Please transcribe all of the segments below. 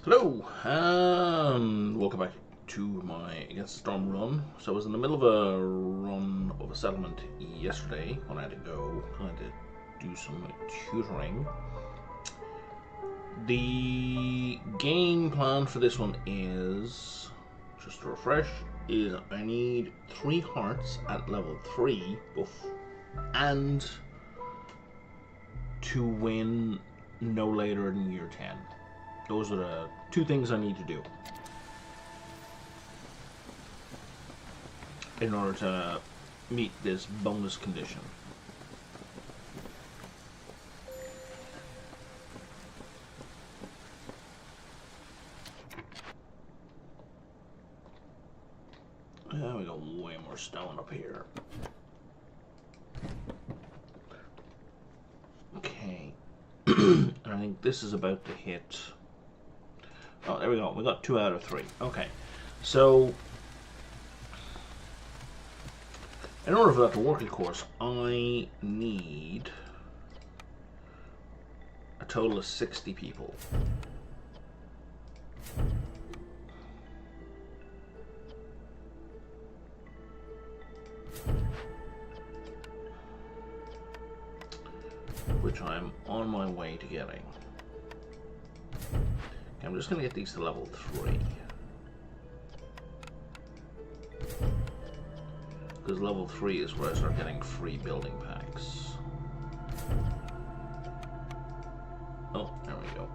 Hello, and welcome back to my Against the Storm run. So I was in the middle of a run of a settlement yesterday when I had to go kind of do some tutoring. The game plan for this one is, just to refresh, is I need 3 hearts at level 3 and to win no later than year 10. Those are the 2 things I need to do in order to meet this bonus condition. Yeah, we got way more stone up here. Okay. And I think this is about to hit. Oh, there we go. We got 2 out of 3. Okay. So, in order for that to work, of course, I need a total of 60 people. Which I'm on my way to getting. Okay, I'm just going to get these to level 3. Because level 3 is where I start getting free building packs. Oh, there we go.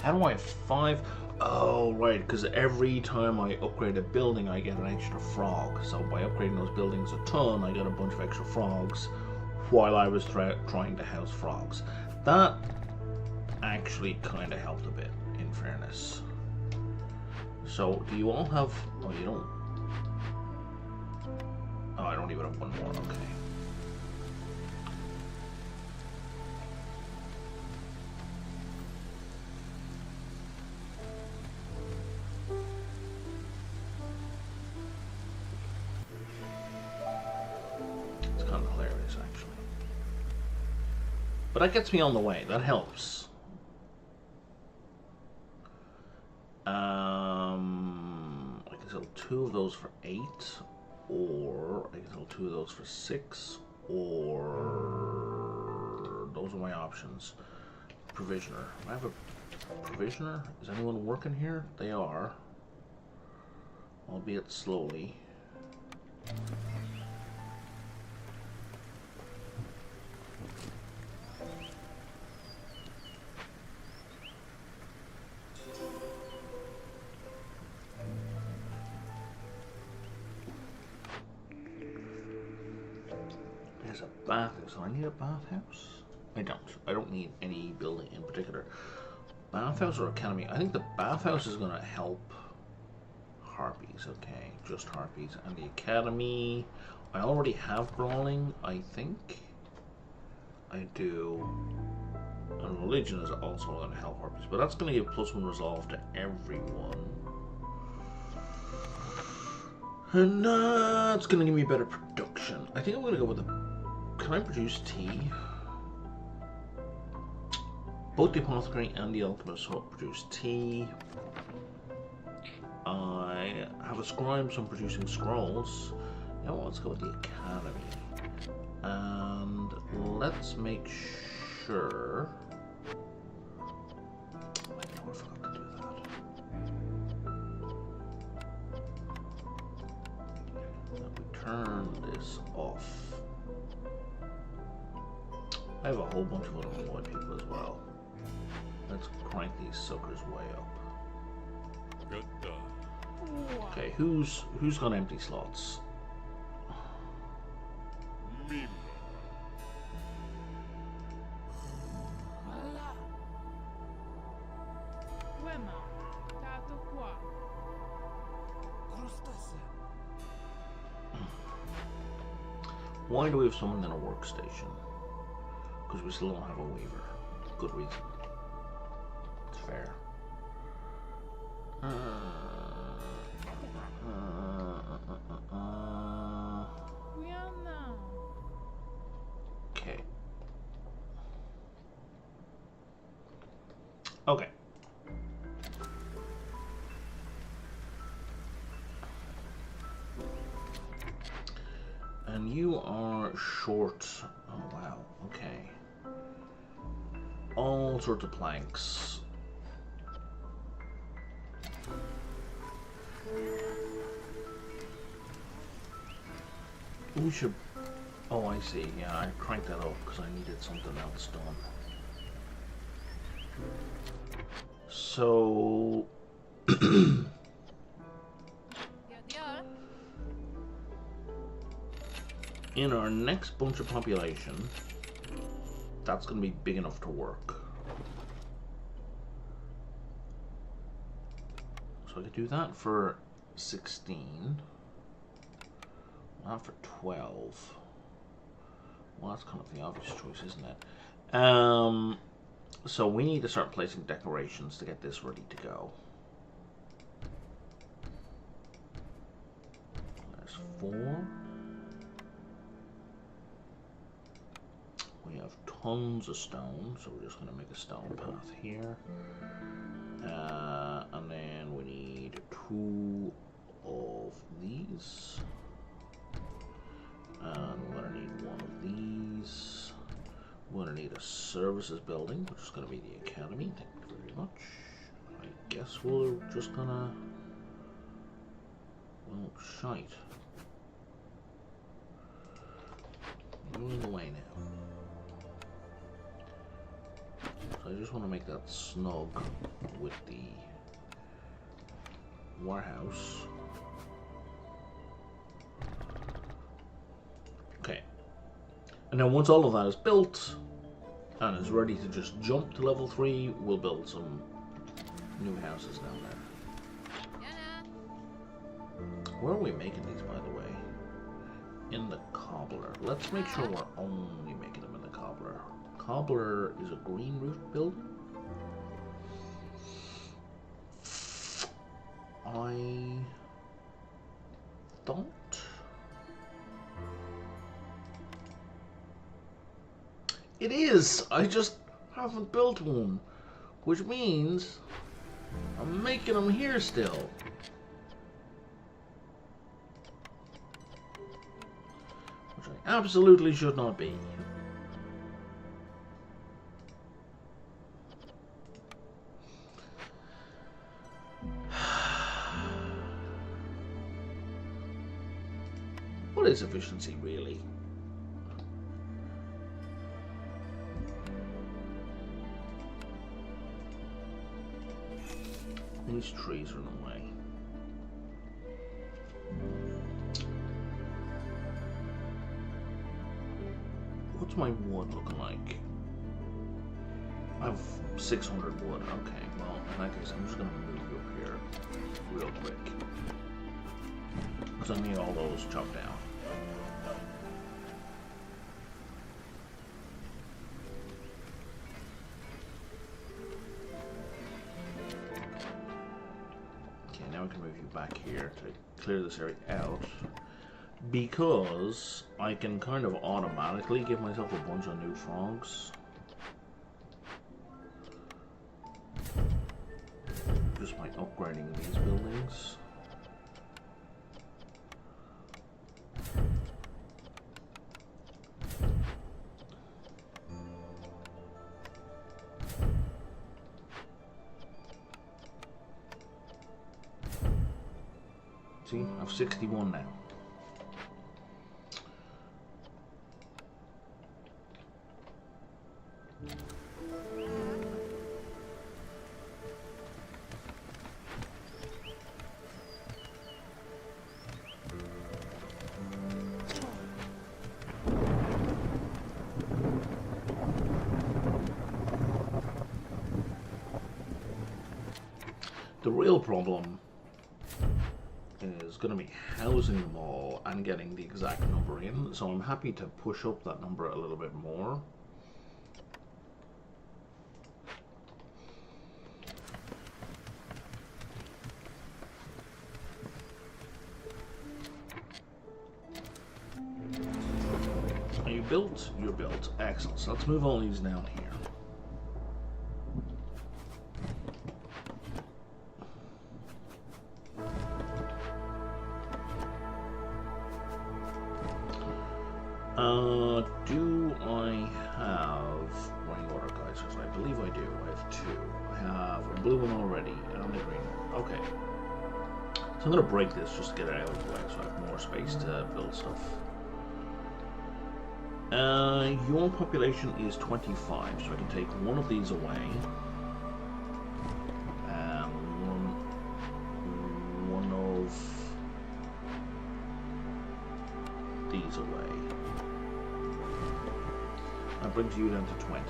How do I have 5? Oh, right, because every time I upgrade a building, I get an extra frog. So by upgrading those buildings a ton, I got a bunch of extra frogs while I was trying to house frogs. That actually kind of helped a bit, in fairness. So, do you all have... Oh, you don't... Oh, I don't even have one more, okay. But that gets me on the way. That helps. I can sell 2 of those for 8, or I can sell 2 of those for 6, or those are my options. Provisioner. I have a provisioner. Is anyone working here? They are, albeit slowly. There's a bathhouse. Do I need a bathhouse? I don't. I don't need any building in particular. Bathhouse or academy? I think the bathhouse is going to help harpies. Okay, just harpies. And the academy, I already have brawling, I think. I do. And religion is also going to help harpies, but that's going to give +1 resolve to everyone. And it's going to give me better production. I think I'm going to go with the... Can I produce tea? Both the apothecary and the alchemist produce tea. I have a scribe, so I'm producing scrolls. You know what, let's go with the academy. And let's make sure... I know I forgot to do that. That we turn this off. I have a whole bunch of unemployed people as well. Let's crank these suckers way up. Okay, who's got empty slots? Why do we have someone in a workstation? Because we still don't have a weaver. Good reason. It's fair. Okay. And you are short. Oh, wow. Okay. All sorts of planks. We should... Oh, I see. Yeah, I cranked that up because I needed something else done. So... in our next bunch of population, that's going to be big enough to work. So I could do that for 16. Not for 12. Well, that's kind of the obvious choice, isn't it? So we need to start placing decorations to get this ready to go. There's 4. We have tons of stone, so we're just going to make a stone path here. And then we need 2 of these. And we're going to need 1 of these. We're going to need a services building, which is going to be the academy. Thank you very much. I guess we're just going to... Well, shite. Moving away now. So I just want to make that snug with the warehouse. Okay. And then once all of that is built and is ready to just jump to level 3, we'll build some new houses down there. Where are we making these, by the way? In the cobbler. Let's make sure we're only making them in the cobbler. Cobbler is a green roof building. I don't. It is! I just haven't built one. Which means I'm making them here still. Which I absolutely should not be. What is efficiency, really? These trees are in the way. What's my wood looking like? I have 600 wood. Okay, well, in that case, I'm just going to move you up here real quick. Because I need all those chopped down. I can move you back here to clear this area out, because I can kind of automatically give myself a bunch of new frogs just by upgrading these buildings. See, I have 61 now. The real problem is going to be housing them all and getting the exact number in, so I'm happy to push up that number a little bit more. Are you built? You're built. Excellent. So let's move all these down here. Do I have rainwater geysers? I believe I do. I have two. I have a blue one already and a green one. Okay. So I'm going to break this just to get it out of the way so I have more space to build stuff. Your population is 25, so I can take one of these away. And one of these away. That brings you down to 20.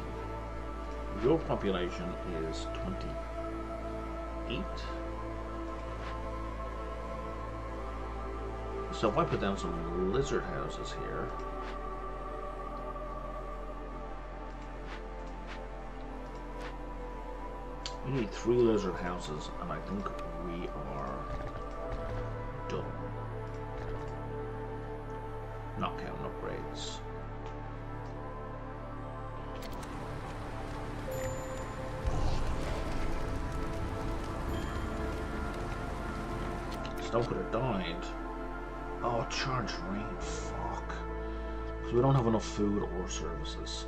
Your population is 28. So if I put down some lizard houses here, we need 3 lizard houses, and I think we are done. Not counting upgrades. Snow could have died. Oh, charged rain, fuck. Because we don't have enough food or services.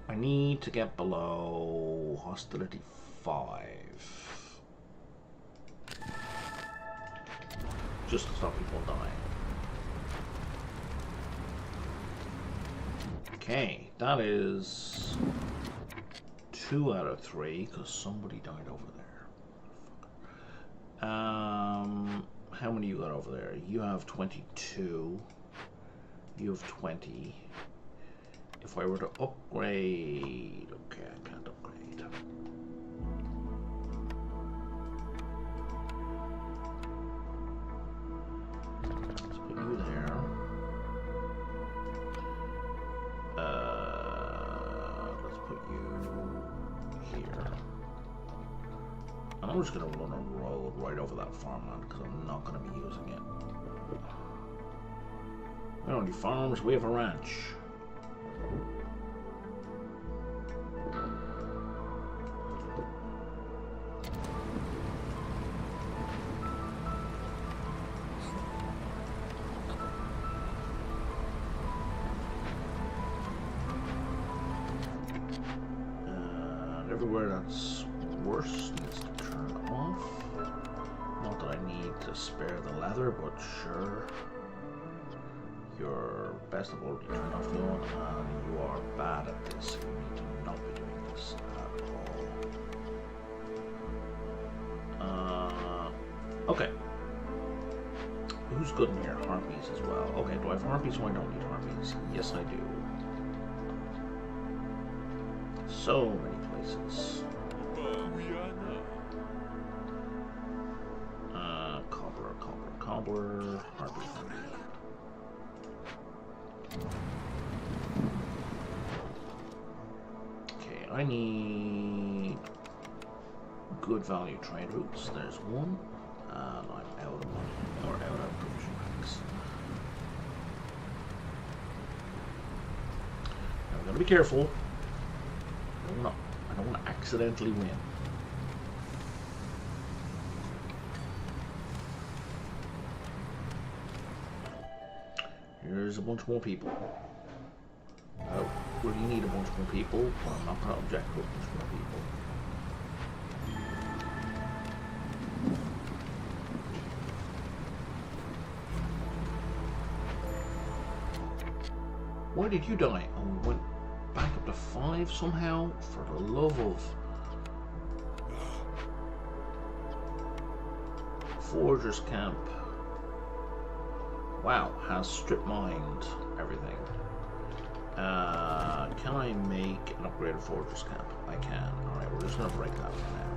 I need to get below hostility 5. Just to stop people dying. Okay, that is 2 out of 3 because somebody died over there. How many you got over there? You have 22. You have 20. If I were to upgrade... Okay, I can't upgrade. Let's put you there. Let's put you here. And I'm just going to run a road right over that farmland because I'm not going to be using it. We don't need farms, we have a ranch. Everywhere that's worse needs to turn off. Not that I need to spare the leather, but sure. You're best of all, you turn off the one, and you are bad at this. You need to not be doing this at all. Okay. Who's good in here? Harpies as well. Okay, do I have harpies? Why don't I need harpies? Yes, I do. So many places. Cobbler, harpy. Okay, I need good value trade routes. There's one, and I'm out of money, or out of provision packs. Now we've got to be careful. I don't want to accidentally win. Here's a bunch more people. Oh, well, you need a bunch more people. Well, I'm not going to object to a bunch more people. Why did you die? Oh, we went back up to 5 somehow? For the love of... Forger's Camp. Wow, has strip mined everything. Can I make an upgraded Forger's Camp? I can. Alright, we're just going to break that for now.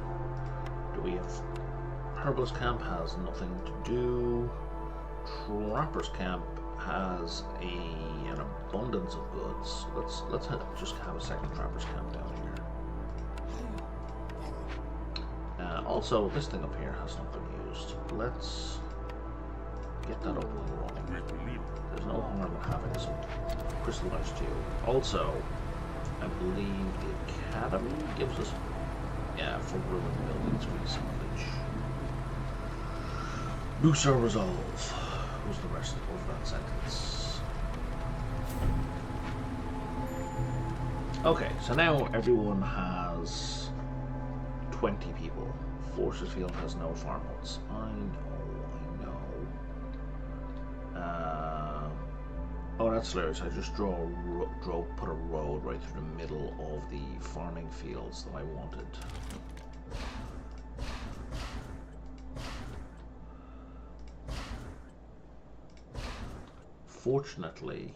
Do we have... Herbalist Camp has nothing to do. Trapper's Camp has an abundance of goods. Let's just have a second Trapper's Camp down here. Also, this thing up here has not been used. Let's get that up and running. There's no harm in having some crystallized steel. Also, I believe the Academy gives us, for ruined buildings free salvage. Booster resolve. Who's the rest of that sentence? Okay, so now everyone has 20 people. Forces Field has no farm huts. I know. Oh, that's hilarious. I just put a road right through the middle of the farming fields that I wanted. Fortunately,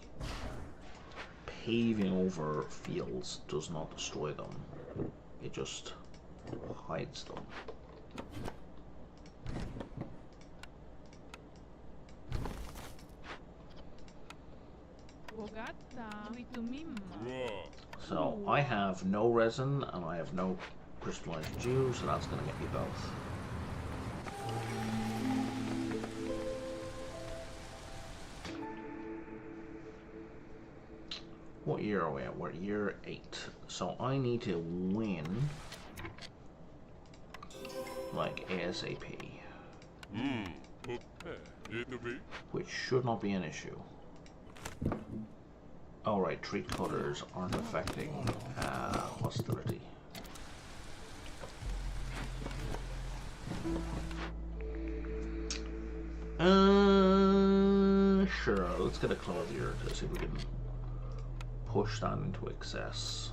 paving over fields does not destroy them. It just hides them. So I have no resin and I have no crystallized dew, so that's going to get me both. What year are we at? We're at year 8. So I need to win like ASAP. Which should not be an issue. Alright, tree cutters aren't affecting hostility. Sure, let's get a clothier to see if we can push that into excess.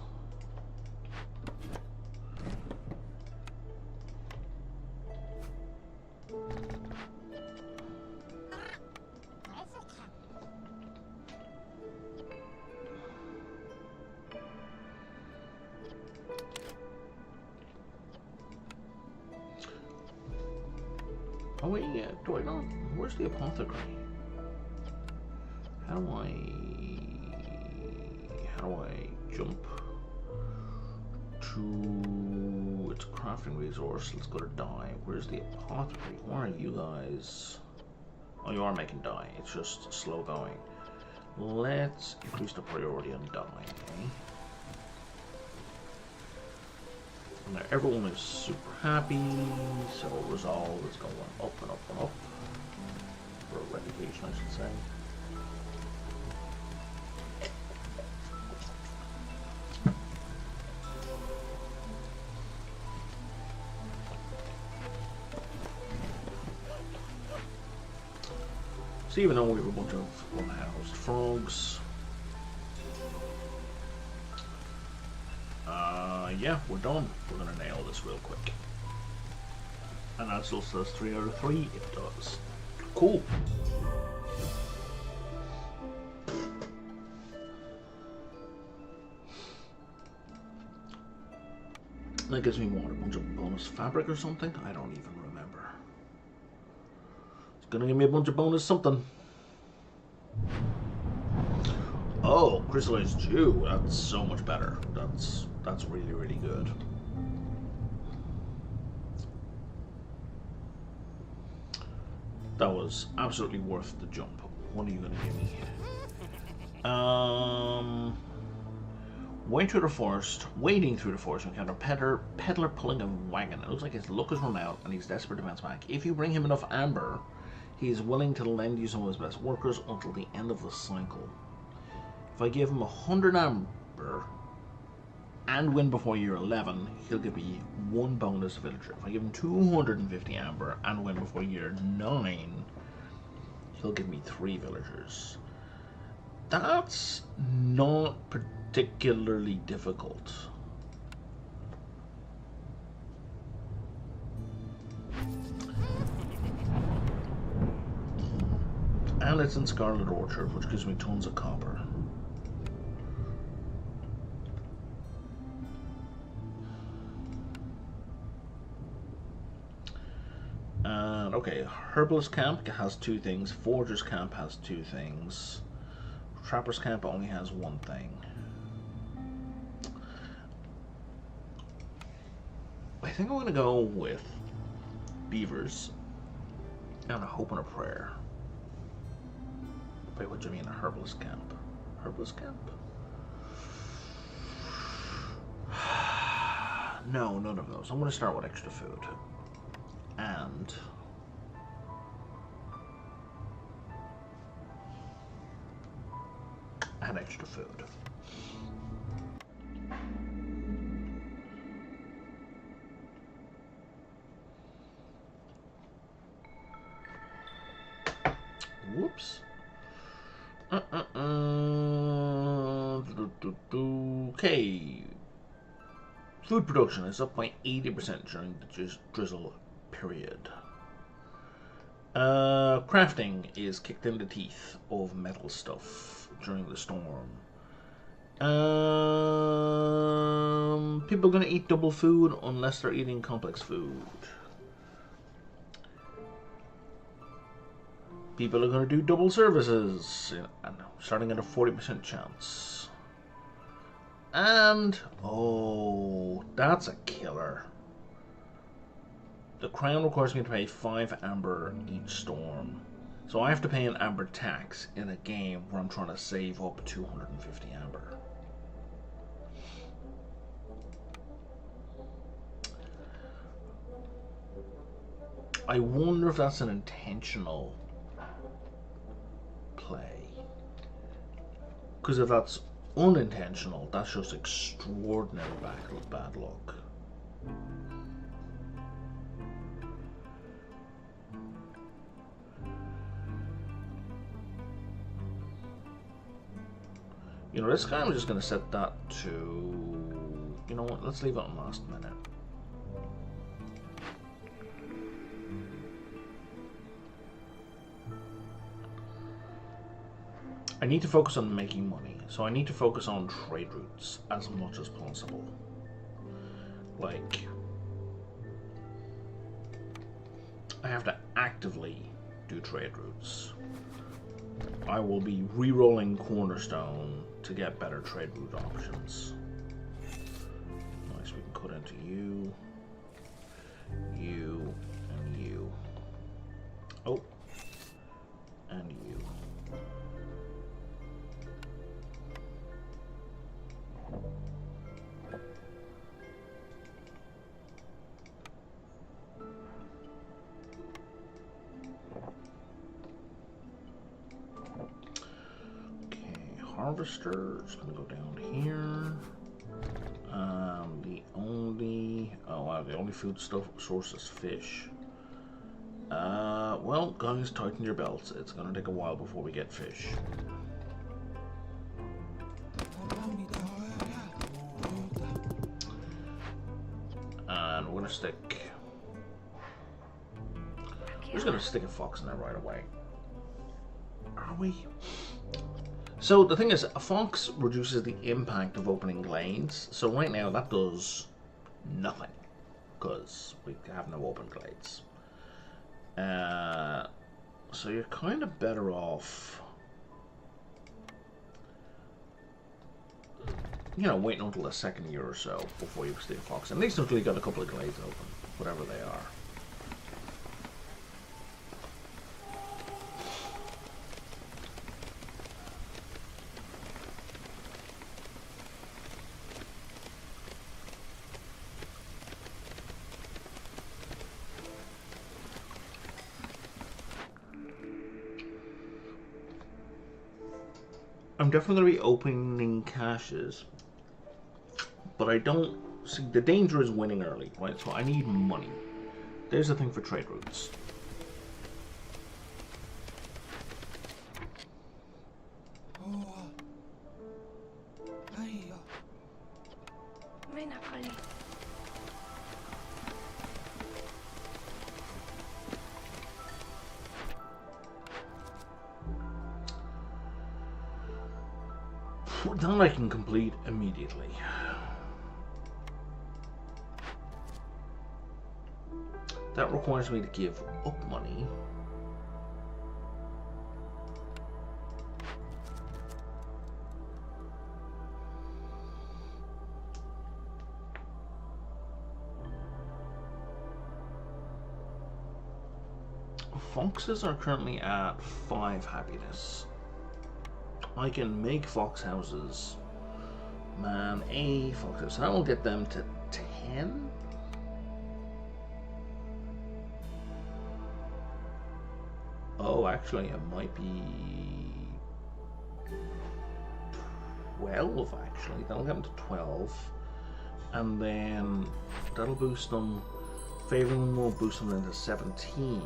Oh wait, yeah, do I not? Where's the apothecary? How do I jump to its crafting resource? Let's go to dye. Where's the apothecary? Where are you guys? Oh, you are making dye. It's just slow going. Let's increase the priority on dye. Okay? Now everyone is super happy, so resolve is going up and up and up. For reputation, I should say. So even though we have a bunch of unhoused frogs, yeah, we're done. We're gonna nail this real quick. And that still says 3 out of 3. It does. Cool. That gives me what, a bunch of bonus fabric or something? I don't even remember. It's gonna give me a bunch of bonus something. Oh, crystallized dew. That's so much better. That's really, really good. That was absolutely worth the jump. What are you gonna give me? Wading through the forest, we encounter peddler pulling a wagon. It looks like his luck has run out and he's desperate to bounce back. If you bring him enough amber, he is willing to lend you some of his best workers until the end of the cycle. If I give him 100 amber and win before year 11, he'll give me 1 bonus villager. If I give him 250 amber and win before year 9, he'll give me 3 villagers. That's not particularly difficult. And it's in Scarlet Orchard, which gives me tons of copper. And okay, Herbalist Camp has 2 things, Forger's Camp has 2 things, Trapper's Camp only has 1 thing. I think I'm going to go with beavers and a hope and a prayer. Wait, what do you mean a herbalist camp? Herbalist camp? No, none of those. I'm going to start with extra food. And had extra food. Whoops. Okay. Food production is up by 80% during the drizzle period. Crafting is kicked in the teeth of metal stuff during the storm. People are going to eat double food unless they're eating complex food. People are going to do double services, starting at a 40% chance. And, oh, that's a killer. The crown requires me to pay 5 amber each storm. So I have to pay an amber tax in a game where I'm trying to save up 250 amber. I wonder if that's an intentional play. Because if that's unintentional, that's just extraordinary bad luck. You know, this guy, I'm just going to set that to... You know what, let's leave it on last minute. I need to focus on making money, so I need to focus on trade routes as much as possible. Like, I have to actively do trade routes. I will be re-rolling Cornerstone to get better trade route options. Nice, we can cut into you, you, and you. Oh, and you. Harvester is going to go down here. The only food source is fish. Well, guys, tighten your belts. It's going to take a while before we get fish. And we're going to stick... We're just going to stick a fox in there right away. Are we? So the thing is, a fox reduces the impact of opening glades. So right now that does nothing because we have no open glades. So you're kind of better off, waiting until the second year or so before you stick a fox. At least until you got a couple of glades open, whatever they are. I'm definitely going to be opening caches, but I don't see the danger is winning early, right? So I need money. There's the thing for trade routes. That I can complete immediately. That requires me to give up money. Foxes are currently at 5 happiness. I can make fox houses. Man, a fox house. That will get them to 10. Oh, actually, it might be 12 actually. That'll get them to 12. And then that'll boost them. Favoring them will boost them into 17.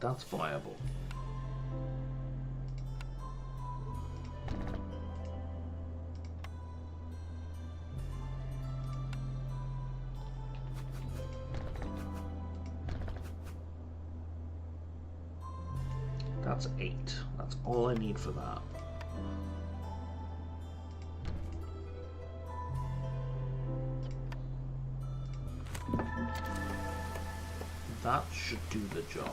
That's viable. That's 8. That's all I need for that. That should do the job.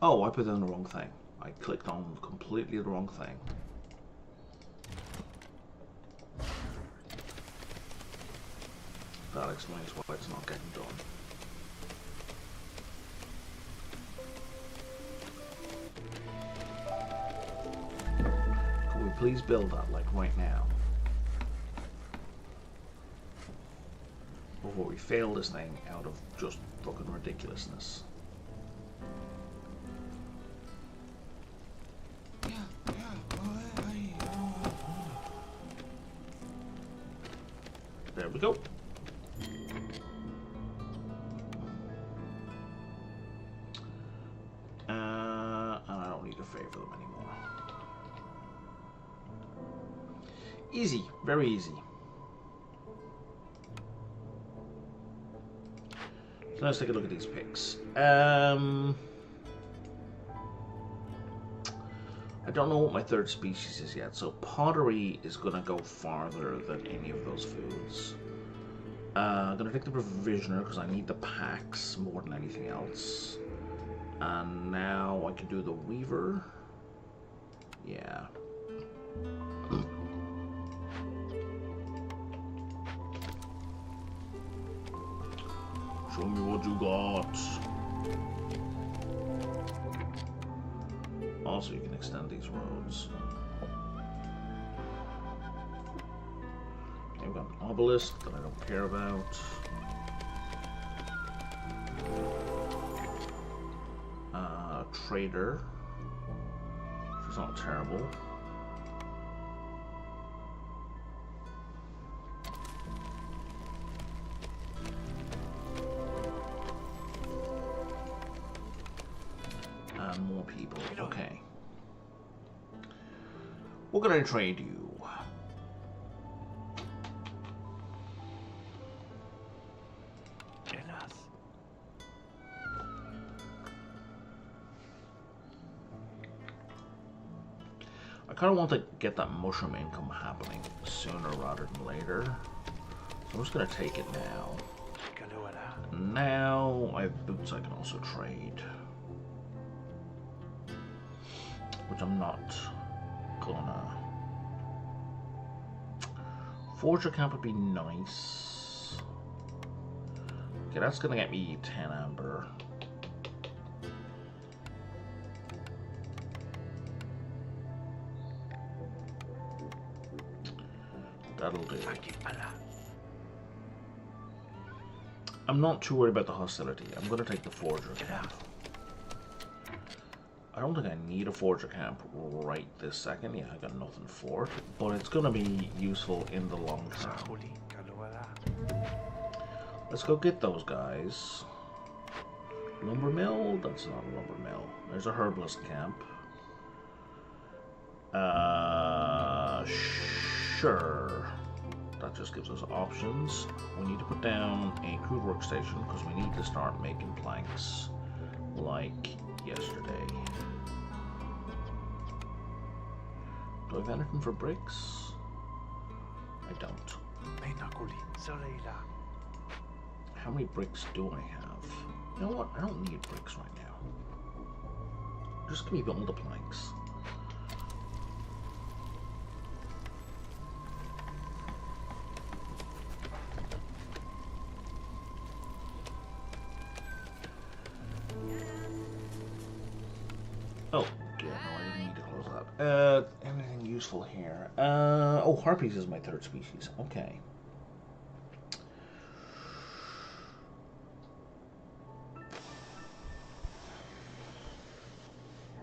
Oh, I put in the wrong thing. I clicked on completely the wrong thing. That explains why it's not getting done. Could we please build that, like, right now? Before we fail this thing out of just fucking ridiculousness. There we go. And I don't need to favor them anymore. Easy, very easy. So let's take a look at these picks. I don't know what my third species is yet, so pottery is going to go farther than any of those foods. I'm going to take the provisioner because I need the packs more than anything else. And now I can do the weaver. Yeah. Show me what you got. Also, you can extend these roads. Okay, we've got an obelisk that I don't care about. Trader, which is not terrible. And more people. Okay. What can I trade you? I kind of want to get that mushroom income happening sooner rather than later. So I'm just going to take it now. Now I have boots I can also trade. Which I'm not gonna. Forger camp would be nice. Okay, that's gonna get me 10 amber. That'll do. I'm not too worried about the hostility. I'm gonna take the forger camp. I don't think I need a forger camp right this second. Yeah, I got nothing for it, but it's gonna be useful in the long term. Let's go get those guys. Lumber mill? That's not a lumber mill. There's a herbalist camp. Sure. That just gives us options. We need to put down a crude workstation because we need to start making planks like yesterday. Do I have anything for bricks? I don't. how many bricks do I have? You know what? I don't need bricks right now. Just give me all the planks. Oh, yeah, no, I didn't need to close that. Anything useful here? Oh, harpies is my third species. Okay.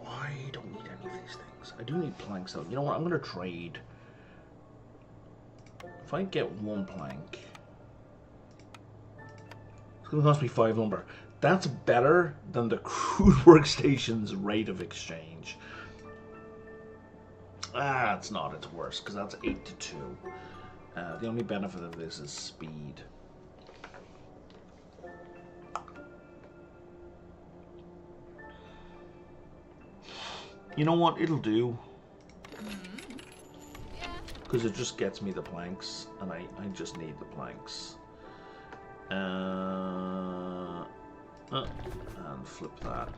I don't need any of these things. I do need planks, though. You know what? I'm going to trade. If I get one plank, it's going to cost me 5 lumber. That's better than the crude workstation's rate of exchange. Ah, it's not. It's worse, because that's 8 to 2. The only benefit of this is speed. You know what? It'll do. Because it just gets me the planks, and I just need the planks. And flip that.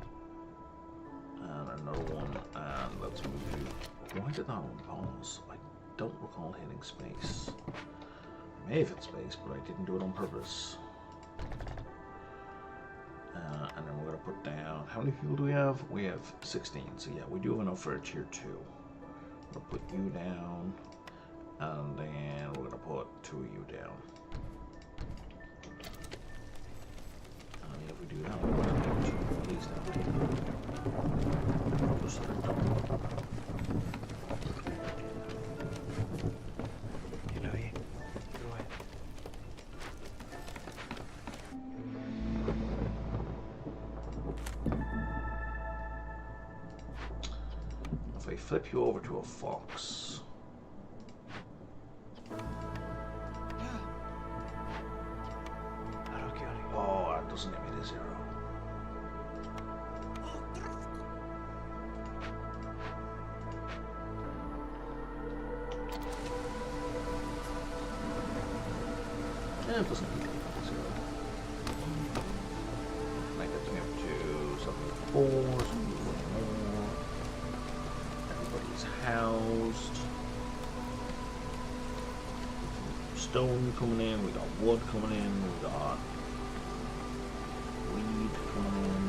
And another one, and let's move you. Why did that one pause? I don't recall hitting space. I may have hit space, but I didn't do it on purpose. And then we're going to put down, how many people do we have? We have 16, so yeah, we do have enough for a tier 2. We'll put you down, and then we're going to put 2 of you down. And if we do that, we're going to put 2 of these down. Just so they're double. If I flip you over to a fox. Oh, that doesn't get me to 0. Yeah, it doesn't get me to 0. I get to up to something 4, something 4 more. Everybody's housed. Stone coming in, we got wood coming in, we got weed coming in.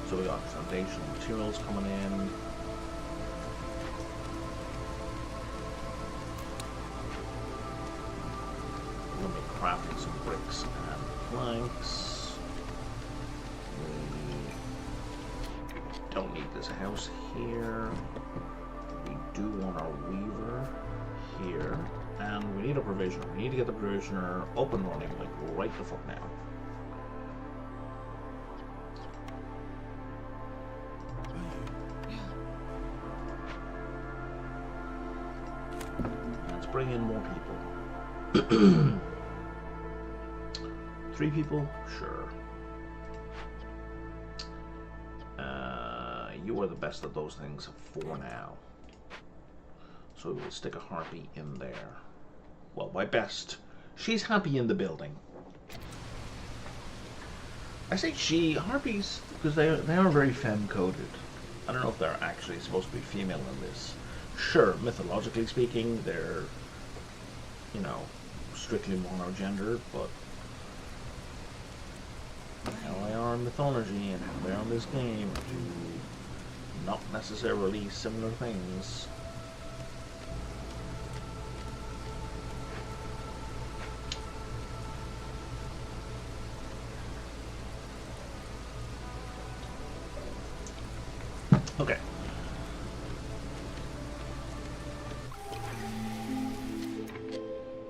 So we got foundational materials coming in. We're going to be crafting some bricks and planks. We don't need this house here. We do want our weaver here. And we need a provisioner. We need to get the provisioner up and running, like, right the fuck now. Let's bring in more people. 3 people? Sure. You are the best of those things for now. So we'll stick a harpy in there. Well, by best, she's happy in the building. I say she, harpies, because they are very femme-coded. I don't know if they're actually supposed to be female in this. Sure, mythologically speaking, they're, you know, strictly monogender, but how they are in mythology and how they are in this game do not necessarily similar things. Okay.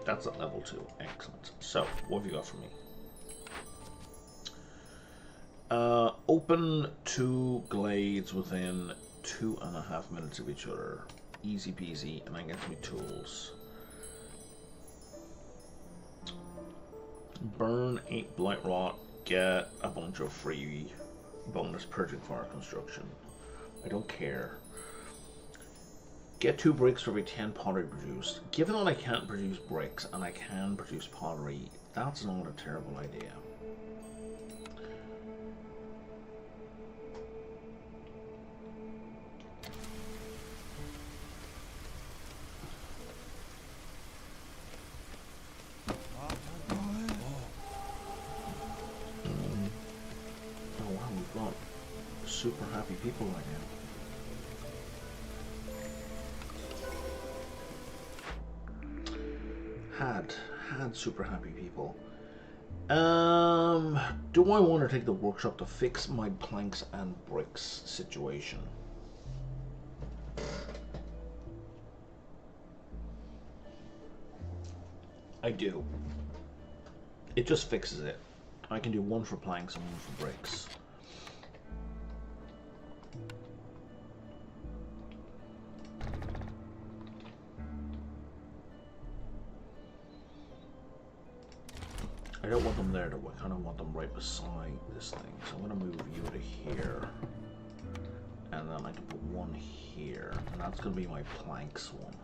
That's at level 2. Excellent. So, what have you got for me? Open 2 glades within 2.5 minutes of each other. Easy peasy, and I get me tools. Burn 8 blight rot, get a bunch of free bonus purging fire construction. I don't care. Get 2 bricks for every 10 pottery produced. Given that I can't produce bricks and I can produce pottery, that's not a terrible idea. Oh wow, we've got super happy people right now. Had super happy people. Do I want to take the workshop to fix my planks and bricks situation? I do. It just fixes it. I can do 1 for planks and 1 for bricks. I don't want them there though, I kind of want them right beside this thing. So I'm going to move you to here. And then I can put 1 here. And that's going to be my planks one.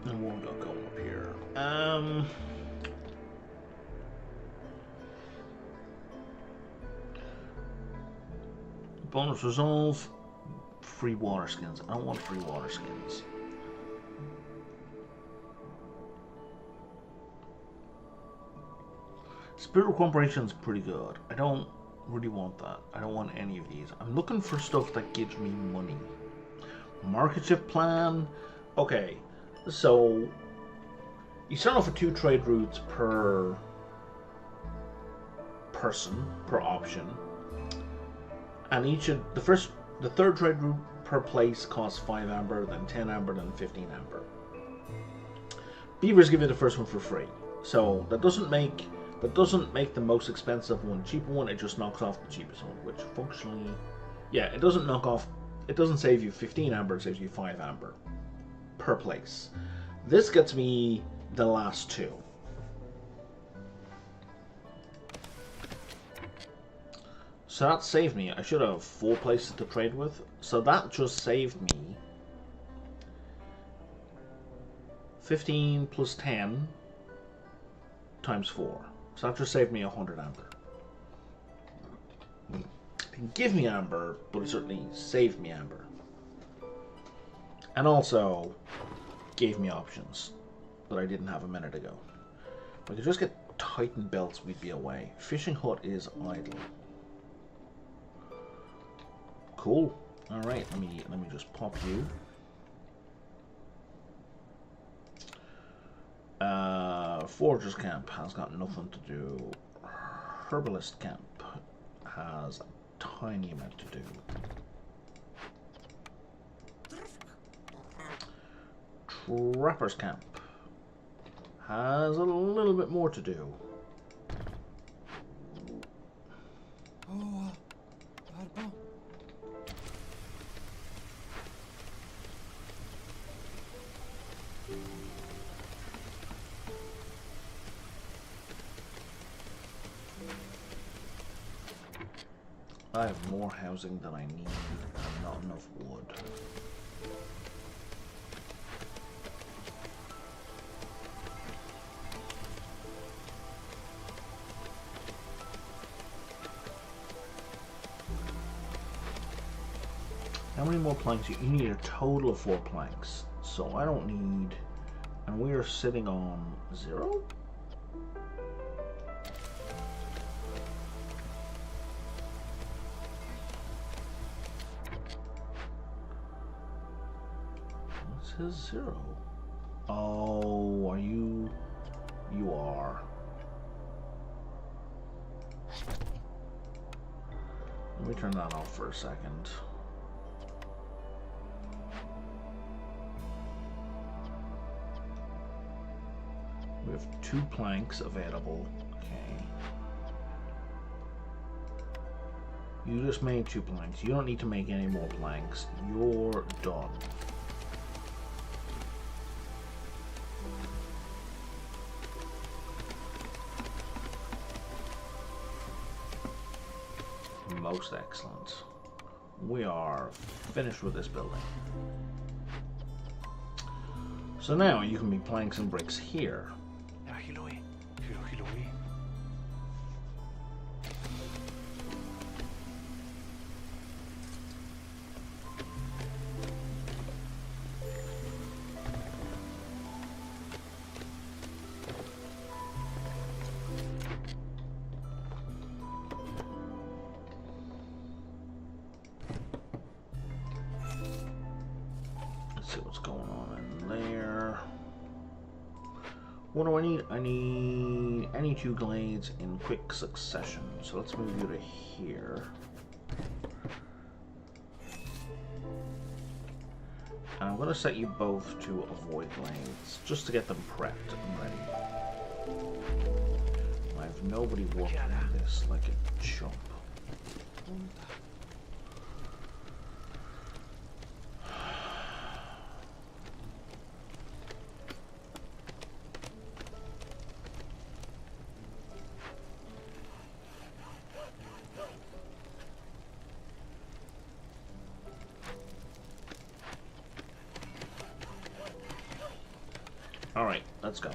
And we'll go up here. Bonus resolve, free water skins. I don't want free water skins. Spirit Corporation is pretty good. I don't really want that. I don't want any of these. I'm looking for stuff that gives me money. Market shift plan. Okay, so you start off with 2 trade routes per person, per option. And each of the third trade route per place costs 5 amber, then 10 amber, then 15 amber. Beavers give you the first one for free, so that doesn't make the most expensive one cheaper one. It just knocks off the cheapest one, which functionally, yeah, it doesn't knock off. It doesn't save you 15 amber. It saves you 5 amber per place. This gets me the last 2. So that saved me. I should have 4 places to trade with. So that just saved me 15 plus 10 times 4. So that just saved me 100 amber. It didn't give me amber, but it certainly saved me amber. And also gave me options that I didn't have a minute ago. If I could just get Titan belts, we'd be away. Fishing hut is idle. Cool. All right, let me just pop you. Foragers camp has got nothing to do. Herbalist camp has a tiny amount to do. Trappers camp has a little bit more to do. I have more housing than I need and not enough wood. How many more planks? You need a total of 4 planks. So I don't need... And we are sitting on 0? It says 0. Oh, are you... You are. Let me turn that off for a second. We have 2 planks available. Okay. You just made 2 planks. You don't need to make any more planks. You're done. Most excellent. We are finished with this building. So now you can be planks and bricks here. See what's going on in there. What do I need? I need any 2 glades in quick succession. So let's move you to here. And I'm going to set you both to avoid glades, just to get them prepped and ready. I have nobody working on this like a chump. Alright, let's go.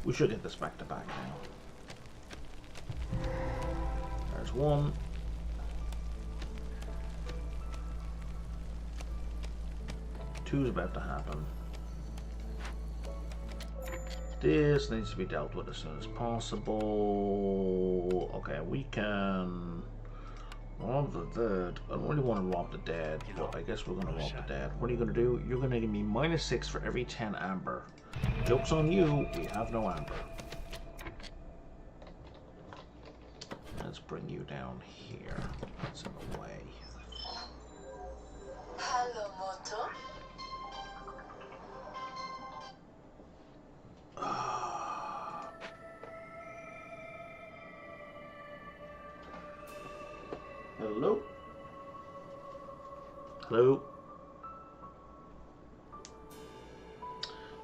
We should get this back to back now. There's 1. Two's about to happen. This needs to be dealt with as soon as possible. Okay, we can rob the dead. I don't really want to rob the dead, but I guess we're going to rob the dead. What are you going to do? You're going to give me -6 for every 10 amber. Joke's on you, we have no amber. Let's bring you down here. That's in the way. Hello, Moto. Hello? Hello?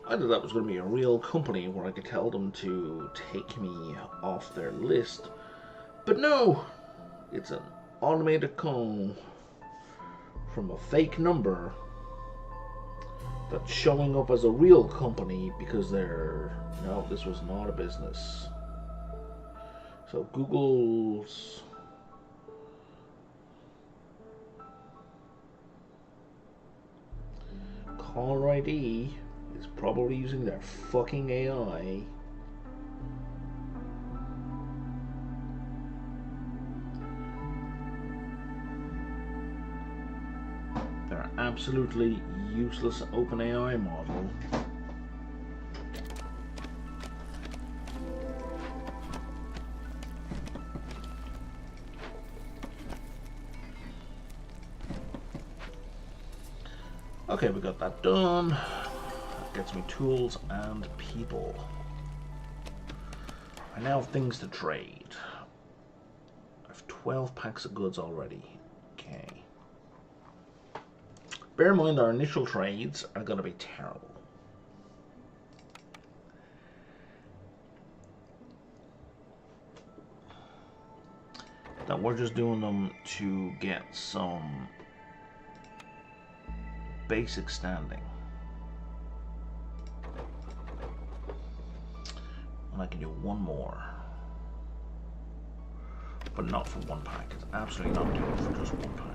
I thought that was going to be a real company where I could tell them to take me off their list. But no! It's an automated call from a fake number that's showing up as a real company because they're... No, this was not a business. So Google's... caller ID is probably using their fucking AI. Their absolutely useless OpenAI model. Okay, we got that done. That gets me tools and people. I now have things to trade. I have 12 packs of goods already. Okay. Bear in mind our initial trades are going to be terrible. That we're just doing them to get some basic standing. And I can do 1 more. But not for 1 pack. It's absolutely not doing it for just 1 pack.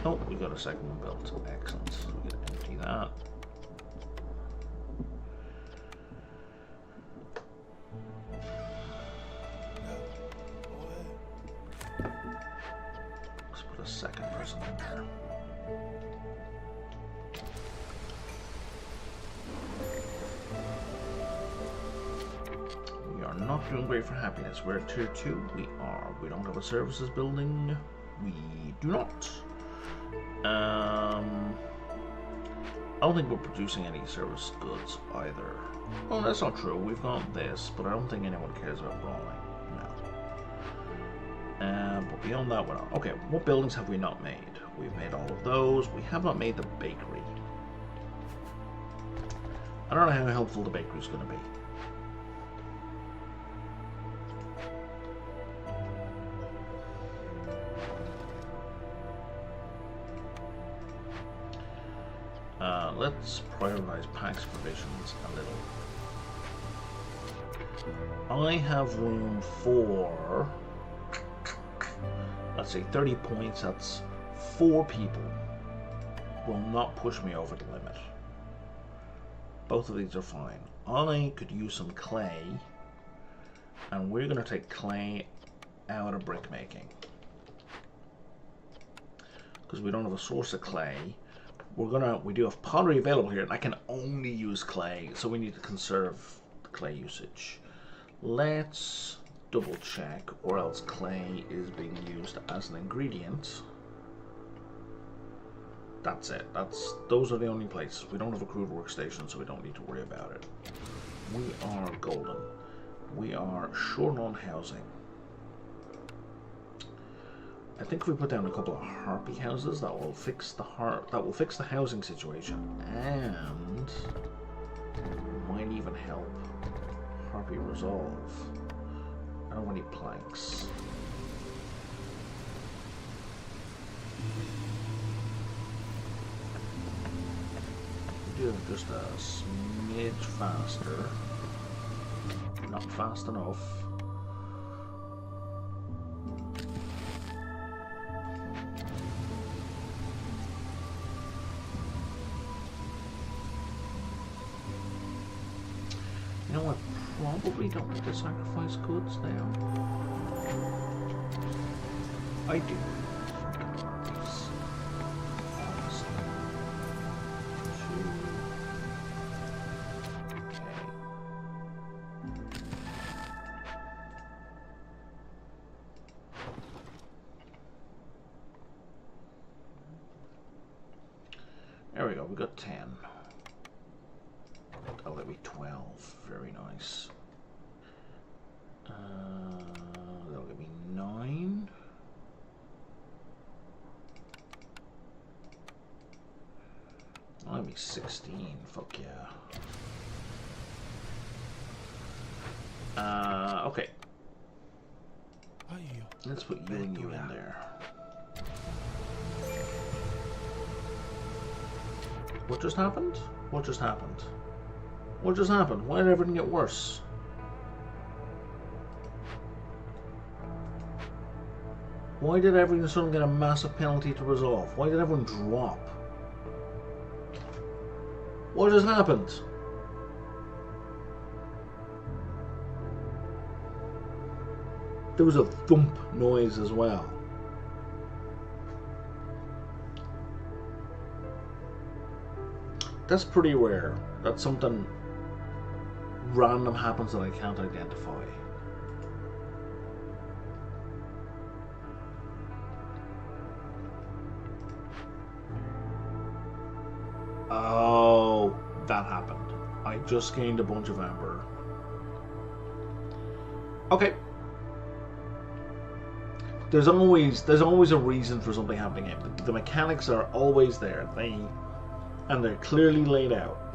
Oh, we got a second one built. Excellent. So we can empty that. Second person in there. We are not doing great for happiness. We're at tier 2. We are. We don't have a services building. We do not. I don't think we're producing any service goods either. Oh, that's not true. We've got this, but I don't think anyone cares about brawling. No. But beyond that, we're not. Okay, what buildings have we not made? We've made all of those. We have not made the bakery. I don't know how helpful the bakery is going to be. Let's prioritize Pax provisions a little. I have room for, let's say 30 points. That's 4 people. Will not push me over the limit. Both of these are fine. I could use some clay, and we're going to take clay out of brick making because we don't have a source of clay. We do have pottery available here, and I can only use clay, so we need to conserve the clay usage. Let's double check, or else clay is being used as an ingredient. That's it. Those are the only places. We don't have a crude workstation, so we don't need to worry about it. We are golden. We are short on housing. I think if we put down a couple of harpy houses, that will fix the housing situation, and might even help harpy resolve. I don't want any planks. We do just a smidge faster. Not fast enough. You know what? Probably don't need to sacrifice goods now. I do. There we go. We got 10. That'll let me 12. Very nice. That'll give me 9. That'll give me 16. Fuck yeah. Okay. Let's put you and you in there. What just happened? What just happened? What just happened? Why did everything get worse? Why did everyone suddenly get a massive penalty to resolve? Why did everyone drop? What just happened? There was a thump noise as well. That's pretty rare. That's something random happens that I can't identify. Oh, that happened. I just gained a bunch of amber. Okay. There's always a reason for something happening. The mechanics are always there. They're clearly laid out.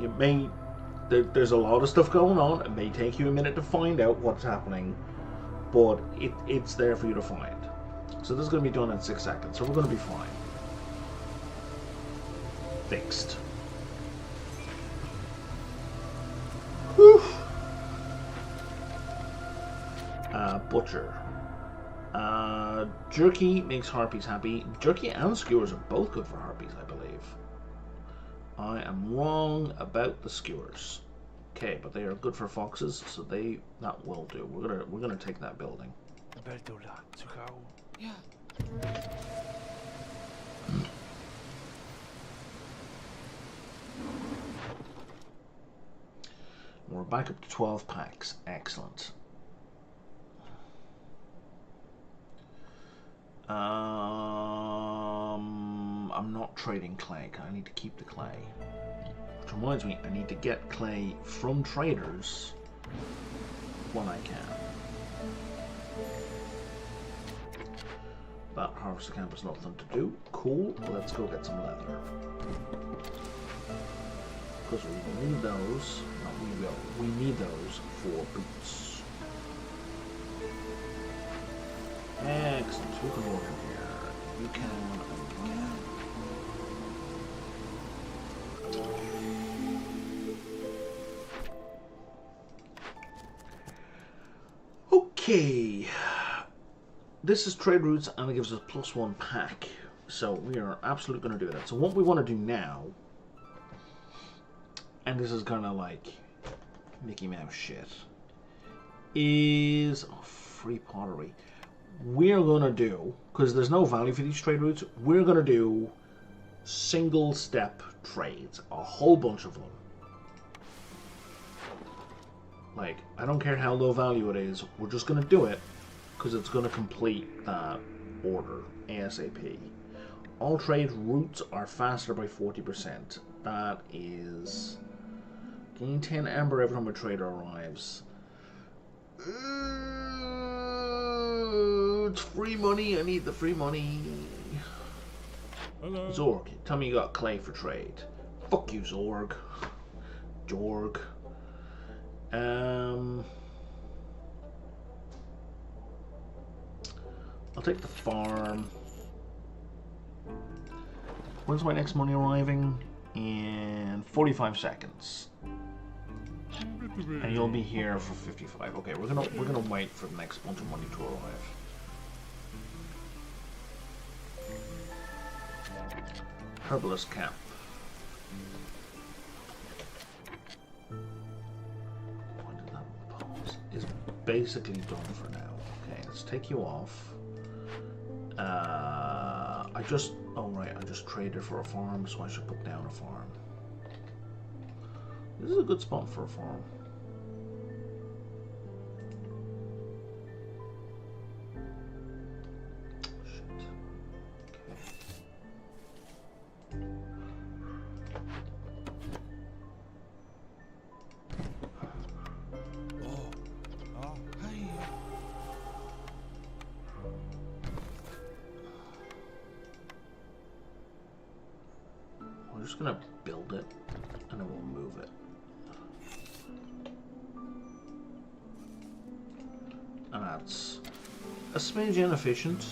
There's a lot of stuff going on. It may take you a minute to find out what's happening, but it's there for you to find. So this is going to be done in 6 seconds, so we're going to be fine. Fixed. Whew. Butcher. Jerky makes harpies happy. Jerky and skewers are both good for harpies, I believe. I am wrong about the skewers. Okay, but they are good for foxes, so that will do. We're gonna take that building. We're back up to 12 packs. Excellent. not trading clay, because I need to keep the clay. Which reminds me, I need to get clay from traders when I can. That harvester camp is nothing to do. Cool, let's go get some leather. Because we need those. Not we will. We need those for boots. Excellent. Who can work in here? You can, and you can. Okay. This is trade routes and it gives us +1 pack. So we are absolutely going to do that. So what we want to do now, and this is kind of like Mickey Mouse shit, is free pottery. We're going to do, because there's no value for these trade routes, we're going to do single step trades. A whole bunch of them. Like, I don't care how low value it is, we're just going to do it. Because it's going to complete that order ASAP. All trade routes are faster by 40%. That is gain 10 amber every time a trader arrives. It's free money. I need the free money. Hello. Zorg, tell me you got clay for trade. Fuck you, Zorg. Jorg. I'll take the farm. When's my next money arriving? In 45 seconds. And you'll be here for 55. Okay, we're gonna wait for the next bunch of money to arrive. Herbalist camp. When did that pause? Is basically done for now. Okay, let's take you off. I just traded for a farm, so I should put down a farm. This is a good spot for a farm. Shit. We're just gonna build it and then we'll move it. And that's a smidge inefficient.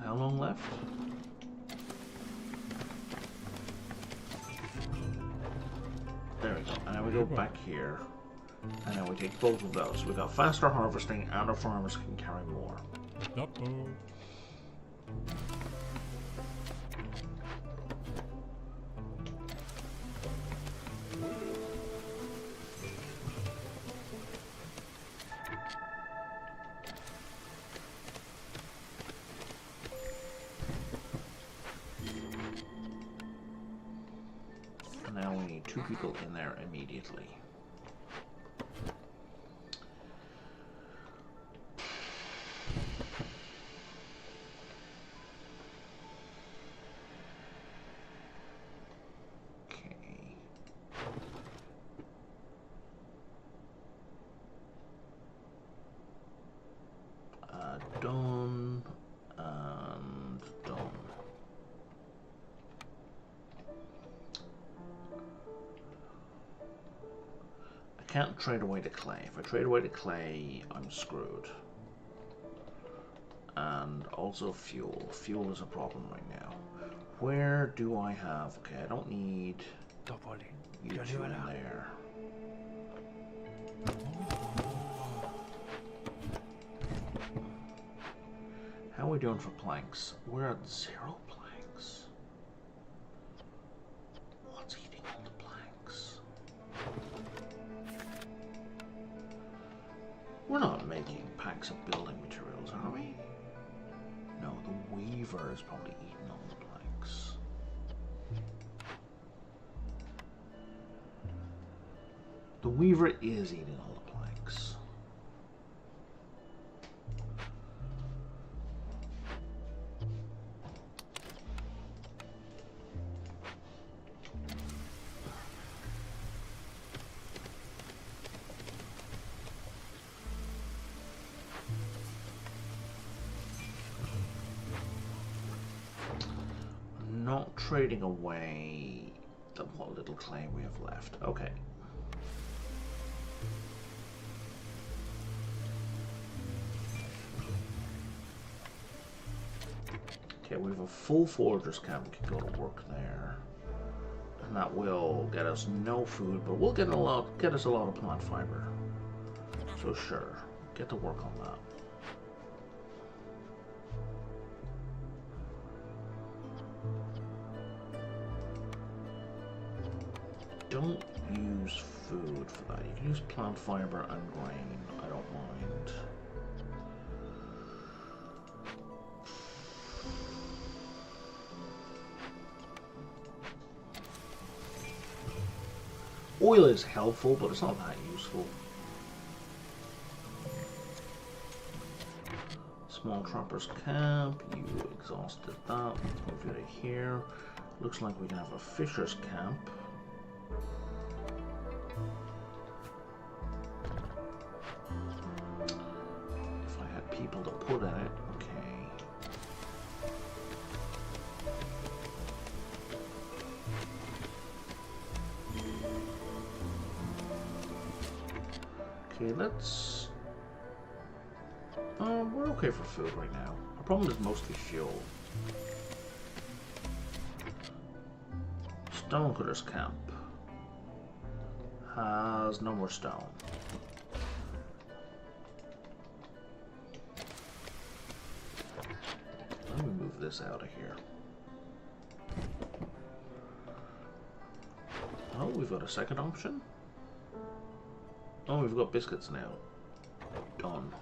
How long left? There we go. And now we go back here. And then we take both of those. We've got faster harvesting and our farmers can carry more. Now we need 2 people in there immediately. Done and done. I can't trade away the clay. If I trade away the clay, I'm screwed. And also fuel. Fuel is a problem right now. Where do I have? Okay, I don't need you two in there. How are we doing for planks? We're at 0 planks. What's eating all the planks? We're not making packs of building materials, are we? No, the weaver is probably eating all the planks. The weaver is eating all the planks. Not trading away what little clay we have left. Okay. Okay, we have a full foragers camp. We can go to work there. And that will get us no food, but we'll get us a lot of plant fiber. So sure, get to work on that. Don't use food for that. You can use plant fiber and grain. I don't mind. Oil is helpful, but it's not that useful. Small trappers camp. You exhausted that. Let's move you to here. Looks like we can have a fishers camp. If I had people to put in it, okay. Okay, let's... we're okay for food right now. Our problem is mostly fuel. Stonecutters camp has no more stone. Let me move this out of here. Oh, we've got a second option. Oh, we've got biscuits now. Done.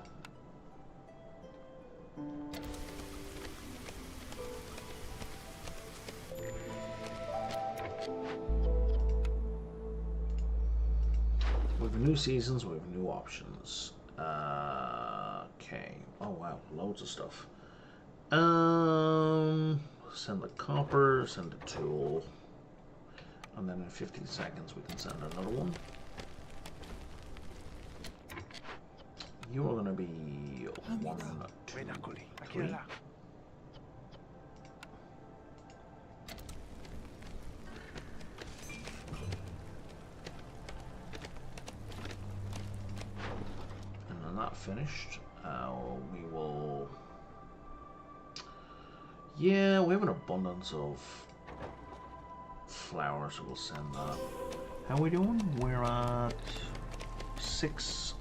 We have new seasons, we have new options. Okay. Oh wow, loads of stuff. Send the copper, send the tool. And then in 15 seconds we can send another one. You are going to be 1, 2, 3. And then that finished. We will... Yeah, we have an abundance of flour, so we'll send that. How are we doing? We're at 6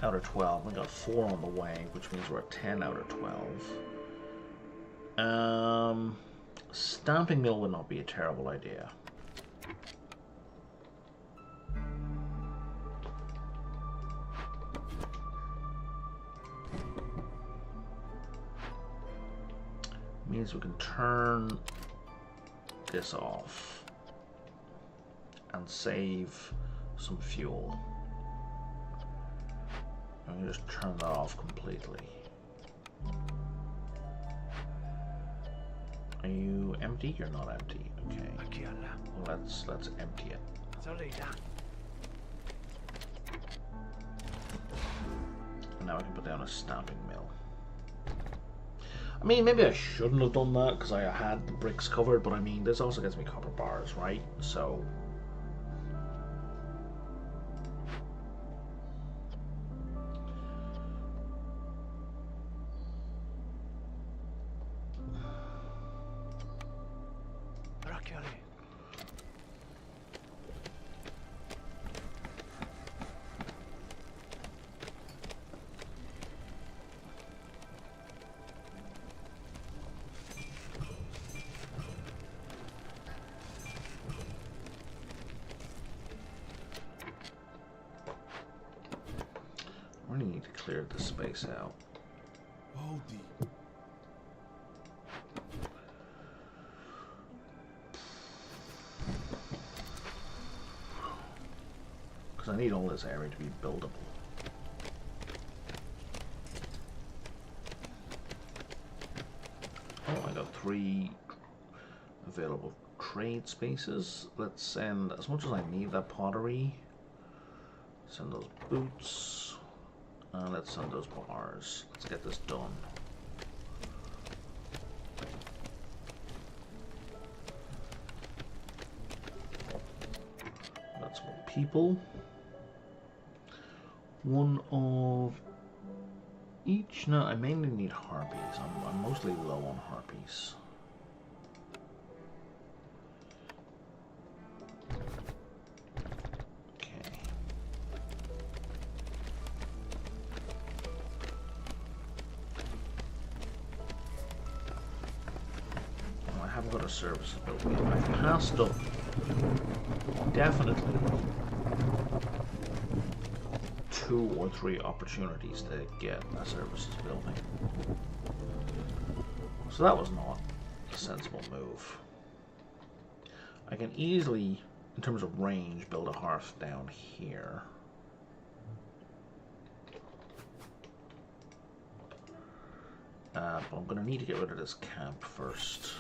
out of 12. We got 4 on the way, which means we're at 10 out of 12. Stamping mill would not be a terrible idea. Means we can turn this off and save some fuel. I'm going to just turn that off completely. Are you empty? You're not empty. Okay. Well, let's empty it. And now I can put down a stamping mill. I mean, maybe I shouldn't have done that because I had the bricks covered, but I mean, this also gets me copper bars, right? So... I need to clear this space out. Because I need all this area to be buildable. Oh, I got 3 available trade spaces. Let's send as much as I need that pottery. Send those boots. Let's send those bars. Let's get this done. people. One of each. No, I mainly need harpies. I'm mostly low on harpies. Okay. Oh, I haven't got a service built yet. I've passed up definitely 2 or 3 opportunities to get a services building. So that was not a sensible move. I can easily, in terms of range, build a hearth down here. But I'm going to need to get rid of this camp first.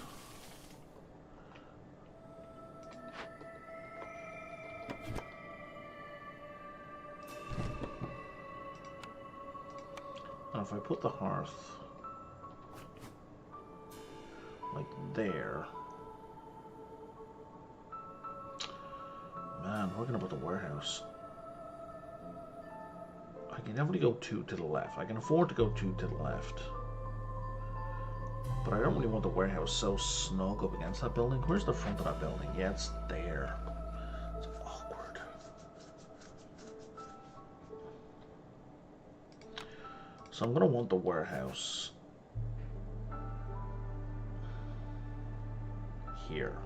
If I put the hearth like there, man, we're gonna put the warehouse. I can definitely go 2 to the left. I can afford to go 2 to the left, but I don't really want the warehouse so snug up against that building. Where's the front of that building? Yeah, it's there. It's awkward. So I'm going to want the warehouse here.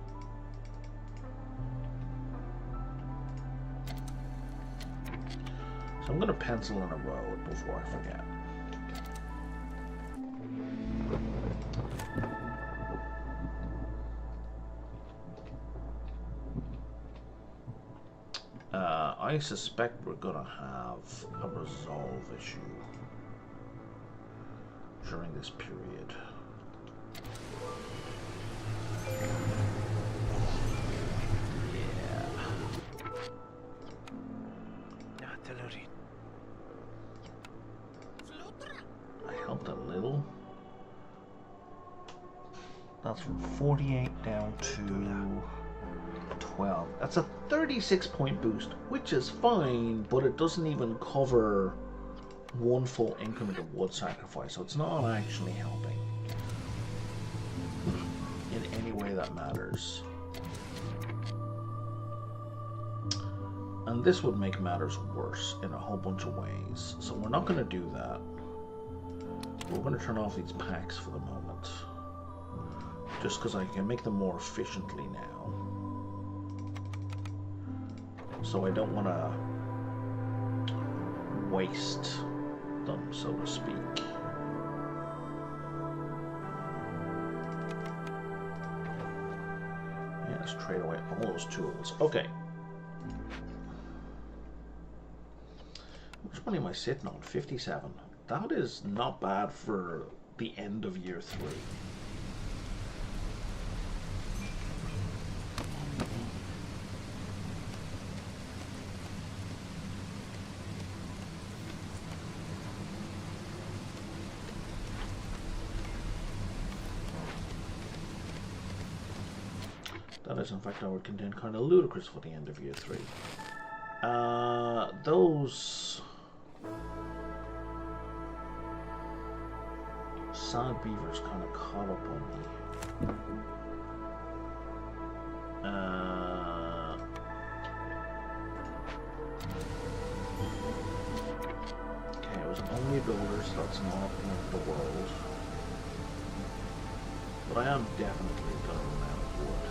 So I'm going to pencil in a road before I forget. I suspect we're going to have a resolve issue during this period. Yeah. I helped a little. That's from 48 down to 12. That's a 36-point boost, which is fine, but it doesn't even cover 1 full increment of wood sacrifice, so it's not actually helping in any way that matters. And this would make matters worse in a whole bunch of ways, so we're not going to do that. We're going to turn off these packs for the moment, just because I can make them more efficiently now. So I don't want to waste them, so to speak. Yeah, let's trade away all those tools. Okay. Which money am I sitting on? 57. That is not bad for the end of year 3. That is, in fact, I would contend, kind of ludicrous for the end of year 3. Those sad beavers kind of caught up on me. Okay, it was only builders, so that's not the world. But I am definitely going to run out of wood.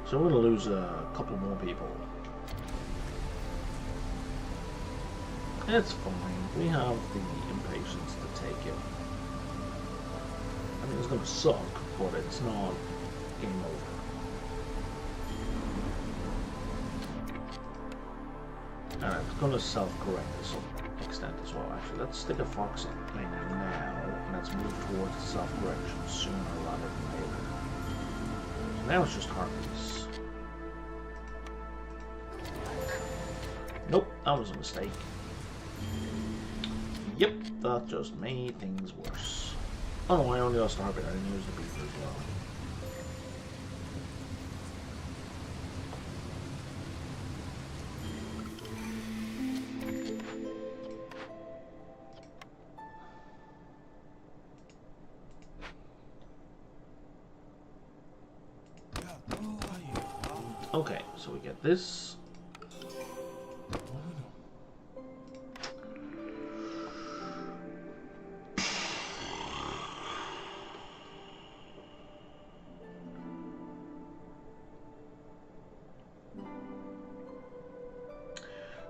So we're going to lose a couple more people. It's fine. We have the impatience to take it. I mean, it's going to suck, but it's not game over. And it's going to self-correct at extent as well. Actually, let's stick a fox in now, and let's move towards self-correction sooner rather than later. So now it's just harpies. Nope, that was a mistake. Yep, that just made things worse. Oh no, I only lost the harpy. I didn't use the beaver as well. Okay, so we get this.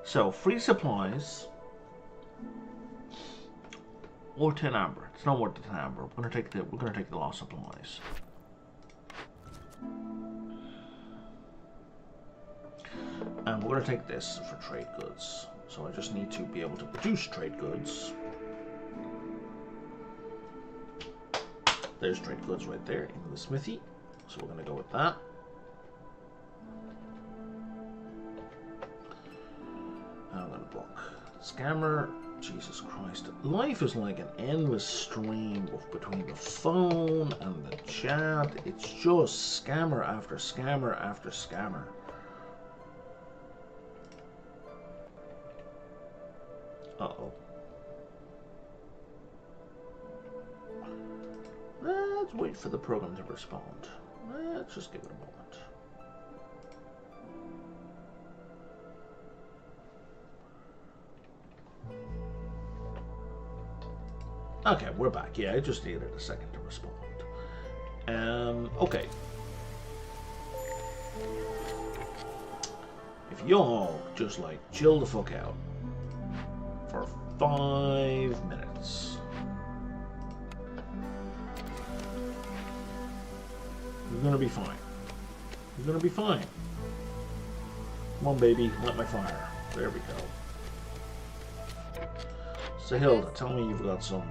So free supplies or 10 amber. It's not worth the 10 amber. We're gonna take the lost supplies. And we're going to take this for trade goods. So I just need to be able to produce trade goods. There's trade goods right there in the smithy. So we're going to go with that. And I'm going to book Scammer. Jesus Christ. Life is like an endless stream of between the phone and the chat. It's just scammer after scammer after scammer. Uh-oh. Let's wait for the program to respond. Let's just give it a moment. Okay, we're back. Yeah, I just needed a second to respond. Okay. If y'all just like chill the fuck out for 5 minutes. You're gonna be fine. You're gonna be fine. Come on, baby, light my fire. There we go. So Hilda, tell me you've got some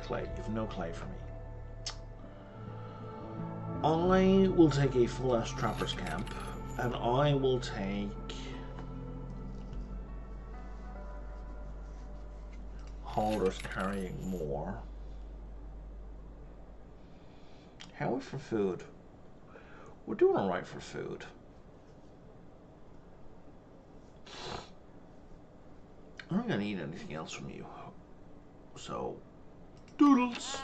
clay. You've no clay for me. I will take a full-ass trapper's camp, and I will take holders carrying more. How are we for food? We're doing alright for food. I'm not gonna need anything else from you. So, doodles!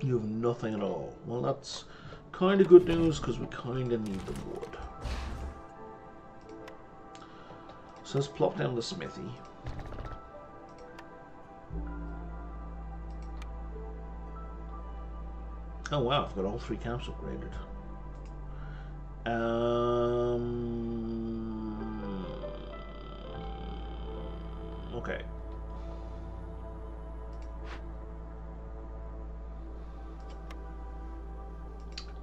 You have nothing at all. Well, that's kind of good news because we kind of need the wood. So let's plop down the smithy. Oh wow, I've got all 3 camps upgraded. Okay.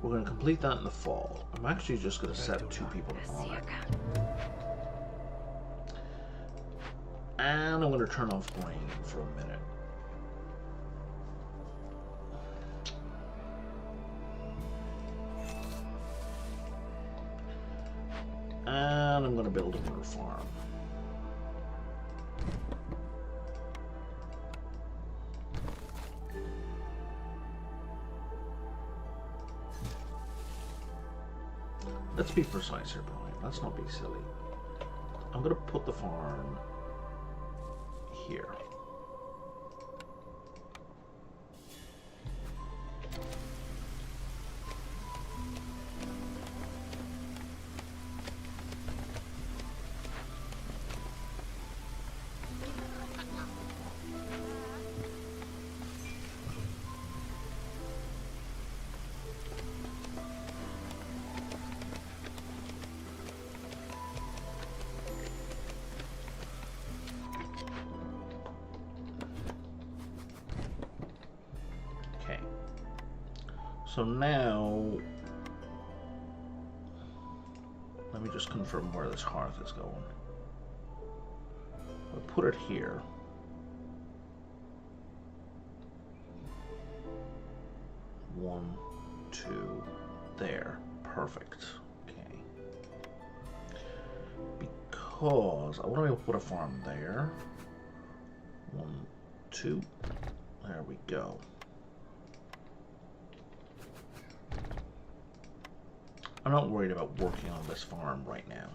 We're going to complete that in the fall. I'm actually just going to set 2 people on it. And I'm going to turn off grain for a minute. And I'm going to build another farm. Let's be precise here, Brian. Let's not be silly. I'm going to put the farm here. So now, let me just confirm where this hearth is going. I'll put it here. One, two, there. Perfect. Okay. Because I want to be able to put a farm there. One, two. There we go. I'm not worried about working on this farm right now.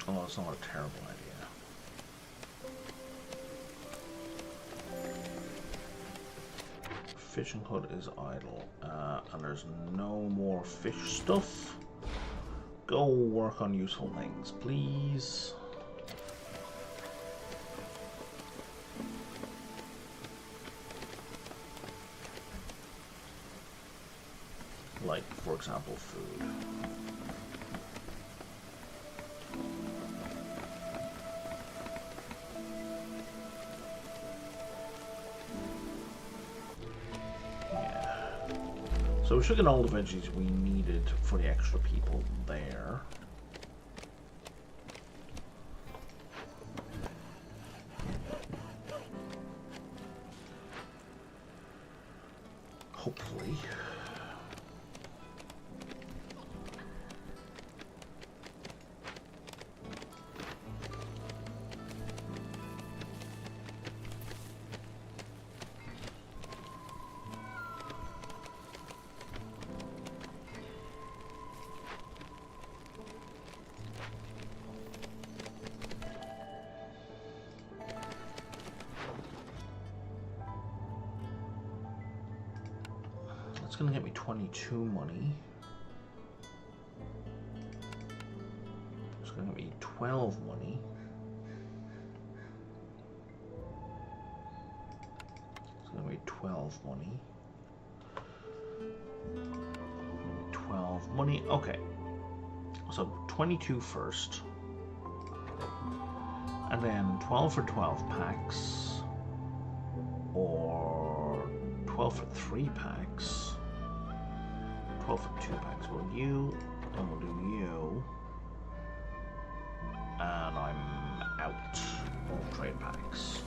Oh, it's not a terrible idea. Fishing hut is idle, and there's no more fish stuff. Go work on useful things, please. Like, for example, food. So we should get all the veggies we needed for the extra people there. Hopefully. It's gonna get me 22 money. It's gonna get me 12 money. It's gonna be 12 money. 12 money. Okay. So 22 first. And then 12 for 12 packs. Or 12 for 3 packs. 12 for 2 packs. Well, you, and we'll do you. And I'm out of trade packs.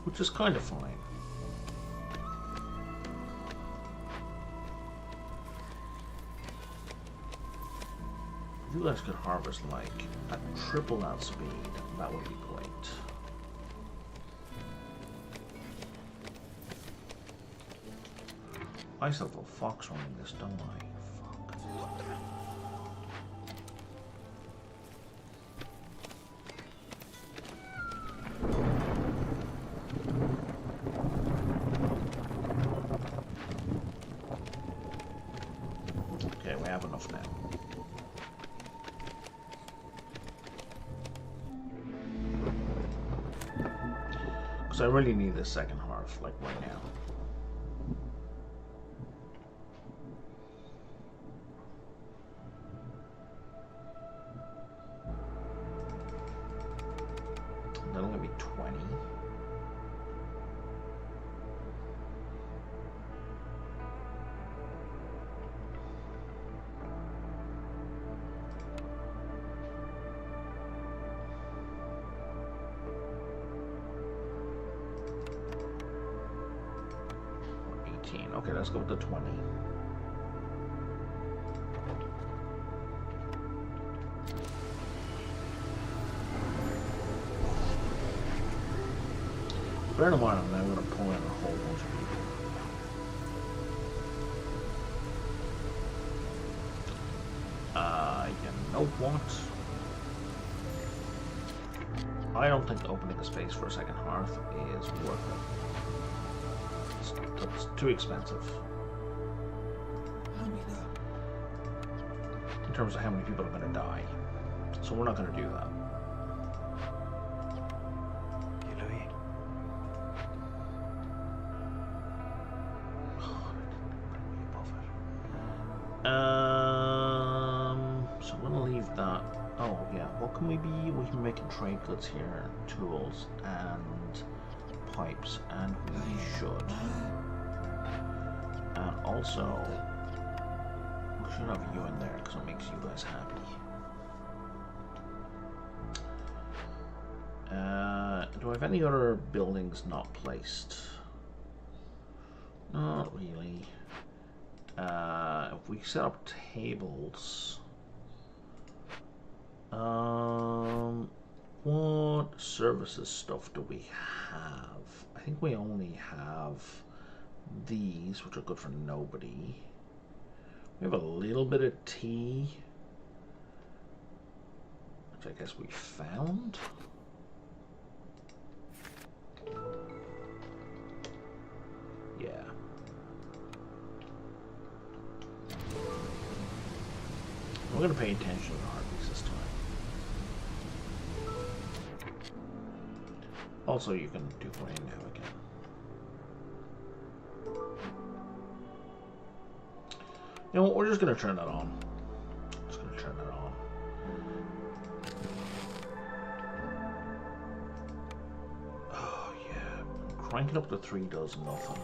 Which is kind of fine. If you guys could harvest like at triple that speed, that would be great. I still have a fox running this, don't I? Fuck. Okay, we have enough now. Because I really need this second hearth, like right now. That'll give me 20. Okay, let's go with the 20. Bear in mind, I'm now going to pull in a whole bunch of people. You know what? I don't think opening a space for a second hearth is worth it. It's too expensive. In terms of how many people are going to die. So we're not going to do that. So I'm going to that. Oh yeah, what can we be? We can be making trade goods here, tools and pipes, and we should. And also, we should have you in there because it makes you guys happy. Do I have any other buildings not placed? Not really. If we set up tables, what services stuff do we have? I think we only have these, which are good for nobody. We have a little bit of tea, which I guess we found. Yeah. We're going to pay attention to the heartbeats this time. Also, you can do grain now again. You know what, we're just going to turn that on. Just going to turn that on. Oh, yeah. Cranking up to 3 does nothing.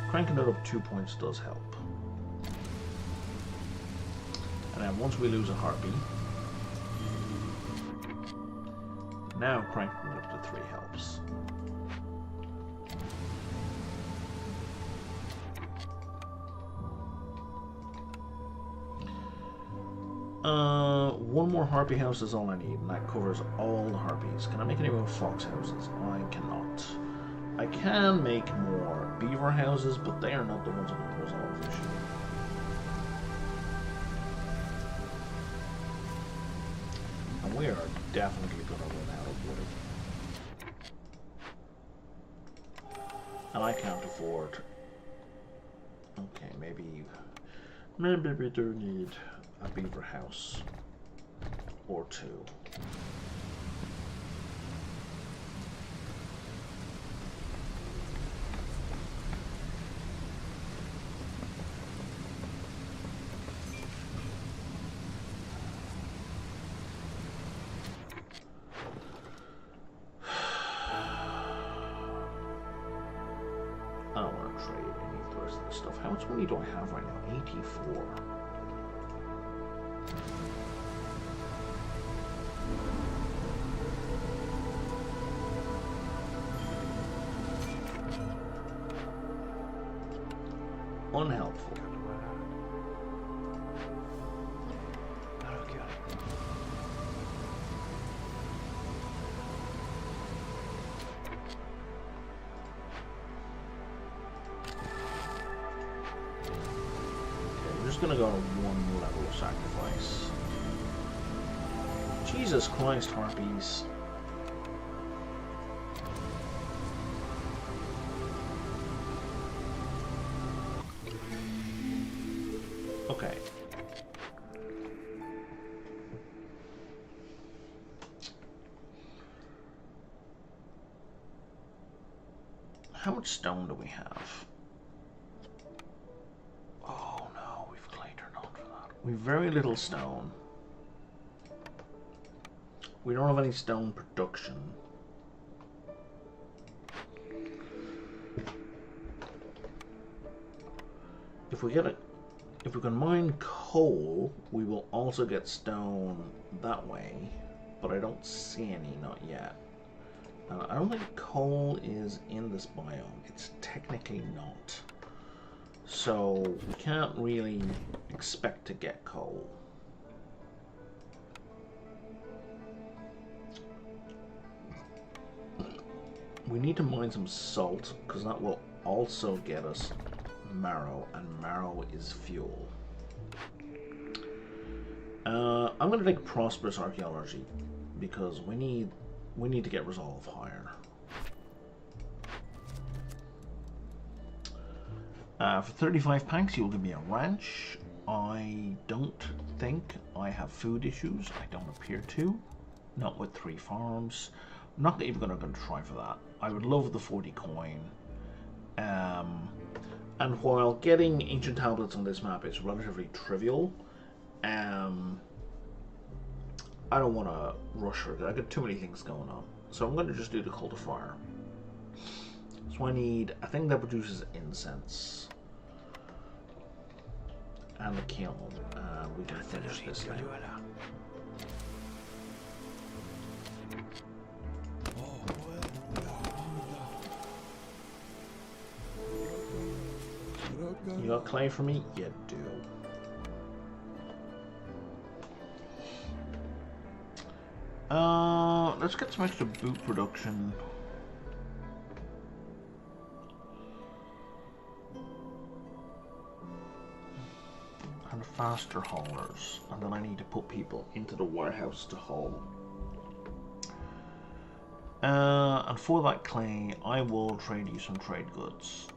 Cranking it up 2 points does help. And then once we lose a heartbeat, now cranking it up to 3 helps. One more harpy house is all I need, and that covers all the harpies. Can I make any more fox houses? I cannot. I can make more beaver houses, but they are not the ones that are going to resolve the issue. And we are definitely going to run out of wood. And I can't afford. Okay, maybe we do need a beaver house or 2. I don't want to trade any of the rest of this stuff. How much money do I have right now? 84. Unhelpful. Gonna go to 1 level of sacrifice. Jesus Christ, harpies. Okay. How much stone do we have? We have very little stone. We don't have any stone production. If we can mine coal, we will also get stone that way, but I don't see any, not yet. I don't think coal is in this biome. It's technically not. So we can't really expect to get coal. We need to mine some salt because that will also get us marrow, and marrow is fuel. I'm going to take prosperous archaeology because we need to get resolve higher. For 35 packs, you'll give me a ranch. I don't think I have food issues. I don't appear to. Not with 3 farms. I'm not even going to try for that. I would love the 40 coin. And while getting ancient tablets on this map is relatively trivial, I don't want to rush her. I got too many things going on. So I'm going to just do the Cult of Fire. So I need a thing that produces incense. And the kiln. And we can finish this thing. You got clay for me? You do. Let's get some extra boot production. And faster haulers. And then I need to put people into the warehouse to haul. And for that clay, I will trade you some trade goods.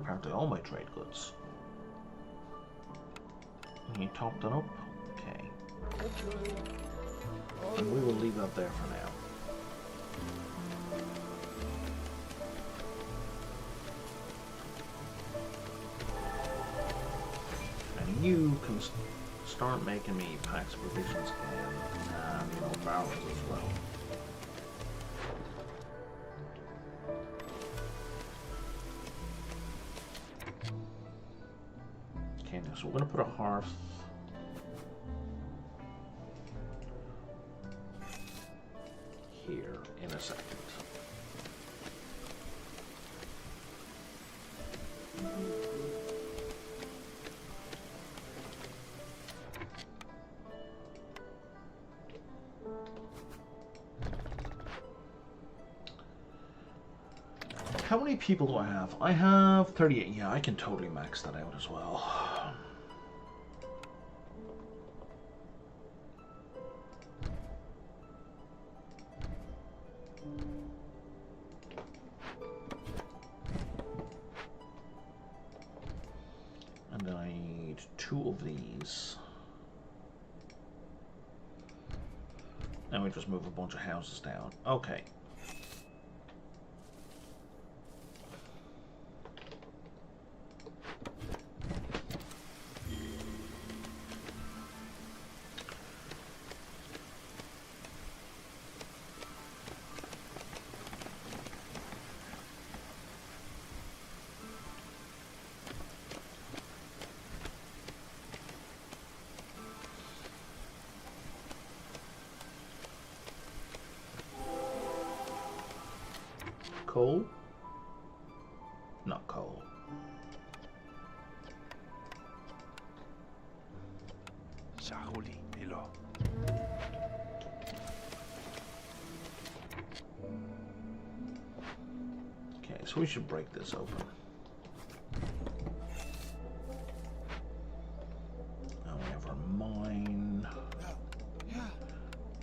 Apparently all my trade goods. Can you top that up? Okay. And we will leave that there for now. And you can start making me packs of provisions and, you know, barrels as well. Okay, now so we're going to put a hearth here in a second. How many people do I have? I have 38. Yeah, I can totally max that out as well. And then I need 2 of these. And we just move a bunch of houses down. Okay. Coal? Not coal. Okay, so we should break this open. Now we have our mine.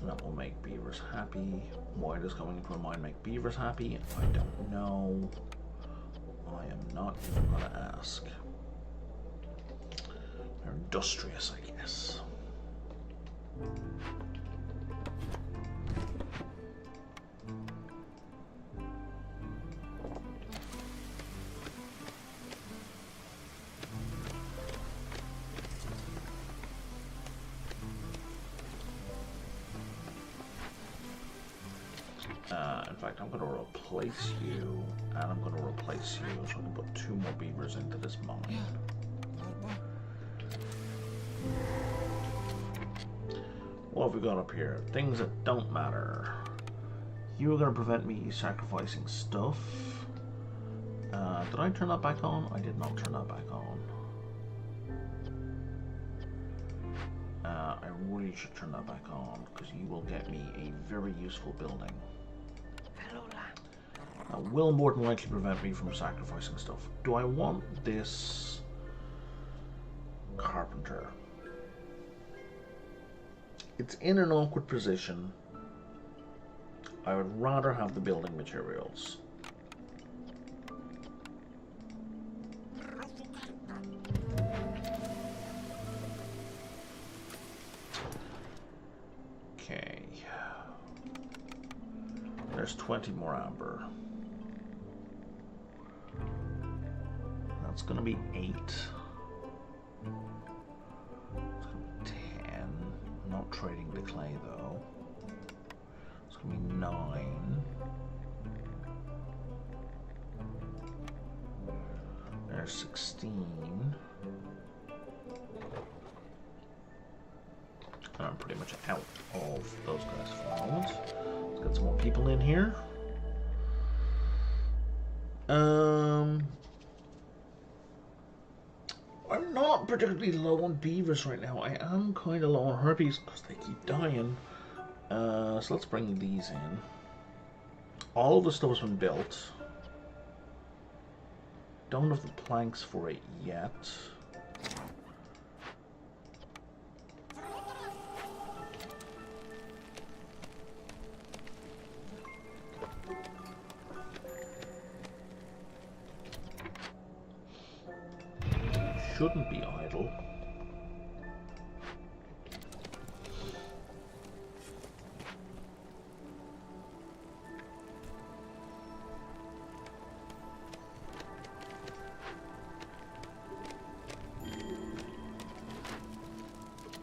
That will make beavers happy. Why does going into a mine make beavers happy? I don't know. I am not even going to ask. They're industrious, I guess. In fact, I'm going to replace you, and I'm going to replace you, so I can put 2 more beavers into this mine. What have we got up here? Things that don't matter. You are going to prevent me sacrificing stuff. Did I turn that back on? I did not turn that back on. I really should turn that back on, because you will get me a very useful building. Will more than likely prevent me from sacrificing stuff. Do I want this carpenter? It's in an awkward position. I would rather have the building materials. Okay. There's 20 more amber. That's going to be 8. It's going to be 10. trading decay though. It's gonna be 9. There's 16. And I'm pretty much out of those guys for the moment. Let's get some more people in here. I'm not particularly low on beavers right now. I am kind of low on harpies because they keep dying. So let's bring these in. All of the stuff has been built. Don't have the planks for it yet. Shouldn't be idle.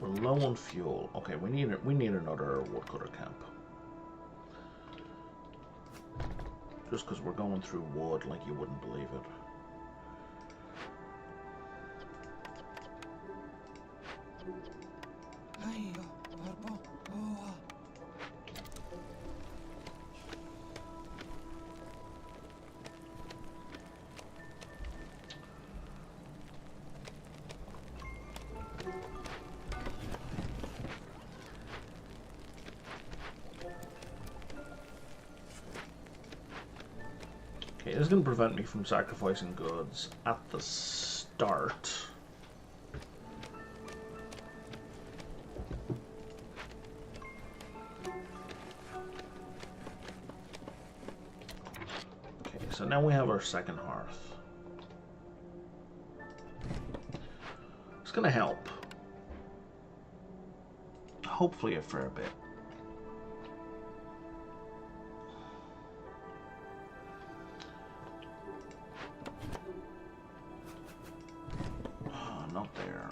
We're low on fuel. Okay, we need another woodcutter camp. Just because we're going through wood like you wouldn't believe it. Okay, this is going to prevent me from sacrificing goods at the start. Okay, so now we have our second hearth. It's going to help. Hopefully a fair bit. Not there.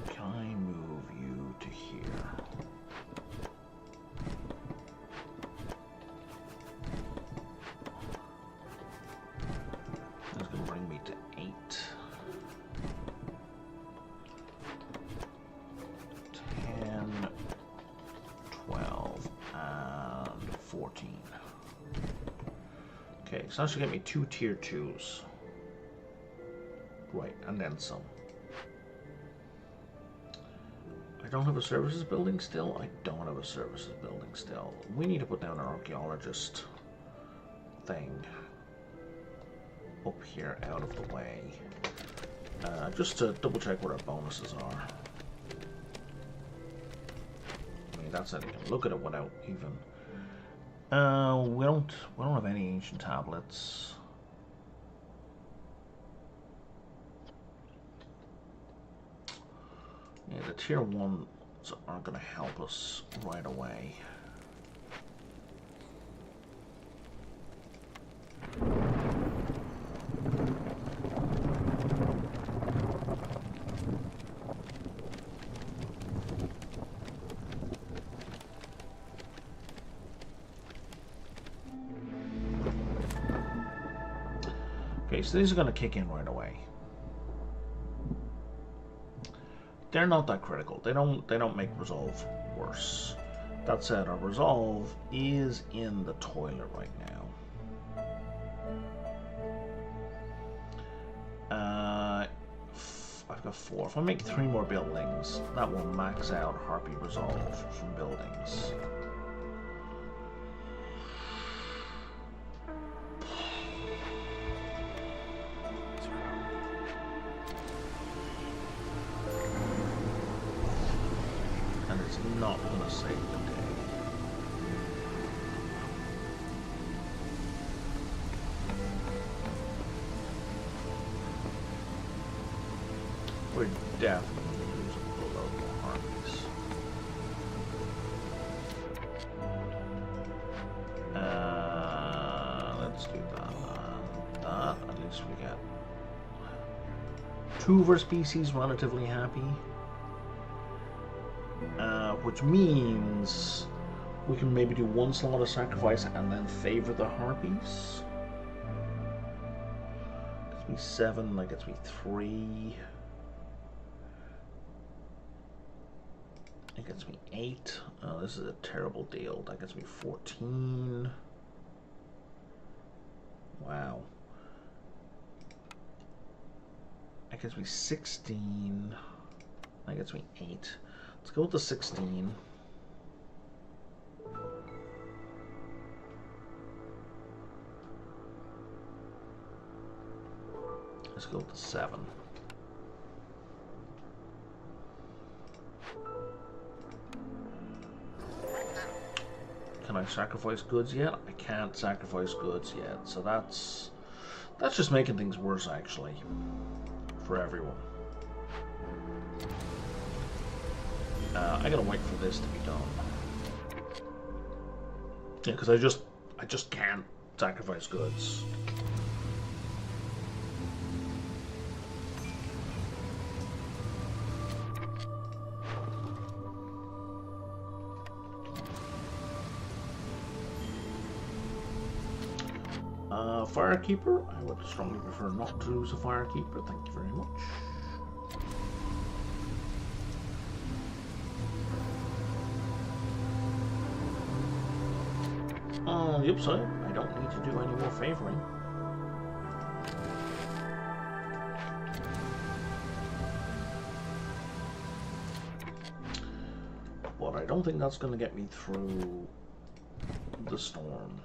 Can I move you to here? That's going to bring me to 8. 10, 12, and 14. Okay, so that should get me 2 tier 2s. Right, and then some. I don't have a services building still. I don't have a services building still. We need to put down an archaeologist thing up here out of the way. Just to double check what our bonuses are. I mean, that's anything. Look at it without even. We don't have any ancient tablets. Yeah, the tier 1s aren't going to help us right away. Okay, so these are going to kick in right away. They're not that critical. They don't make resolve worse. That said, our resolve is in the toilet right now. I've got 4. If I make 3 more buildings, that will max out Harpy resolve from buildings. Not going to save the day. We're definitely losing the local harpies. Let's do that. At least we get 2 of our species relatively happy. Which means we can maybe do one slot of sacrifice and then favor the harpies. Gets me 7, that gets me 3. It gets me 8. Oh, this is a terrible deal. That gets me 14. Wow. That gets me 16. That gets me 8. Let's go with the 16. Let's go with the 7. Can I sacrifice goods yet? I can't sacrifice goods yet, so that's just making things worse, actually, for everyone. I gotta wait for this to be done. Yeah, because I just can't sacrifice goods. Firekeeper, I would strongly prefer not to lose a Firekeeper, thank you very much. On the upside, I don't need to do any more favoring. But I don't think that's going to get me through the storm.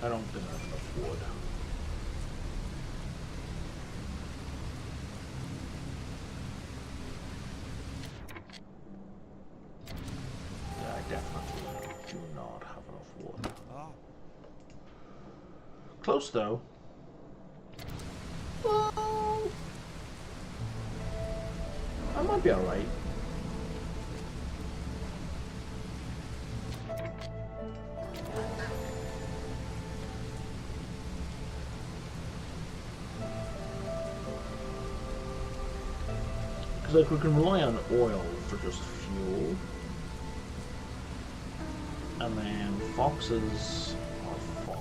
I don't think I have enough wood. Yeah, I definitely do not have enough wood. Close though. Well, I might be alright. Like, we can rely on oil for just fuel, and then foxes are fine.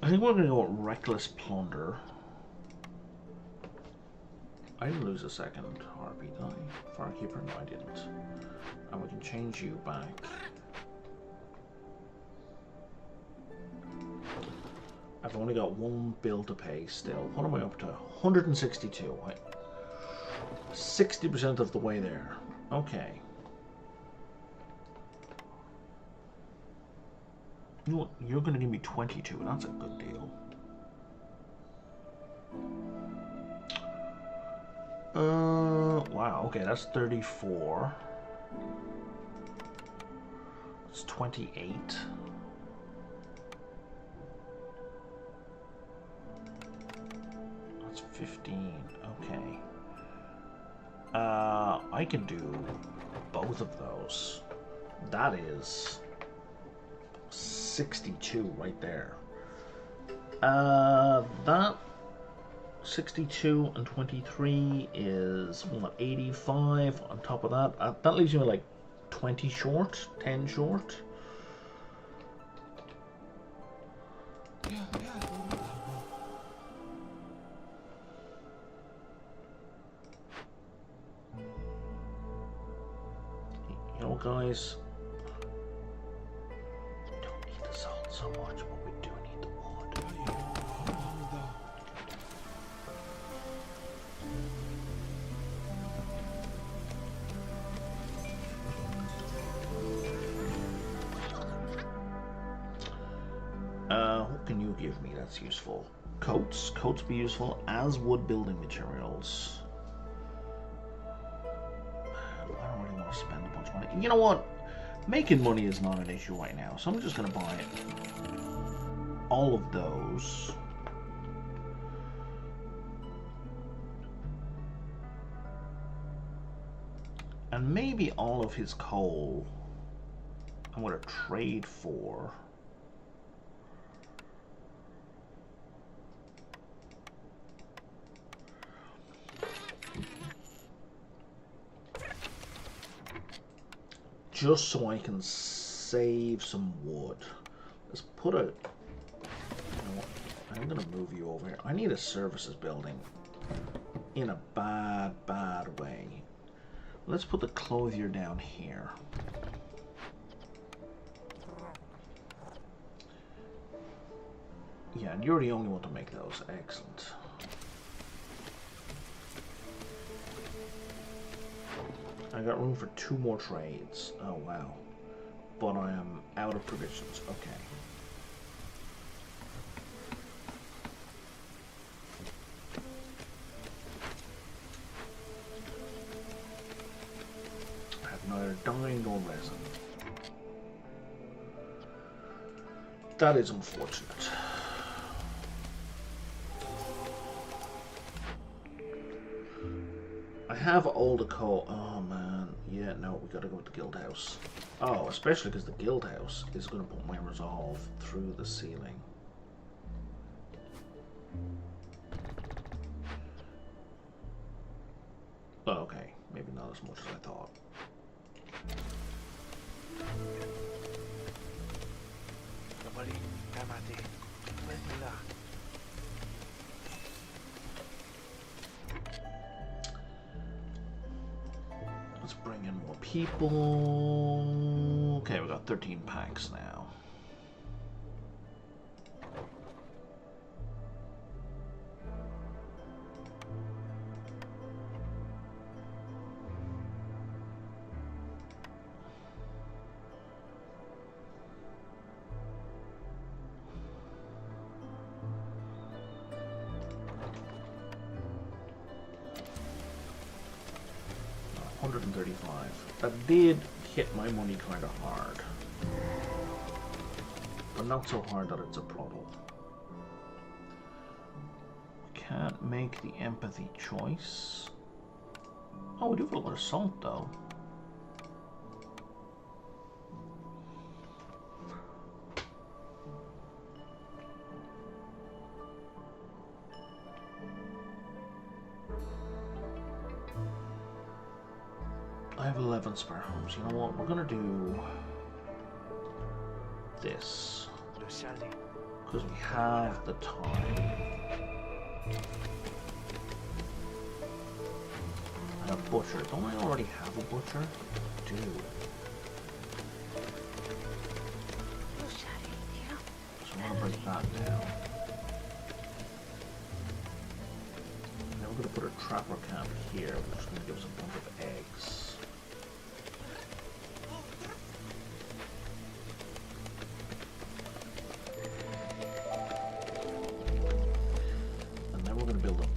I think we're going to go with reckless plunder. I didn't lose a second harpy, did I? Firekeeper? No, I didn't. And we can change you back. I've only got one bill to pay still. What am I up to? 162. 60% of the way there. Okay. You know what? You're going to give me 22. That's a good deal. Wow. Okay, that's 34. That's 28. That's 15. Okay. I can do both of those. That is 62 right there. That 62 and 23 is what, 85 on top of that. That leaves you like 20 short, 10 short. You know, guys, we don't need the salt so much, but we do need the wood. What can you give me that's useful? Coats. Coats be useful, as would building materials. I don't really want to spend a bunch of money. You know what? Making money is not an issue right now, so I'm just going to buy all of those. And maybe all of his coal I'm going to trade for just so I can save some wood. Let's put a... I'm going to move you over here. I need a services building in a bad way. Let's put the clothier down here. Yeah, and you're the only one to make those. Excellent. I got room for 2 more trades. Oh, wow. But I am out of provisions. Okay. I have neither dye nor resin. That is unfortunate. I have older coal. Oh man, yeah, no, we gotta go with the guild house. Oh, especially because the guild house is gonna put my resolve through the ceiling. Oh, okay, maybe not as much as I thought. Let's bring in more people. Okay, we got 13 packs now. That did hit my money kind of hard, but not so hard that it's a problem. We can't make the empathy choice. Oh, we do have a lot of salt though. I have 11 spare homes. You know what? We're gonna do this because we have the time. And a butcher. Don't I already have a butcher? I do. So I'm gonna break that down. And then we're gonna put a trapper camp here, which is gonna give us a bunch of eggs.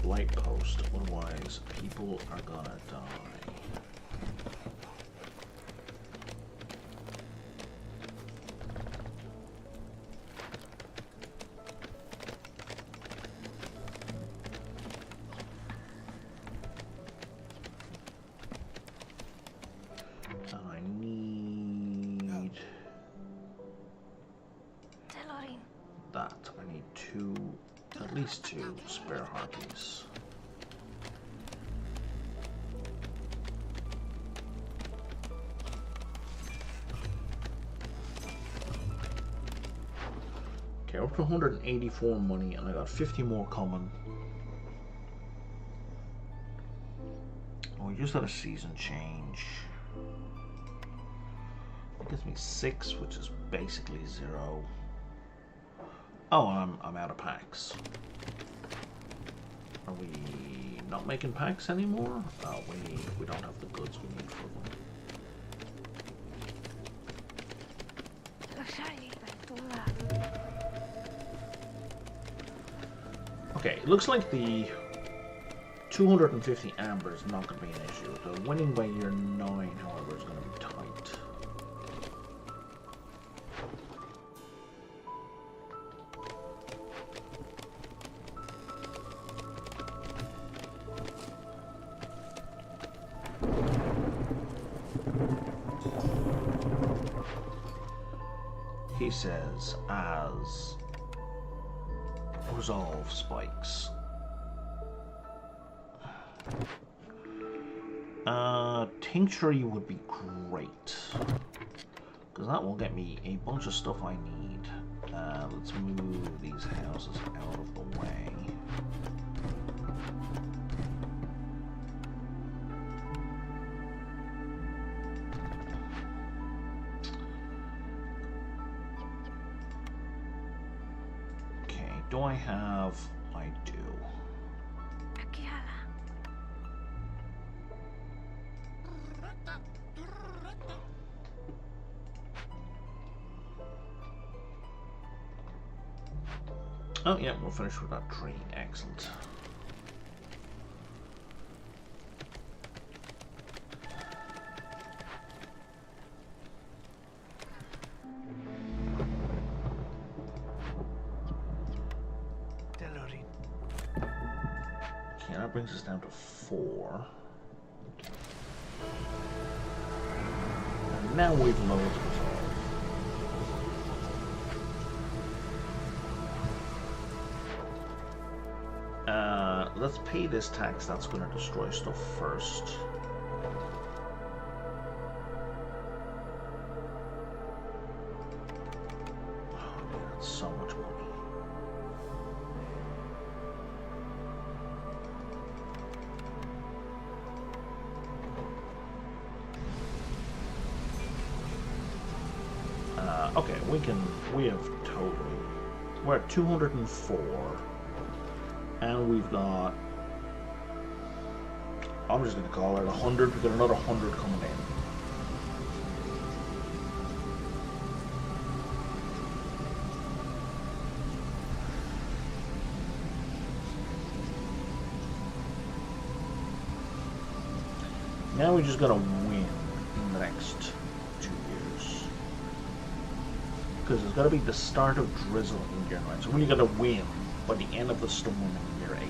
Light post, otherwise people are gonna die. And I need that. I need at least two spare harpies. Okay, up to 184 money, and I got 50 more coming. Oh, we just had a season change. It gives me 6, which is basically 0. Oh, I'm out of packs. Are we not making packs anymore? Oh, we don't have the goods we need for them. Okay, it looks like the 250 amber is not going to be an issue. The winning by year 9, however, is going to be tight. says as resolve spikes. Tincture would be great, because that will get me a bunch of stuff I need. Let's move these houses out of the way. Okay, do I have... I do. Oh yeah, we're finished with that tree. Excellent. Okay, that brings us down to 4. And now we've lowered the resolve. Let's pay this tax that's going to destroy stuff first. Oh, man, that's so much money. Okay, we have totally, we're at 204. And we've got, I'm just going to call it 100. We've got another 100 coming in. Now we just got to win in the next 2 years. Because it's got to be the start of drizzle in year 9. So when you got to win by the end of the storm in year 8.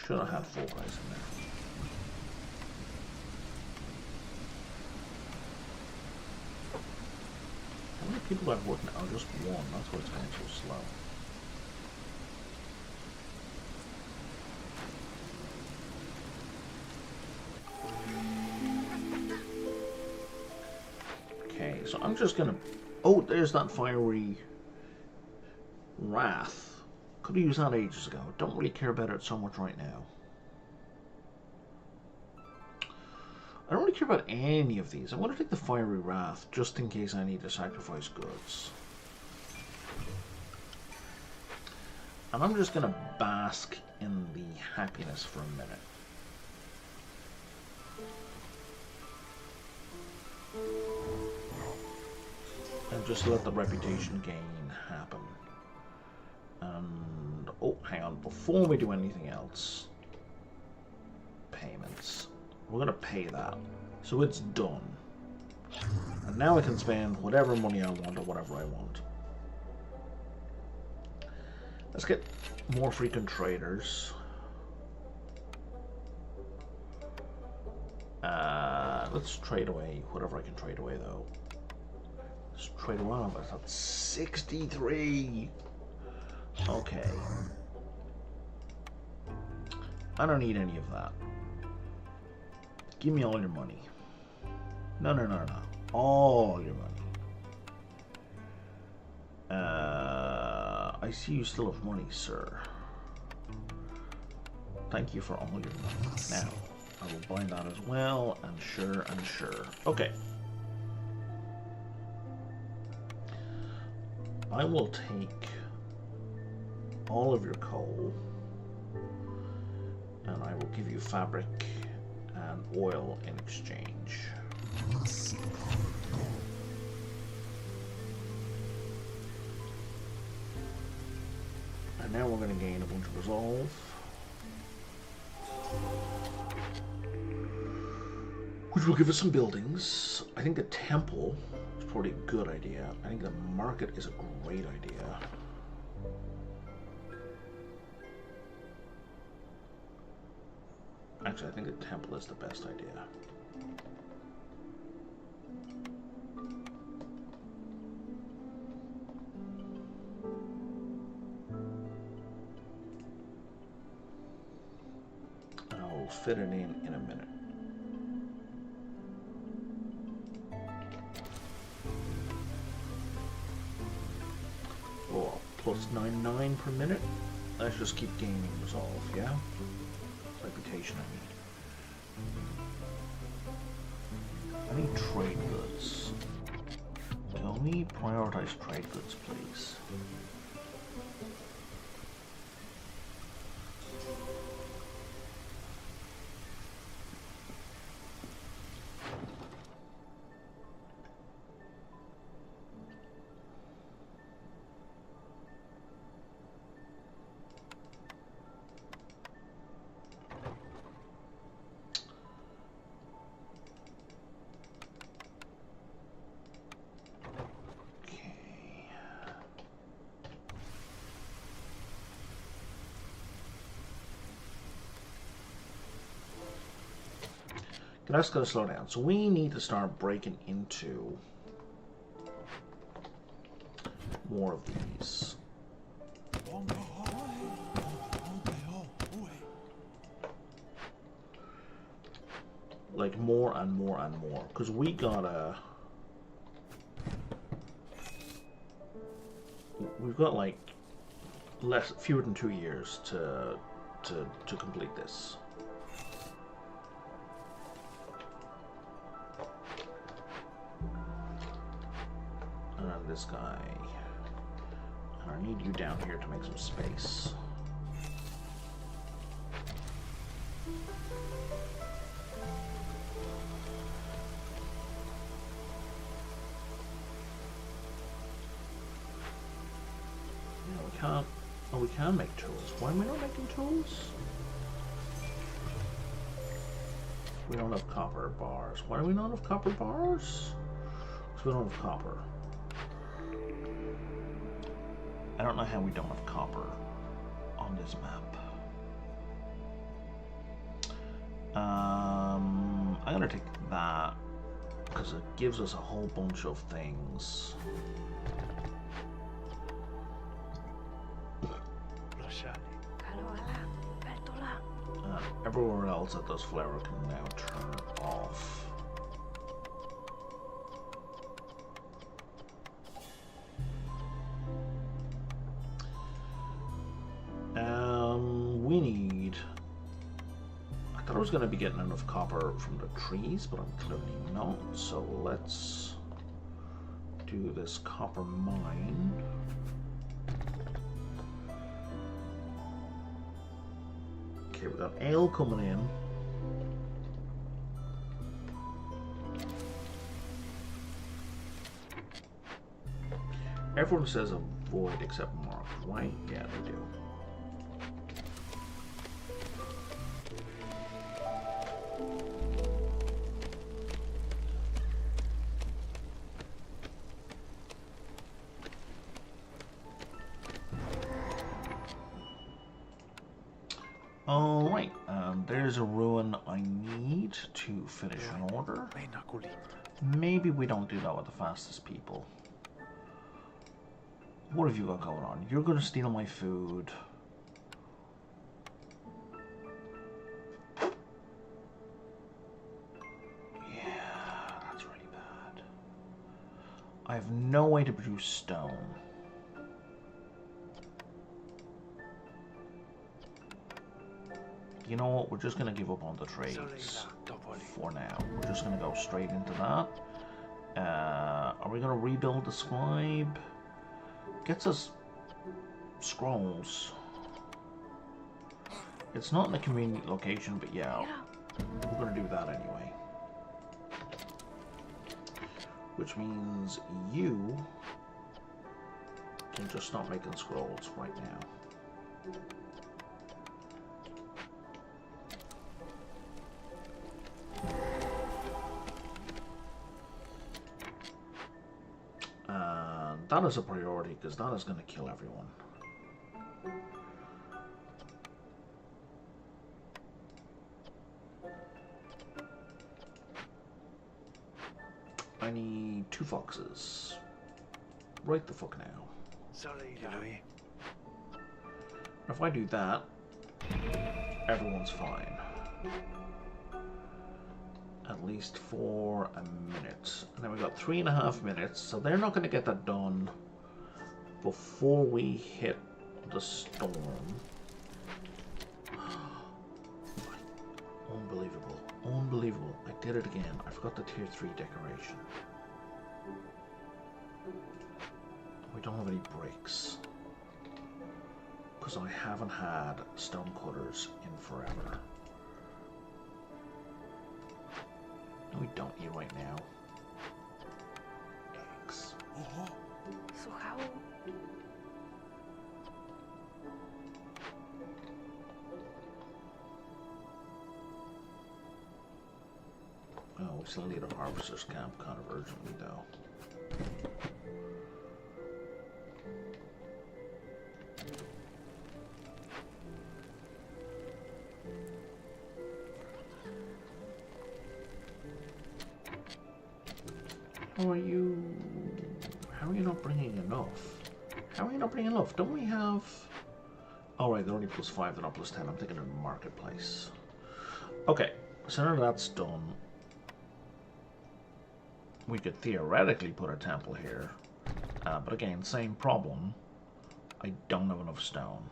Should have had 4 guys in there. How many people I've worked now? Just 1. That's why it's going so slow. Okay, so I'm just gonna... Oh, there's that fiery wrath. Could have used that ages ago. Don't really care about it so much right now. I don't really care about any of these. I'm going to take the fiery wrath just in case I need to sacrifice goods. And I'm just going to bask in the happiness for a minute. And just let the reputation gain happen. And, oh, hang on, before we do anything else, payments. We're going to pay that. So it's done. And now I can spend whatever money I want or whatever I want. Let's get more freaking traders. Let's trade away whatever I can trade away, though. Let's trade away, but that's 63. Okay. I don't need any of that. Give me all your money. No. All your money. I see you still have money, sir. Thank you for all your money. Now, I will buy that as well, and sure. Okay. I will take all of your coal, and I will give you fabric and oil in exchange. And now we're going to gain a bunch of resolve. Which will give us some buildings. I think the temple is probably a good idea. I think the market is a great idea. Actually, I think the temple is the best idea. And I'll fit it in a minute. Oh, plus 99 per minute. Let's just keep gaining resolve, yeah? Reputation, I need trade goods. Can we prioritize trade goods, please? That's going to slow down. So we need to start breaking into more of these. Like more and more and more. Because we gotta... We've got like fewer than 2 years to complete this. This guy, and I need you down here to make some space. Yeah, we can't. Oh, we can make tools. Why am I not making tools? We don't have copper bars. Why do we not have copper bars? Because we don't have copper. I don't know how we don't have copper on this map. I'm gonna take that because it gives us a whole bunch of things. Everywhere else that does flower can now turn off. We need... I thought I was going to be getting enough copper from the trees, but I'm clearly not. So let's do this copper mine. Okay, we got ale coming in. Everyone says avoid except Mark, right? Yeah, they do. Alright, there's a ruin I need to finish an order. Maybe we don't do that with the fastest people. What have you got going on? You're going to steal my food. Yeah, that's really bad. I have no way to produce stone. You know what? We're just going to give up on the trades for now. We're just going to go straight into that. Are we going to rebuild the scribe? Gets us scrolls. It's not in a convenient location, but yeah, we're going to do that anyway. Which means you can just stop making scrolls right now. That is a priority because that is going to kill everyone. I need 2 foxes. Right the fuck now. If I do that, everyone's fine. At least for a minute. And then we've got 3.5 minutes, so they're not going to get that done before we hit the storm. Unbelievable. Unbelievable. I did it again. I forgot the tier 3 decoration. We don't have any bricks. Because I haven't had stone cutters in forever. No, we don't need right now. Eggs. So how? Oh, we still need a harvester's camp kind of urgently, though. How are you not bringing enough? How are you not bringing enough? Don't we have... Oh, right, they're only +5, they're not +10. I'm thinking of the marketplace. Okay, so now that's done. We could theoretically put a temple here. But again, same problem. I don't have enough stone.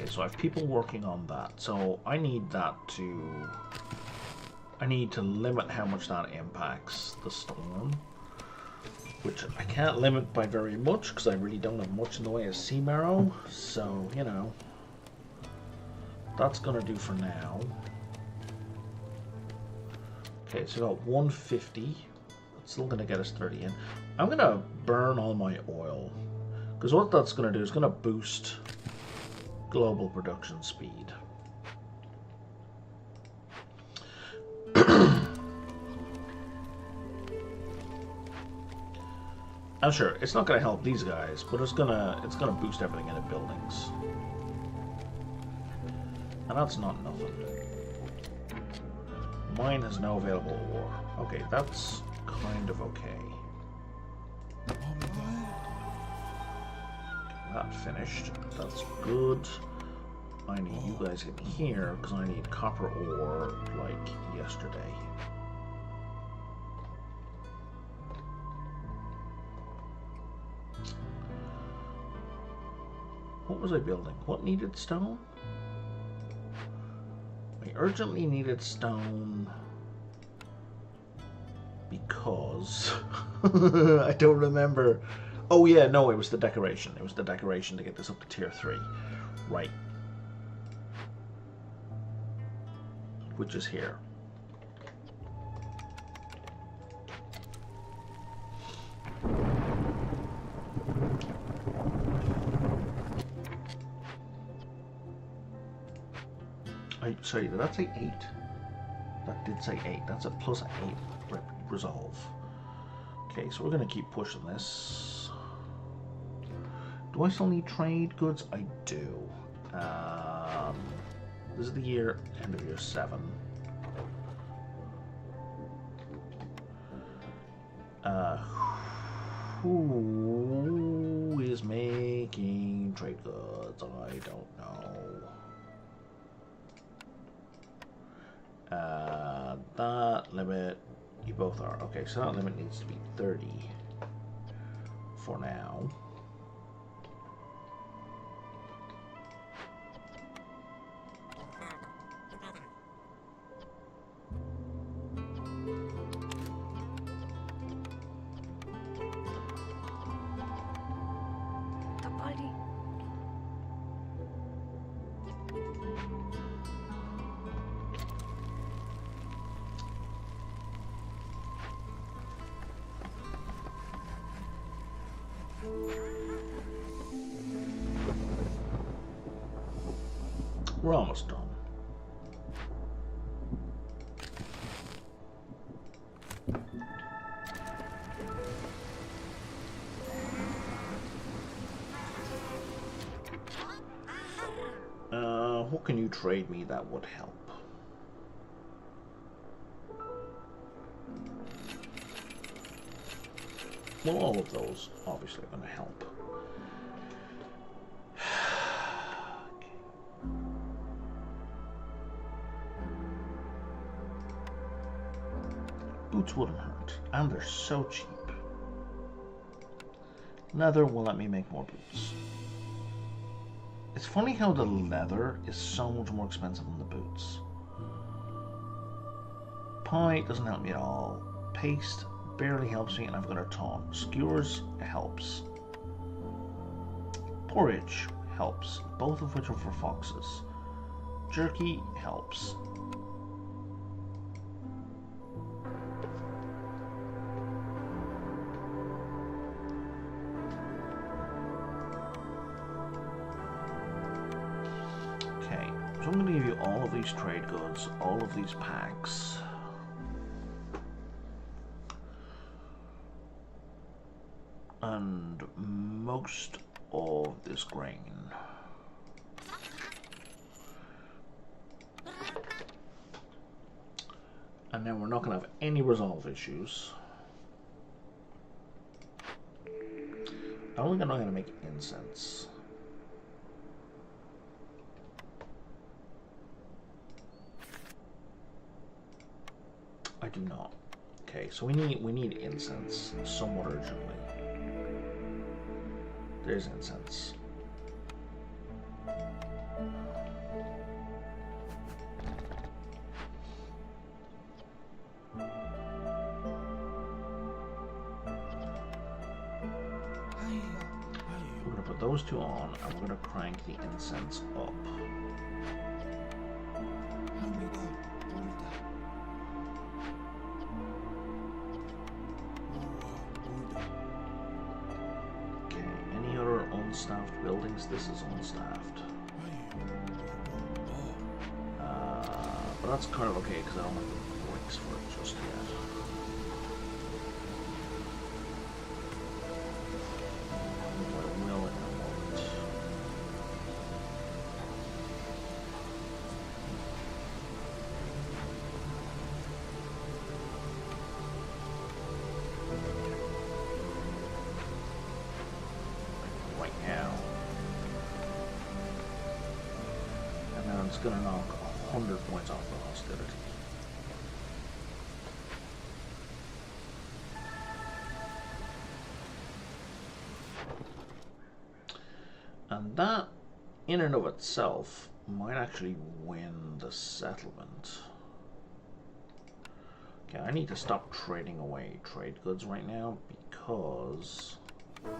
So I have people working on that. So I need that to... I need to limit how much that impacts the storm. Which I can't limit by very much, because I really don't have much in the way of sea marrow. So, you know... That's going to do for now. Okay, so we got 150. That's still going to get us 30 in. I'm going to burn all my oil. Because what that's going to do is going to boost... global production speed. I'm sure it's not going to help these guys, but it's gonna boost everything in the buildings, and that's not nothing. Mine has no available ore. Okay, that's kind of okay. That finished. That's good. I need you guys in here because I need copper ore like yesterday. What was I building? What needed stone? I urgently needed stone because I don't remember. Oh yeah, no, it was the decoration. It was the decoration to get this up to tier 3. Right. Which is here. Sorry, did that say 8? That did say 8. That's a +8 resolve. Okay, so we're going to keep pushing this. Do I still need trade goods? I do. This is the year, end of year 7. Who is making trade goods? I don't know. That limit, you both are. Okay, so that limit needs to be 30 for now. We're almost done. What can you trade me that would help? Well, all of those obviously are going to help. Okay. Boots wouldn't hurt, and they're so cheap. Leather will let me make more boots. It's funny how the leather is so much more expensive than the boots. Pie doesn't help me at all. Paste barely helps me, and I've got a ton. Skewers helps. Porridge helps, both of which are for foxes. Jerky helps. Okay, so I'm going to give you all of these trade goods, all of these packs. And most of this grain. And then we're not going to have any resolve issues. I don't think I'm not going to make incense. I do not. Okay, so we need incense somewhat urgently. There's incense. We're going to put those two on, and we're going to crank the incense up. Unstaffed buildings. This is unstaffed. But that's kind of okay because I don't have the bricks for it just yet. But I will in a moment. It's going to knock 100 points off the hostility. And that, in and of itself, might actually win the settlement. Okay, I need to stop trading away trade goods right now because I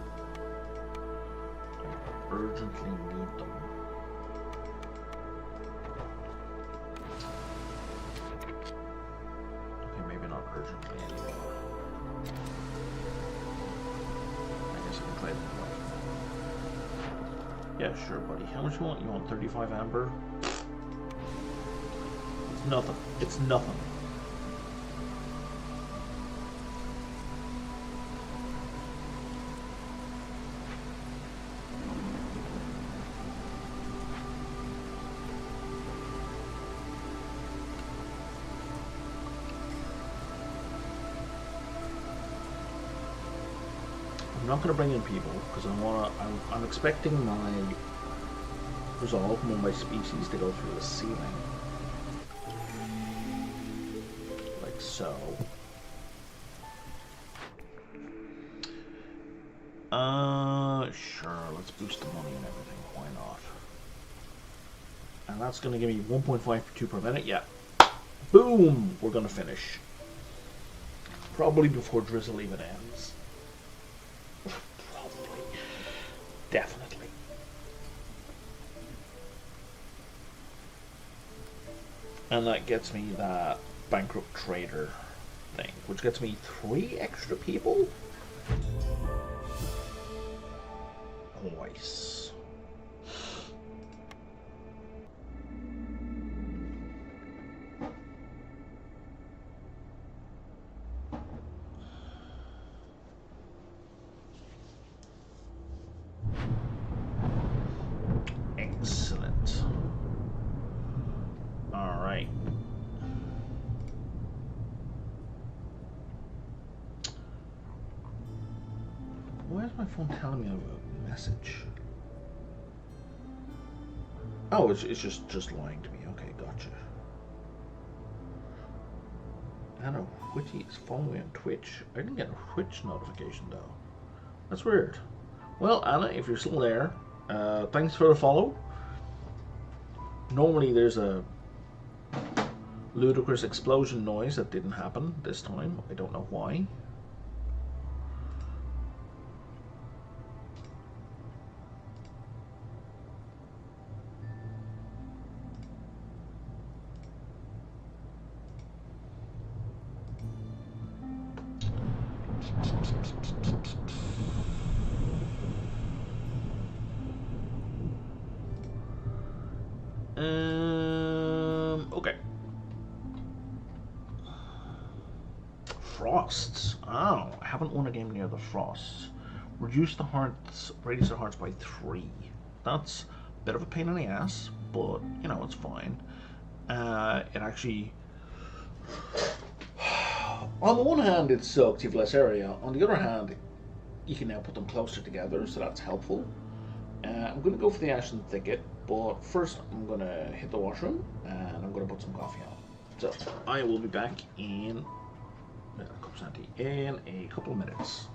urgently need them. Urgently anymore. I guess I can trade them away. Yeah, sure, buddy. How much you want? You want 35 amber? It's nothing. It's nothing. I'm not going to bring in people because I'm expecting my resolve from my species to go through the ceiling, like so. Sure. Let's boost the money and everything. Why not? And that's going to give me 1.5 to prevent it. Yeah. Boom. We're going to finish. Probably before Drizzle even ends. Definitely. And that gets me that bankrupt trader thing, which gets me 3 extra people. twice. Excellent. All right. Where's my phone telling me of a message? Oh, it's just lying to me. Okay, gotcha. Anna Whitty is following me on Twitch. I didn't get a Twitch notification though. That's weird. Well, Anna, if you're still there, thanks for the follow. Normally there's a ludicrous explosion noise that didn't happen this time. I don't know why. Okay. Frosts. Oh, I haven't won a game near the Frosts. Reduce the hearts, radius of hearts by 3. That's a bit of a pain in the ass, but you know, it's fine. It actually, on the one hand, it sucks, you have less area. On the other hand, you can now put them closer together, so that's helpful. I'm going to go for the Ashen Thicket, but first I'm going to hit the washroom and I'm going to put some coffee on. So I will be back in a couple of minutes.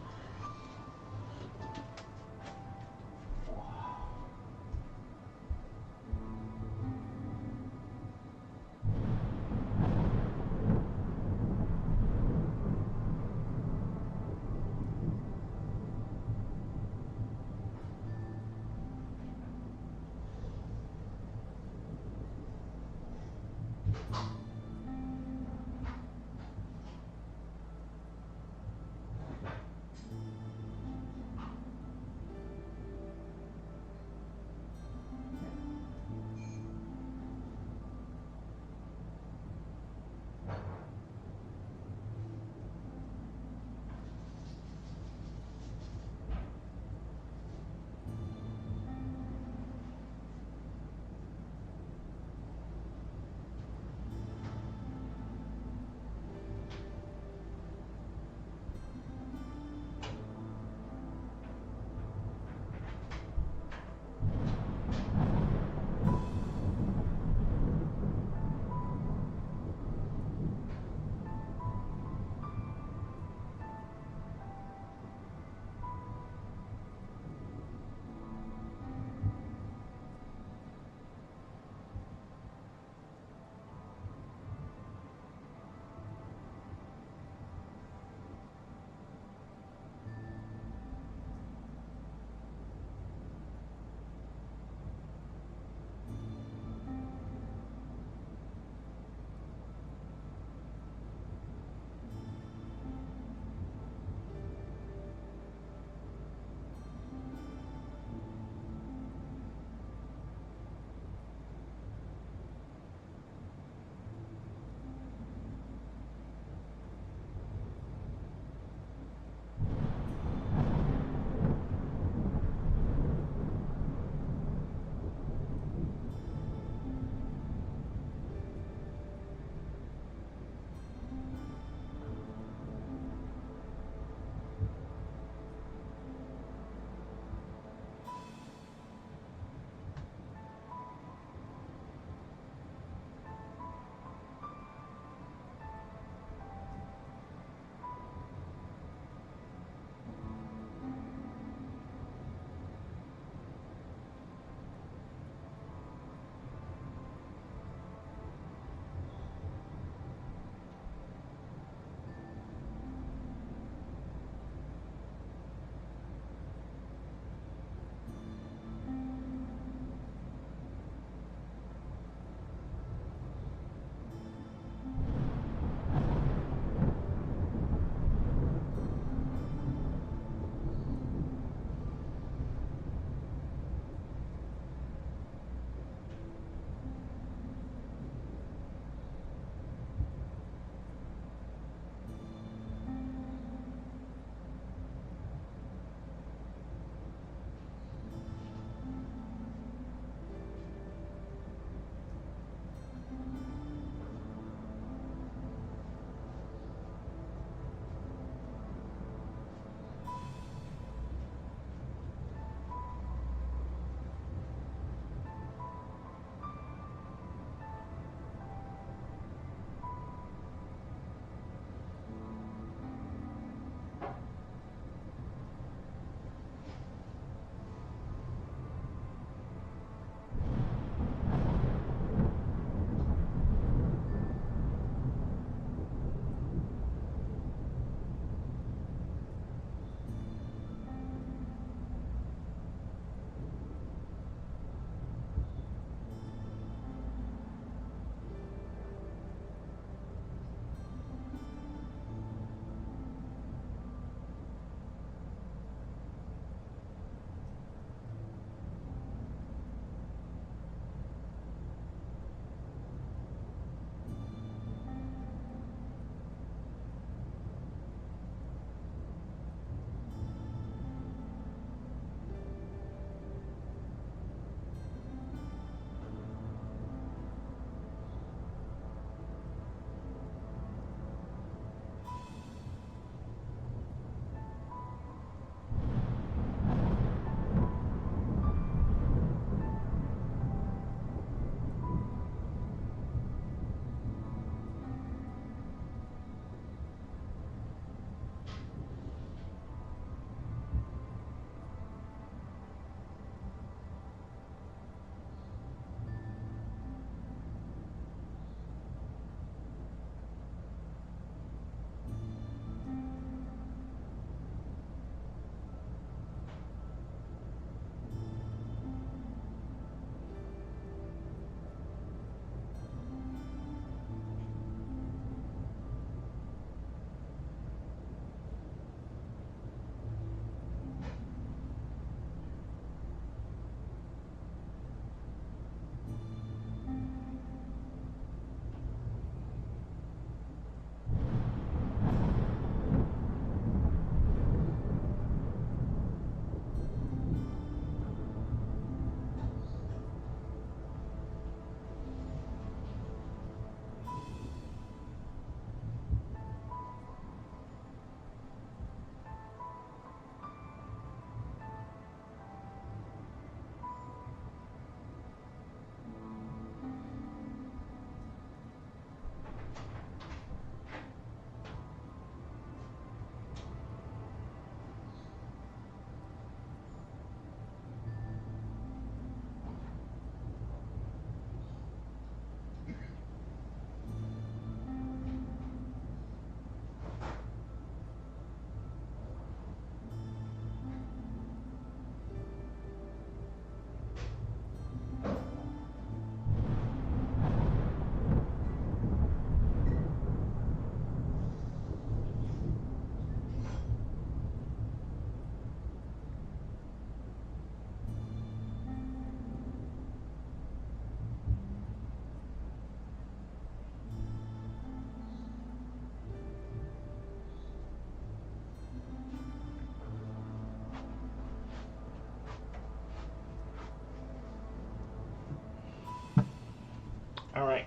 All right.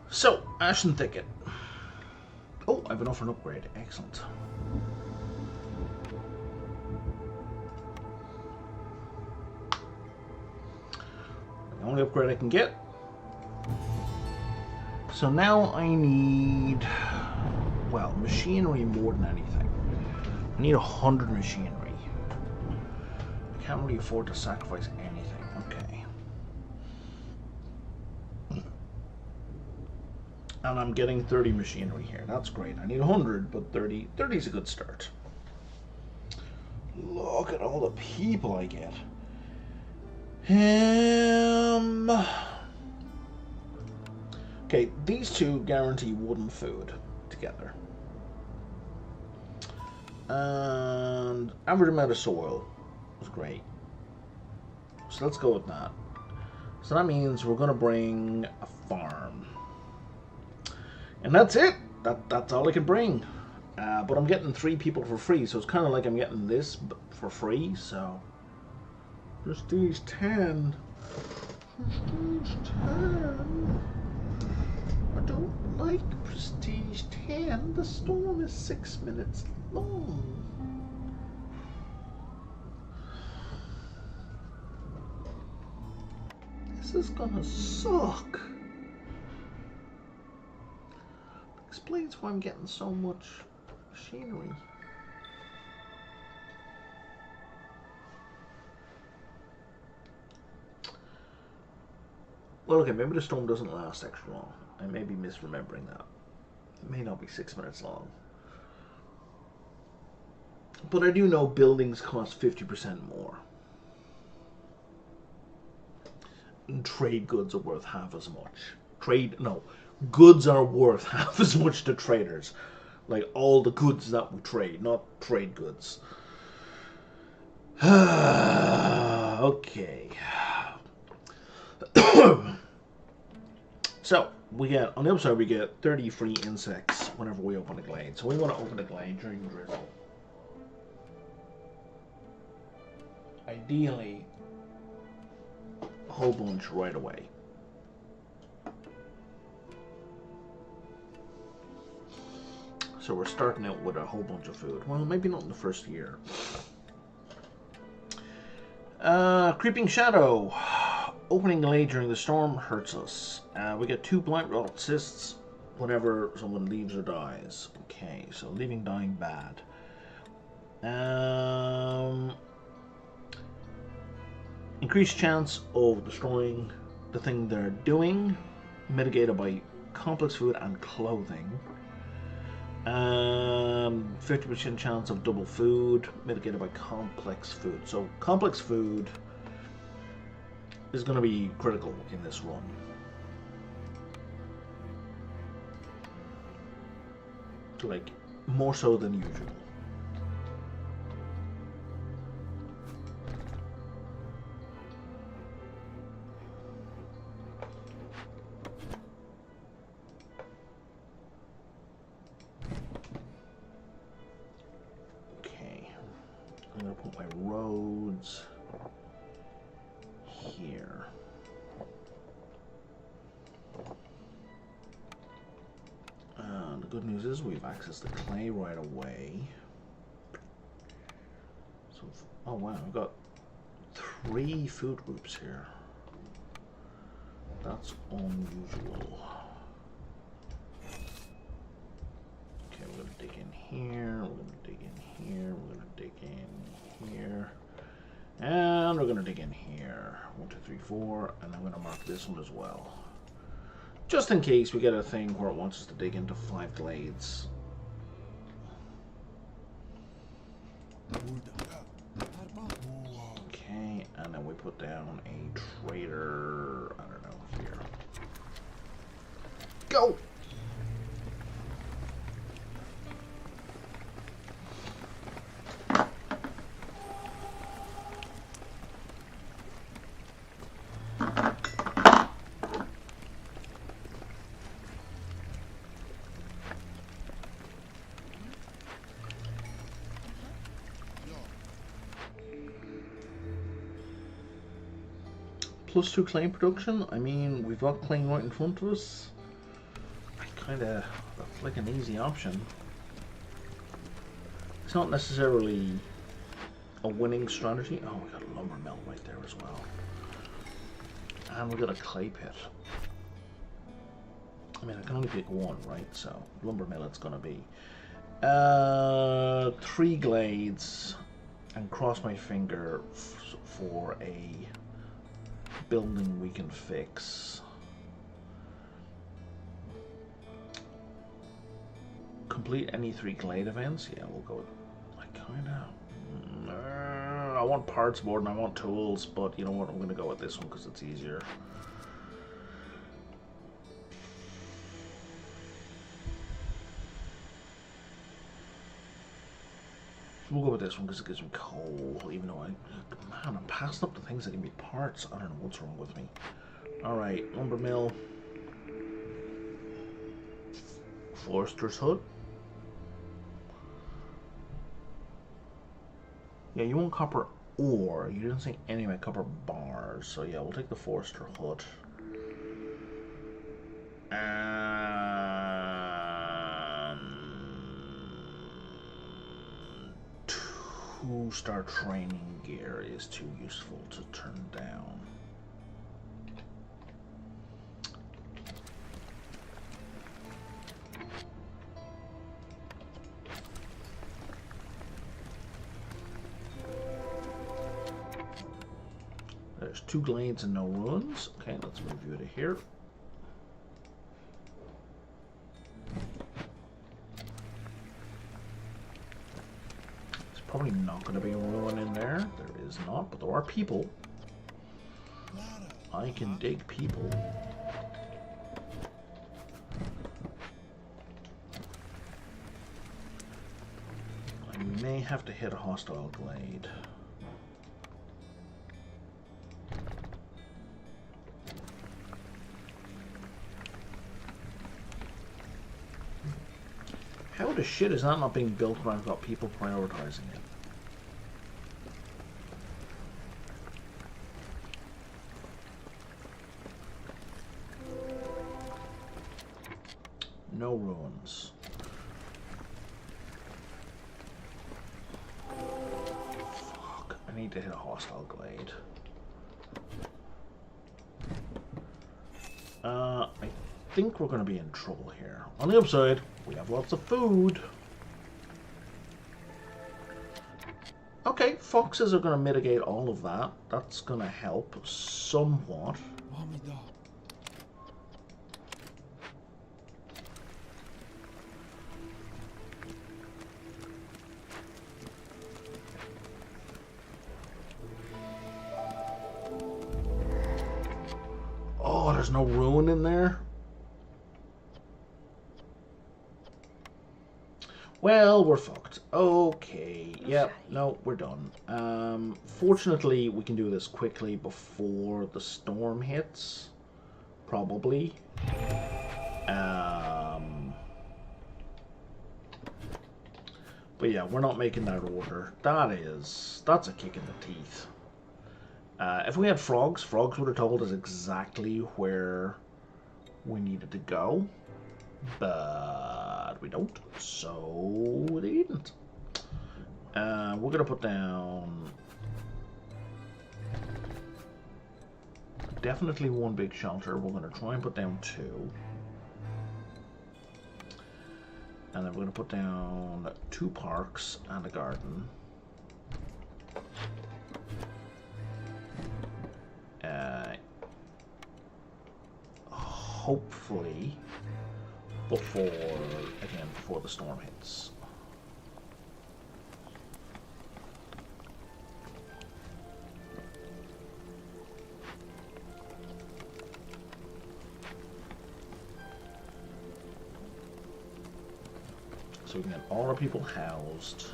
So, Ashen Thicket. Oh, I have enough for an upgrade. Excellent. The only upgrade I can get. So now I need, well, machinery more than anything. I need 100 machinery. I can't really afford to sacrifice anything. Okay. And I'm getting 30 machinery here. That's great. I need 100, but 30 is a good start. Look at all the people I get. Okay, these two guarantee wooden food together. And average amount of soil was great. So let's go with that. So that means we're going to bring a farm. And that's it. That's all I can bring. But I'm getting 3 people for free, so it's kind of like I'm getting this for free. So prestige 10. Prestige 10. I don't like prestige 10. The storm is 6 minutes long. This is gonna suck. Explains why I'm getting so much machinery. Well, okay, maybe the storm doesn't last extra long. I may be misremembering that. It may not be 6 minutes long. But I do know buildings cost 50% more. And trade goods are worth half as much. Goods are worth half as much to traders. Like all the goods that we trade, not trade goods. Okay. So, we get, on the upside, we get 30 free insects whenever we open a glade. So we want to open a glade during drizzle. Ideally, a whole bunch right away. So we're starting out with a whole bunch of food. Well, maybe not in the first year. Creeping Shadow. Opening glade during the storm hurts us. We get 2 blight rot cysts whenever someone leaves or dies. Okay, so leaving, dying, bad. Increased chance of destroying the thing they're doing. Mitigated by complex food and clothing. 50% chance of double food. Mitigated by complex food. So complex food is going to be critical in this run. Like, more so than usual. Okay, I'm going to put my roads here. The good news is we've accessed the clay right away. So, oh wow, I've got 3 food groups here. That's unusual. Okay, we're gonna dig in here, we're gonna dig in here, we're gonna dig in here. And we're gonna dig in here. 1, 2, 3, 4, and I'm gonna mark this one as well. Just in case we get a thing where it wants us to dig into 5 glades. Okay, and then we put down a trader, I don't know, here. Go! +2 clay production. I mean, we've got clay right in front of us. That's like an easy option. It's not necessarily a winning strategy. Oh, we got a lumber mill right there as well. And we got a clay pit. I mean, I can only pick one, right? So, lumber mill it's gonna be. 3 glades, and cross my finger for a building we can fix. Complete any 3 glade events? Yeah, we'll go with, I want parts more than I want tools, but you know what, I'm going to go with this one because it's easier. We'll go with this one because it gives me coal, even though I'm passing up the things that give me parts. I don't know what's wrong with me. Alright, lumber mill. Forester's hut. Yeah, you want copper ore. You didn't say anything about copper bars. So yeah, we'll take the Forester hut. And 2-star training gear is too useful to turn down. There's 2 glades and no ruins. Okay, let's move you to here. There's probably not going to be a ruin in there. There is not, but there are people. I can dig people. I may have to hit a hostile glade. How the shit is that not being built when I've got people prioritizing it? No ruins. Fuck, I need to hit a hostile glade. I think we're going to be in trouble here. On the upside, we have lots of food. Okay, foxes are going to mitigate all of that. That's going to help somewhat. Oh, there's no ruin in there? Well, we're fucked. Okay, yep, no, we're done. Fortunately, we can do this quickly before the storm hits. Probably. But yeah, we're not making that order. That's a kick in the teeth. If we had frogs would have told us exactly where we needed to go. But we don't, so they didn't. We're gonna put down definitely 1 big shelter. We're gonna try and put down 2, and then we're gonna put down 2 parks and a garden. Hopefully before the storm hits. So we can get all our people housed.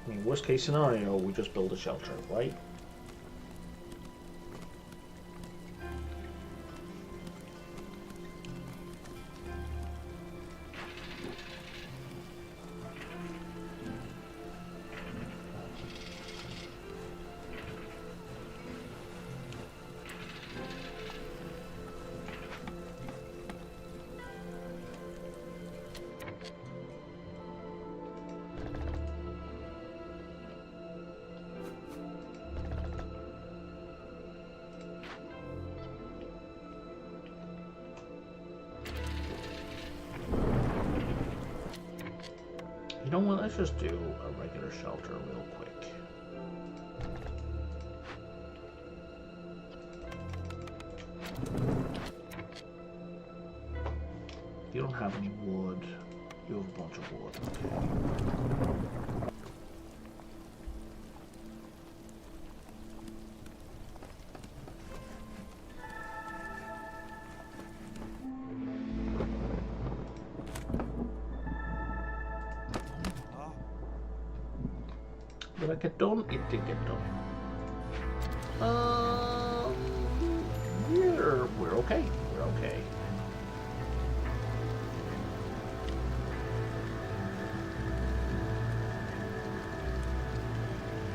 I mean, worst case scenario, we just build a shelter, right? You know what? Let's just do a regular shelter real quick. You don't have any wood. You have a bunch of wood. Okay. Did I get done? It did get done. We're okay. We're okay.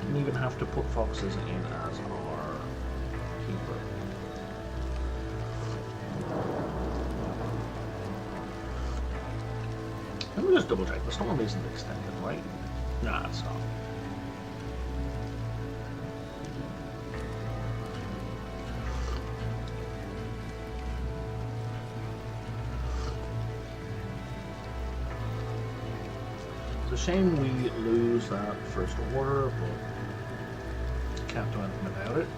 Didn't even have to put foxes in as our keeper. Let me just double check. The storm isn't extended, right? Nah, it's not. It's a shame we lose that first order, but can't do anything about it.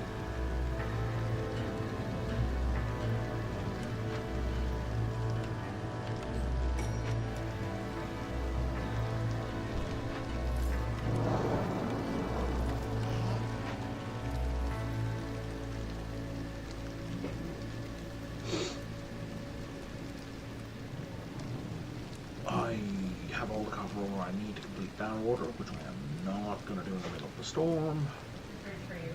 I need to complete down water, which I am not going to do in the middle of the storm. Good for you.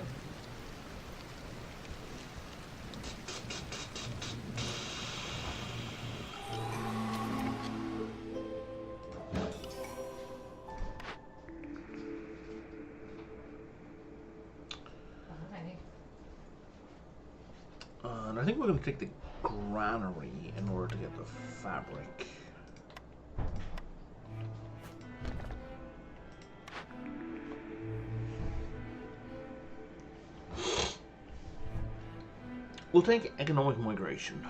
And I think we're going to take the granary in order to get the fabric. We'll take economic migration.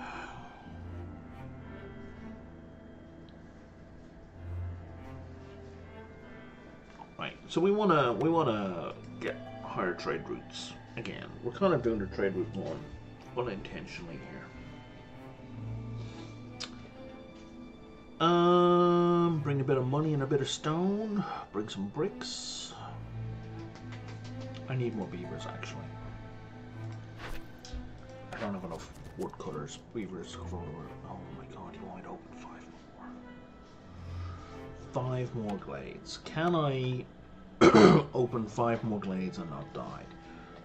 Right, so we wanna get higher trade routes again. We're kind of doing the trade route one unintentionally here. Bring a bit of money and a bit of stone. Bring some bricks. I need more beavers actually. I don't have enough woodcutters, weavers to cover over. Oh my god, you want me to open 5 more? 5 more glades. Can I open 5 more glades and not die?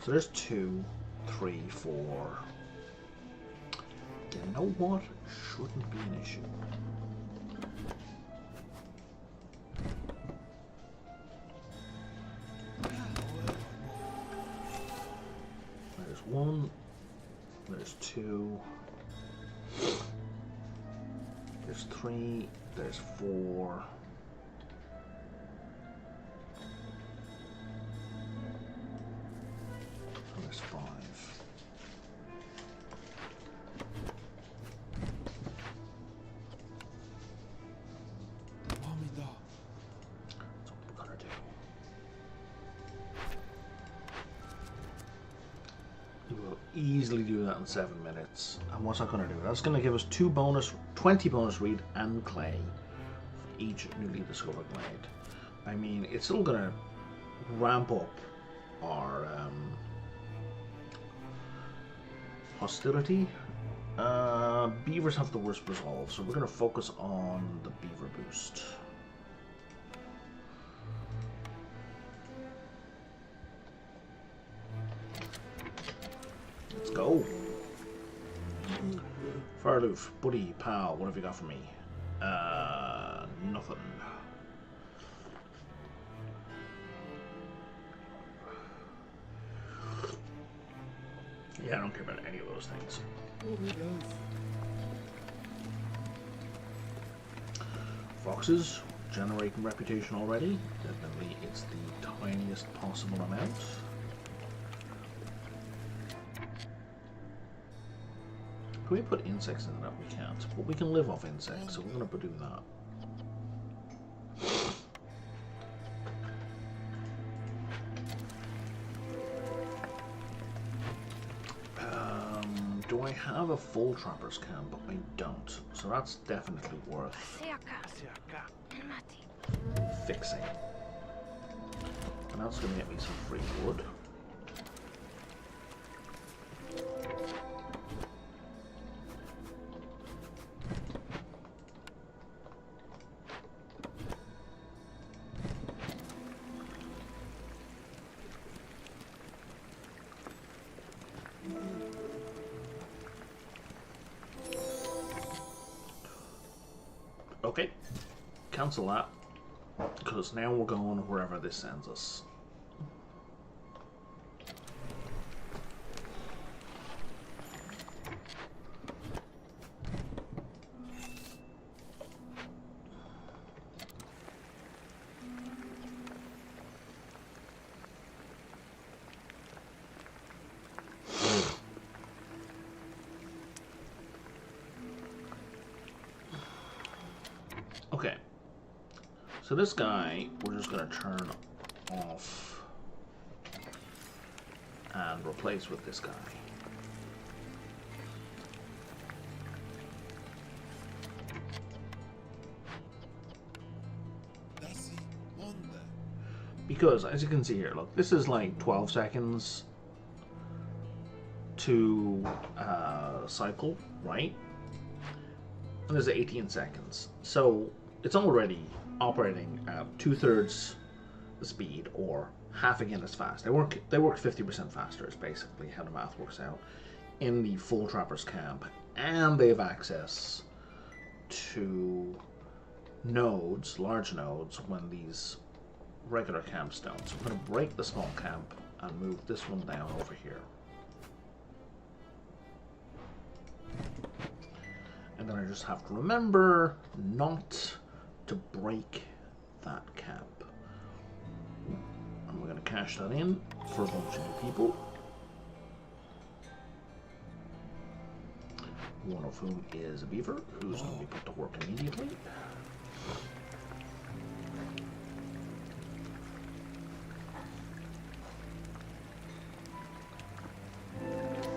So there's 2, 3, 4. You know what? Shouldn't be an issue. There's 1. There's 2, there's 3, there's 4, and there's 5. That's what we're gonna do. We'll easily do that in 7 minutes. And what's that going to do? That's going to give us 20 bonus reed and clay for each newly discovered glade. I mean, it's still going to ramp up our hostility. Beavers have the worst resolve, so we're going to focus on the beaver boost. Let's go. Farloof, buddy, pal, what have you got for me? Nothing. Yeah, I don't care about any of those things. Foxes, generating reputation already. Definitely, it's the tiniest possible amount. Can we put insects in that? We can't, but we can live off insects, so we're going to do that. I have a full trapper's camp? I don't. So that's definitely worth fixing. And that's going to get me some free wood. Okay, cancel that, because now we're going wherever this sends us. Okay, so this guy, we're just going to turn off and replace with this guy. Because, as you can see here, look, this is like 12 seconds to cycle, right? And there's 18 seconds. So it's already operating at 2/3 the speed, or half again as fast. They work 50% faster is basically how the math works out in the full trapper's camp, and they have access to nodes, large nodes, when these regular camps don't. So I'm going to break the small camp and move this one down over here. And then I just have to remember not to break that camp. And we're going to cash that in for a bunch of new people. One of whom is a beaver, who's going to be put to work immediately.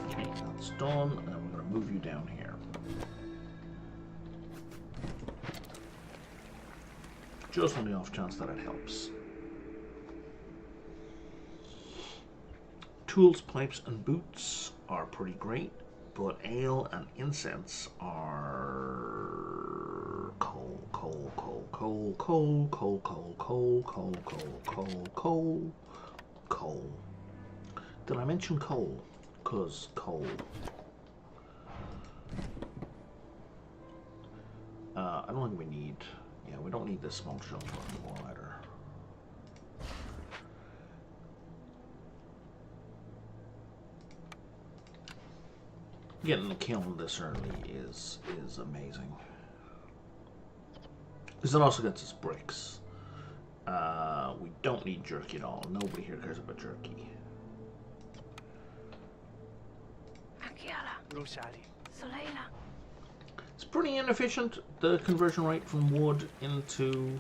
Okay, that's done, and we're going to move you down here. Just on the off chance that it helps. Tools, pipes, and boots are pretty great, but ale and incense are coal, coal, coal, coal, coal, coal, coal, coal, coal, coal, coal, coal. Did I mention coal? 'Cause coal. I don't think we need. Yeah, we don't need this small shelter anymore either. Getting the kiln this early is amazing. Because it also gets us bricks. We don't need jerky at all. Nobody here cares about jerky. It's pretty inefficient, the conversion rate from wood into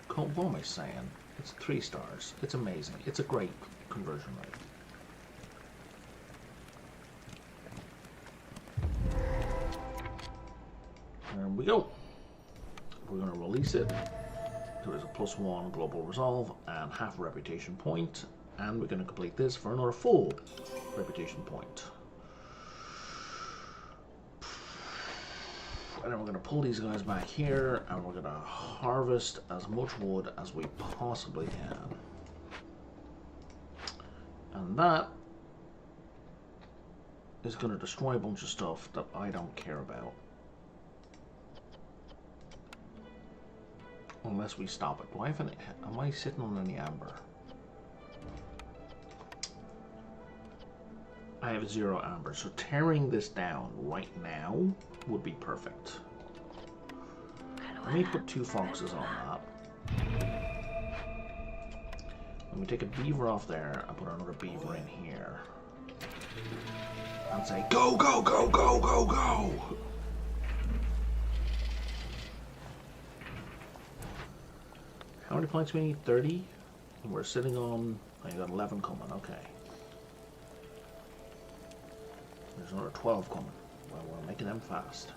coal. What am I saying? It's 3 stars. It's amazing. It's a great conversion rate. There we go. We're going to release it. There is a +1 global resolve and half a reputation point. And we're going to complete this for another full reputation point. And then we're going to pull these guys back here, and we're going to harvest as much wood as we possibly can. And that is going to destroy a bunch of stuff that I don't care about. Unless we stop it. Do I have any, am I sitting on any amber? I have 0 amber, so tearing this down right now would be perfect. Let me put 2 foxes on that. Let me take a beaver off there and put another beaver in here. And say, go, go, go, go, go, go! How many points we need? 30? And we're sitting on, I got 11 coming, okay. There's another 12 coming. Well, we're making them fast.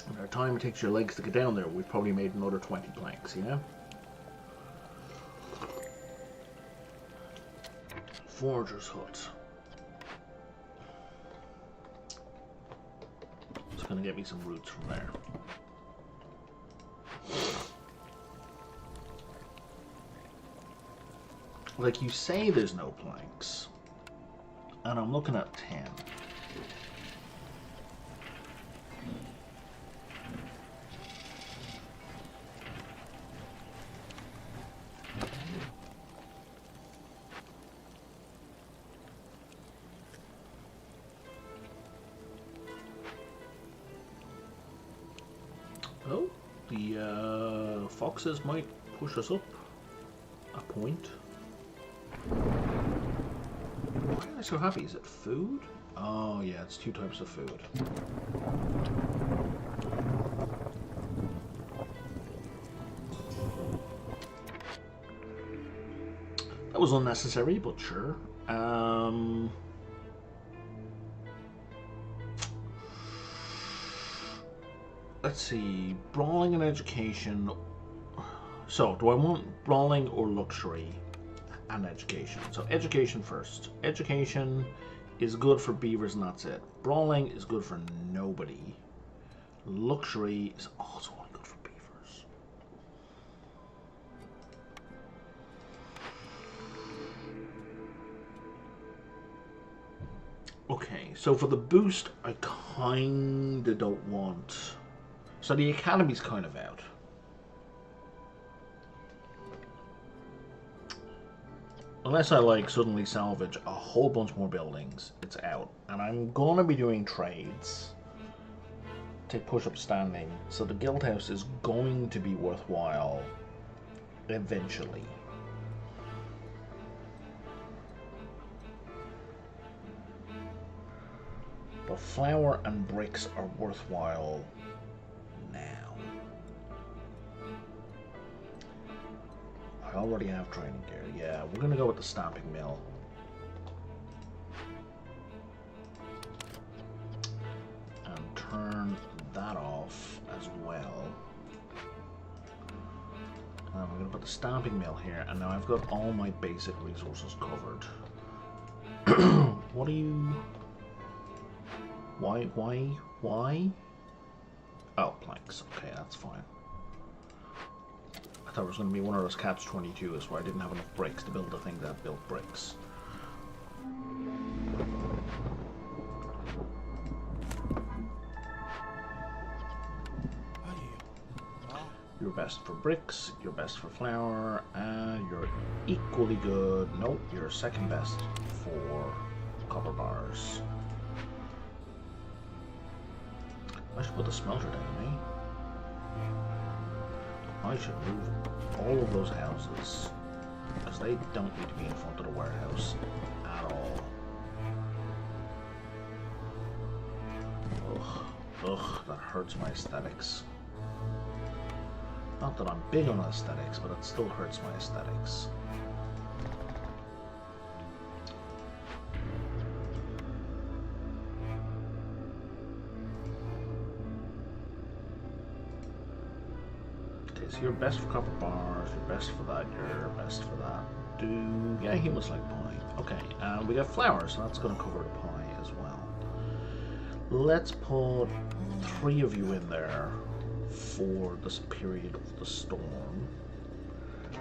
And by the time it takes your legs to get down there, we've probably made another 20 planks, you know? Forager's hut. It's gonna get me some roots from there. Like, you say there's no planks, and I'm looking at 10. Oh, the foxes might push us up a point. Why am I so happy? Is it food? Oh yeah, it's 2 types of food. That was unnecessary, but sure. Let's see, brawling and education. So, do I want brawling or luxury and education? So, education first. Education is good for beavers and that's it. Brawling is good for nobody. Luxury is also only good for beavers. Okay, so for the boost, I kinda don't want... So the academy's kind of out. Unless I like suddenly salvage a whole bunch more buildings, it's out. And I'm gonna be doing trades to push up standing, so the guild house is going to be worthwhile eventually. But flour and bricks are worthwhile now. I already have training gear. Yeah, we're gonna go with the stamping mill. And turn that off as well. And we're gonna put the stamping mill here, and now I've got all my basic resources covered. What are you... Why? Oh, planks. Okay, that's fine. I thought it was going to be one of those catch-22s where I didn't have enough bricks to build the thing that built bricks. You're best for bricks, you're best for flour, and you're equally good. Nope, you're second best for copper bars. I should put the smelter down, eh? I should move all of those houses, because they don't need to be in front of the warehouse at all. Ugh, that hurts my aesthetics. Not that I'm big on aesthetics, but it still hurts my aesthetics. So you're best for copper bars, you're best for that, you're best for that. Yeah, humans like pie. Okay, and we got flowers, so that's going to cover the pie as well. Let's put 3 of you in there for this period of the storm.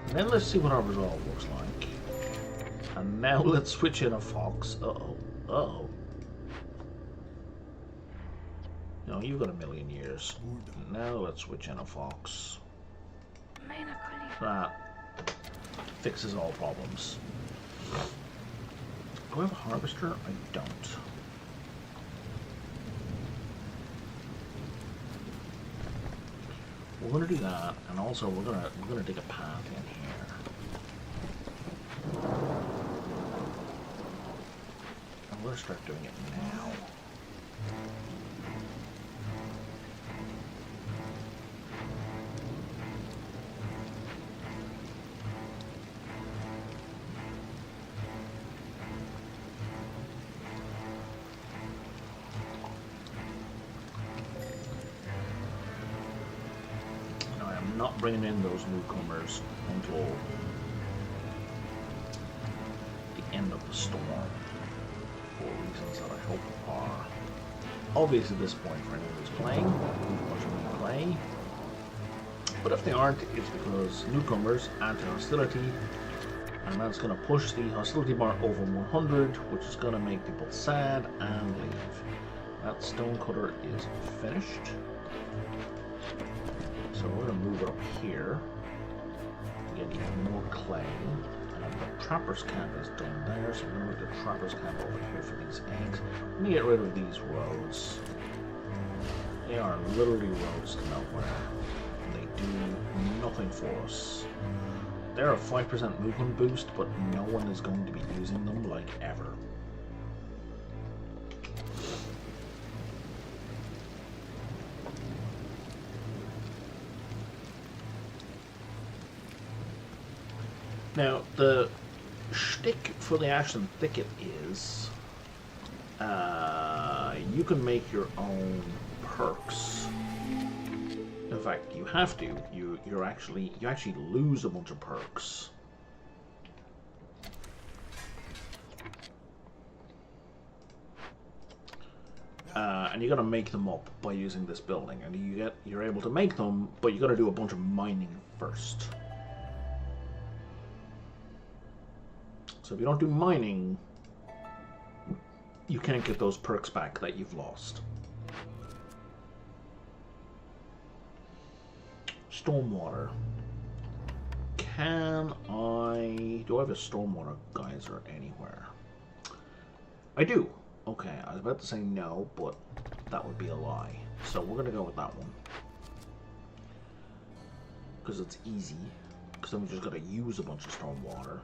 And then let's see what our resolve looks like. And now let's switch in a fox. Uh-oh. No, you've got a million years. Now let's switch in a fox. That fixes all problems. Do I have a harvester? I don't. We're gonna do that, and also we're gonna dig a path in here. I'm gonna start doing it now. not bringing in those newcomers until the end of the storm, for reasons that I hope are obvious at this point for anyone who's playing, watching me play. But if they aren't, it's because newcomers add to hostility, and that's going to push the hostility bar over 100, which is going to make people sad and leave. That stonecutter is finished. So we're going to move it up here to get even more clay. And the trapper's camp is done there, so we're going to move the trapper's camp over here for these eggs. Let me get rid of these roads. They are literally roads to nowhere. They do nothing for us. They're a 5% movement boost, but no one is going to be using them like ever. Now, the shtick for the Ashland Thicket is you can make your own perks. In fact, you have to. You actually lose a bunch of perks. And you got to make them up by using this building, and you're able to make them, but you got to do a bunch of mining first. So if you don't do mining, you can't get those perks back that you've lost. Stormwater. Do I have a stormwater geyser anywhere? I do. Okay, I was about to say no, but that would be a lie. So we're going to go with that one. Because it's easy. Because then we just got to use a bunch of stormwater.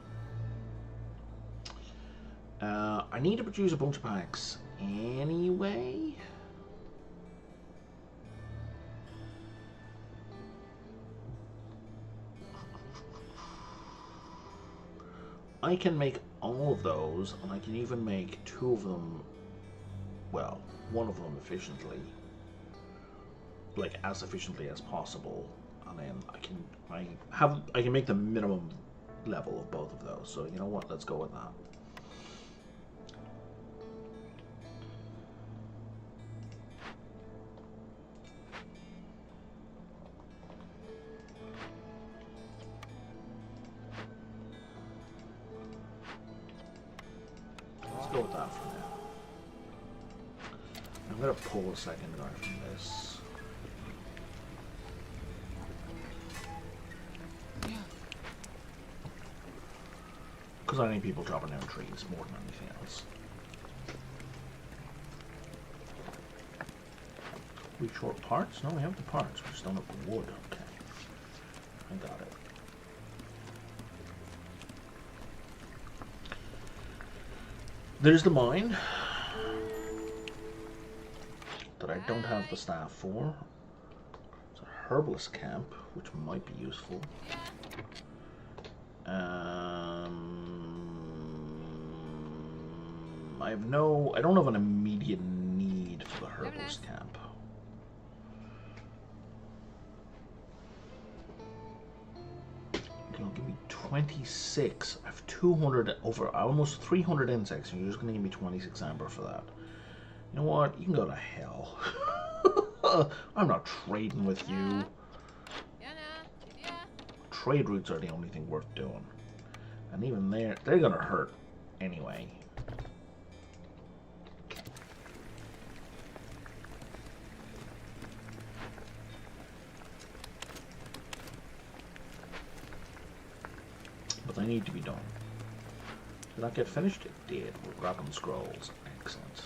I need to produce a bunch of packs anyway. I can make all of those, and I can even make 2 of them, well, 1 of them efficiently, like as efficiently as possible, and then I can make the minimum level of both of those. So you know what? Let's go with that. Go with that for now. I'm going to pull a second guy from this. Because I need people chopping down trees more than anything else. We short parts? No, we have the parts. We just don't have the wood. Okay. I got it. There's the mine that I don't have the staff for. It's a herbalist camp, which might be useful. I don't have an immediate need for the herbalist camp. It'll give me 26. I have 200 over almost 300 insects, and you're just going to give me 26 amber for that. You know what? You can go to hell. I'm not trading with you. Trade routes are the only thing worth doing. And even they're going to hurt anyway. But they need to be done. Did that get finished? It did. We're grabbing scrolls. Excellent.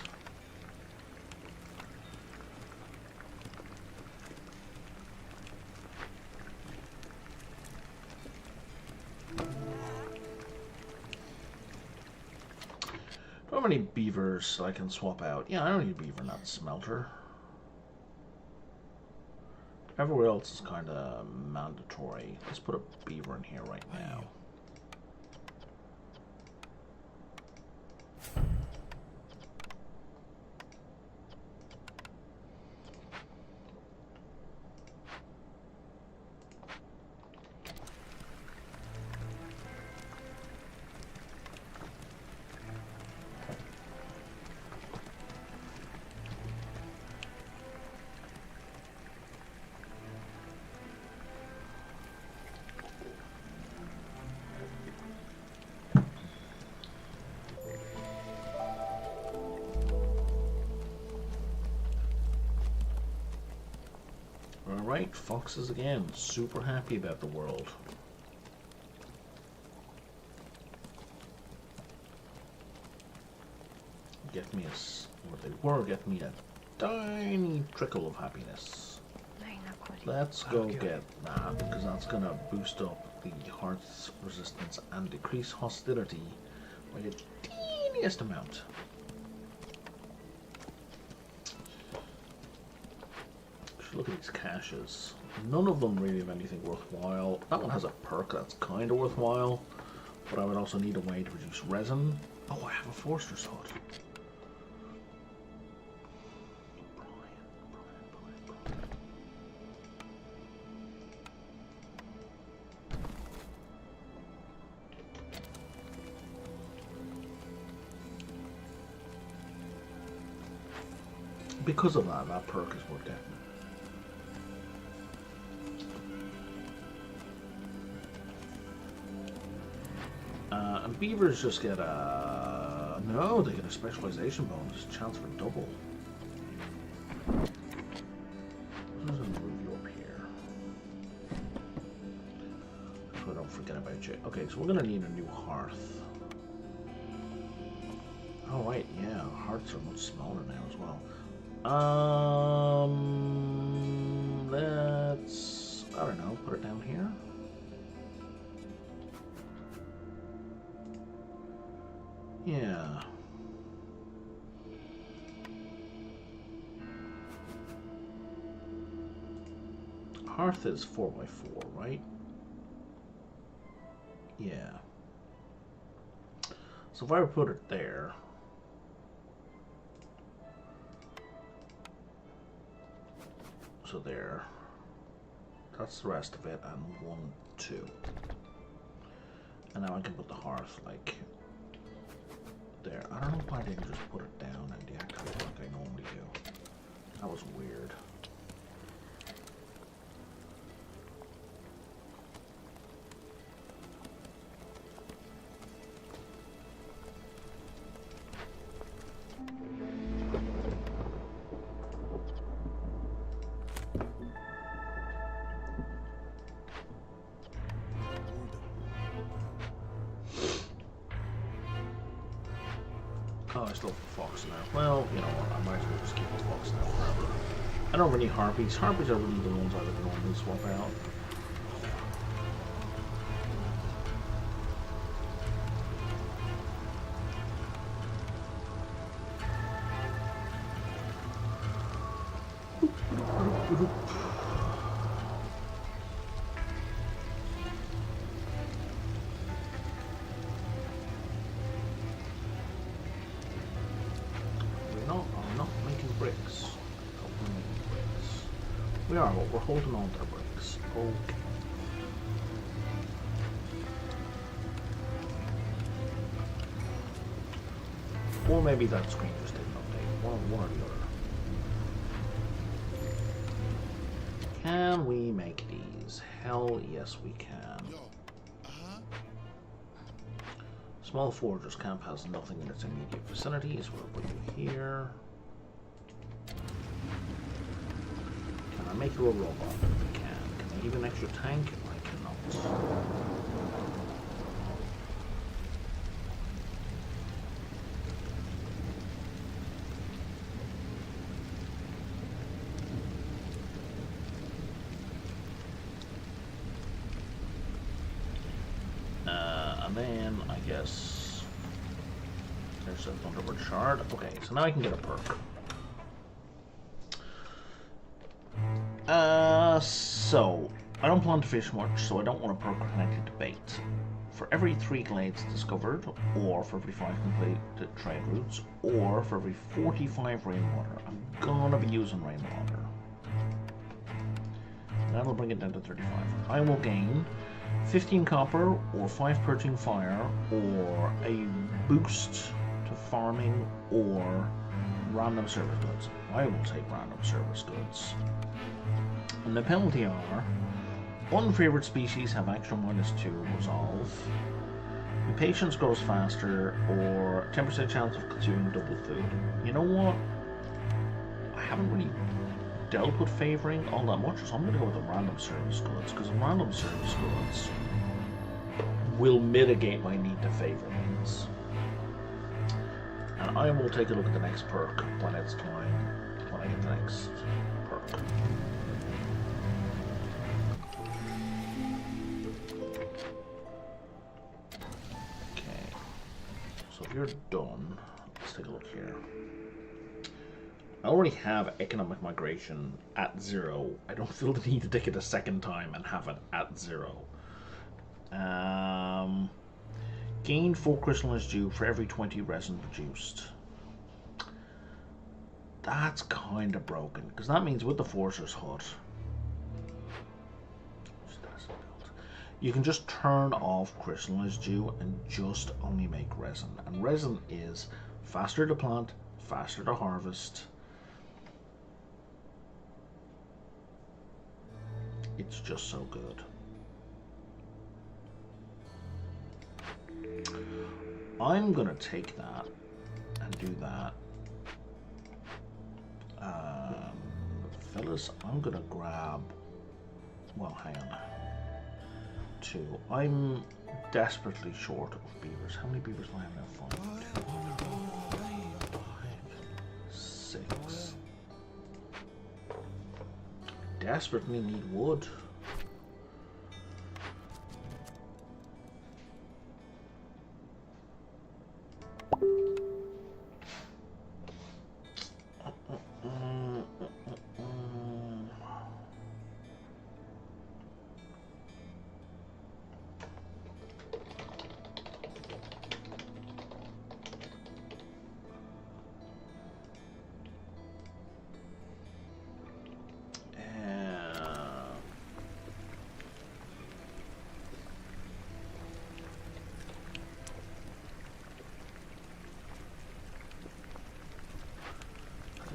Do I have any beavers I can swap out? Yeah, I don't need beaver nut smelter. Everywhere else is kind of mandatory. Let's put a beaver in here right now. Alright, foxes again. Super happy about the world. Get me a tiny trickle of happiness. Let's go get that, because that's gonna boost up the heart's resistance and decrease hostility by the teeniest amount. Look at these caches. None of them really have anything worthwhile. That one has a perk that's kind of worthwhile, but I would also need a way to produce resin. Oh, I have a Forster's Hut. Because of that, that perk is worth it. And beavers just get a... No, they get a specialization bonus. Chance for double. There's a review up here. So I don't forget about you. Okay, so we're going to need a new hearth. Oh, right, yeah. Hearths are much smaller now as well. Let's... I don't know, put it down here. Yeah. Hearth is 4x4, right? Yeah. So if I were to put it there... So there. That's the rest of it, and 1, 2. And now I can put the hearth, like... there. I don't know why I didn't just put it down and deactivate it like I normally do. That was weird. Oh, I still have a fox now. Well, you know what, I might as well just keep the fox now forever. I don't have any harpies. Harpies are really the ones I would normally swap out. We are, but we're holding on to the bricks. Okay. Or maybe that screen just didn't update. One or the other. Can we make these? Hell yes we can. Small Forger's Camp has nothing in its immediate vicinity, so we'll put you here. I make you a robot if I can. Can I give an extra tank? I cannot. And then I guess there's a Thunderbird shard. Okay, so now I can get a perk. So, I don't plan to fish much, so I don't want a perk connected to bait. For every 3 glades discovered, or for every 5 completed trade routes, or for every 45 rainwater, I'm gonna be using rainwater. That'll bring it down to 35. I will gain 15 copper, or 5 purging fire, or a boost to farming, or random service goods. I will take random service goods. And the penalty are, unfavored species have extra -2 resolve, impatience grows faster, or 10% chance of consuming double food. You know what? I haven't really dealt with favoring all that much, so I'm going to go with the random service goods, because the random service goods will mitigate my need to favor things. And I will take a look at the next perk when it's time, when I get the next perk. Okay, so if you're done, let's take a look here. I already have economic migration at 0. I don't feel the need to take it a second time and have it at 0. Gain 4 crystallized dew for every 20 resin produced. That's kind of broken, because that means with the Forcer's Hut, you can just turn off crystallized dew and just only make resin. And resin is faster to plant, faster to harvest. It's just so good. I'm gonna take that and do that. Fellas, I'm gonna grab, well, hang on, 2. I'm desperately short of beavers. How many beavers do I have now? 5, 6. Desperately need wood.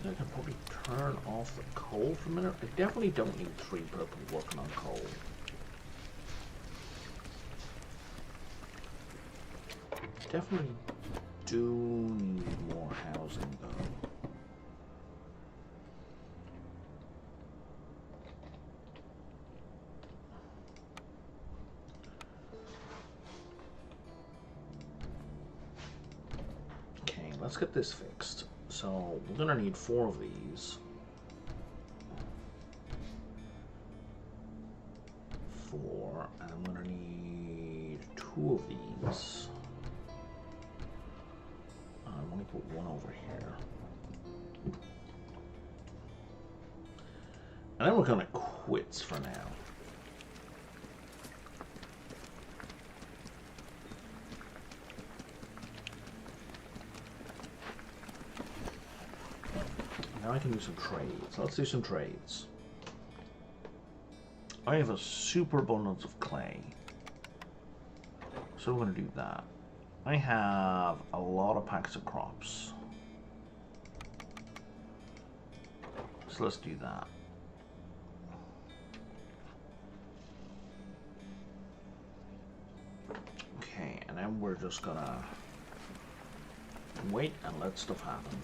I can probably turn off the coal for a minute. I definitely don't need 3 people working on coal. Definitely do need more housing though. Okay, let's get this fixed. So we're gonna need 4 of these. 4, and I'm gonna need 2 of these. I'm gonna put 1 over here. And then we're gonna quits for now. Now I can do some trades. Let's do some trades. I have a super abundance of clay, so we're going to do that. I have a lot of packs of crops, so let's do that. Okay, and then we're just gonna wait and let stuff happen.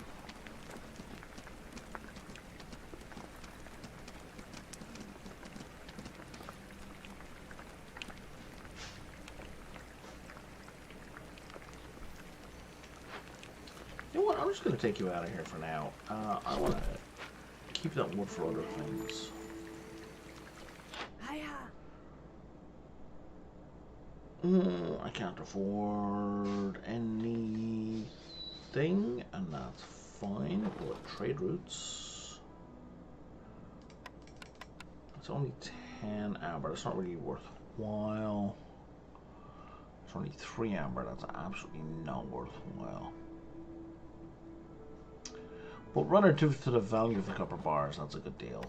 I'm just going to take you out of here for now. I want to keep that wood for other things. I can't afford anything, and that's fine. But trade routes. It's only 10 amber. It's not really worthwhile. It's only 3 amber. That's absolutely not worthwhile. But relative to the value of the copper bars, that's a good deal.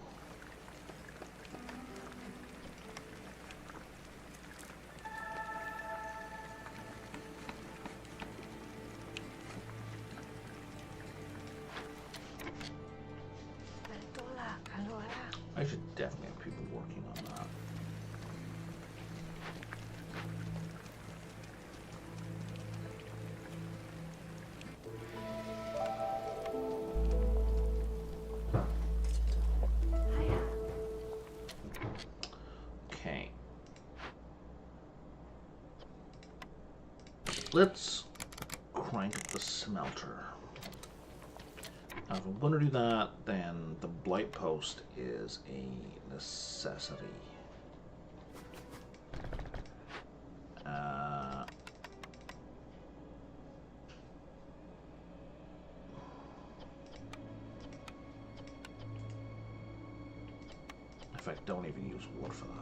I should definitely have people working on that. let's crank up the smelter. Now, if I'm going to do that, then the blight post is a necessity. In fact, don't even use wood for that.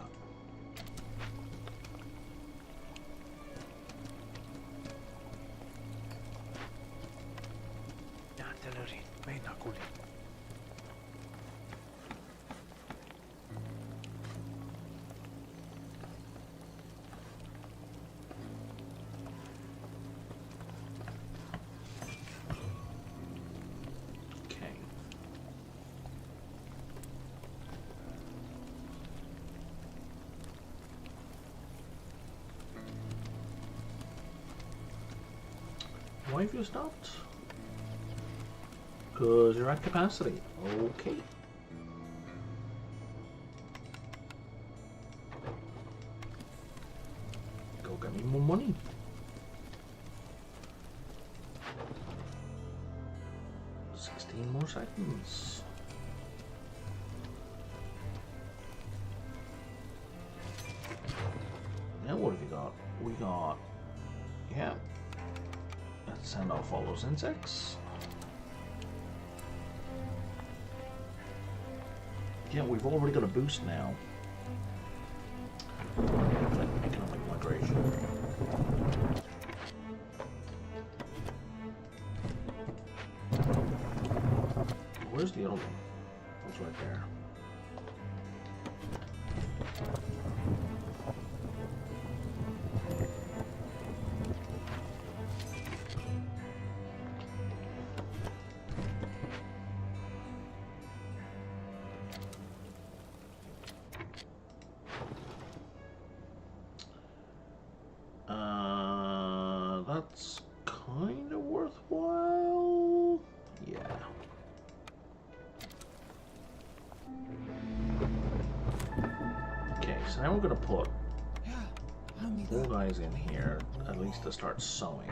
Why have you stopped? Because you're at capacity. Okay. Go get me more money. More seconds. Now what have you got? We got, yeah. Let's send off all those insects. Yeah, we've already got a boost now. Economic migration. Where's the other one? It's right there. That's kind of worthwhile. Yeah. Okay, so now we're gonna put 4 guys in here, at least to start sewing.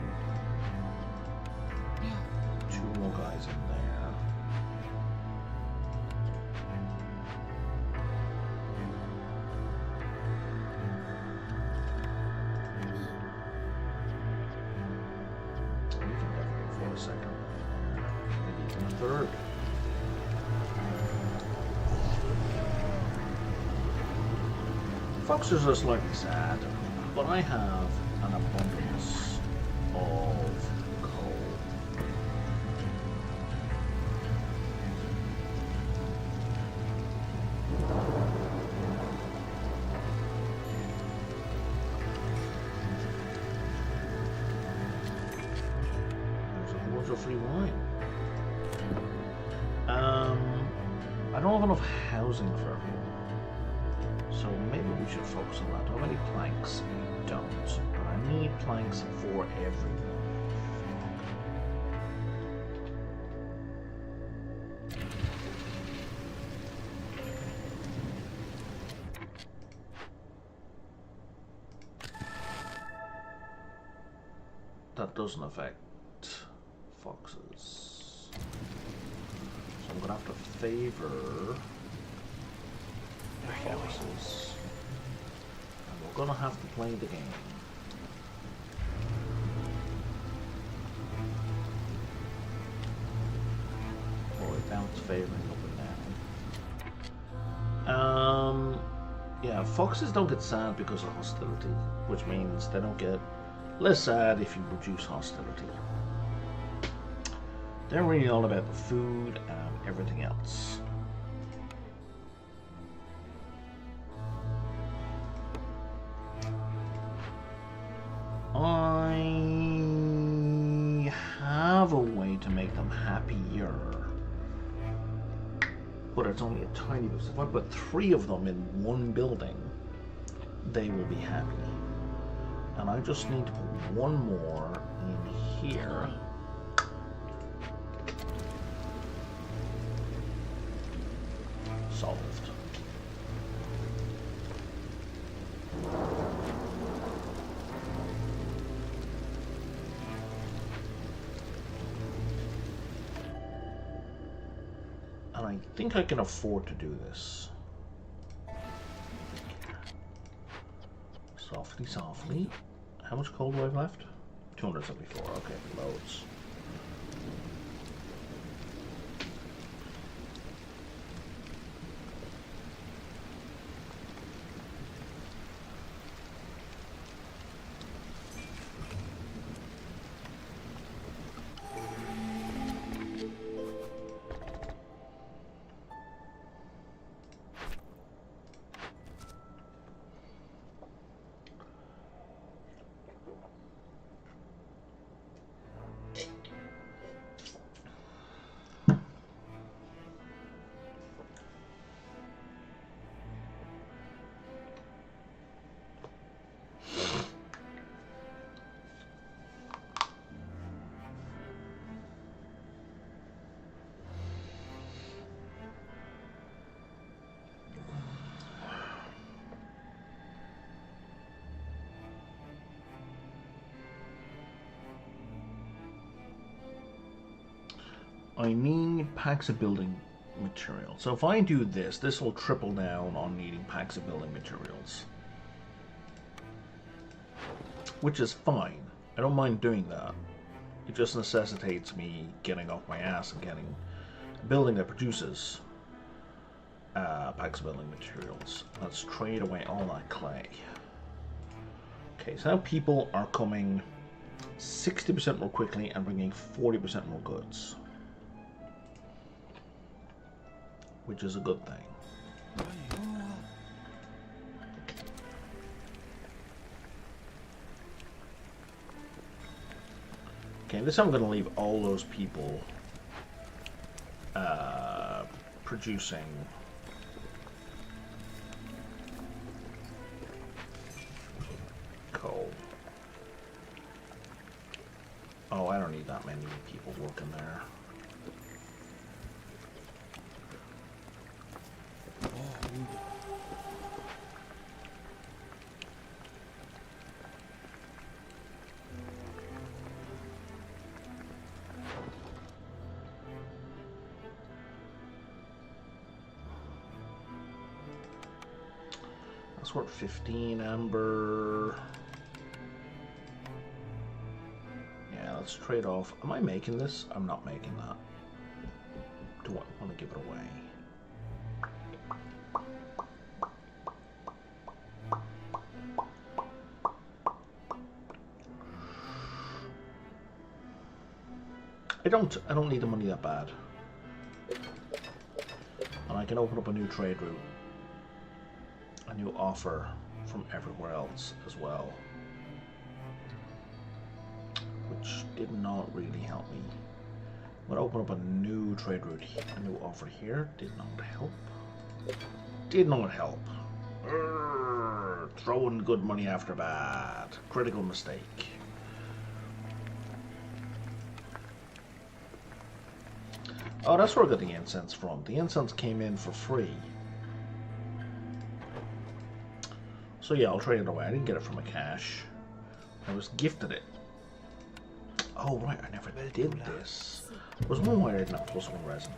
2 more guys in there. Foxes are slightly sad, but I have an abundance of coal. There's a whole bunch of free wine. I don't have enough housing for everyone. So maybe we should focus on that. How many planks? I don't. But I need planks for everyone. That doesn't affect foxes. So I'm going to have to favor houses. And we're gonna have to play the game. Boy, bounce favoring up and down. Yeah, foxes don't get sad because of hostility, which means they don't get less sad if you reduce hostility. They're really all about the food and everything else. I have a way to make them happier, but it's only a tiny bit. If I put 3 of them in one building, they will be happy. And I just need to put 1 more in here. Solved. And I think I can afford to do this. Softly, softly. How much coal do I have left? 274. Okay, loads. I need packs of building materials. So if I do this, this will triple down on needing packs of building materials. Which is fine. I don't mind doing that. It just necessitates me getting off my ass and getting a building that produces packs of building materials. Let's trade away all that clay. Okay, so now people are coming 60% more quickly and bringing 40% more goods. Which is a good thing. Okay, this time I'm going to leave all those people producing coal. Oh, I don't need that many people working there. That's worth 15 amber. Yeah, let's trade off. Am I making this? I'm not making that. Do I want to give it away? I don't need the money that bad. And I can open up a new trade route. A new offer from everywhere else as well. Which did not really help me. I'm going to open up a new trade route, a new offer here. Did not help. Did not help. Throwing good money after bad. Critical mistake. Oh, that's where I got the incense from. The incense came in for free. So yeah, I'll trade it away. I didn't get it from a cache. I was gifted it. Oh right, I never did this. There was one way I didn't have +1 resin.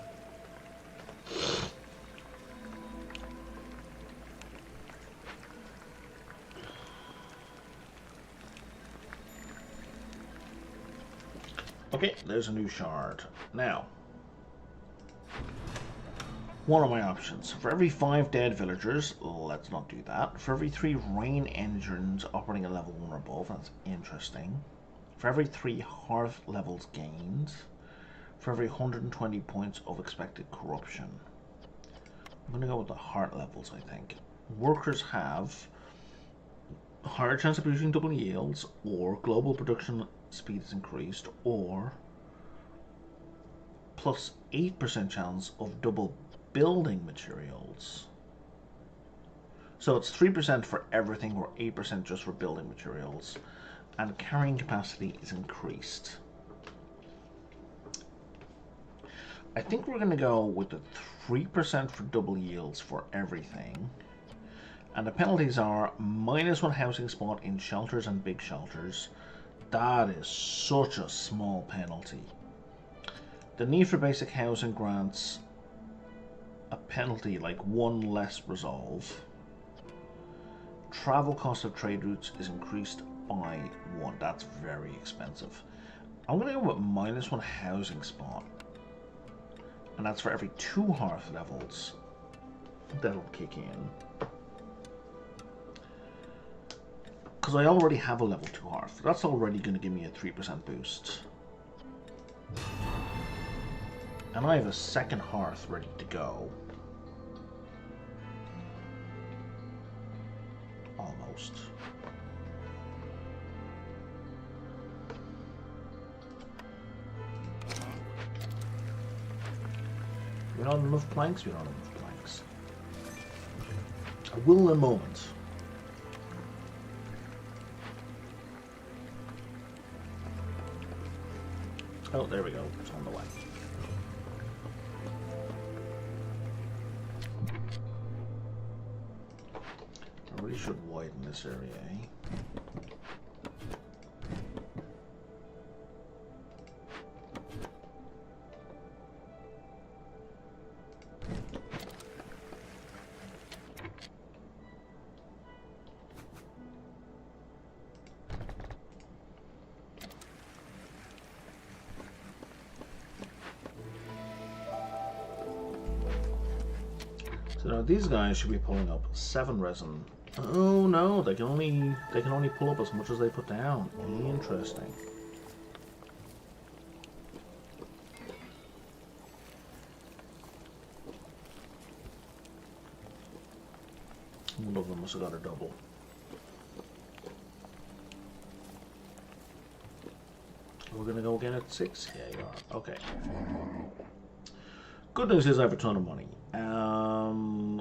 Okay, there's a new shard. Now, what are my options? For every 5 dead villagers, let's not do that. For every 3 rain engines operating at level 1 or above, that's interesting. For every 3 hearth levels gained. For every 120 points of expected corruption. I'm going to go with the heart levels, I think. Workers have higher chance of producing double yields, or global production speed is increased, or plus 8% chance of double building materials. So it's 3% for everything or 8% just for building materials. And carrying capacity is increased. I think we're going to go with the 3% for double yields for everything. And the penalties are -1 housing spot in shelters and big shelters. That is such a small penalty. The need for basic housing grants a penalty like 1 less resolve. Travel cost of trade routes is increased by 1. That's very expensive. I'm going to go with -1 housing spot. And that's for every 2 hearth levels. That'll kick in. Because I already have a level 2 hearth. That's already going to give me a 3% boost. And I have a second hearth ready to go. Almost. We don't have enough planks? We don't have enough planks. I will in a moment. Oh, there we go. It's on the way. I really should widen this area, eh? So now these guys should be pulling up 7 resin. Oh no, they can only pull up as much as they put down. Interesting. One of them must have got a double. We're gonna go again at 6? Yeah, you are. Okay. Good news is I have a ton of money.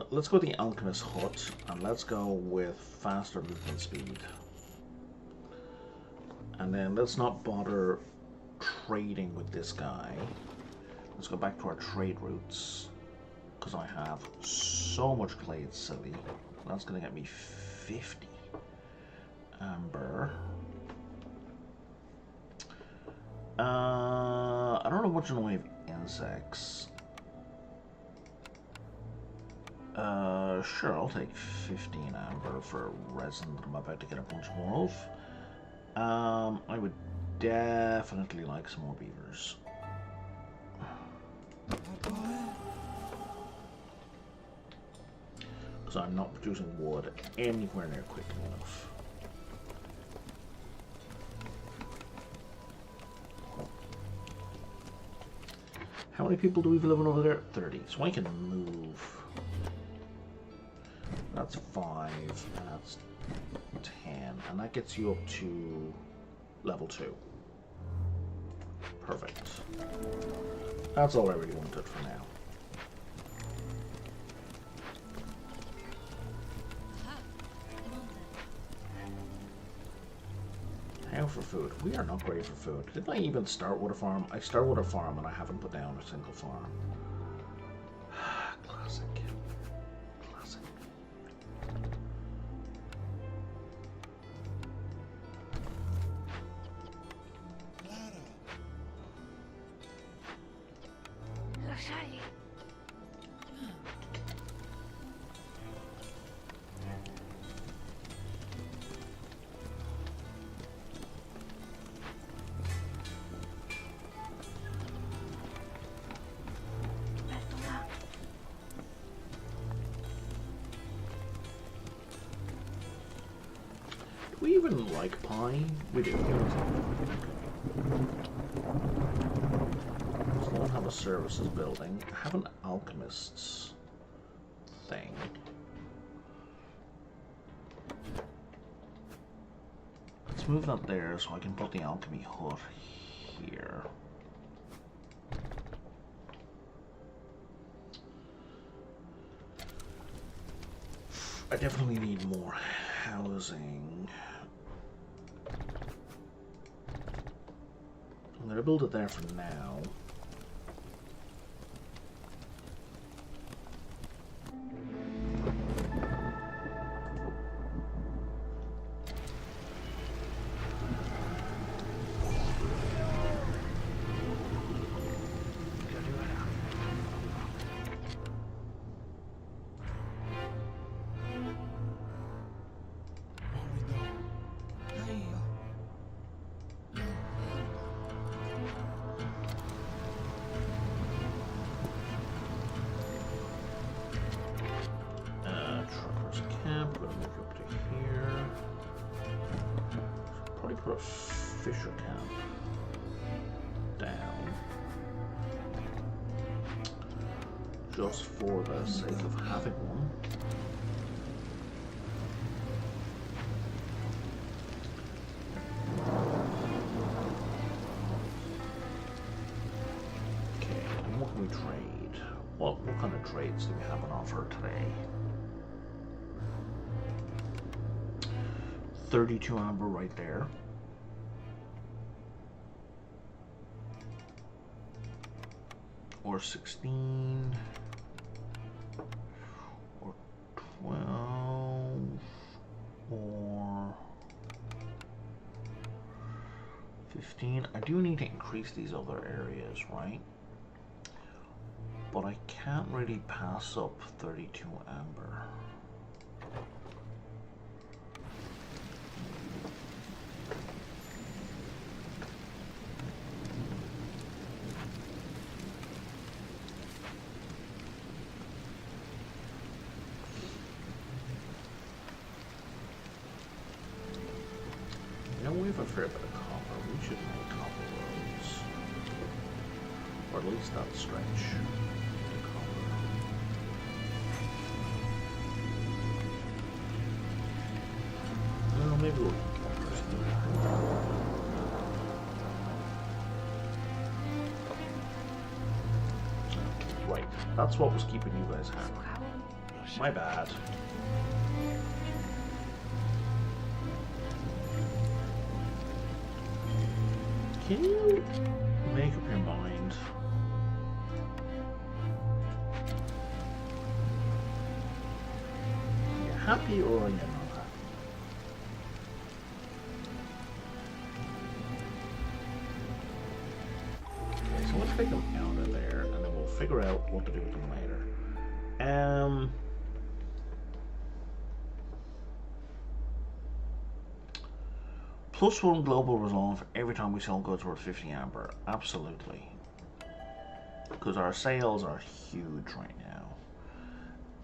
Let's go to the Alchemist Hut, and let's go with faster movement speed. And then let's not bother trading with this guy. Let's go back to our trade routes, because I have so much clay, it's silly. That's going to get me 50 amber. I don't know much in the way of insects. Sure, I'll take 15 amber for resin that I'm about to get a bunch more of. I would definitely like some more beavers. Because I'm not producing wood anywhere near quickly enough. How many people do we have living over there? 30. So I can move. That's 5, and that's 10, and that gets you up to level 2. Perfect. That's all I really wanted for now. How for food? We are not great for food. Didn't I even start with a farm? I started with a farm and I haven't put down a single farm. Classic. Classic. Do we even like pie? We do. So I don't have a services building. I have an alchemist's thing. Let's move that there so I can put the alchemy hut here. I definitely need more housing. I'm going to build it there for now. fisher camp down just for the sake of having one. Okay, and what can we trade? What kind of trades do we have on offer today? 32 amber right there. Or 16. Or 12. Or 15. I do need to increase these other areas, right? But I can't really pass up 32 amber. We have a fair bit of copper. We should make copper roads. Or at least that stretch. Copper. Well, maybe we'll keep that first. Right. That's what was keeping you guys happy. My bad. Can you make up your mind? Are you happy or are you not happy? Okay, so let's take them out of there and then we'll figure out what to do with them later. +1 global resolve every time we sell goods worth 50 amber. Absolutely. Because our sales are huge right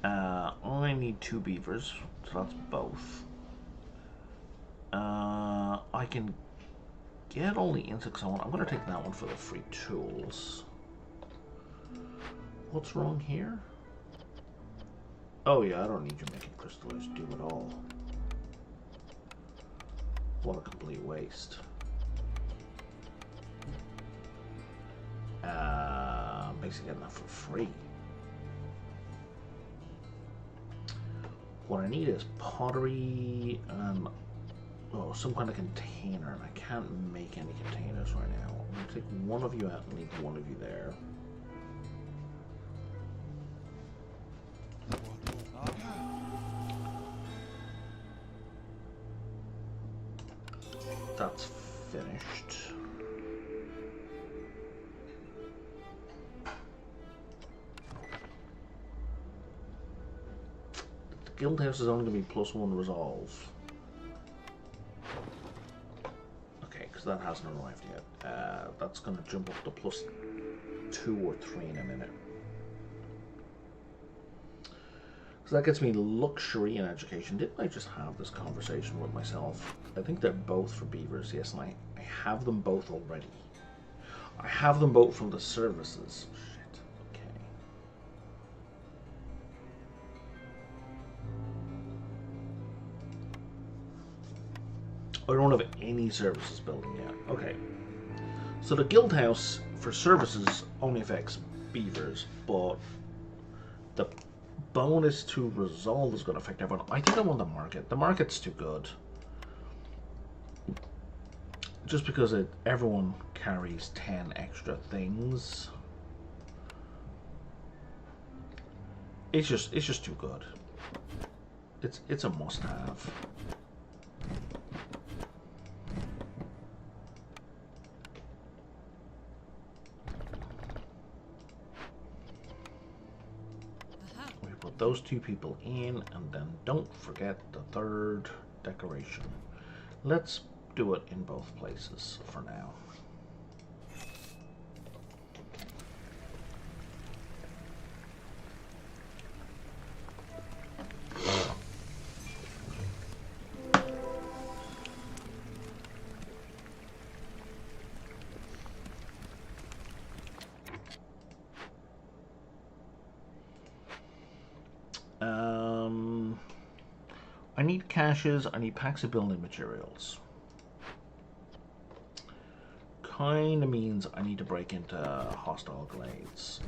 now. I need 2 beavers, so that's both. I can get all the insects I want. I'm going to take that one for the free tools. What's wrong here? Oh yeah, I don't need you making crystallized dew at all. What a complete waste. Basically getting that for free. What I need is pottery and some kind of container, and I can't make any containers right now. I'm going to take one of you out and leave one of you there. That's finished. The guild house is only going to be +1 resolve. Okay, because that hasn't arrived yet. That's going to jump up to +2 or 3 in a minute. So that gets me luxury and education. Didn't I just have this conversation with myself? I think they're both for beavers, yes, and I have them both already. I have them both from the services. Shit, okay. I don't have any services building yet. Okay. So the guild house for services only affects beavers, but the bonus to resolve is going to affect everyone. I think I want the market. The market's too good. Just because everyone carries 10 extra things. It's just too good. It's a must-have. Those 2 people in, and then don't forget the 3rd decoration. Let's do it in both places for now. I need caches, I need packs of building materials. Kinda means I need to break into hostile glades.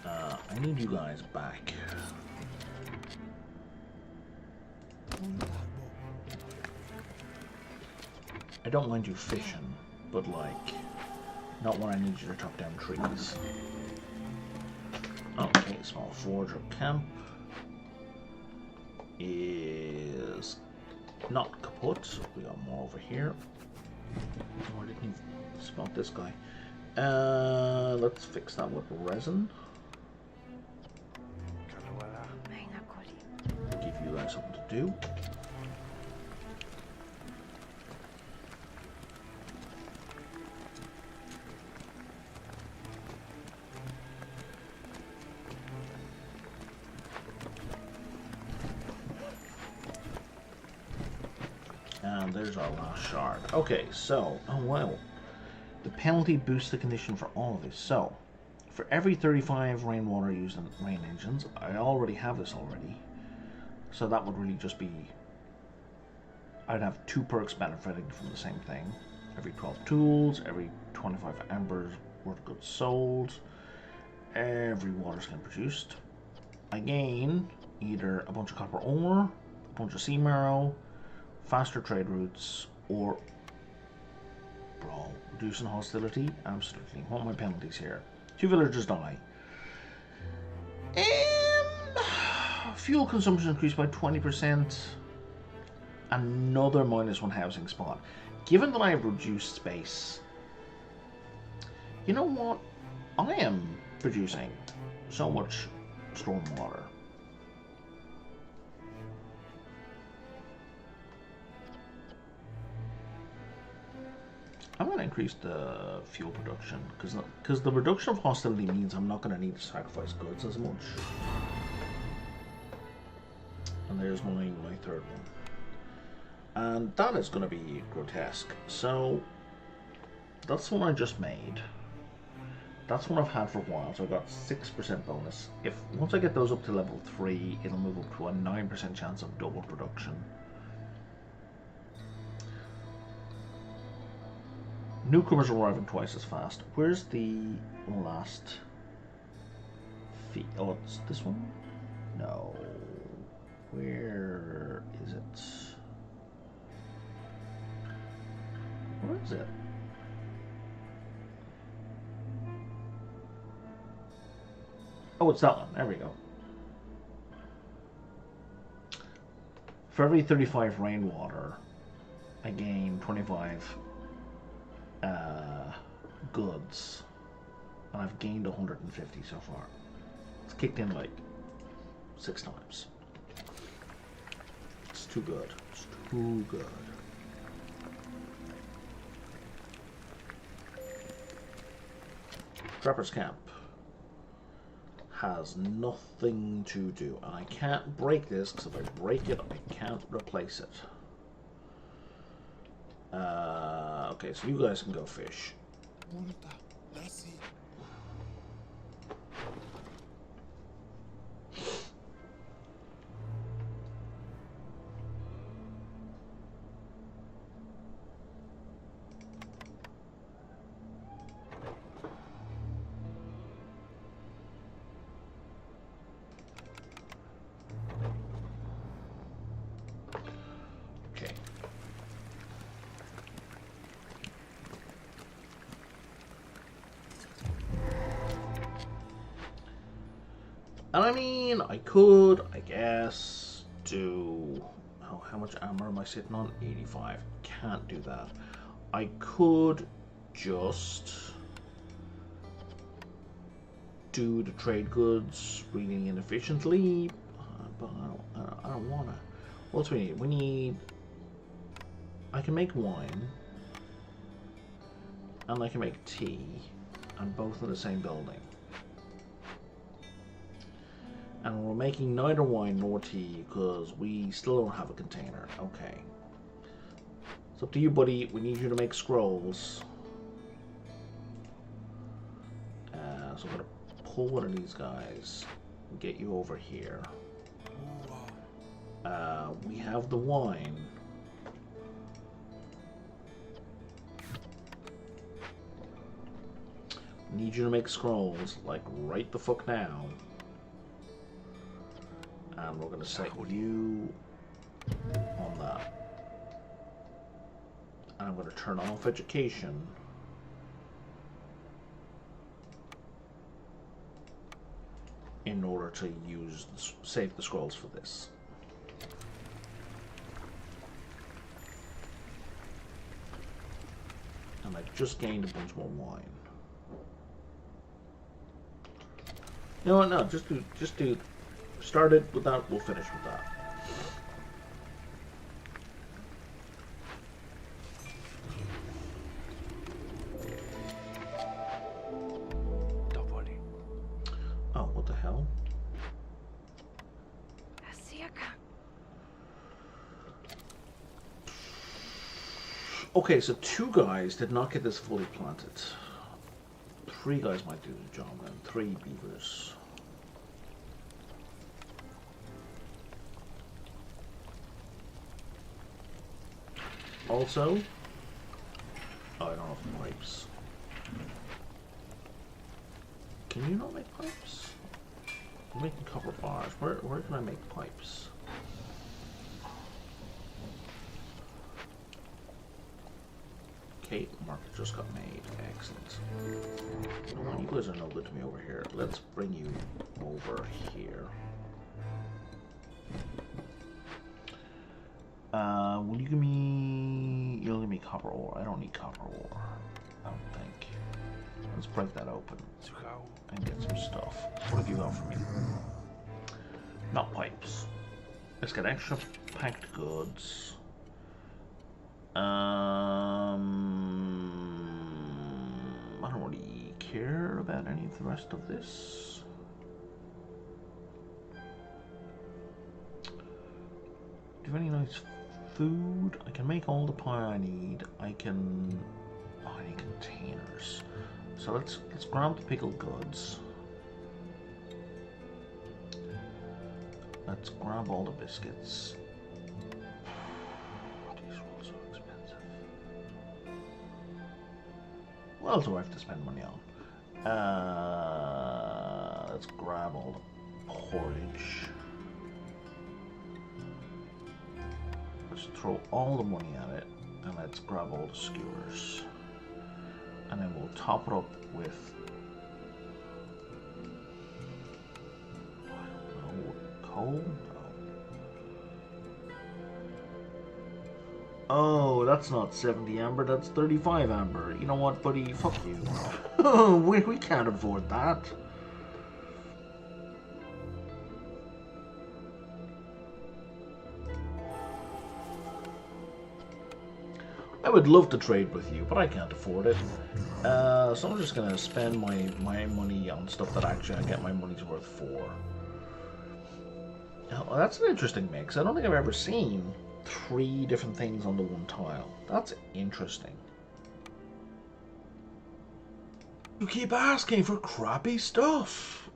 I need you guys back. I don't mind you fishing, but like, not when I need you to chop down trees. Okay, small forger camp is not kaput. We got more over here. Oh, I didn't even spot this guy. Let's fix that with resin. Give you guys something to do. And there's our last shard. Okay, so, oh wow. The penalty boosts the condition for all of this. So, for every 35 rainwater used in rain engines, I already have this already. So that would really just be, I'd have 2 perks benefiting from the same thing. Every 12 tools, every 25 embers worth of goods sold, every water skin produced. I gain either a bunch of copper ore, a bunch of sea marrow, faster trade routes, or brawl. Reducing hostility? Absolutely. What are my penalties here? 2 villagers die. Fuel consumption increased by 20%. Another -1 housing spot. Given that I have reduced space, you know what? I am producing so much stormwater. I'm going to increase the fuel production because the reduction of hostility means I'm not going to need to sacrifice goods as much. And there's my third one. And that is going to be grotesque. So that's one I just made. That's one I've had for a while. So I got 6% bonus. If once I get those up to level 3, it'll move up to a 9% chance of double production. Newcomers arriving twice as fast. Where's the last fee? Oh, it's this one? No. Where is it? Where is it? Oh, it's that one. There we go. For every 35 rainwater, I gain 25 goods, and I've gained 150 so far. It's kicked in like 6 times. It's too good. It's too good. Trapper's Camp has nothing to do, and I can't break this because if I break it, I can't replace it. Okay, so you guys can go fish. Okay. And I mean, I could, I guess, do... Oh, how much armor am I sitting on? 85. Can't do that. I could just do the trade goods really inefficiently, but I don't want to. What's we need? We need... I can make wine, and I can make tea, and both in the same building. And we're making neither wine nor tea because we still don't have a container. Okay. It's up to you, buddy. We need you to make scrolls. So I'm going to pull one of these guys and get you over here. We have the wine. Need you to make scrolls, like right the fuck now. And we're gonna set you on that. And I'm gonna turn off education. In order to save the scrolls for this. And I just gained a bunch more wine. You know what? No, just do. Start it with that. We'll finish with that. Oh, what the hell? Okay, so 2 guys did not get this fully planted. 3 guys might do the job, and 3 beavers. Also, oh, I don't have pipes. Can you not make pipes? I'm making copper bars. Where can I make pipes? Okay, market just got made. Excellent. You know what? You guys are no good to me over here. Let's bring you over here. Will you give me... You'll give me copper ore. I don't need copper ore. I don't think. Let's break that open and get some stuff. What have you got for me? Not pipes. Let's get extra packed goods. I don't really care about any of the rest of this. Do you have any nice food? I can make all the pie I need. I can... Oh, I need containers. So let's grab the pickled goods. Let's grab all the biscuits. These are all so expensive. What else do I have to spend money on? Let's grab all the porridge. Let's throw all the money at it, and let's grab all the skewers. And then we'll top it up with, I don't know, coal? No. Oh, that's not 70 amber, that's 35 amber. You know what, buddy? Fuck you. we can't afford that. I would love to trade with you, but I can't afford it. So I'm just gonna spend my money on stuff that actually I get my money's worth for. Well, that's an interesting mix. I don't think I've ever seen 3 different things on the one tile. That's interesting. You keep asking for crappy stuff.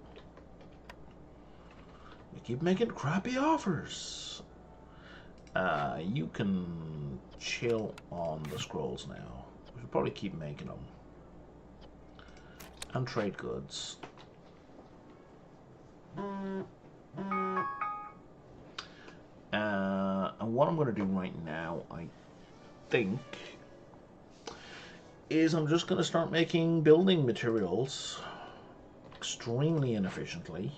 You keep making crappy offers. You can chill on the scrolls now. We should probably keep making them. And trade goods. And what I'm going to do right now, I think, is I'm just going to start making building materials extremely inefficiently.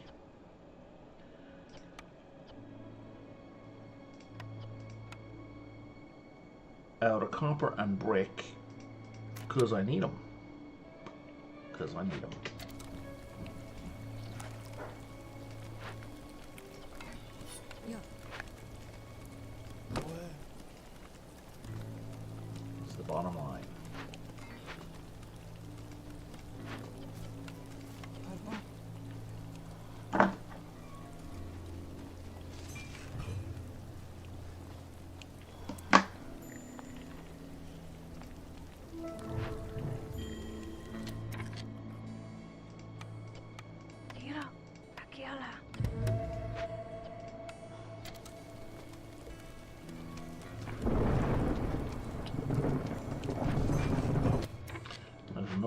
Out of copper and brick, because I need them. Because I need them. It's the bottom line.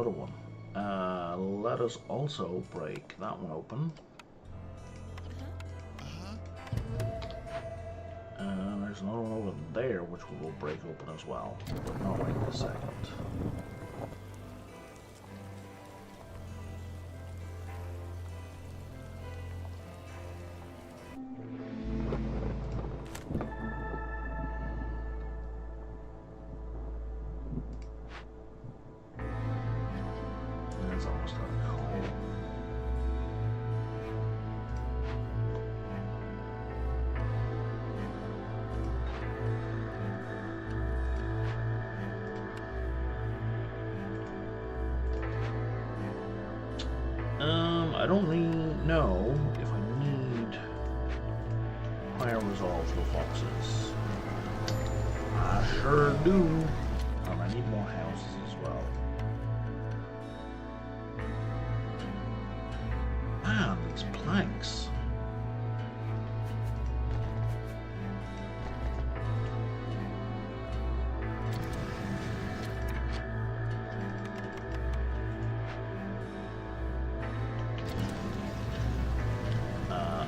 another one. Let us also break that one open. And there's another one over there which we will break open as well, but not right this second. That's almost done. I don't know if I need higher resolve for the foxes. I sure do. And I need more houses as well. Man, these planks.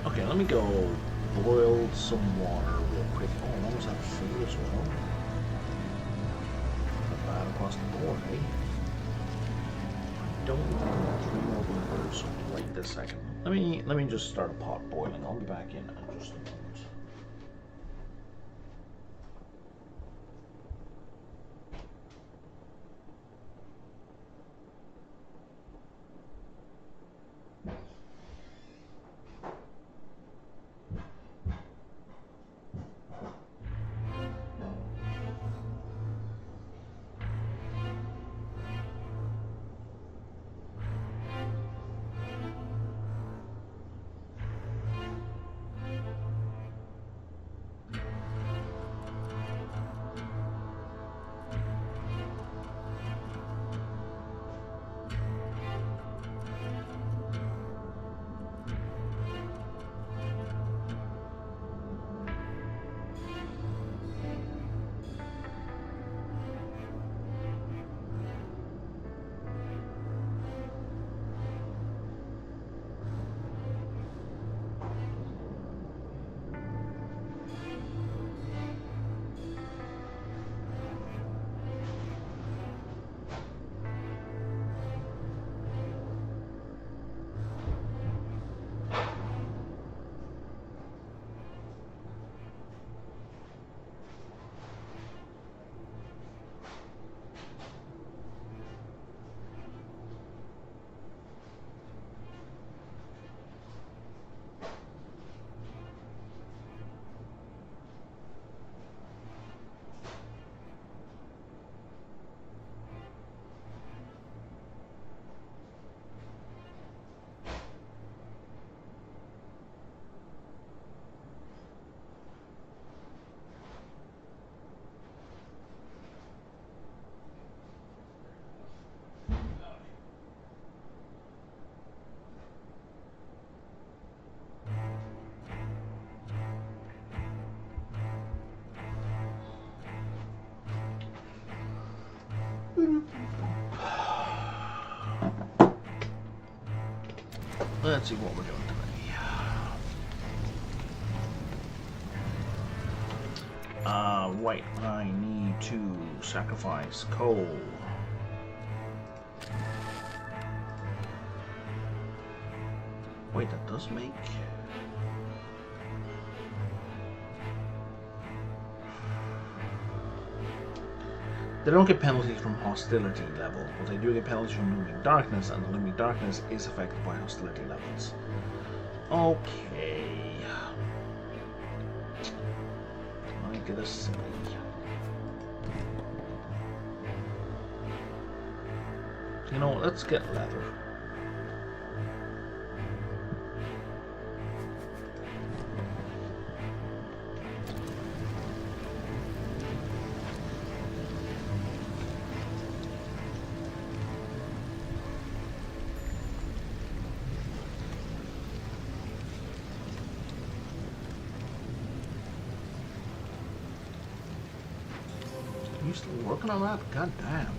Okay, let me go boil some water real quick. Oh, I almost have food as well. Not bad across the board, eh? I don't want 3 more burgers right this second. Let me just start a pot boiling. I'll be back in just a moment. Let's see what we're doing today. Right, I need to sacrifice coal. Wait, that does make... They don't get penalties from hostility level, but they do get penalties from looming darkness, and the looming darkness is affected by hostility levels. Okay. Can I get a silly? You know, let's get leather. You still working on that? God damn.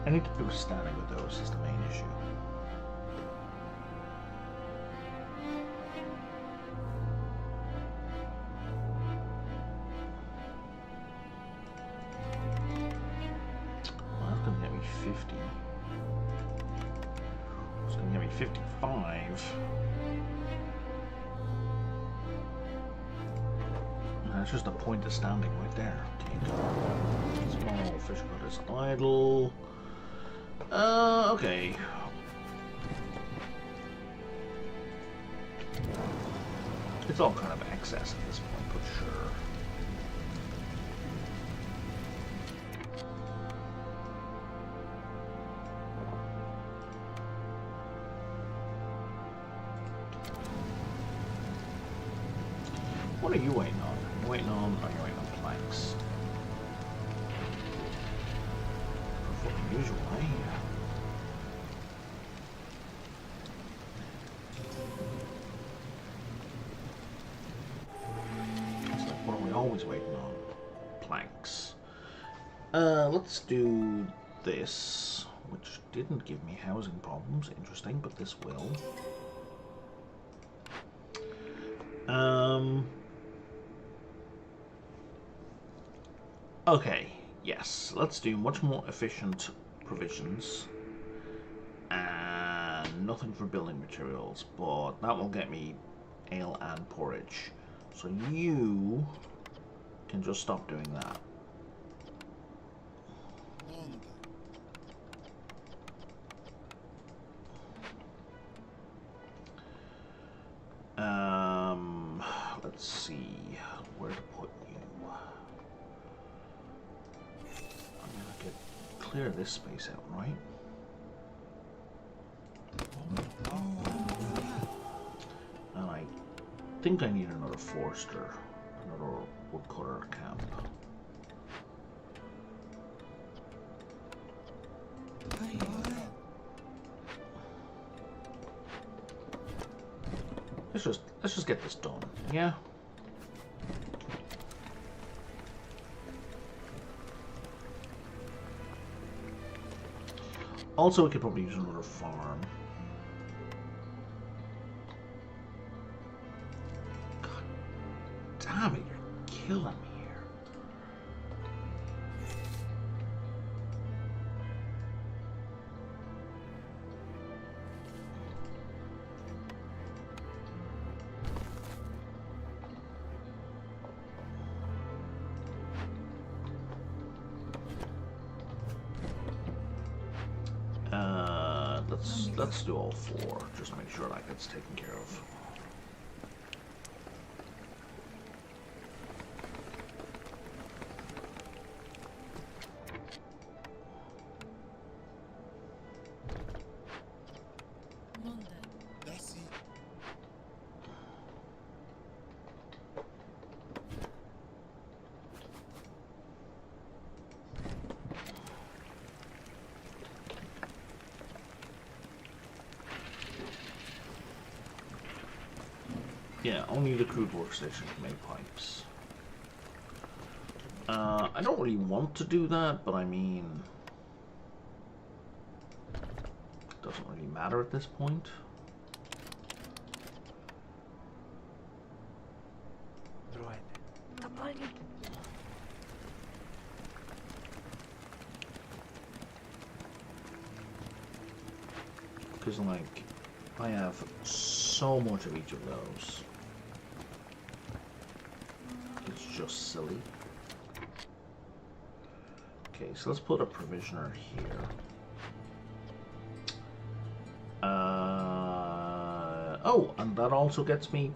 I need to do standing with those is the main issue. Well, that's going to get me 50. It's going to get me 55. That's just the point of standing right there. Small fish cut is idle. Okay. It's all kind of excess at this point, but sure. What are you waiting on? You're waiting on planks. For usual, eh? It's like, what are we always waiting on? Planks. Let's do this, which didn't give me housing problems. Interesting, but this will. Okay, yes, let's do much more efficient provisions and nothing for building materials, but that will get me ale and porridge. So you can just stop doing that. Let's see where to put you. I'm gonna clear this space out, right? And I think I need another forester, another woodcutter camp. Let's just get this done, yeah? Also, we could probably use another farm. God damn it, you're killing me here. Let's do all four, just to make sure that gets taken care of. Yeah, only the crude workstation can make pipes. I don't really want to do that, but I mean, it doesn't really matter at this point. Because, like, I have so much of each of those. It's just silly. Okay, so let's put a provisioner here. Oh, and that also gets me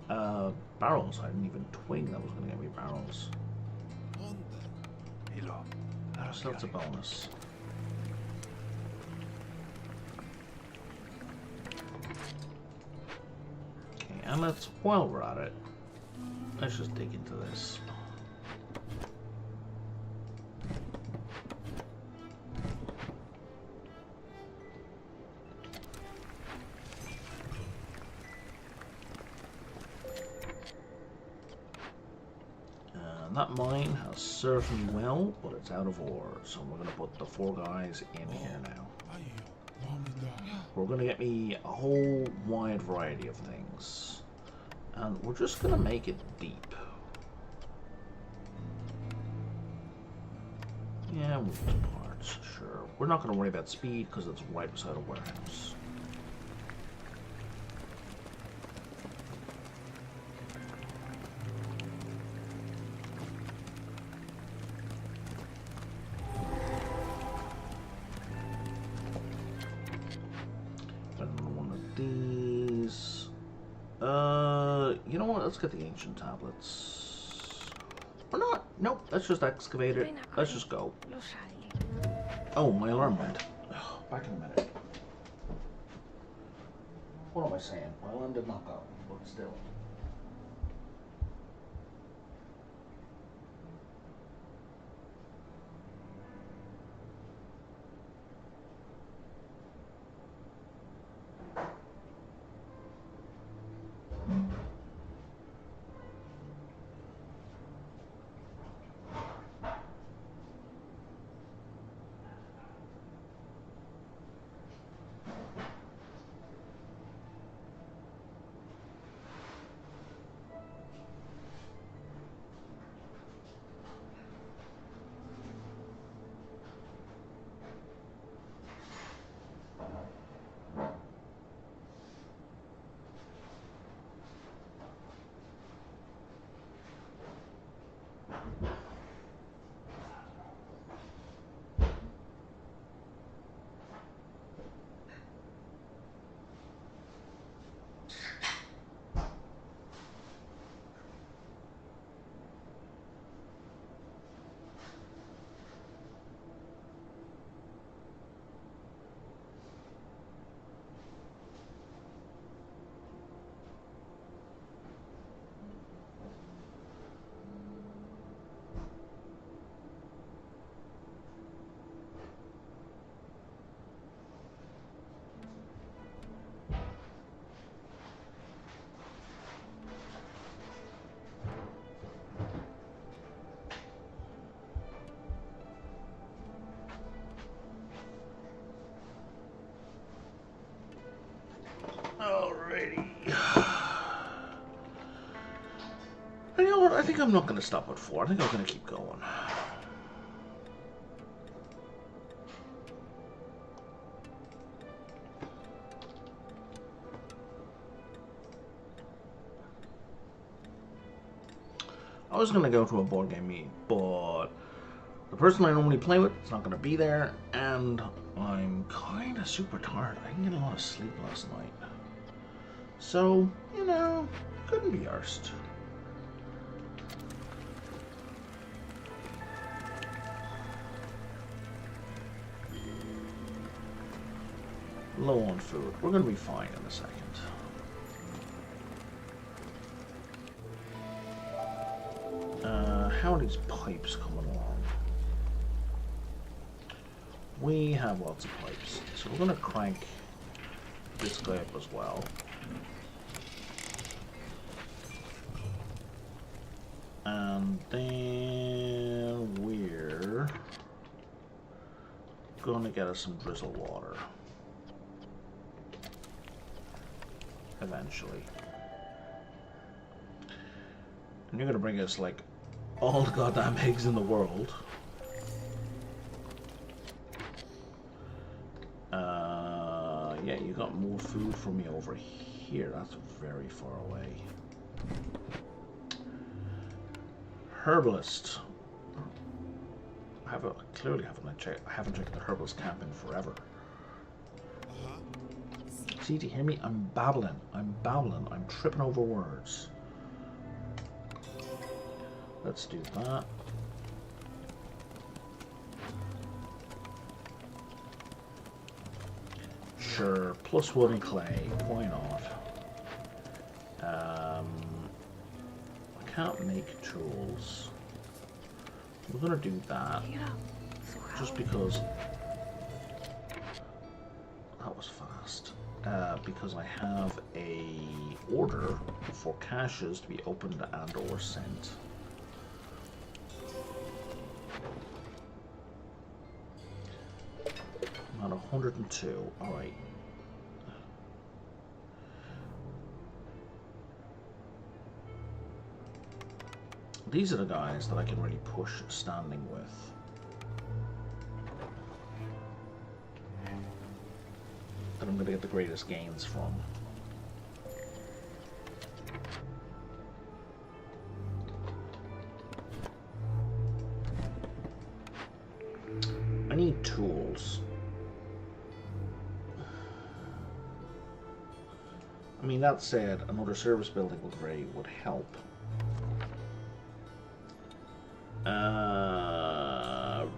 barrels. I didn't even twig that was going to get me barrels. So that's a bonus. Okay, and let's, while we're at it, let's just dig into this. that mine has served me well, but it's out of ore, so we're going to put the 4 guys in here now. We're going to get me a whole wide variety of things, and we're just going to make it deep. Yeah, move to parts, sure. We're not going to worry about speed because it's right beside a warehouse. You know what? Let's get the ancient tablets. Or not. Nope. Let's just excavate it. Let's just go. Oh, my alarm went. Oh, back in a minute. What am I saying? My alarm did not go, but still. Alrighty. You know what? I think I'm not going to stop at 4. I think I'm going to keep going. I was going to go to a board game meet, but the person I normally play with is not going to be there, and I'm kind of super tired. I didn't get a lot of sleep last night. So, you know, couldn't be arsed. Low on food. We're going to be fine in a second. How are these pipes coming along? We have lots of pipes, so we're going to crank this guy up as well. And then we're going to get us some drizzle water. Eventually. And you're going to bring us like all the goddamn eggs in the world. Yeah, you got more food for me over here. That's very far away. Herbalist. I clearly haven't checked the herbalist camp in forever. See, do you hear me? I'm babbling. I'm tripping over words. Let's do that. Sure, plus wood and clay. Why not? I can't make tools. We're gonna do that just because that was fast. Because I have a order for caches to be opened and or sent. I'm at 102. Alright. These are the guys that I can really push standing with. That I'm going to get the greatest gains from. I need tools. I mean, that said, another service building would help.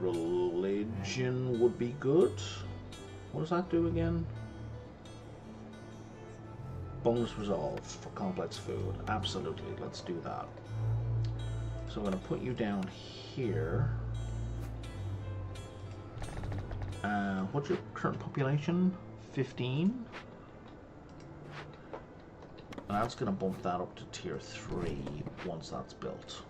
Religion would be good. What does that do again? Bonus resolve for complex food. Absolutely, let's do that. So I'm going to put you down here. What's your current population? 15? And that's going to bump that up to tier 3 once that's built.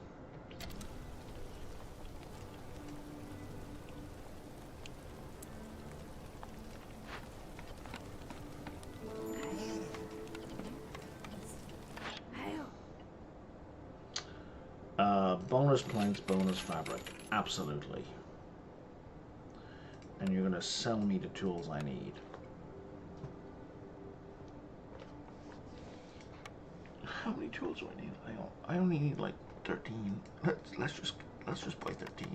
Bonus planks, bonus fabric. Absolutely. And you're going to sell me the tools I need. How many tools do I need? I only need like 13. Let's just buy 13.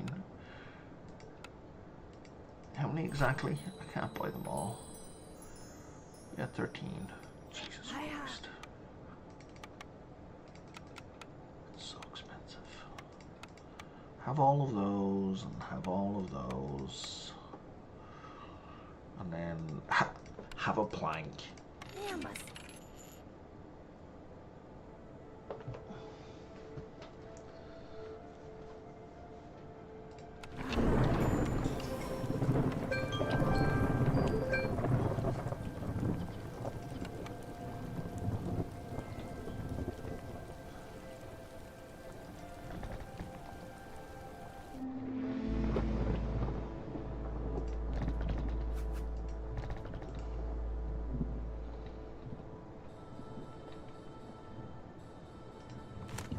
How many exactly? I can't buy them all. Yeah, 13. Jesus Christ. It's so expensive. Have all of those and have all of those. And then have a plank.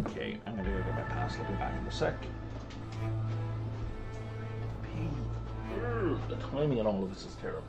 Okay, I'm gonna go get my pass. I'll be back in a sec. The timing on all of this is terrible.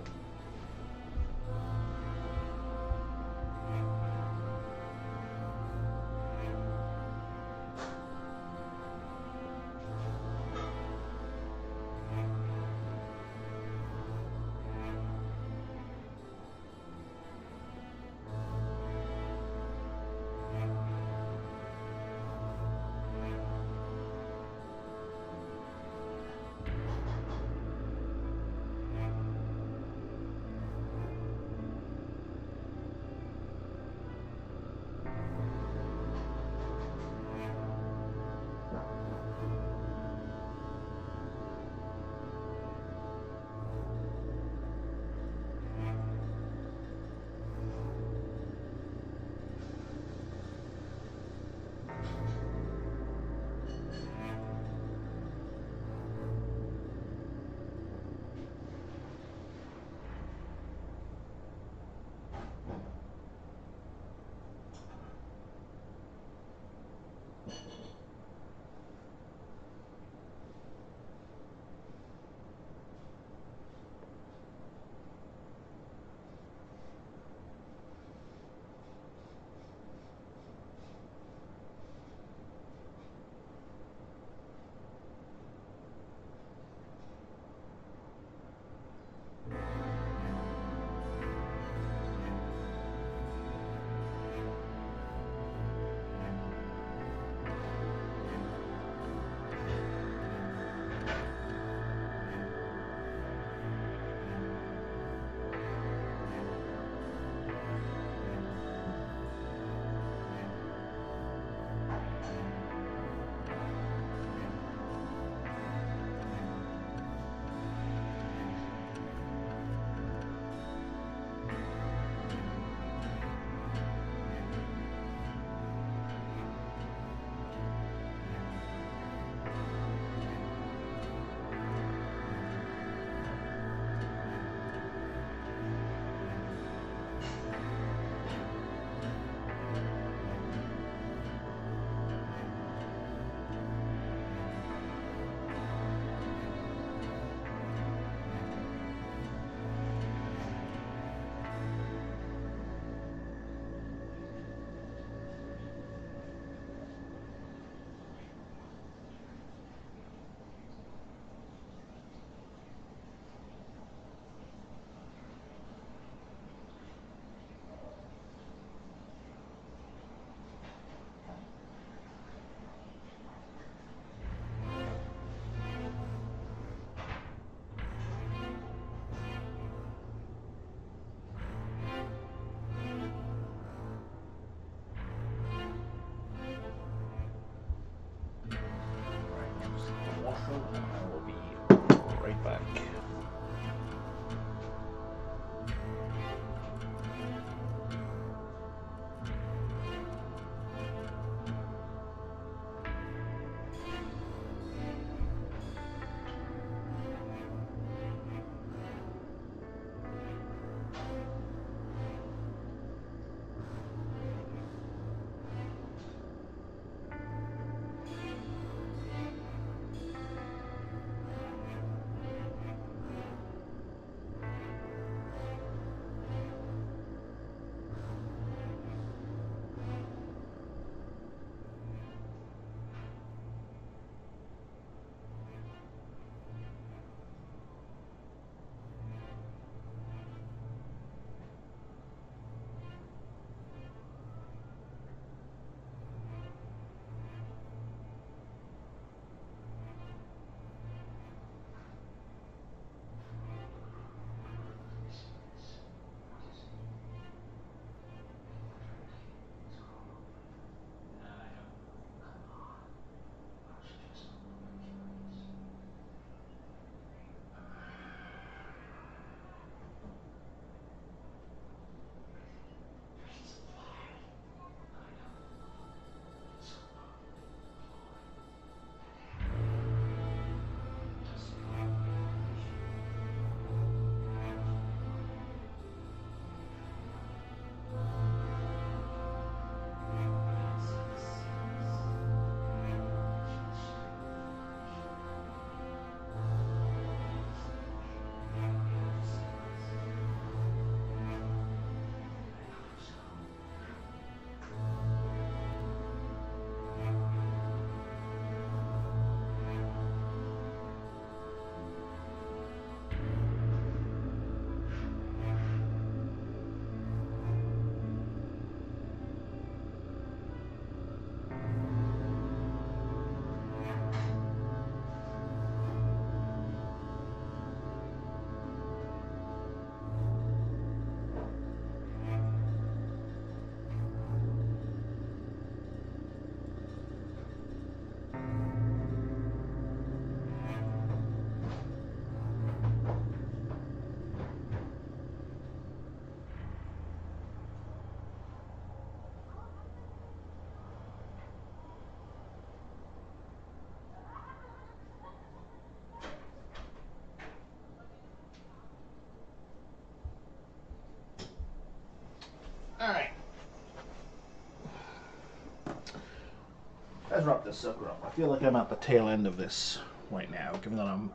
let's wrap this sucker up. I feel like I'm at the tail end of this right now, given that I'm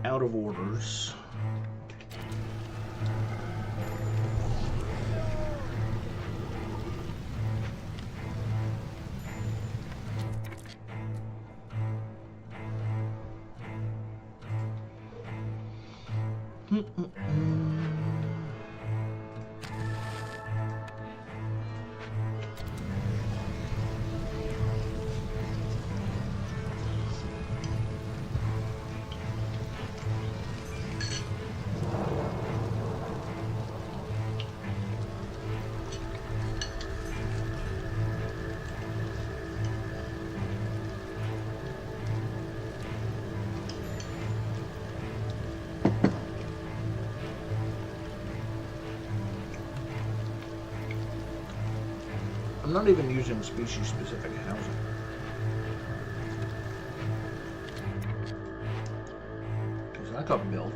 out of orders. I'm not even using species-specific housing. Because that got built.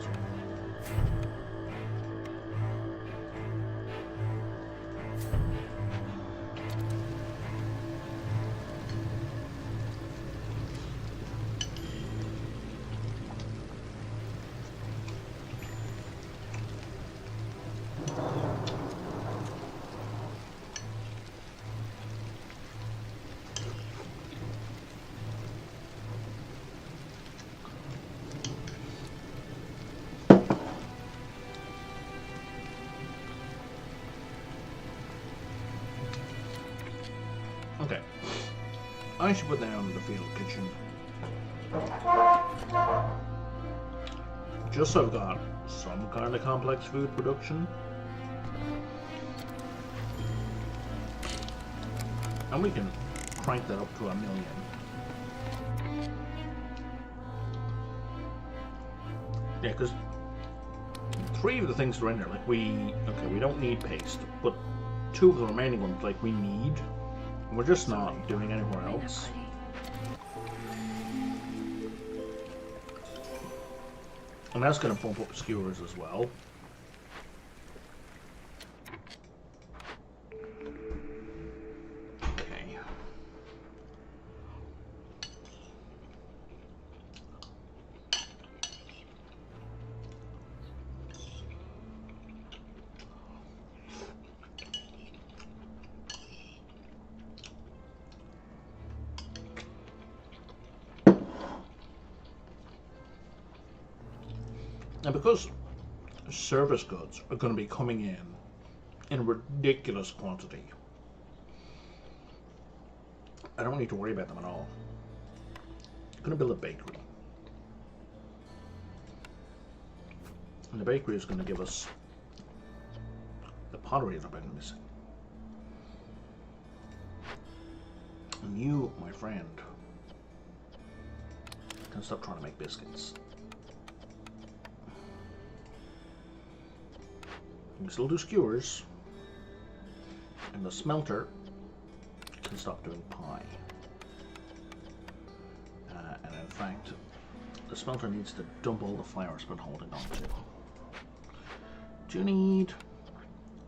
Okay. I should put down the field kitchen. Just so I've got some kind of complex food production. And we can crank that up to 1 million. Yeah, because 3 of the things that are in there, like we don't need paste, but 2 of the remaining ones, like we need. We're just not doing anywhere else. And that's going to bump up skewers as well. Okay. And because service goods are going to be coming in a ridiculous quantity, I don't need to worry about them at all. I'm going to build a bakery. And the bakery is going to give us the pottery that I've been missing. And you, my friend, can stop trying to make biscuits. You can still do skewers, and the smelter can stop doing pie. And in fact, the smelter needs to dump all the flour it's been holding on to. Do you need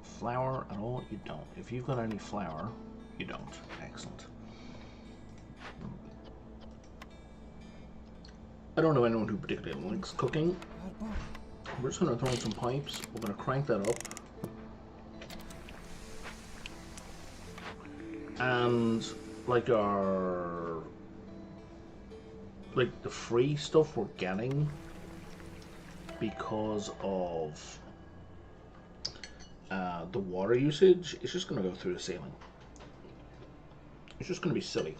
flour at all? You don't. If you've got any flour, you don't. Excellent. I don't know anyone who particularly likes cooking. We're just going to throw in some pipes. We're going to crank that up. And like the free stuff we're getting because of the water usage, it's just going to go through the ceiling. It's just going to be silly.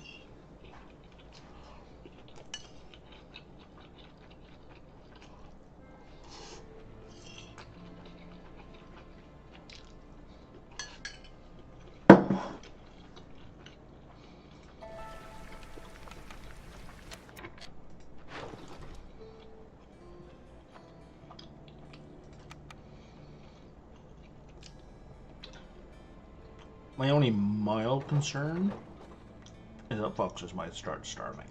My only mild concern is that foxes might start starving.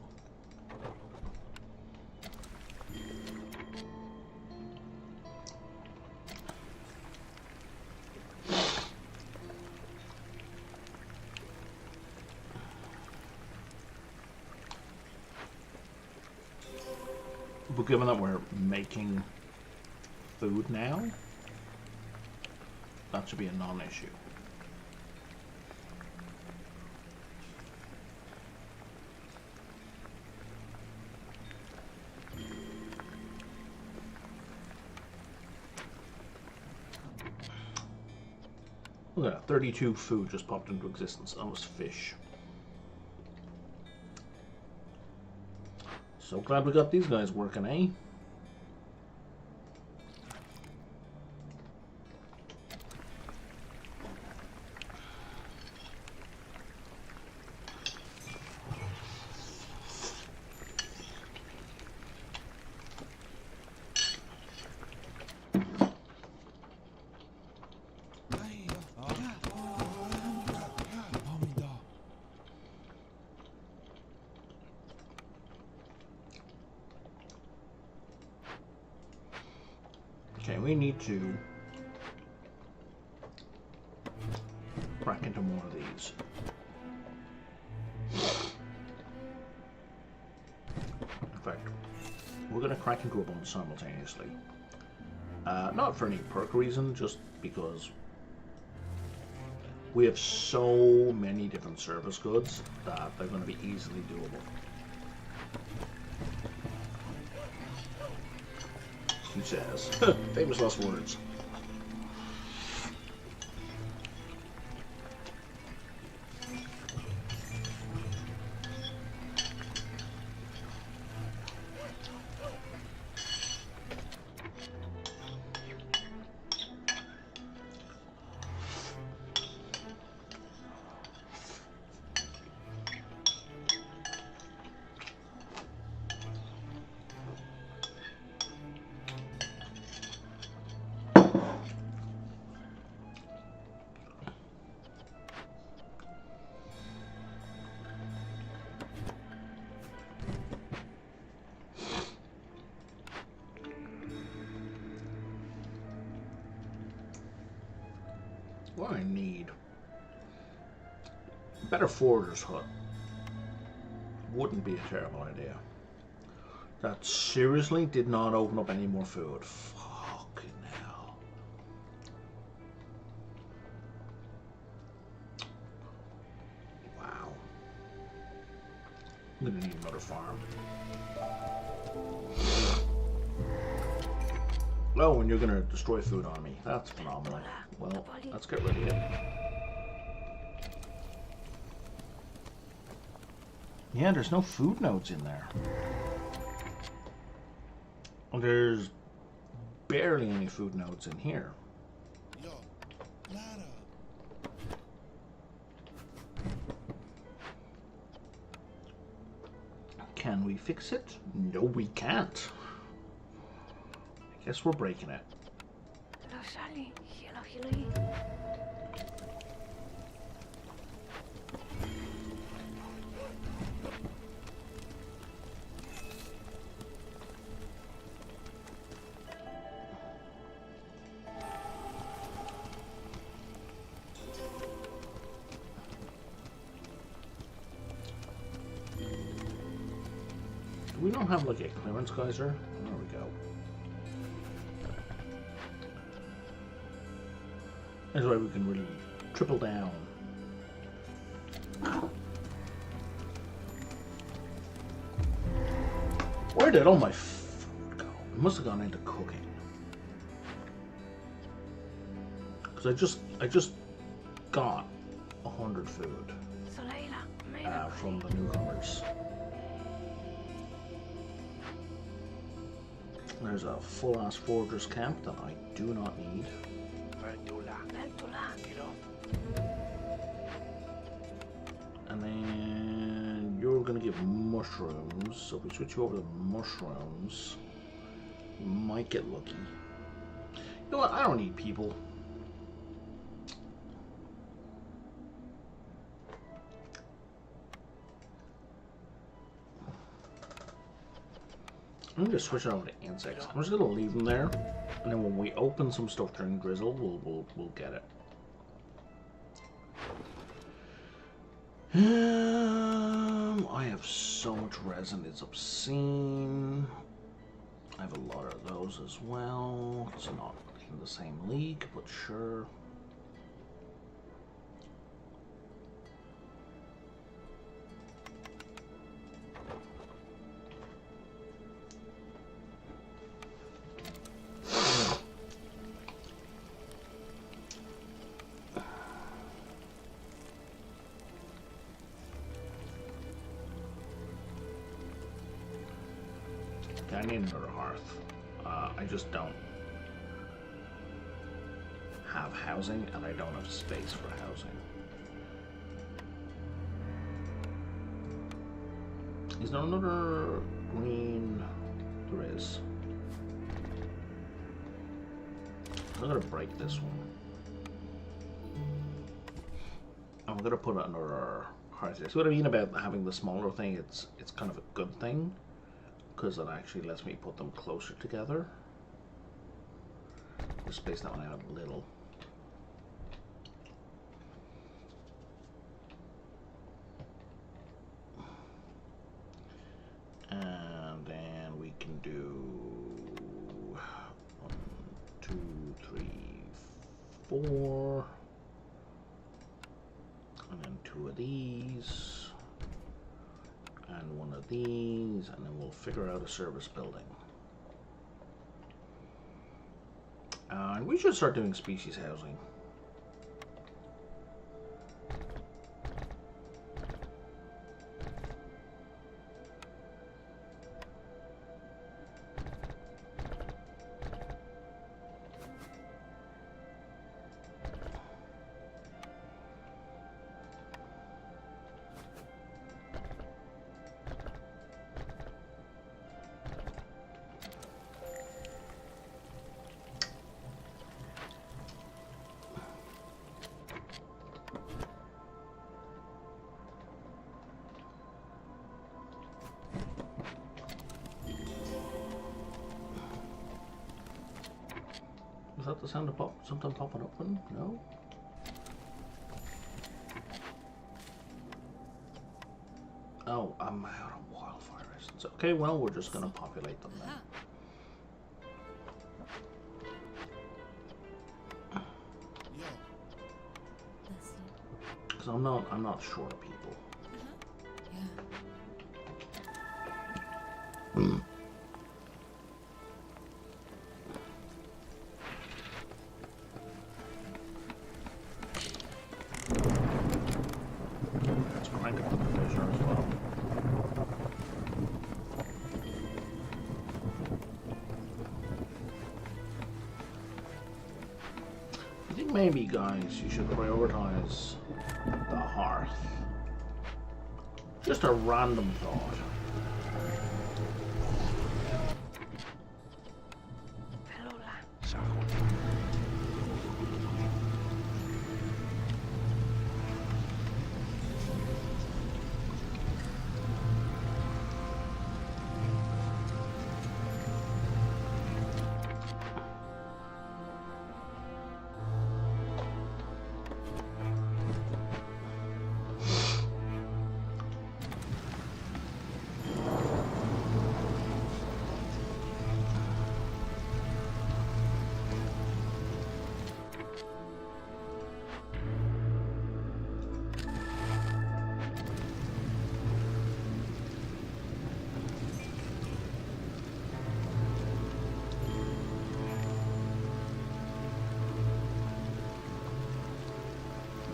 But given that we're making food now, that should be a non-issue. Look at that, 32 food just popped into existence. That was fish. So glad we got these guys working, eh? Okay, we need to crack into more of these. In fact, we're going to crack into a bunch simultaneously. Not for any perk reason, just because we have so many different service goods that they're going to be easily doable. He says. Famous last words. What I need? Better forager's hut. Wouldn't be a terrible idea. That seriously did not open up any more food. Fucking hell. Wow. I'm gonna need another farm. Oh, and you're gonna destroy food on me. That's phenomenal. Well, let's get rid of it. Yeah, there's no food nodes in there. There's barely any food nodes in here. Can we fix it? No, we can't. I guess we're breaking it. Do we not have like a clearance geyser? There we go. That's why we can really triple down. Where did all my food go? It must have gone into cooking. Because I just got 100 food from the newcomers. There's a full-ass foragers camp that I do not need. And then you're going to give mushrooms, so if we switch you over to mushrooms, we might get lucky. You know what, I don't need people. I'm going to switch it over to insects. I'm just going to leave them there, and then when we open some stuff during drizzle, we'll get it. I have so much resin, it's obscene. I have a lot of those as well. It's not in the same league, but sure. I need another hearth. I just don't have housing, and I don't have space for housing. Is there another green? There is. I'm gonna break this one. I'm gonna put another hearth here. See what I mean about having the smaller thing? It's kind of a good thing, because it actually lets me put them closer together. The space that one out a little. And then we can do 1, 2, 3, 4. And then 2 of these. And 1 of these, and then we'll figure out a service building. And we should start doing species housing. Was that the sound of something popping open? No? Oh, I'm out of wildfire essence. Okay, well, we're just gonna populate them then. Because I'm not short of people. Let's crank up the pressure as well. I think maybe, guys, you should prioritize the hearth. Just a random thought.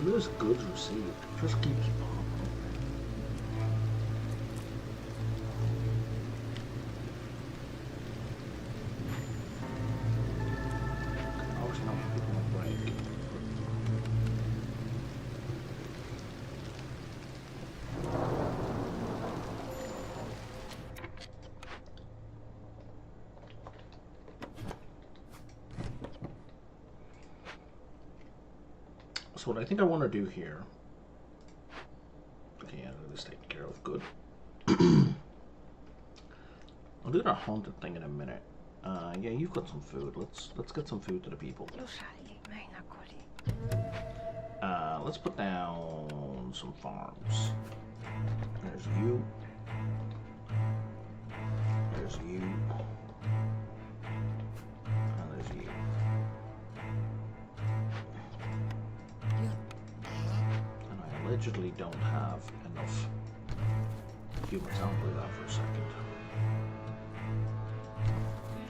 This goods received just keeps popping. Obviously not for people on break. So what I think I want to do here, okay, yeah, this taken care of, good. I'll do that haunted thing in a minute. Yeah, you've got some food. Let's get some food to the people. Let's put down some farms. There's you. There's you. digitally don't have enough humans. I'll do that for a second.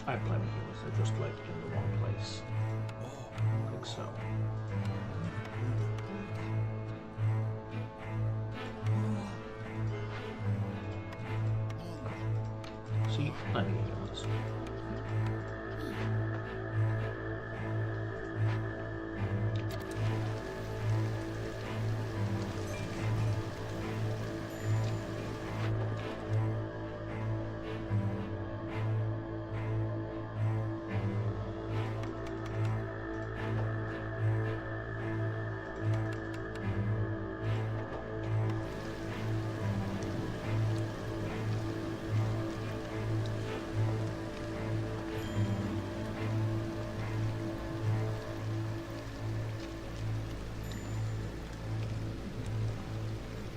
I have plenty of humans, they're just like in the wrong place. Like so. See, plenty of humans.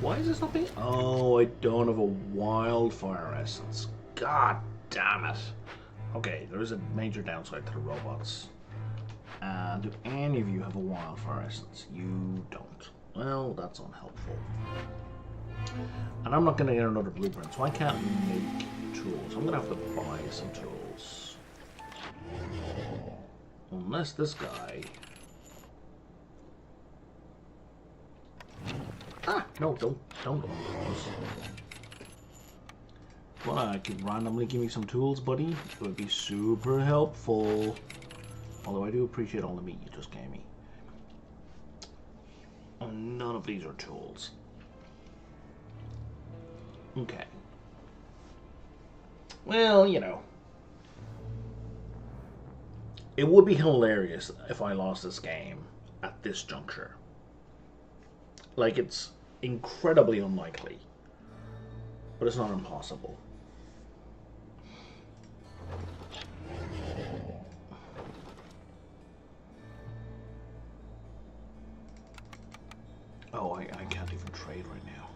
Why is this not being... Oh, I don't have a wildfire essence. God damn it. Okay, there is a major downside to the robots. Do any of you have a wildfire essence? You don't. Well, that's unhelpful. And I'm not going to get another blueprint, so I can't make tools. I'm going to have to buy some tools. Unless this guy... Ah, no, don't go. Well, I could randomly give me some tools, buddy. It would be super helpful. Although I do appreciate all the meat you just gave me. And none of these are tools. Okay. Well, you know. It would be hilarious if I lost this game at this juncture. Like, it's incredibly unlikely, but it's not impossible. Oh, I can't even trade right now.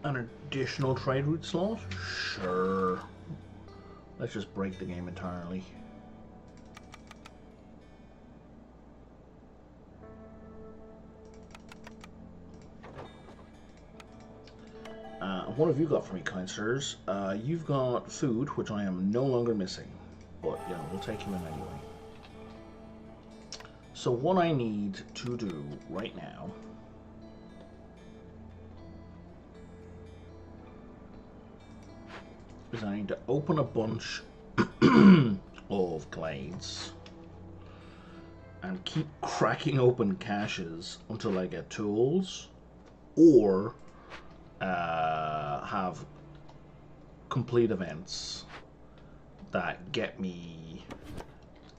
An additional trade route slot? Sure. Let's just break the game entirely. What have you got for me, kind sirs? You've got food, which I am no longer missing. But, yeah, we'll take you in anyway. So what I need to do right now is I need to open a bunch of glades and keep cracking open caches until I get tools, or have complete events that get me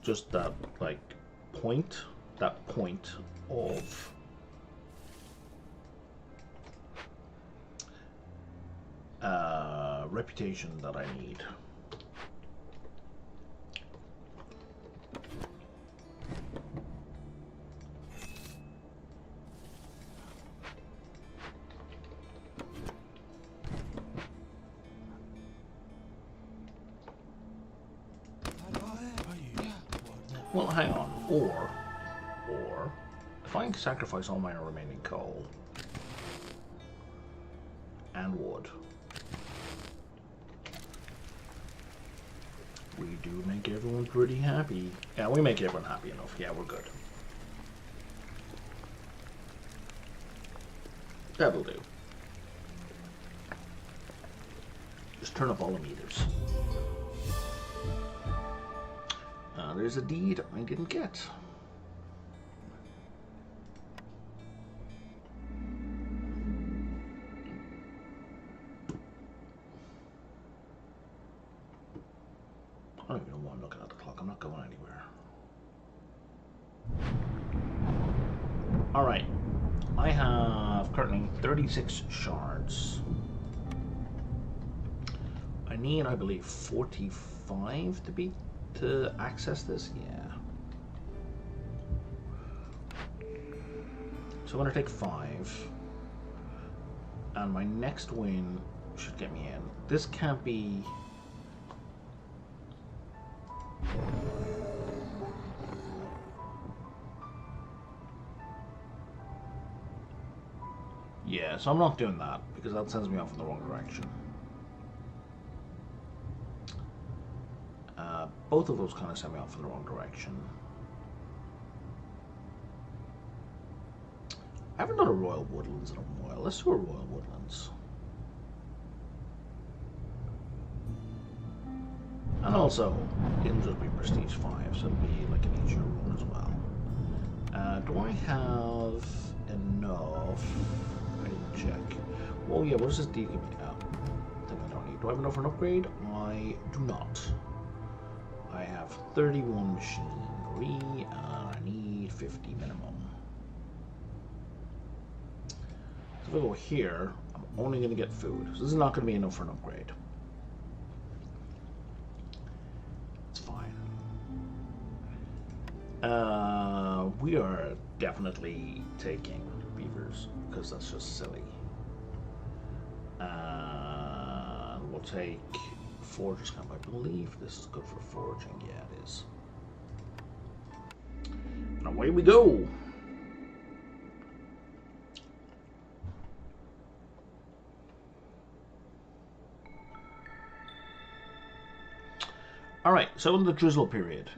just that point of reputation that I need. Well, hang on. Or if I sacrifice all my remaining coal and wood, we do make everyone pretty happy. Yeah, we make everyone happy enough. Yeah, we're good. That'll do. Just turn up all the meters. There's a deed I didn't get. I don't even know why I'm looking at the clock. I'm not going anywhere. Alright. I have currently 36 shards. I need, I believe, 45 to access this. Yeah. So I'm going to take 5. And my next win should get me in. This can't be... Yeah, so I'm not doing that, because that sends me off in the wrong direction. Both of those kind of send me off in the wrong direction. I haven't done a Royal Woodlands in a while. Let's do a Royal Woodlands. And also, it'll just be Prestige 5, so it'll be like an easier run as well. Do I have enough? I didn't check. Oh yeah, what does this deed give me? Oh, I think I don't need. Do I have enough for an upgrade? I do not. I have 31 machinery, and I need 50 minimum. So if I go here, I'm only going to get food. So this is not going to be enough for an upgrade. It's fine. We are definitely taking beavers, because that's just silly. We'll take Forger's Camp. I believe this is good for foraging. Yeah, it is. And away we go! Alright, so in the drizzle period,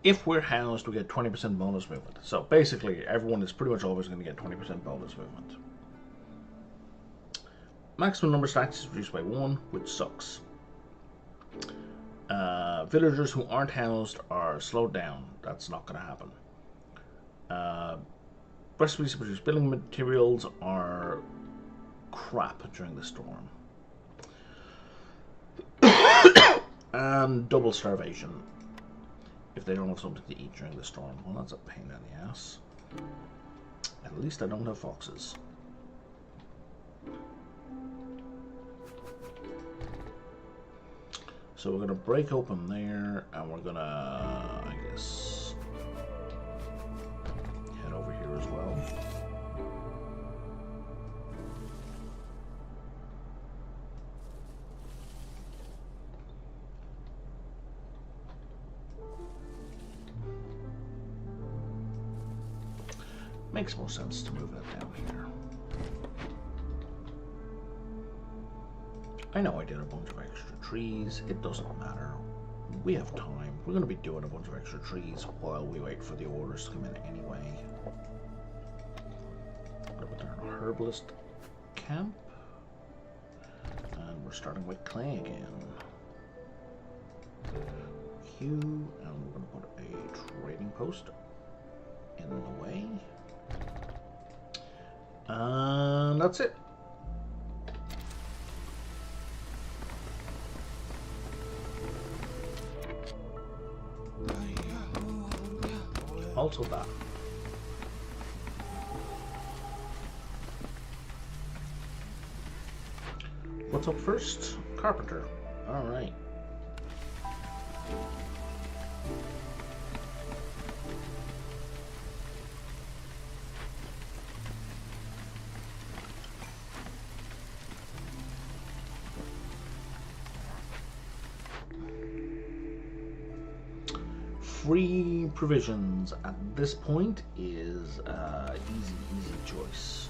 if we're housed, we get 20% bonus movement. So basically, everyone is pretty much always going to get 20% bonus movement. Maximum number of stacks is reduced by 1, which sucks. Villagers who aren't housed are slowed down. That's not going to happen. Recipes to produce building materials are crap during the storm. And double starvation if they don't have something to eat during the storm. Well, that's a pain in the ass. At least I don't have foxes. So we're going to break open there, and we're going to, I guess, head over here as well. Makes more sense to move that down here. I know I did a bunch of extra trees. It doesn't matter. We have time. We're going to be doing a bunch of extra trees while we wait for the orders to come in anyway. We're going to put our herbalist camp. And we're starting with clay again. Hue, and we're going to put a trading post in the way. And that's it. Also that. What's up first? Carpenter. All right. Free provisions at this point is easy choice.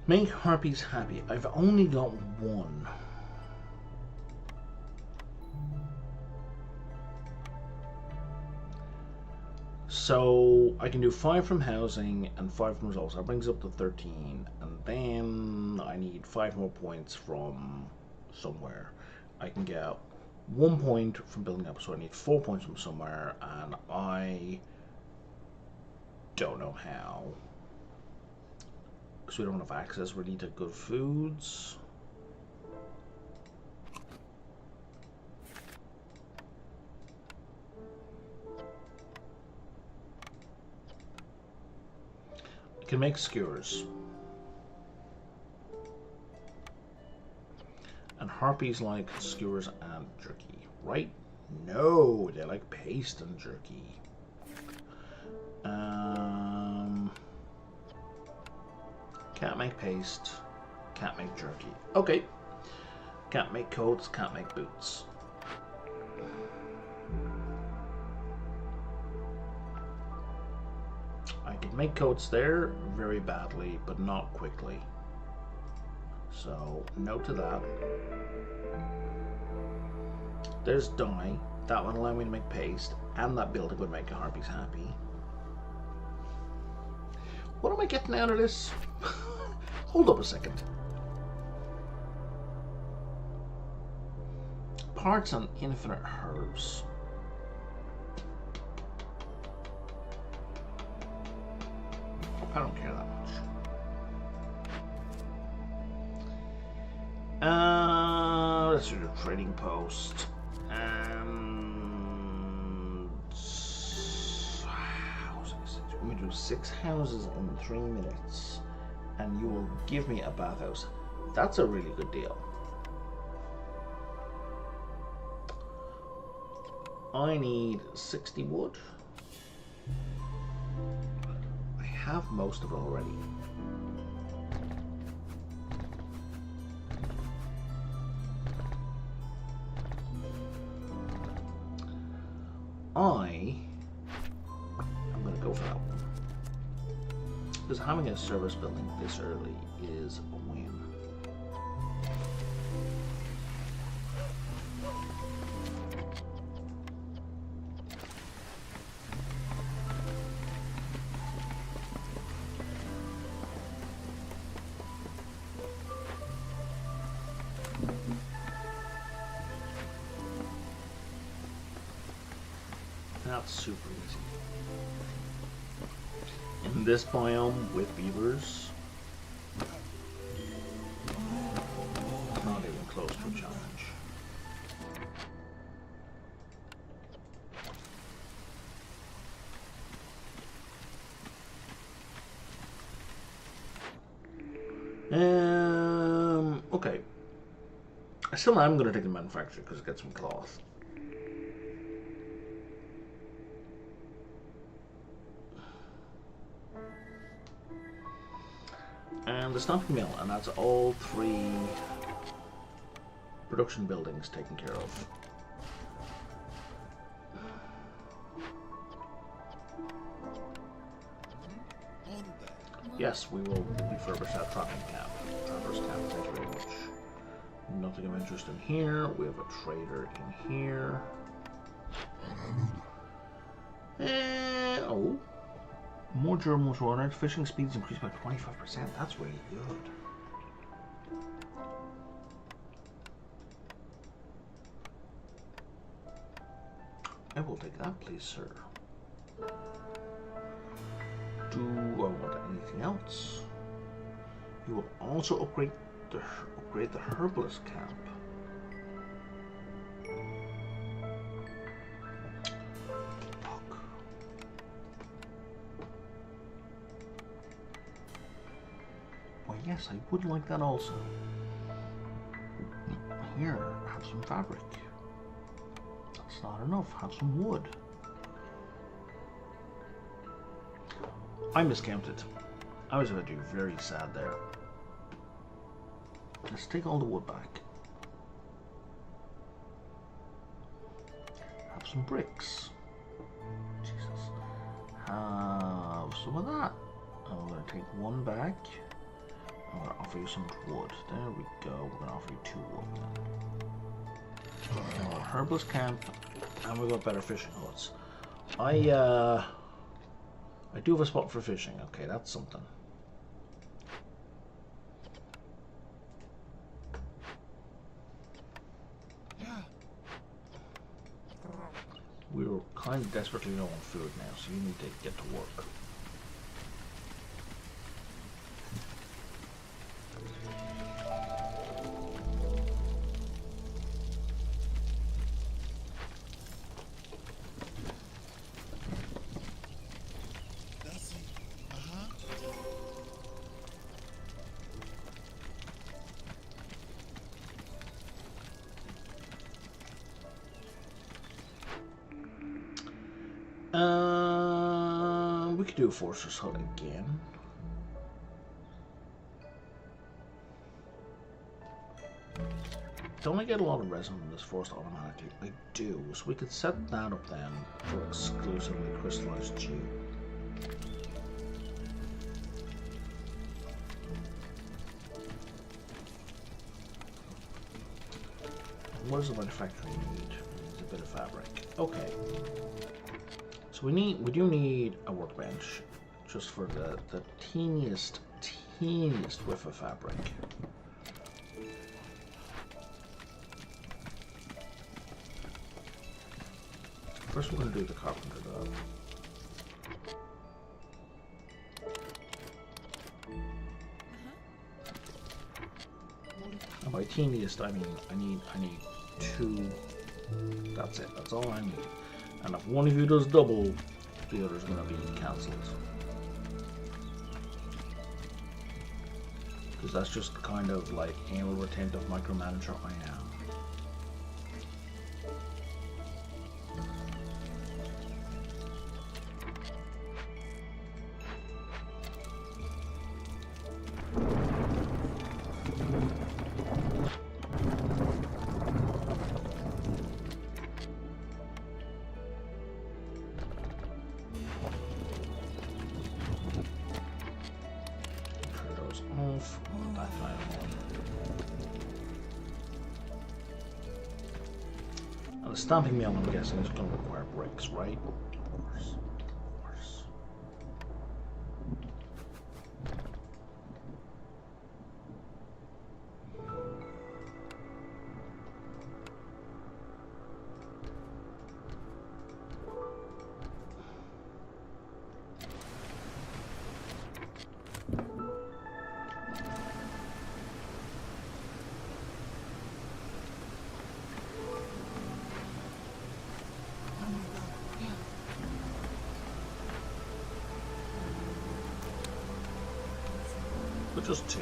Make harpies happy. I've only got one. So I can do 5 from housing and 5 from results. That brings up to 13, and then I need 5 more points from somewhere. I can get 1 point from building up, so I need 4 points from somewhere, and I don't know how. So we don't have access really to good foods. I can make skewers. And harpies like skewers and jerky. right? No, they like paste and jerky. Can't make paste. Can't make jerky. Okay. Can't make coats. Can't make boots. I could make coats there very badly, but not quickly. So, no to that. There's dye. That would allow me to make paste, and that building would make harpies happy. What am I getting out of this? Hold up a second. Parts on infinite herbs. I don't care that much. Let's do the trading post. And we're going to do 6 houses in 3 minutes. And you will give me a bathhouse. That's a really good deal. I need 60 wood. I have most of it already. I'm going to go for that one. Because having a service building this early is a win. That's super easy. In this biome with beavers, not even close to a challenge. Okay. I still am going to take the manufacturer because it gets some cloth. And the stamping mill, and that's all 3 production buildings taken care of. Yes, we will refurbish that trapping camp. Traverse camp, thank you very much. Nothing of interest in here. We have a trader in here. Oh. More Germans runner. Fishing speeds increased by 25%. That's really good. I will take that, please, sir. Do I want anything else? You will also upgrade the herbalist camp. Yes, I would like that also. Here, have some fabric. That's not enough. Have some wood. I miscounted. I was about to be very sad there. Let's take all the wood back. Have some bricks. Jesus. Have some of that. I'm going to take 1 back. I'm going to offer you some wood. There we go. We're going to offer you 2 wood then. Herbalist camp, and we've got better fishing huts. I do have a spot for fishing. Okay, that's something. We're kind of desperately low on food now, so you need to get to work. could do a forcer's hut again. Don't I get a lot of resin from this forest automatically? I do, so we could set that up then for exclusively crystallized dew. What does the manufacturing need? It needs a bit of fabric. Okay. So we do need a workbench just for the teeniest whiff of fabric. First we're going to do the carpenter though. And by teeniest I mean I need 2. That's it. That's all I need. And if one of you does double, the other's going to be cancelled. Because that's just the kind of like anal retentive micromanager I am. The stamping mill, I'm guessing, is going to require bricks, right? Of course. But just 2.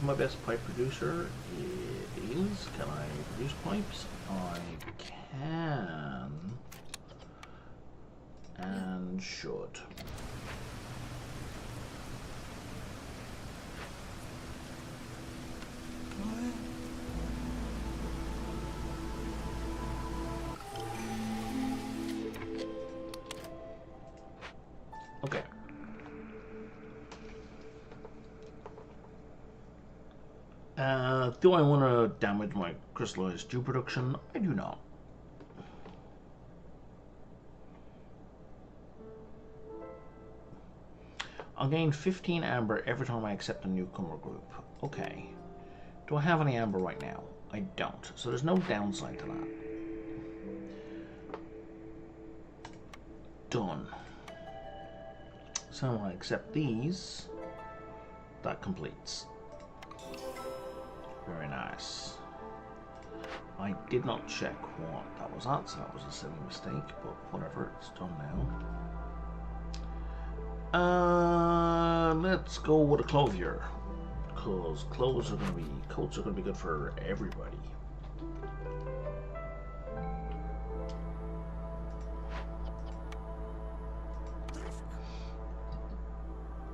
My best pipe producer is, can I produce pipes? I can and should. Okay. Do I want to damage my crystallized dew production? I do not. I'll gain 15 amber every time I accept a newcomer group. Okay. Do I have any amber right now? I don't. So there's no downside to that. Done. So when I accept these, that completes. Very nice. I did not check what that was at, so that was a silly mistake, but whatever, it's done now. Let's go with a clothier, because coats are going to be good for everybody.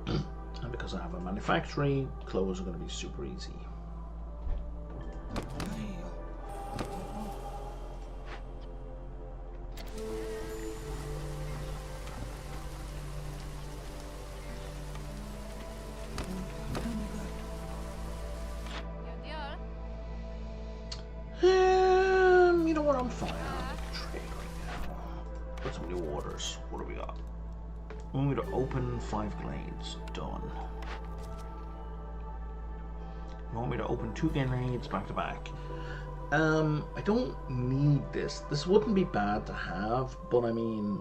And because I have a manufacturing, clothes are going to be super easy. fine on trade right now. Put some new orders. What do we got? We want me to open 5 glades. Done. You want me to open 2 glades back to back. I don't need this. This wouldn't be bad to have, but I mean,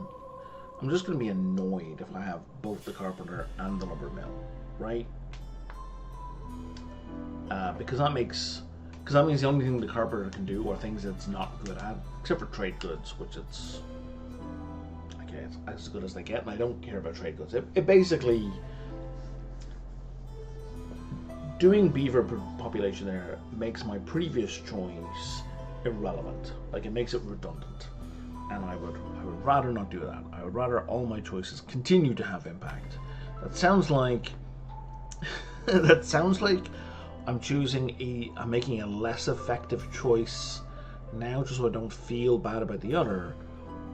I'm just going to be annoyed if I have both the carpenter and the lumber mill, right? Because that means the only thing the carpenter can do are things it's not good at, except for trade goods, which it's as good as they get, and I don't care about trade goods. It basically, doing beaver population there makes my previous choice irrelevant. Like, it makes it redundant, and I would rather not do that. I would rather all my choices continue to have impact. That sounds like I'm making a less effective choice now, just so I don't feel bad about the other.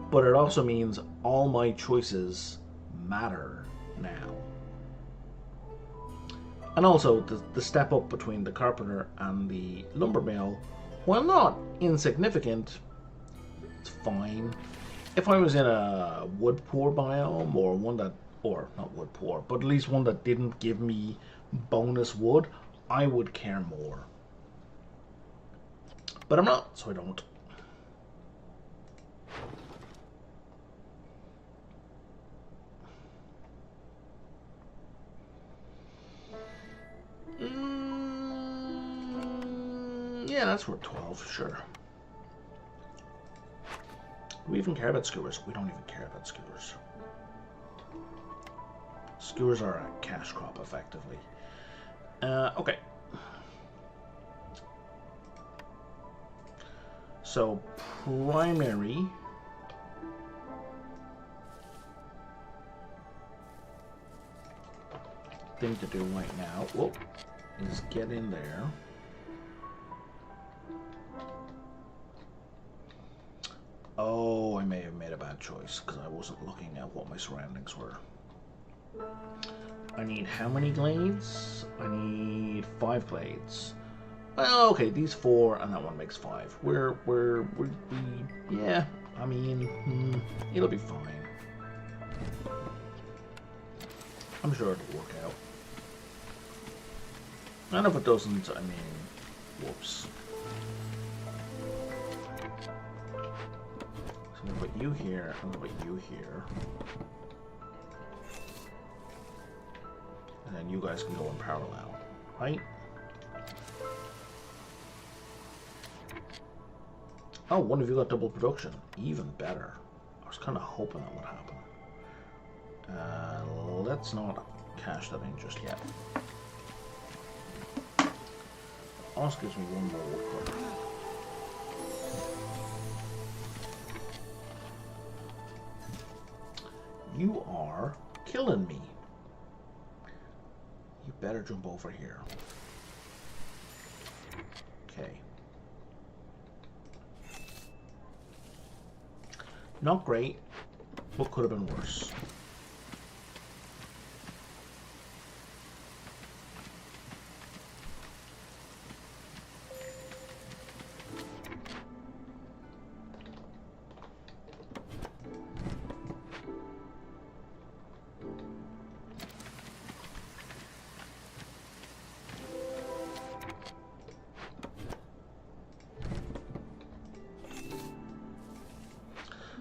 But it also means all my choices matter now. And also, the step up between the carpenter and the lumber mill, while not insignificant, it's fine. If I was in a wood poor biome, or not wood poor, but at least one that didn't give me bonus wood, I would care more. But I'm not, so I don't. Yeah, that's worth 12, sure. Do we even care about skewers? We don't even care about skewers. Skewers are a cash crop, effectively. Okay. So, primary thing to do right now, is get in there. Oh, I may have made a bad choice because I wasn't looking at what my surroundings were. I need how many glades? I need 5 glades. Well, okay, these 4 and that one makes 5. Yeah, I mean, it'll be fine. I'm sure it'll work out. And if it doesn't, I mean, whoops. So I'm gonna put you here, I'm gonna put you here. And then you guys can go in parallel, right? Oh, one of you got double production. Even better. I was kind of hoping that would happen. Let's not cash that in just yet. Also gives me one more wood cutter. You are killing me. You better jump over here. Okay. Not great. What could have been worse?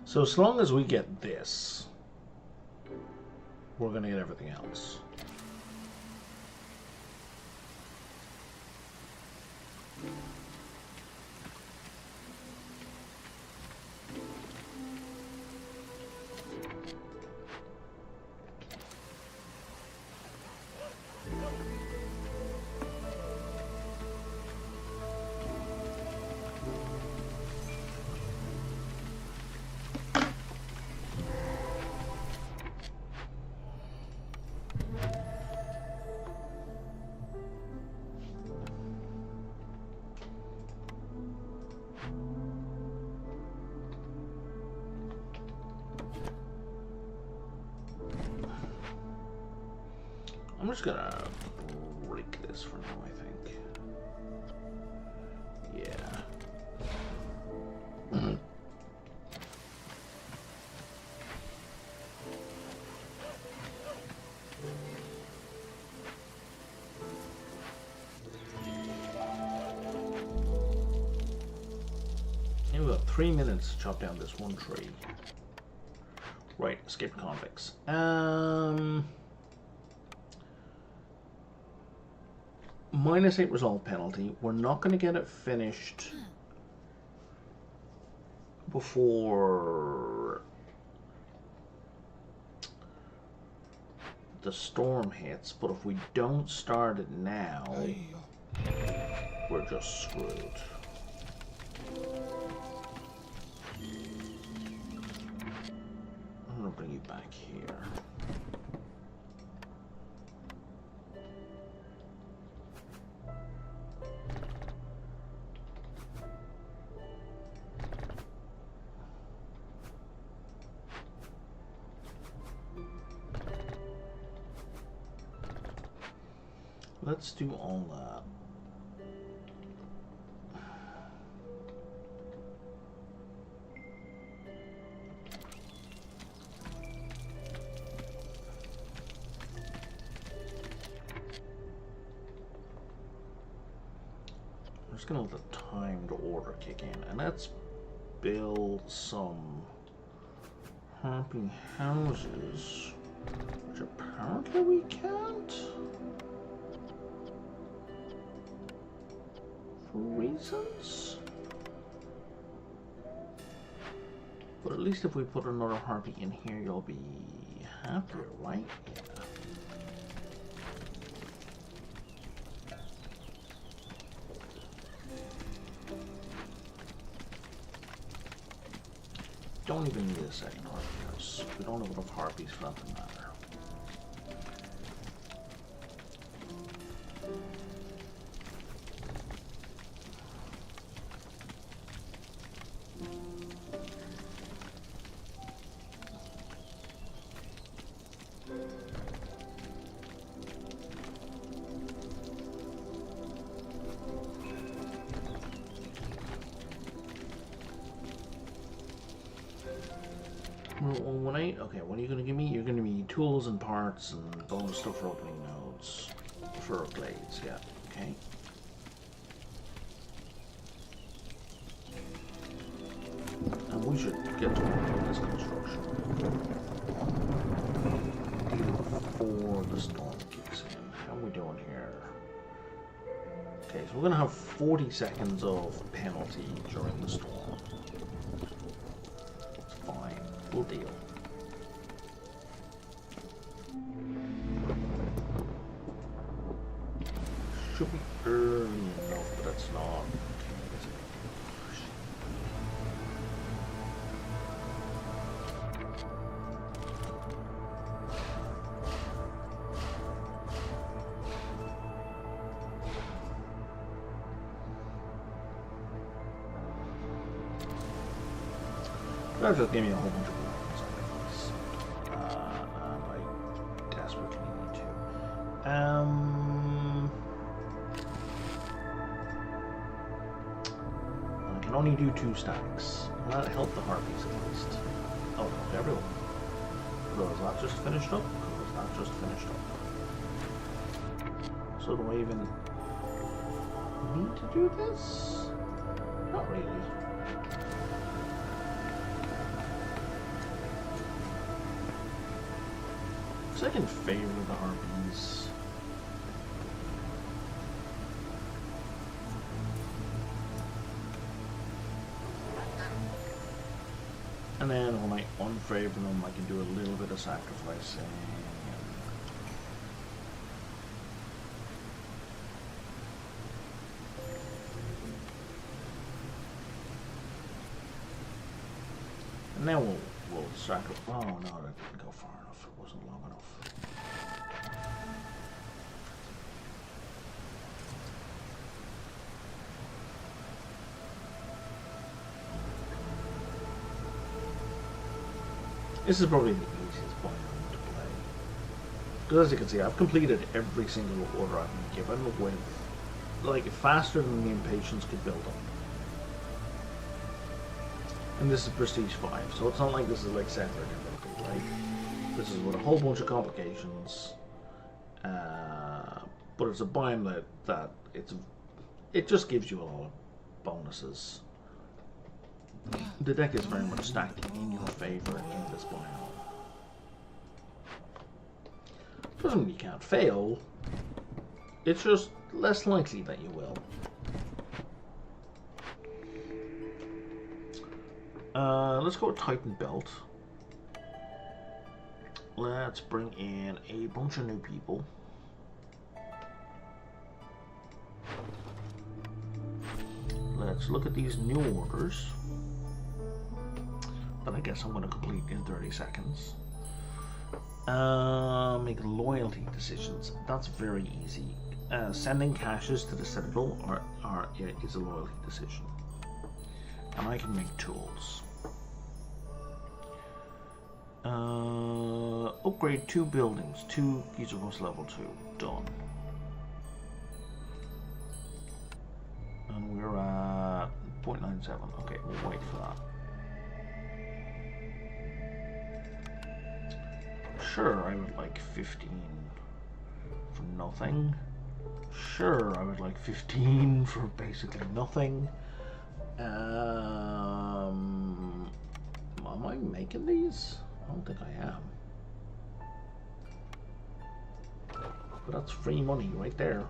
So as long as we get this, we're going to get everything else. I'm just gonna break this for now, I think. Yeah. 3 minutes to chop down this one tree. Right, escaped convicts. -8 resolve penalty. We're not going to get it finished before the storm hits, but if we don't start it now, we're just screwed. I'm going to bring you back here. Let's do all that. I'm just gonna let the timed order kick in, and let's build some harping houses, which apparently we can't. Reasons, but at least if we put another harpy in here, you'll be happier, right? Yeah. Don't even need a second harpy house. We don't have enough harpies for that to matter. Okay, what are you going to give me? You're going to give me tools and parts and bonus stuff for opening nodes. For blades, yeah, okay. And we should get to work on this construction before the storm kicks in. How are we doing here? Okay, so we're going to have 40 seconds of penalty during the storm. It's fine. We'll deal. Should be early enough, but that's not. That just gave me a whole bunch of sacrifice. I desperately need to. I can only do 2 stacks. Will that help the harpies at least? Oh, no, everyone. Was that just finished up? Was that just finished up? So do I even need to do this? Not really. I can favor the harpies. And then when I unfavor them, I can do a little bit of sacrificing. And then we'll sacrifice. Oh no, that didn't go far enough. It wasn't long enough. This is probably the easiest biome to play. Because as you can see, I've completed every single order I've been given with, like, faster than the impatience could build them. And this is Prestige 5, so it's not like this is like separate difficulty, right? This is with a whole bunch of complications. But it's a biome that it just gives you a lot of bonuses. The deck is very much stacked in your favor in this biome. Doesn't mean you can't fail. It's just less likely that you will. Let's go with Titan Belt. Let's bring in a bunch of new people. Let's look at these new orders that I guess I'm going to complete in 30 seconds. Make loyalty decisions. That's very easy. Sending caches to the Citadel is a loyalty decision. And I can make tools. Upgrade 2 buildings. 2 user bus level 2. Done. And we're at 0.97. Okay, we'll wait for that. Sure, I would like 15 for nothing. Sure, I would like 15 for basically nothing. Am I making these? I don't think I am. But that's free money right there.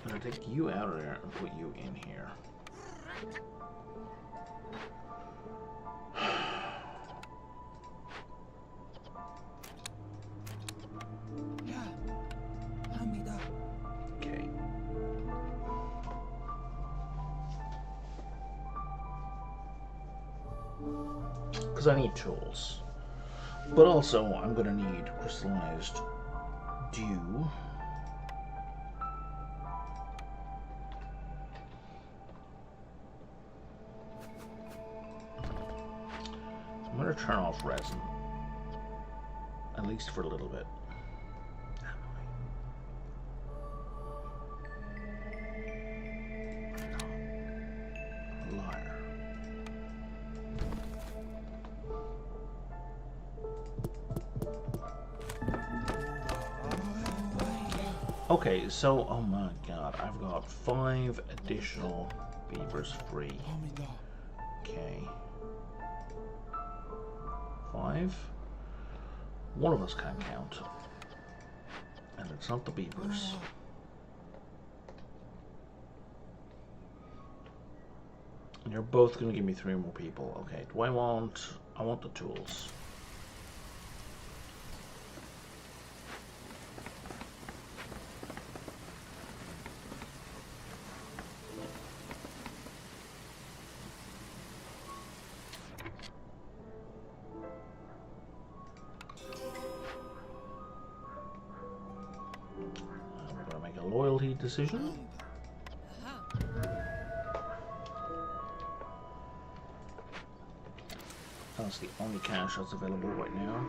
I'm gonna take you out of there and put you in here. Okay. Because I need tools. But also, I'm gonna need crystallized dew. I'm going to turn off resin, at least for a little bit. No. Liar. Okay, so, oh my god, I've got 5 additional beavers free. Okay. 5. One of us can't count. And it's not the beavers. And you're both going to give me 3 more people. Okay, do I want the tools. Loyalty decision. That's the only cache that's available right now.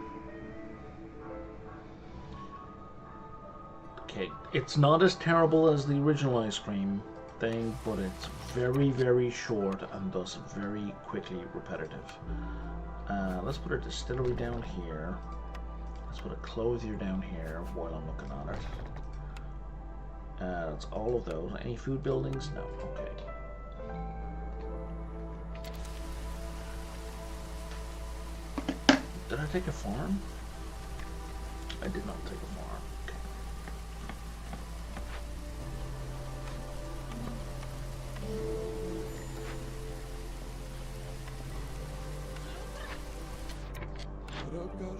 Okay, it's not as terrible as the original ice cream thing, but it's very, very short and thus very quickly repetitive. Let's put a distillery down here. Let's put a clothier down here while I'm looking at it. That's all of those. Any food buildings? No. Okay. Did I take a farm? I did not take a farm. Okay.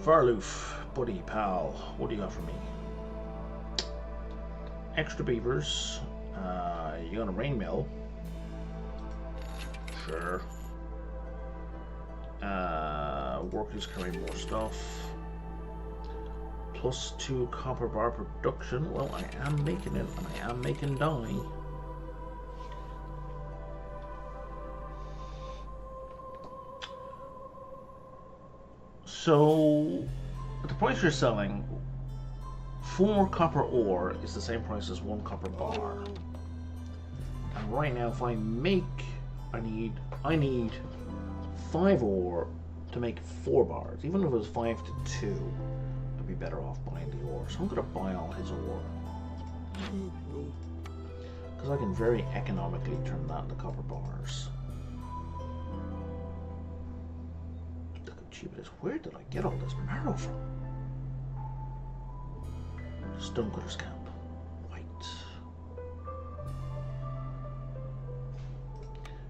Farloof, buddy, pal, what do you got for me? Extra beavers. You got a rain mill. Sure. Workers carry more stuff. +2 copper bar production. Well, I am making it, and I am making dye. So, at the price you're selling, 4 copper ore is the same price as 1 copper bar. And right now, if I make, I need 5 ore to make 4 bars. Even if it was 5 to 2, I'd be better off buying the ore. So I'm going to buy all his ore. Because I can very economically turn that into copper bars. Look how cheap it is. Where did I get all this marrow from? Stonecutter's camp. White.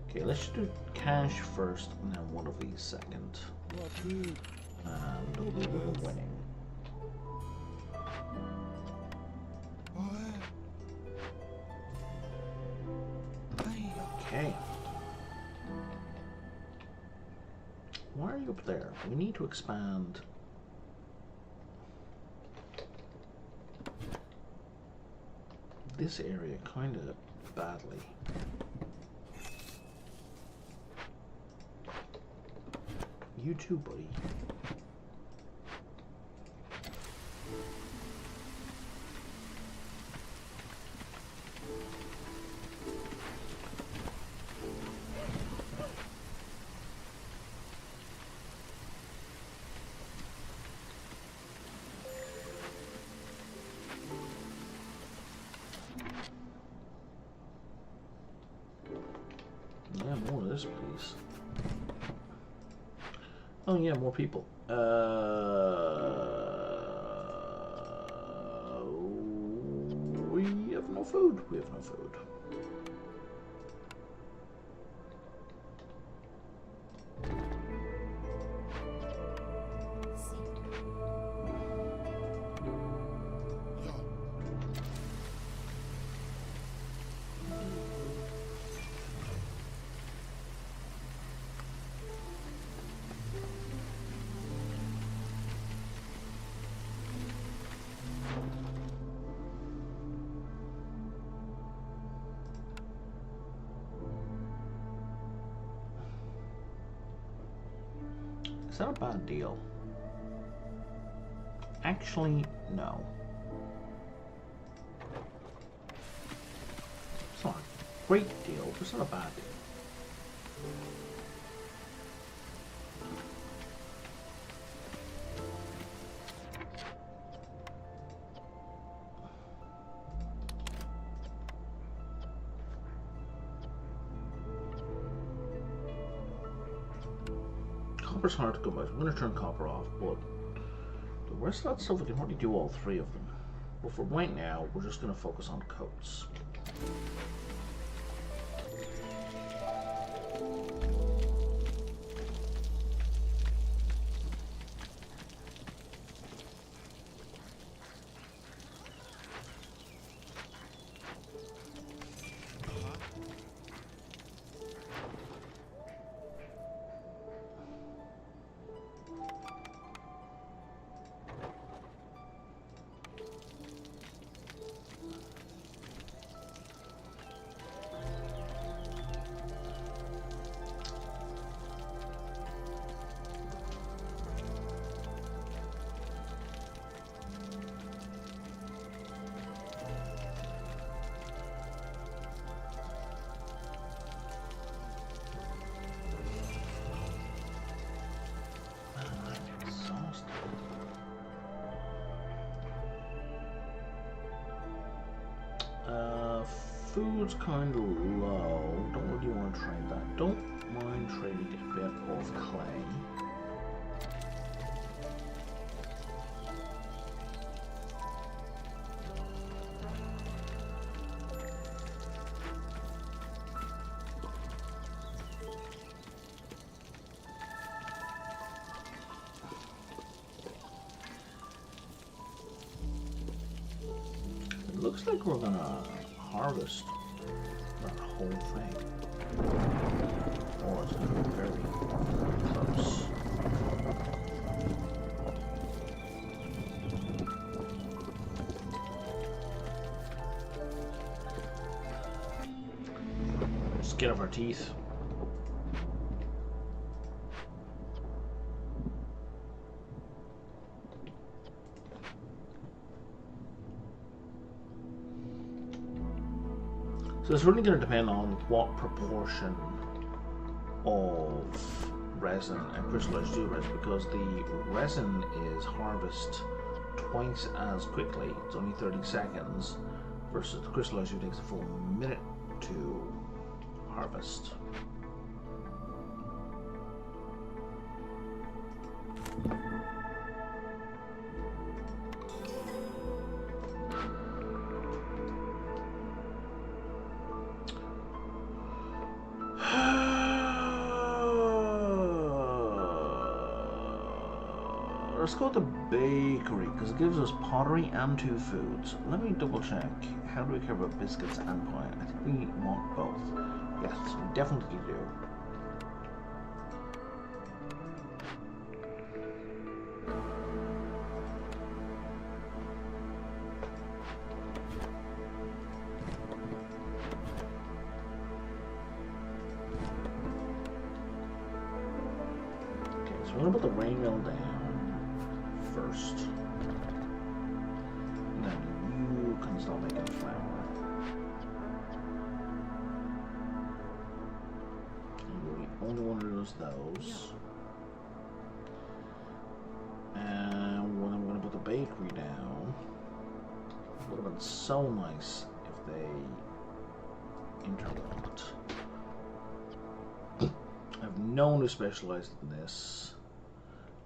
Okay, let's do cash first and then one of these second. And we're winning. Okay. Why are you up there? We need to expand. This area kind of badly. You too, buddy. Yeah, more of this, please. Oh yeah, more people. We have no food. We have no food. Is that a bad deal? Actually, no. It's not a great deal, but it's not a bad deal. Copper's hard to come by. I'm going to turn copper off, but the rest of that stuff we can hardly do all 3 of them. But for right now, we're just going to focus on coats. Food's kind of low. Don't really want to trade that. Don't mind trading a bit of clay. It looks like we're gonna harvest that whole thing. Or it's going to be very close. Skin of our teeth. So it's really going to depend on what proportion of resin and crystallized steel resin because the resin is harvested twice as quickly. It's only 30 seconds versus the crystallized steel takes a full minute to harvest. Let's go to the bakery because it gives us pottery and 2 foods. Let me double check. How do we care about biscuits and pie? I think we want both. Yes, we definitely do. Okay, so we're gonna put the rain mill down first. And then you can start making flour. And the only one who does those. And when I'm going to put the bakery down, it would have been so nice if they interlocked. I've known to specialize in this.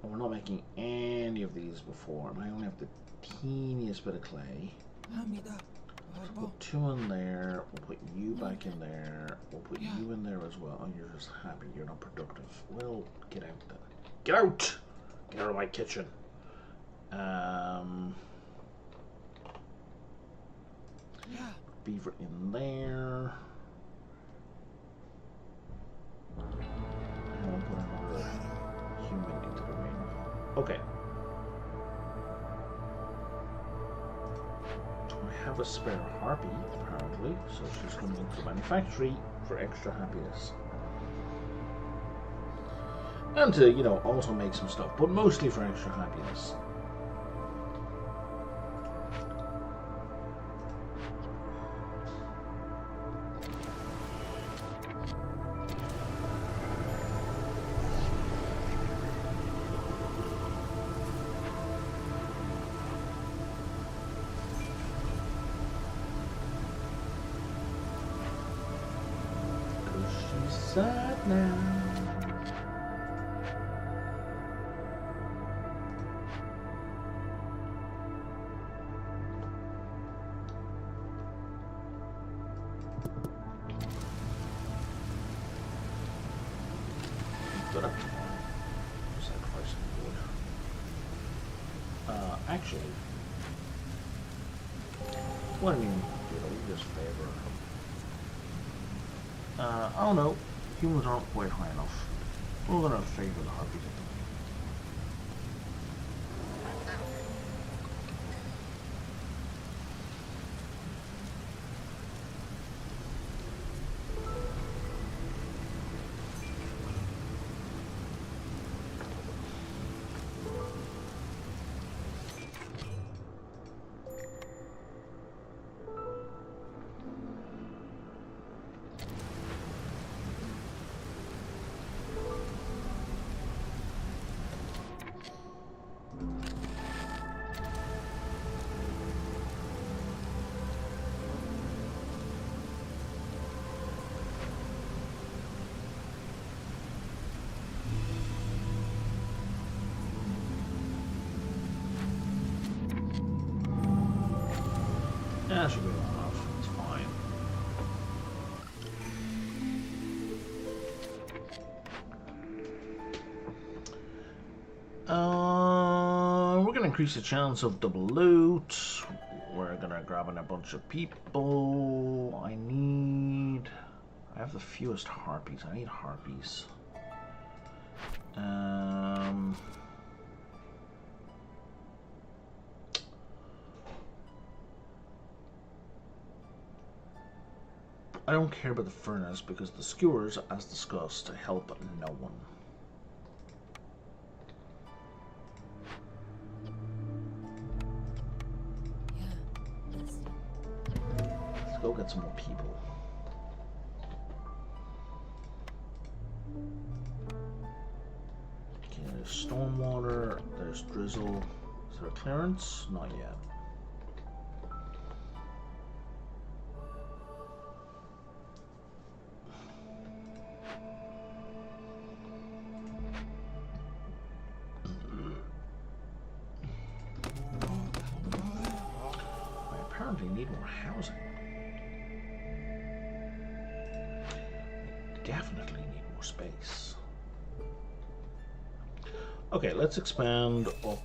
And we're not making any of these before, and I only have the teeniest bit of clay. So we'll put 2 in there, we'll put you back in there, we'll put you in there as well. Oh, you're just happy, you're not productive. Well, get out then. Get out! Get out of my kitchen. Beaver in there. And we'll put another human into the rain. Okay. I have a spare harpy, apparently, so she's coming into the manufactory for extra happiness. And to, you know, also make some stuff, but mostly for extra happiness. Sad now. Good up. Sacrificing wood. Actually, what do you mean? Just favor. Oh no. Humans aren't quite high enough. We're gonna favor the harpies. That should be enough. It's fine. We're gonna increase the chance of double loot. We're gonna grab in a bunch of people. I have the fewest harpies. I need harpies. I don't care about the furnace because the skewers, as discussed, help no one. Let's go get some more people. There's stormwater, there's drizzle. Is there a clearance? Not yet. I apparently need more housing. I definitely need more space. Okay, let's expand up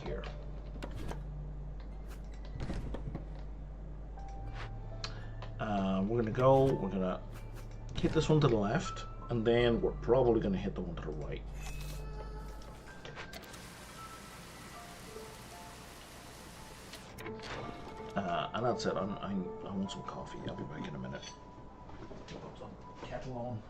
here. We're gonna hit this one to the left, and then we're probably gonna hit the one to the right. And that's it. I want some coffee. I'll be back in a minute. Put some kettle on.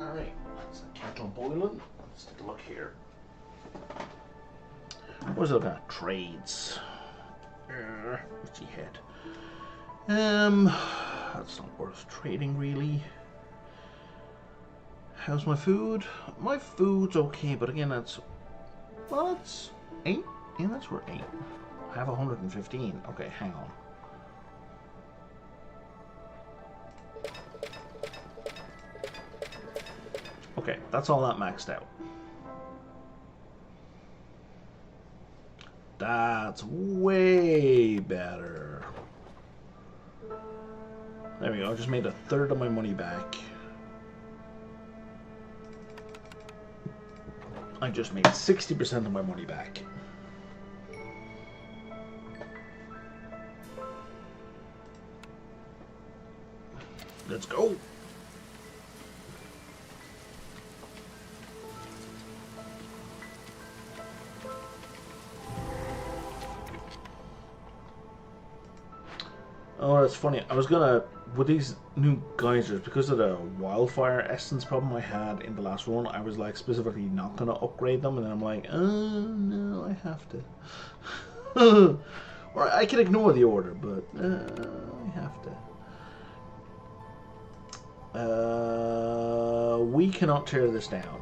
Alright, that's the kettle boiling. Let's take a look here. What's it about? Trades. What's he head? That's not worth trading really. How's my food? My food's okay, but again that's, well, it's 8. Yeah, that's worth 8. I have 115. Okay, hang on. Okay, that's all that maxed out. That's way better. There we go, I just made 1/3 of my money back. I just made 60% of my money back. Let's go. Oh, that's funny. I was gonna, with these new geysers, because of the wildfire essence problem I had in the last run, I was like specifically not gonna upgrade them, and then I'm like, oh no, I have to. Or I can ignore the order, but I have to. We cannot tear this down.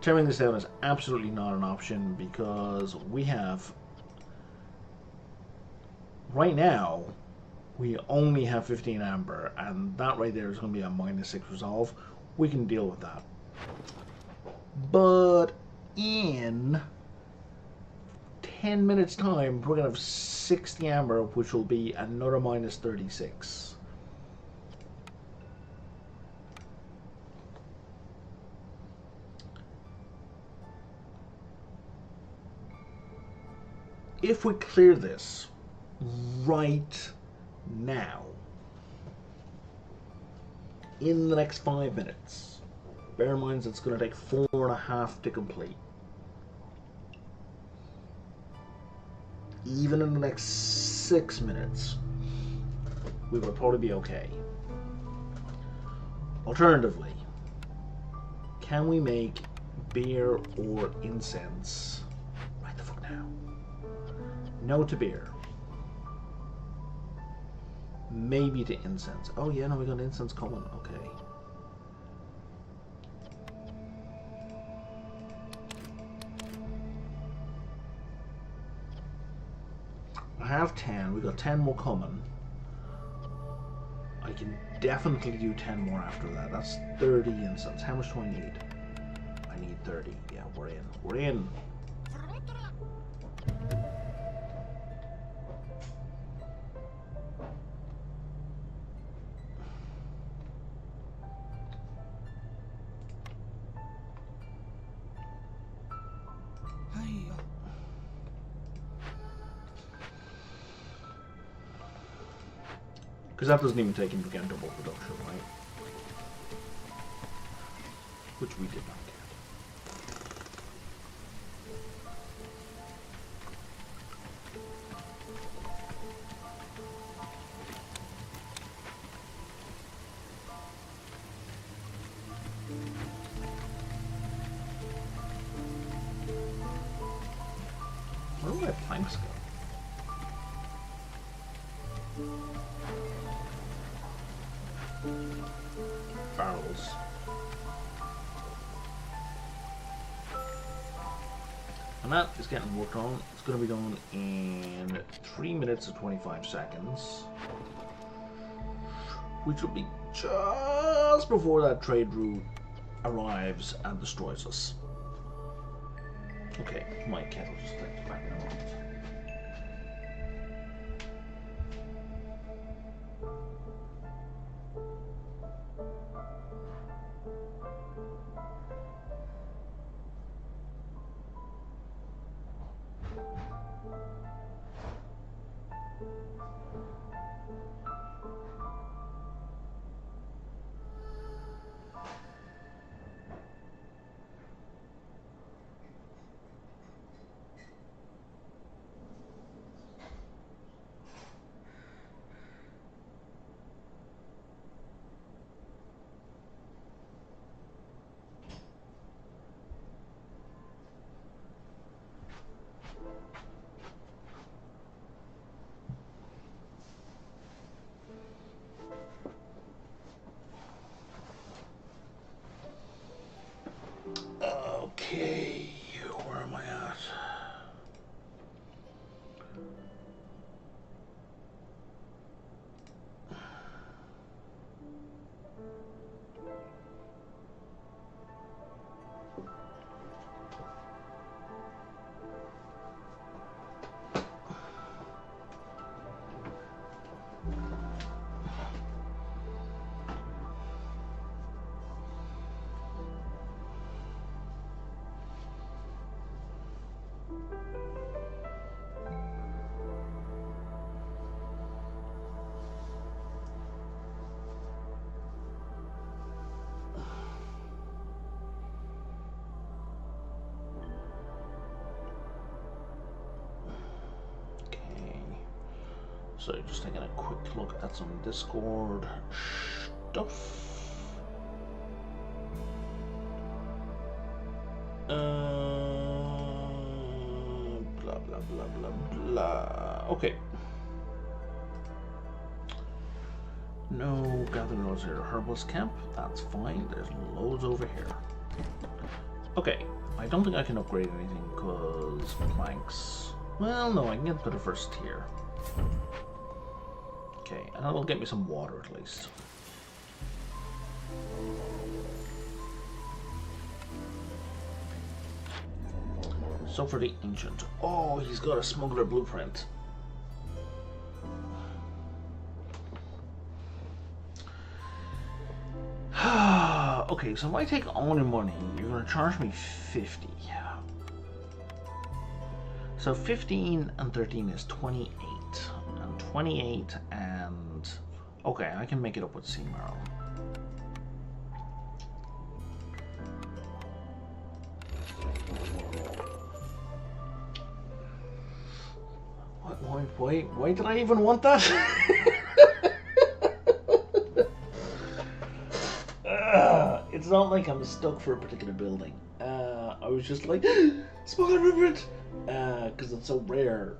Tearing this down is absolutely not an option because we have, right now, we only have 15 amber, and that right there is going to be a -6 resolve. We can deal with that. But in 10 minutes time, we're going to have 60 amber, which will be another -36. If we clear this right now, in the next 5 minutes, bear in mind it's going to take 4.5 to complete. even in the next 6 minutes, we will probably be okay. Alternatively, can we make beer or incense right the fuck now? No to beer. Maybe to incense. Oh yeah, no, we got incense coming. Okay. I have 10. We got 10 more coming. I can definitely do 10 more after that. That's 30 incense. How much do I need? I need 30. Yeah, we're in. We're in. Because that doesn't even take into account double production, right? Which we did not get. Where do my planks go? Barrels. And that is getting worked on. It's going to be done in 3 minutes and 25 seconds. Which will be just before that trade route arrives and destroys us. Okay, my kettle just clicked back in a moment. Okay, where am I at? So just taking a quick look at some Discord stuff. Blah blah blah blah blah. Okay. No gathering loads here. Herbalist camp. That's fine. There's loads over here. Okay. I don't think I can upgrade anything because planks. Well, no, I can get to the first tier. Okay, and that'll get me some water at least. So for the ancient. Oh, he's got a smuggler blueprint. Okay, so if I take all your money, you're going to charge me 50. So 15 and 13 is 28. And 28 and... Okay, I can make it up with sea marrow. Why did I even want that? It's not like I'm stuck for a particular building. I was just like, smaller blueprint, because it's so rare.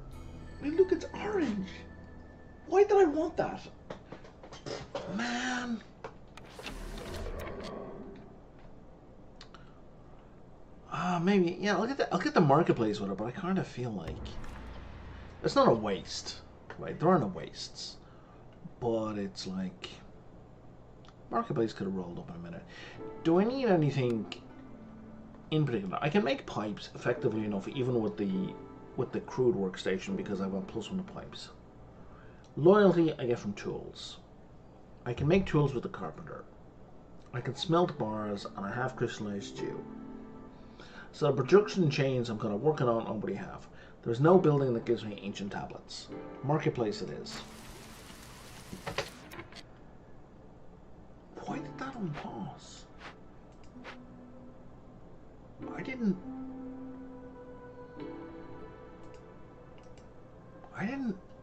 I mean, look, it's orange. Why did I want that? Man. Maybe, yeah, I'll get the marketplace with it, but I kind of feel like it's not a waste, right? There are no wastes, but it's like marketplace could have rolled up in a minute. Do I need anything in particular? I can make pipes effectively enough, even with the crude workstation, because I've got +1 to pipes. Loyalty I get from tools. I can make tools with the carpenter. I can smelt bars, and I have crystallized stew. So the production chains I'm kind of working on, I already have. There's no building that gives me ancient tablets. Marketplace it is. Why did that unpause? I didn't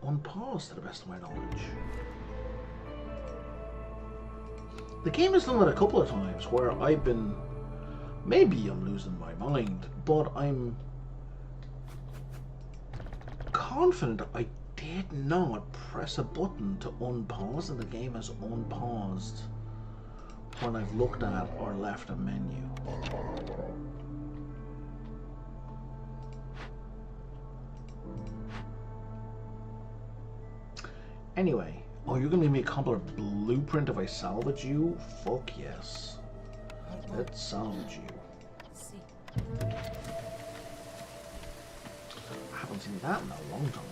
unpause to the best of my knowledge. The game has done that a couple of times where I've been... Maybe I'm losing my mind, but I'm confident I did not press a button to unpause and the game has unpaused when I've looked at or left a menu. Anyway, oh, you're gonna give me a complete blueprint if I salvage you? Fuck yes. Let's salvage you. I haven't seen that in a long time.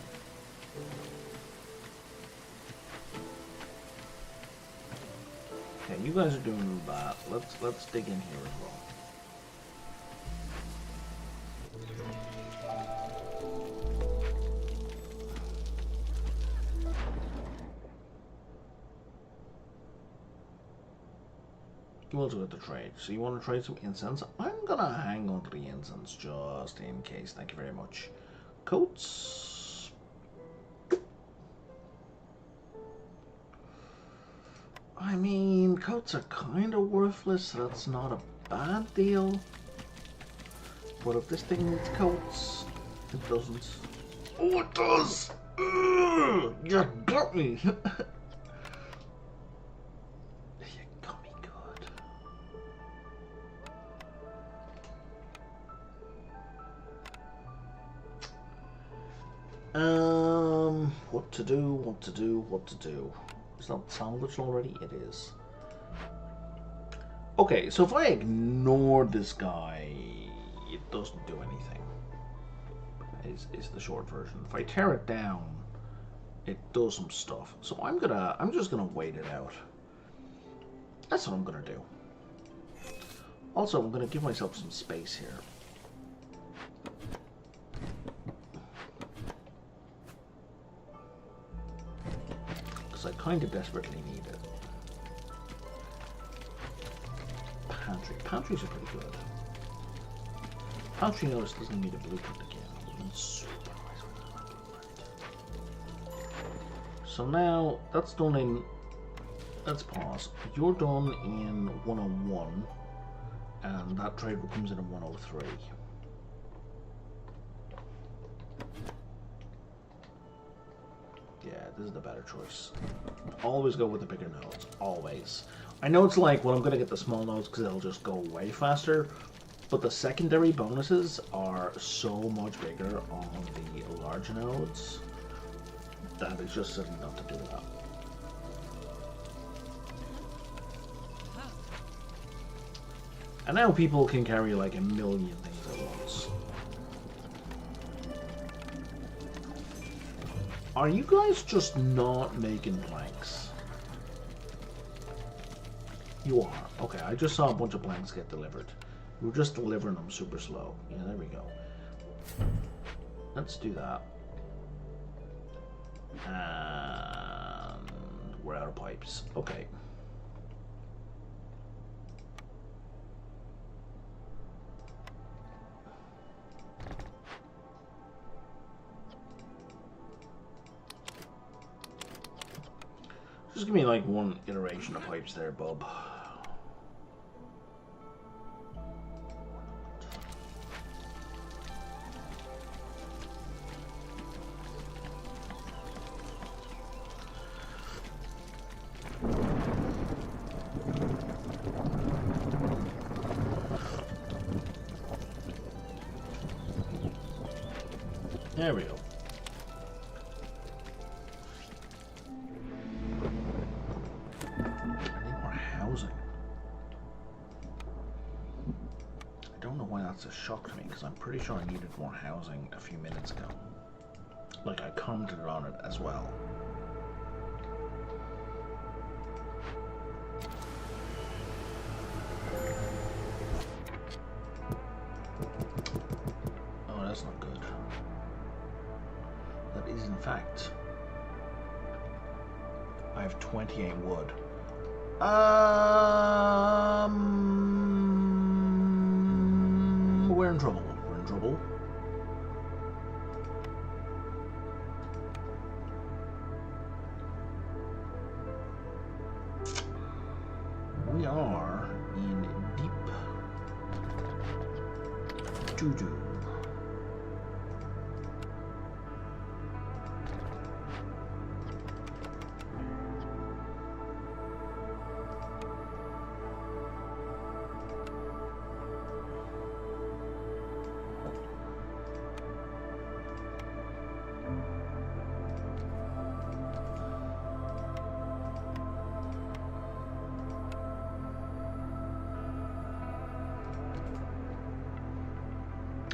Okay, you guys are doing that. Let's dig in here as well. You also got the trade. So you want to trade some incense? I'm gonna hang on to the incense just in case. Thank you very much. Coats. I mean, coats are kind of worthless, so that's not a bad deal. But if this thing needs coats, it doesn't. Oh, it does! Ugh, you got me! What to do. Is that salvaged already? It is. Okay, so if I ignore this guy, it doesn't do anything. Is the short version. If I tear it down, it does some stuff. So I'm just gonna wait it out. That's what I'm gonna do. Also, I'm gonna give myself some space here. I kind of desperately need it. Pantry. Pantries are pretty good. Pantry notice doesn't need a blueprint again. It's super nice with that blueprint. So now that's done in. Let's pause. You're done in 101, and that trade comes in 103. Yeah, this is the better choice. Always go with the bigger nodes. Always. I know it's like, well, I'm going to get the small nodes because they'll just go way faster, but the secondary bonuses are so much bigger on the large nodes that it's just silly not to do that. And now people can carry like a million things at once. Are you guys just not making planks? You are. Okay, I just saw a bunch of planks get delivered. We're just delivering them super slow. Yeah, there we go. Let's do that. And we're out of pipes. Okay. Just give me like one iteration of pipes there, bub. There we go. I need more housing. I don't know why that's a shock to me, because I'm pretty sure I needed more housing a few minutes ago. Like, I commented on it as well. Oh, that's not good. That is, in fact, I have 28 wood. We're in trouble. We're in trouble. We are in deep doo-doo.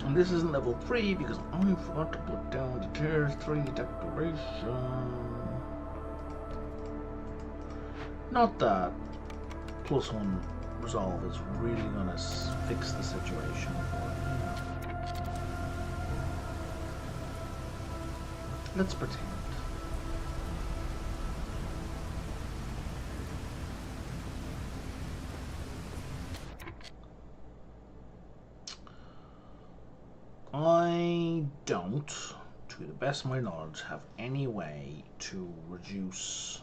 And this isn't level 3 because I forgot to put down the tier 3 decoration. Not that +1 resolve is really gonna fix the situation, but you know. Let's pretend. I don't, to the best of my knowledge, have any way to reduce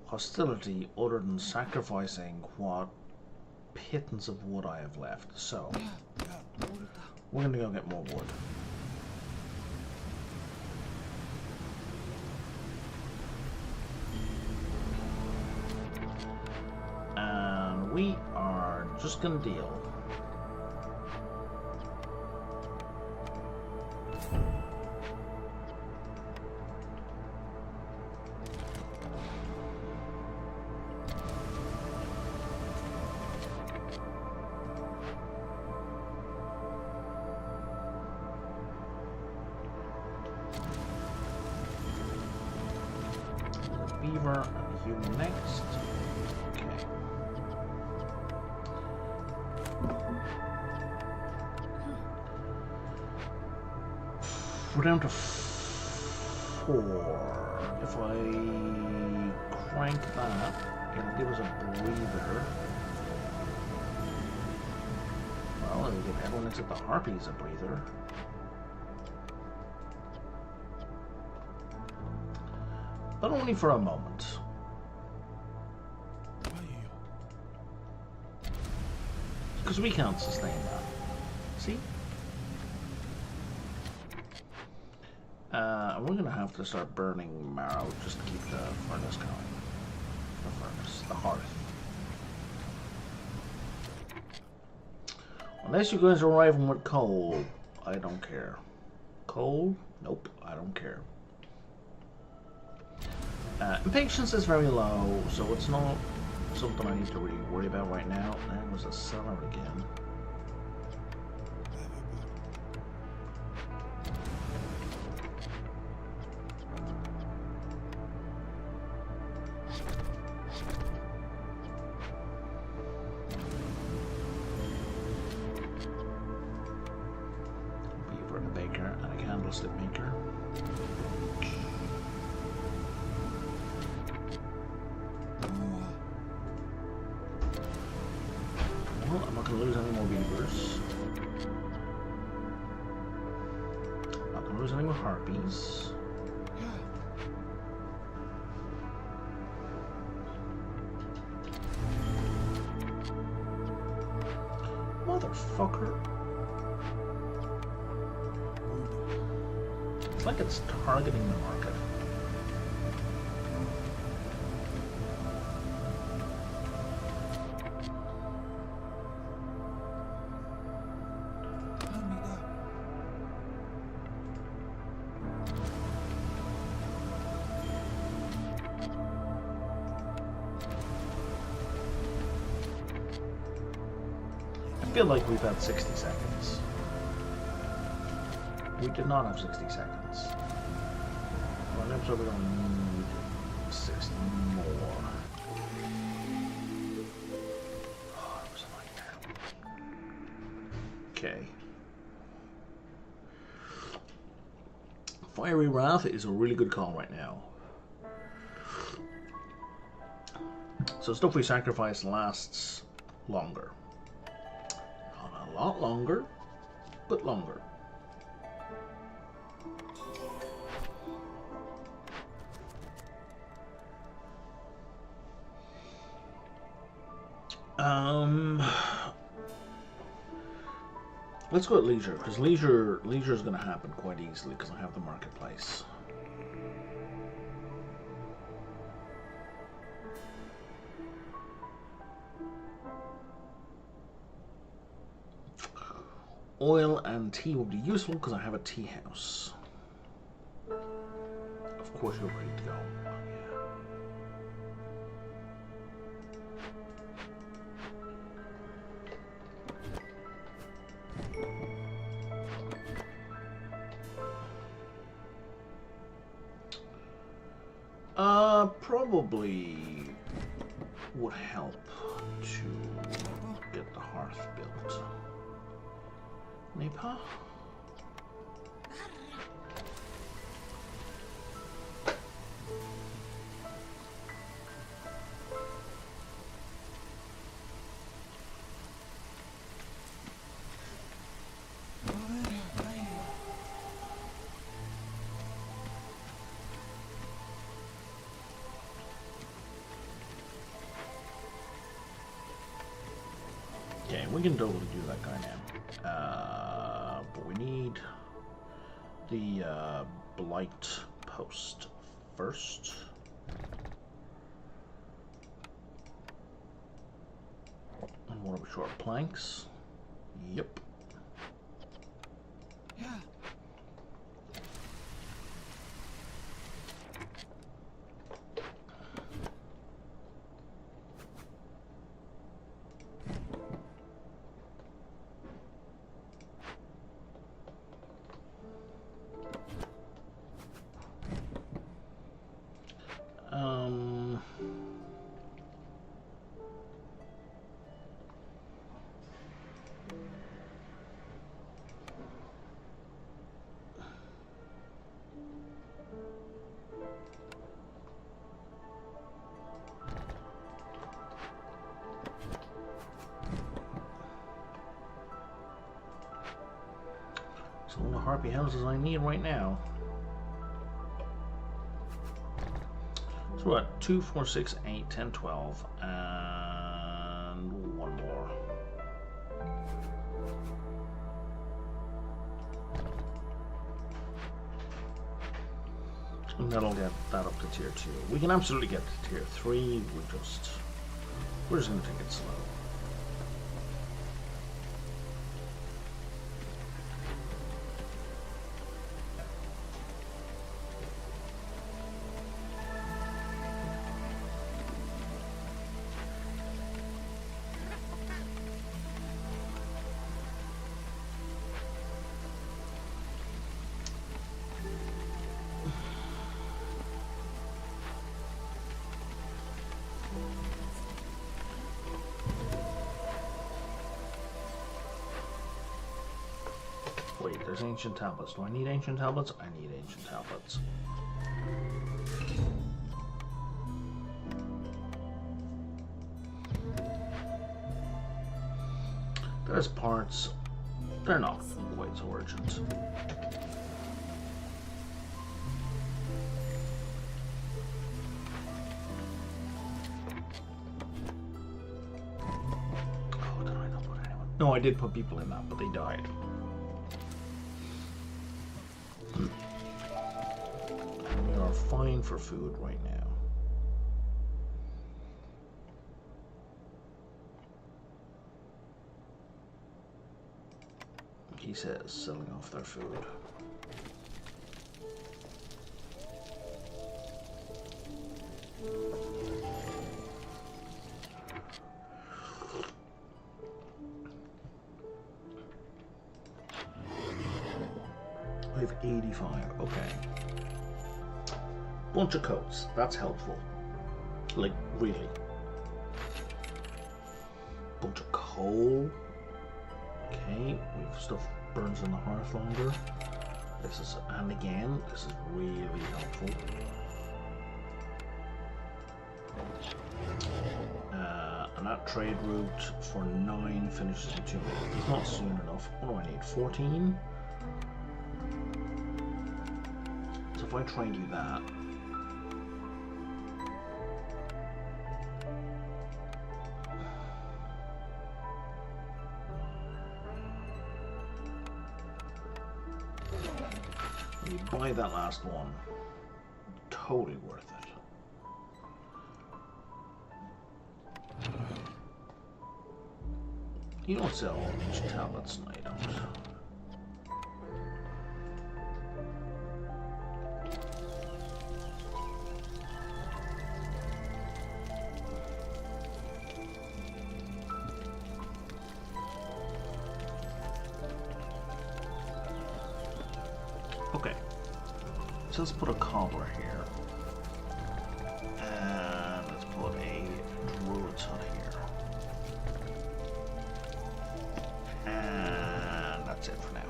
hostility other than sacrificing what pittance of wood I have left. So, we're going to go get more wood. And we are just going to deal beaver and the human next. Okay. We're down to 4. If I crank that, it'll give us a breather. Well, it'll give everyone except the harpies a breather. But only for a moment. Because we can't sustain that. See? And we're going to have to start burning marrow just to keep the furnace going. The furnace, the hearth. Unless you guys are arriving with coal, I don't care. Coal? Nope, I don't care. Impatience is very low, so it's not something I need to really worry about right now. There was a cellar again. Beaver and a baker and a candlestick maker. I'm not going to lose any more beavers. Not going to lose any more harpies. fucker. It's like it's targeting the market. I feel like we've had 60 seconds. We did not have 60 seconds. Well, next we're going to need 60 more. Oh, that was a nightmare. Okay. Fiery Wrath is a really good call right now. So stuff we sacrifice lasts longer. Not a lot longer, but longer. Let's go at leisure, because leisure is going to happen quite easily because I have the marketplace. Oil and tea will be useful because I have a tea house. Of course you're ready to go. Probably would help to get the hearth built. Nipa? Okay, we can totally do that guy now. But we need the blight post first. And what are we short? Planks? Yep. Yeah. So all the harpy houses I need right now. So we're at 2, 4, 6, 8, 10, 12, and one more. And that'll get that up to tier 2. We can absolutely get to tier 3. We're just going to take it slow. Wait, there's ancient tablets. Do I need ancient tablets? I need ancient tablets. There's parts. They're not quite so urgent. No, I did put people in that, but they died. We are fine for food right now. He says selling off their food. I have 85, okay. Bunch of coats, that's helpful. Like, really. Bunch of coal. Okay, we have stuff burns in the hearth longer. This is, and again, this is really helpful. And that trade route for 9 finishes in 2 minutes. It's not soon enough. What do I need? 14? So if I try and do that. You buy that last one. Totally worth it. You don't sell orange tablets and items. Okay, so let's put a cobbler here, and let's put a druid's hut here, and that's it for now.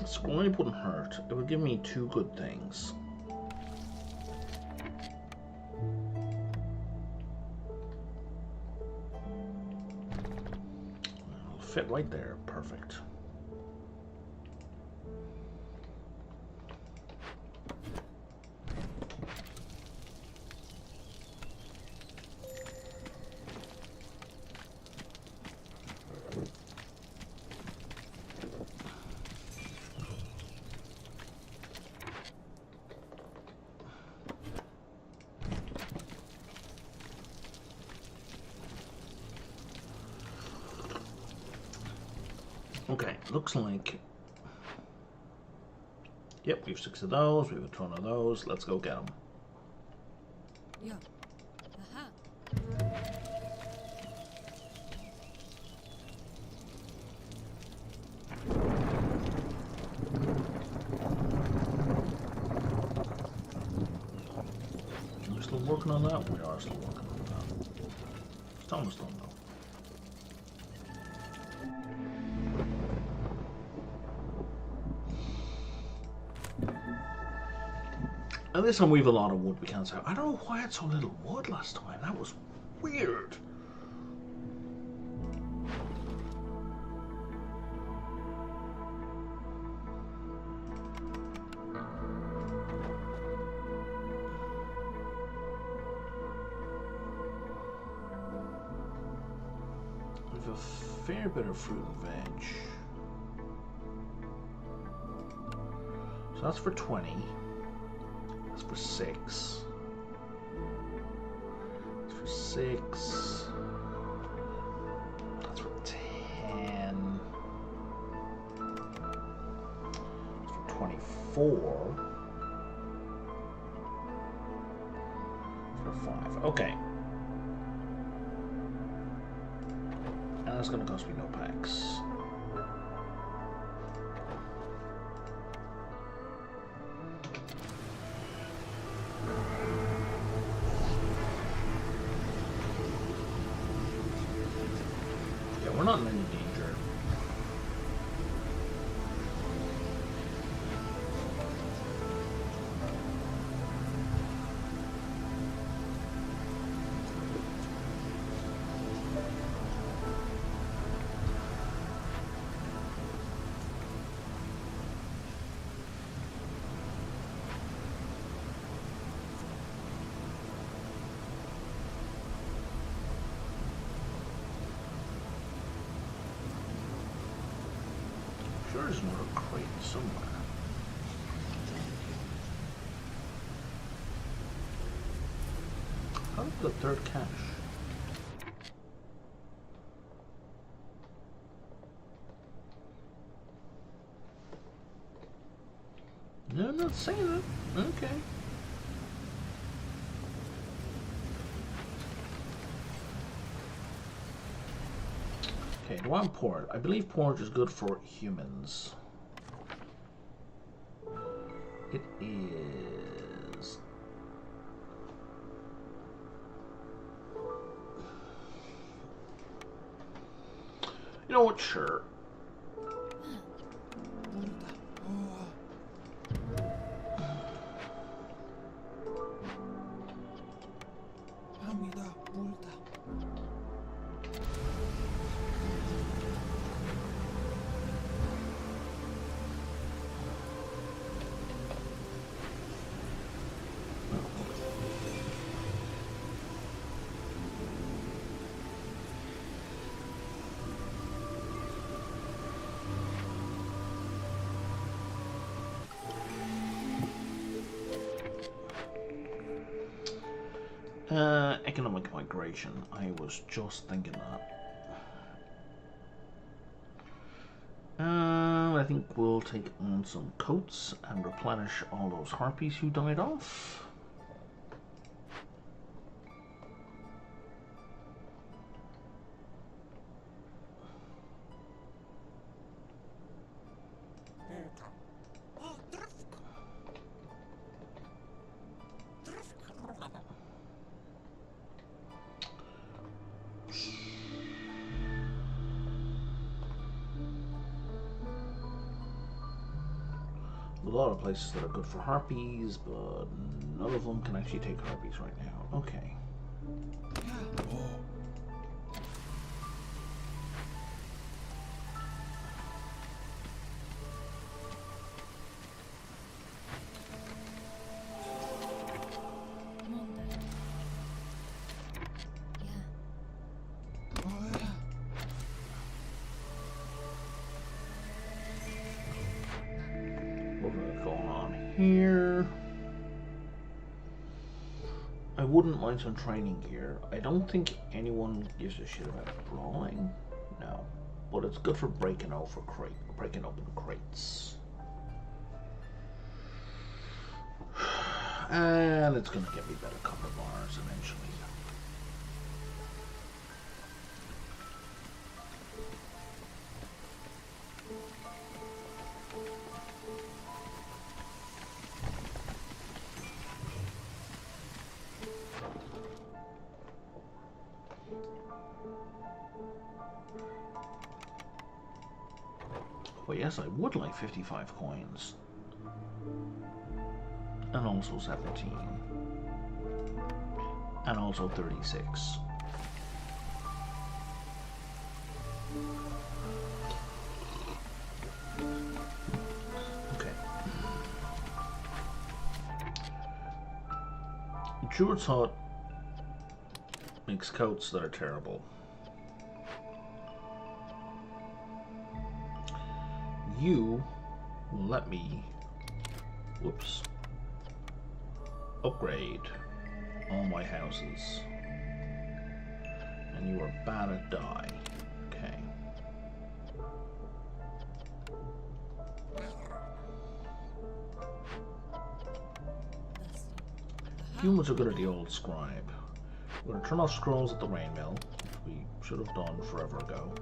Scribe wouldn't hurt. It would give me 2 good things. It'll fit right there. Perfect. Okay, looks like... Yep, we have 6 of those, we have a ton of those. Let's go get them. Yeah. Aha. Are we still working on that? We are still working on that. It's almost done though. And this time we have a lot of wood we can't sell. I don't know why I had so little wood last time. That was weird. We have a fair bit of fruit and veg. So that's for 20. That's for 6. That's for 6. That's for 10. That's for 24. That's for 5. Okay. And that's going to cost me no packs. We're not in any danger. there's another crate somewhere. How's the third cache? No, I'm not saying that. Okay. Okay, do I want porridge? I believe porridge is good for humans. It is. You know what? Sure. Economic migration. I was just thinking that. I think we'll take on some coats and replenish all those harpies who died off. A lot of places that are good for harpies, but none of them can actually take harpies right now. Okay. Here, I wouldn't mind some training gear. I don't think anyone gives a shit about brawling, no, but it's good for breaking open crates, and it's gonna get me better copper bars eventually. Well, yes, I would like 55 coins. And also 17. And also 36. Okay. Druid's Hut makes coats that are terrible. You will let me, whoops, upgrade all my houses. And you are bad at dye. Okay. Humans are good at the old scribe. We're going to turn off scrolls at the rain mill, which we should have done forever ago.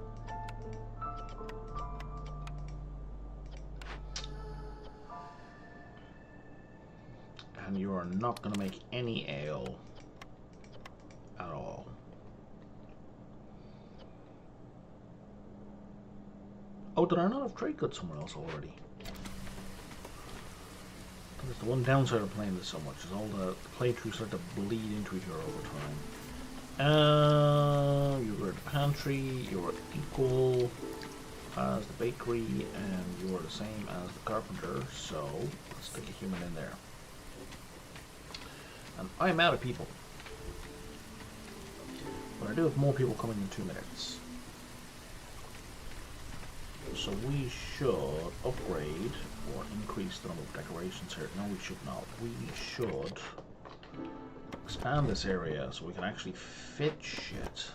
And you are not going to make any ale at all. Oh, did I not have trade goods somewhere else already? That's the one downside of playing this so much, is all the playthroughs start to bleed into each other over time. You were at the pantry, you were equal as the bakery, and you are the same as the carpenter, so let's stick a human in there. And I'm out of people. But I do have more people coming in 2 minutes. So we should upgrade or increase the number of decorations here. No, we should not. We should expand this area so we can actually fit shit.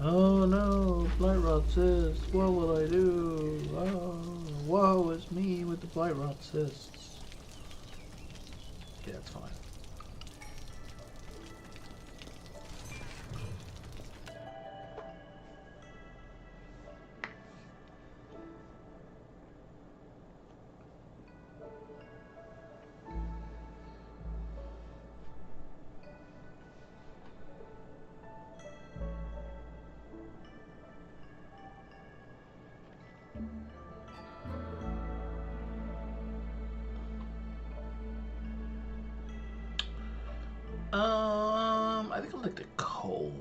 Oh no, blight rot cysts. What will I do? Oh, woe is me with the blight rot cysts. Yeah, it's fine. I think I'll take the coal.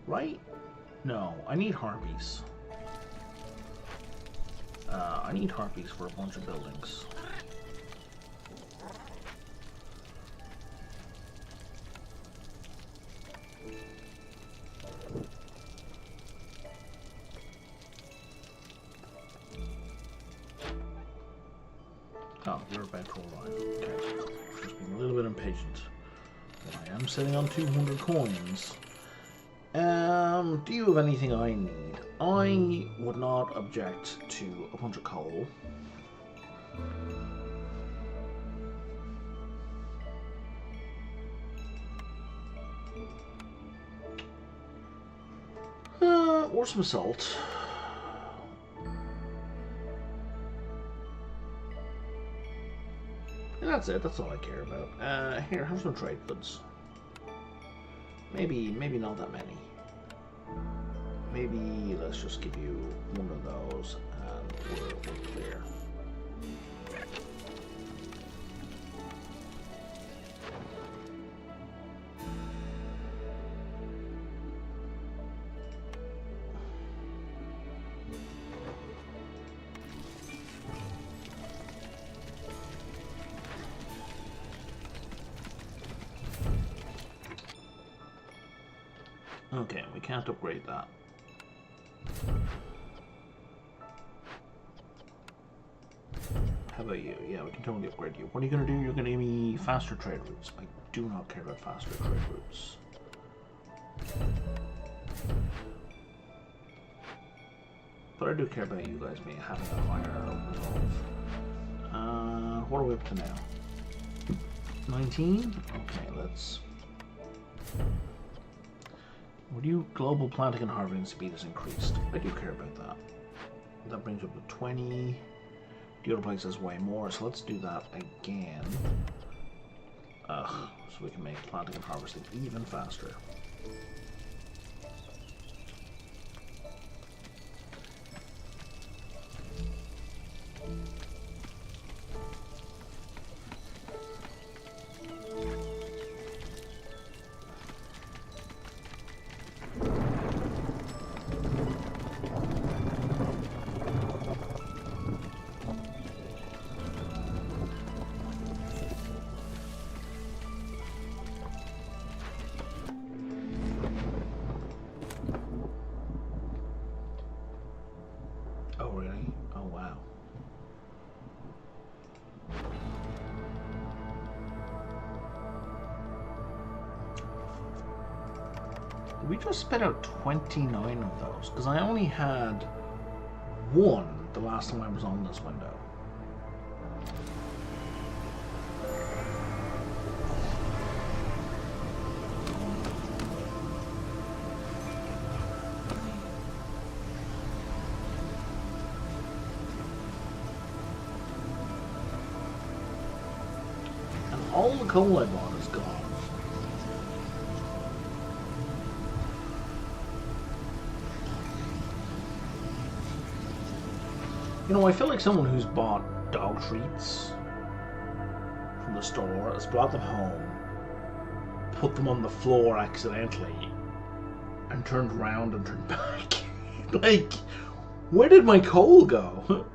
Right? No, I need harpies. I need harpies for a bunch of buildings. Oh, you're about to arrive. Okay. Just being a little bit impatient. But I am sitting on 200 coins. Do you have anything I need? I would not object to a bunch of coal. Or some salt. And that's it, that's all I care about. Here, have some trade goods. Maybe not that many. Maybe let's just give you one of those and we're clear. Okay, we can't upgrade that. How about you? Yeah, we can totally upgrade you. What are you going to do? You're going to give me faster trade routes. I do not care about faster trade routes. But I do care about you guys being having a higher resolve. What are we up to now? 19? Okay, let's... Would you global planting and harvesting speed is increased? I do care about that. That brings up to 20. The other place has way more, so let's do that again. So we can make planting and harvesting even faster. Oh, really? Oh, wow. We just spit out 29 of those, because I only had one the last time I was on this window. All the coal I bought is gone. You know, I feel like someone who's bought dog treats from the store has brought them home, put them on the floor accidentally, and turned around and turned back. Like, where did my coal go?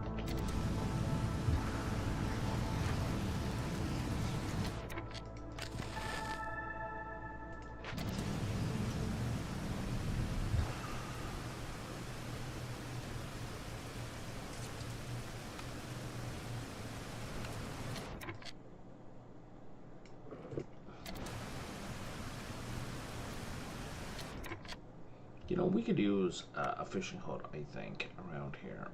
You know, we could use a fishing hut, I think, around here.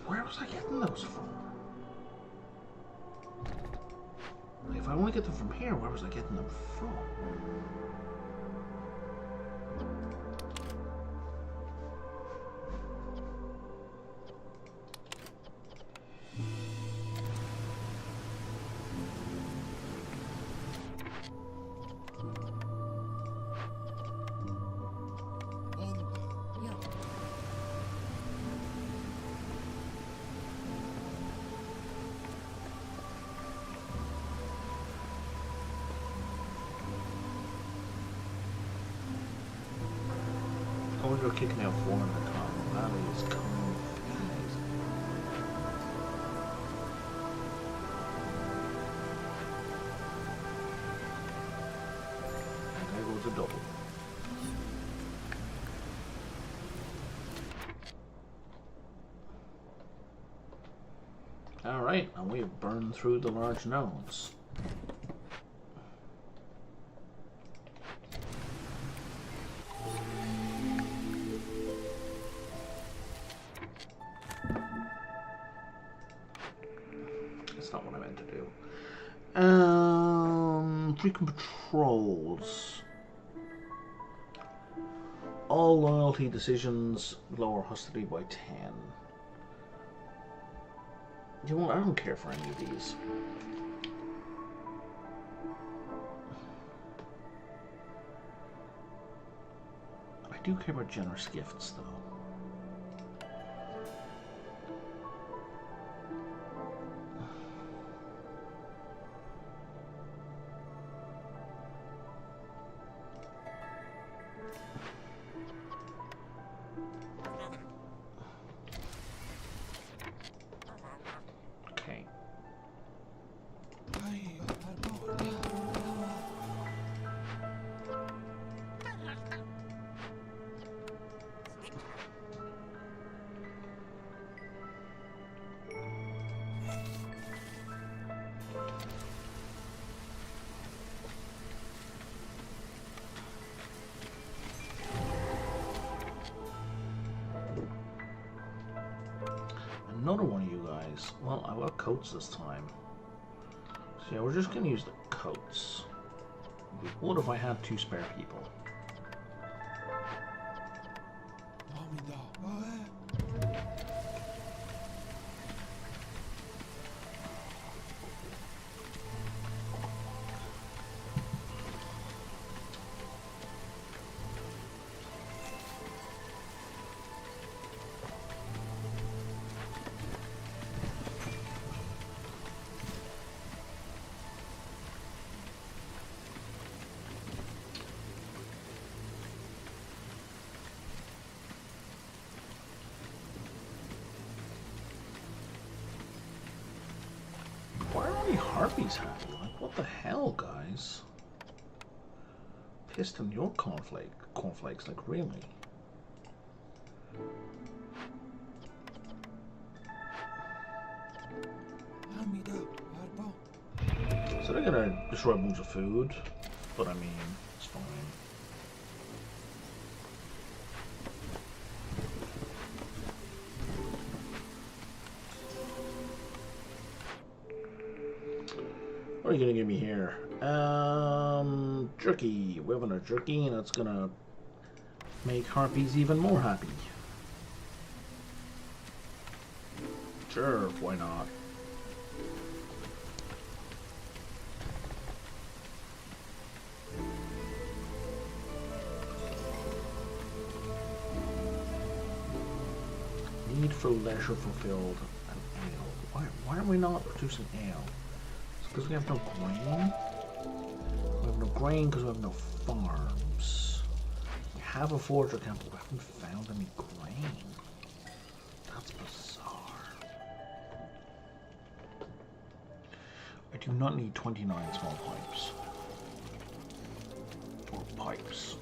Where was I getting those from? If I want to get them from here, where was I getting them from? Oh, you're kicking out 4 in the top. That is confusing. And there goes a double. Alright, and we've burned through the large nodes. Not what I meant to do. Frequent patrols. All loyalty decisions lower hostility by 10. You know what? I don't care for any of these. I do care about generous gifts, though. Another one of you guys. Well, I've got coats this time. So yeah, we're just going to use the coats. What if I had 2 spare people? Harpy's happy. Like, what the hell, guys? Pissed on your cornflakes, like, really? So they're gonna destroy a bunch of food, but I mean, it's fine. What are you gonna give me here? Jerky. We're having a jerky, and it's gonna make harpies even more happy. Sure, why not? Need for leisure fulfilled an ale. Why are we not producing ale? Because we have no grain? We have no grain because we have no farms. We have a forger camp, but we haven't found any grain. That's bizarre. I do not need 29 small pipes. pipes.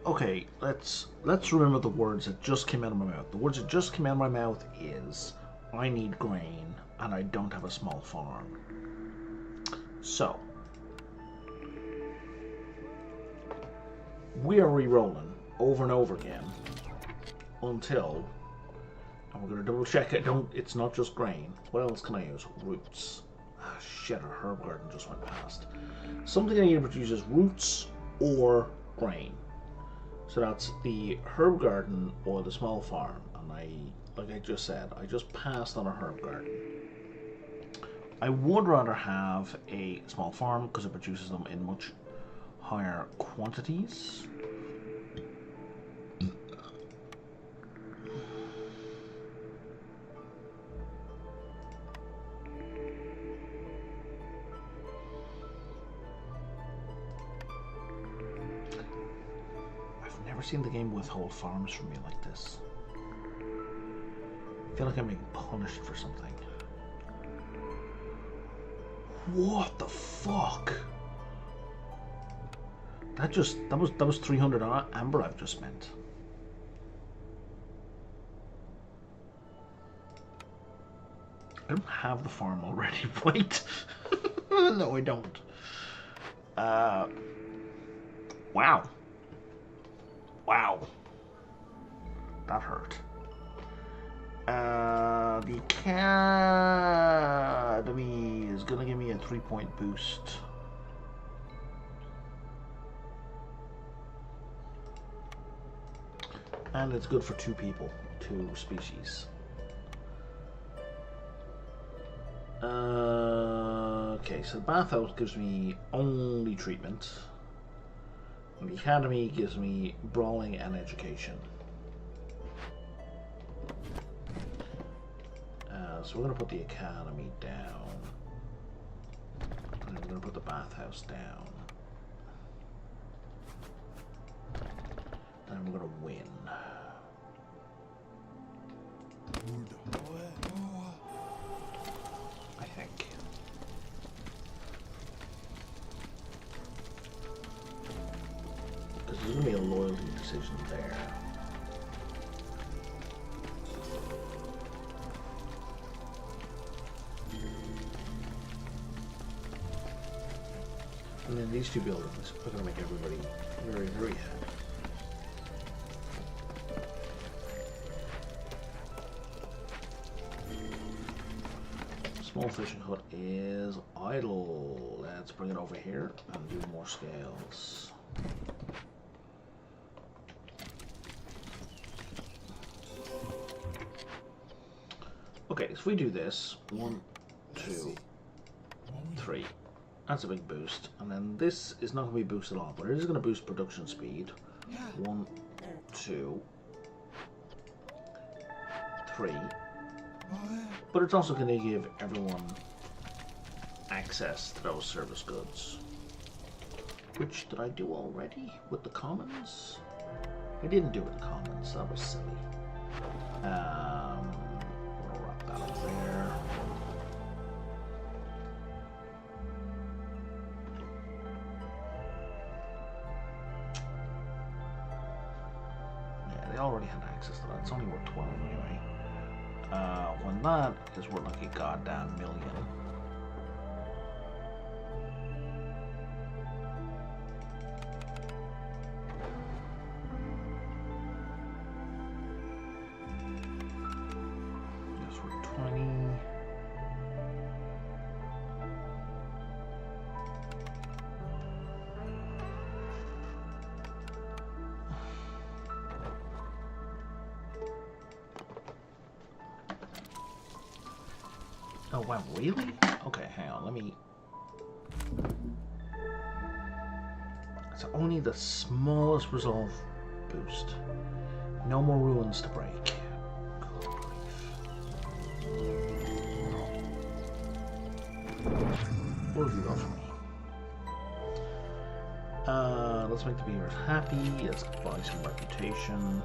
Okay, let's remember the words that just came out of my mouth. The words that just came out of my mouth is, I need grain, and I don't have a small farm. So, we are re-rolling over and over again until, and we're going to double check it's not just grain. What else can I use? Roots. Ah, shit, our herb garden just went past. Something I need to produce is roots or grain. So that's the herb garden or the small farm. And like I just said, I just passed on a herb garden. I would rather have a small farm because it produces them in much higher quantities. Seen the game withhold farms from me like this. I feel like I'm being punished for something. What the fuck? That was 300 amber I've just spent. I don't have the farm already. Wait. No, I don't. Wow. Wow. That hurt. The academy is gonna give me a 3-point boost. And it's good for 2 people, 2 species. Okay, so the bathhouse gives me only treatment. The academy gives me brawling and education. So we're going to put the academy down. And then we're going to put the bathhouse down. And we're going to win. I think. Because there's going to be a loyalty decision there. And then these 2 buildings are going to make everybody very, very happy. Small fishing hut is idle. Let's bring it over here and do more scales. Okay, so if we do this, 1, 2, 3. That's a big boost. And then this is not going to be boosted at all, but it is going to boost production speed. 1, 2, 3. But it's also going to give everyone access to those service goods. Which did I do already with the commons? I didn't do it with the commons. That was silly. We'll wrap that up there. Yeah, they already had access to that. It's only worth 12 anyway. When that is worth like a goddamn million. Yes, we're 20. Oh wow, really? Okay, hang on, let me... It's only the smallest resolve boost. No more ruins to break. Good grief. What have you got for me? Let's make the beavers happy. Let's buy some reputation.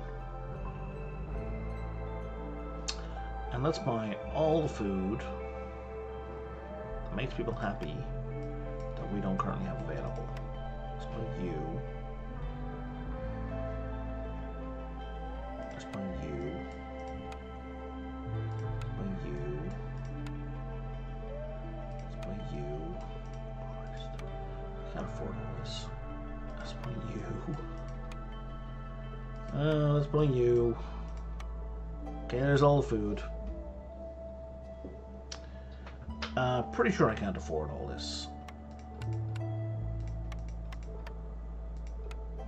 let's buy all the food that makes people happy that we don't currently have available. Let's buy you. Let's buy you. Let's buy you. Let's buy you. Christ. I can't afford all this. Let's buy you. Let's buy you. Okay, there's all the food. Pretty sure I can't afford all this.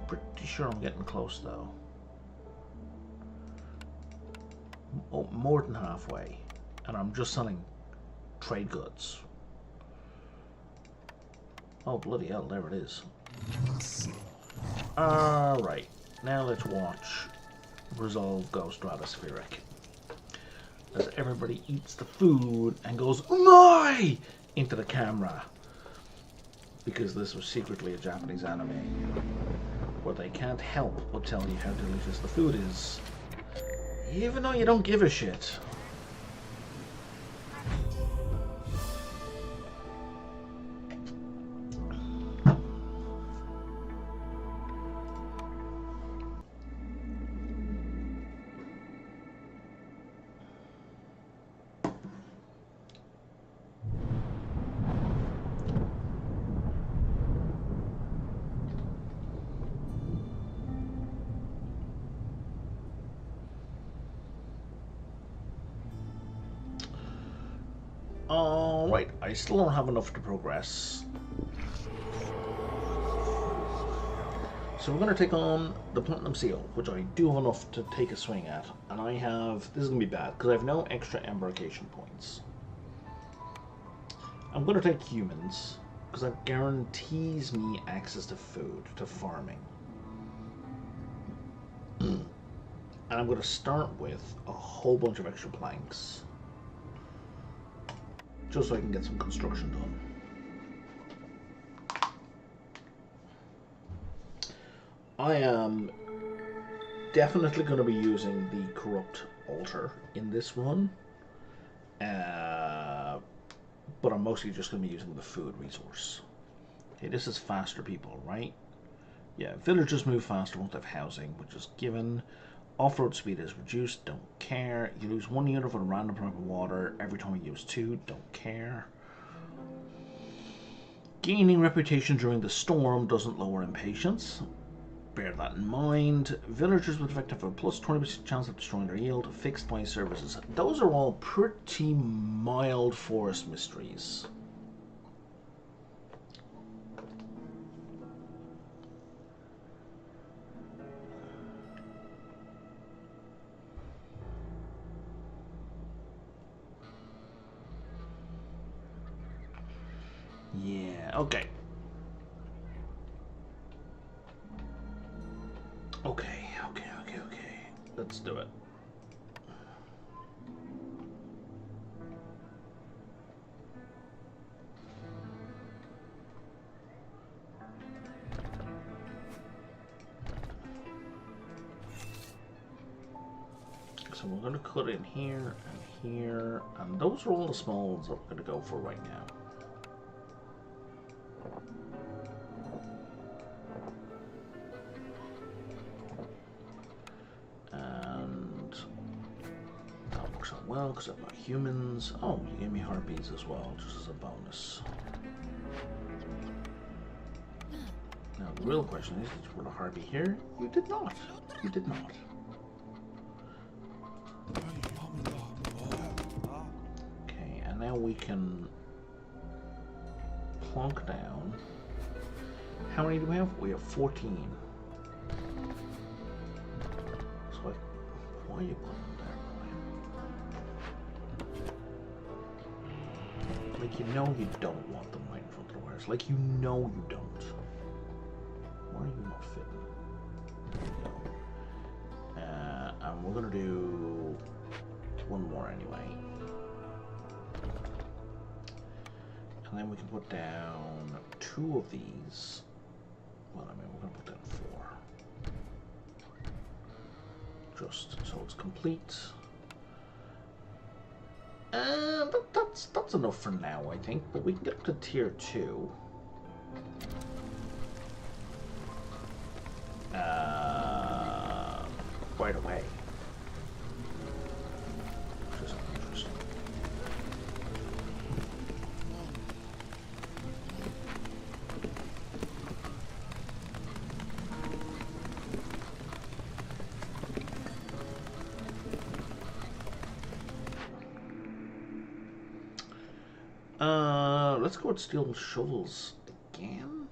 Pretty sure I'm getting close though. Oh, more than halfway. And I'm just selling trade goods. Oh, bloody hell, there it is. Alright, now let's watch Resolve go stratospheric. As everybody eats the food and goes, "Umai!" into the camera. Because this was secretly a Japanese anime where they can't help but tell you how delicious the food is. Even though you don't give a shit. Alright, I still don't have enough to progress. So we're going to take on the Platinum Seal, which I do have enough to take a swing at. And I have, this is going to be bad, because I have no extra embarkation points. I'm going to take humans, because that guarantees me access to food, to farming. And I'm going to start with a whole bunch of extra planks. Just so I can get some construction done. I am definitely going to be using the Corrupt Altar in this run. But I'm mostly just going to be using the food resource. Okay, this is faster people, right? Yeah, villagers move faster once they have housing, which is given. Off-road speed is reduced, don't care. You lose 1 unit for a random amount of water every time you use 2, don't care. Gaining reputation during the storm doesn't lower impatience. Bear that in mind. Villagers with effect have a plus 20% chance of destroying their yield. Fixed price services. Those are all pretty mild forest mysteries. Yeah, okay. Okay. Let's do it. So we're going to cut in here and here, and those are all the small ones that we're going to go for right now. Well, because I've got humans. Oh, you gave me harpies as well, just as a bonus. Now, the real question is, did you put a harpy here? You did not. You did not. Okay, and now we can plonk down. How many do we have? We have 14. So, why are you putting them there? Like, you know you don't want them right in front of the wires. Like, you know you don't. Why are you not fitting? There you go. And we're going to do one more anyway. And then we can put down 2 of these. Well, I mean, we're going to put down 4. Just so it's complete. that's enough for now, I think. But we can get up to tier 2. Right away. Which is interesting. Let's go with steel shovels again.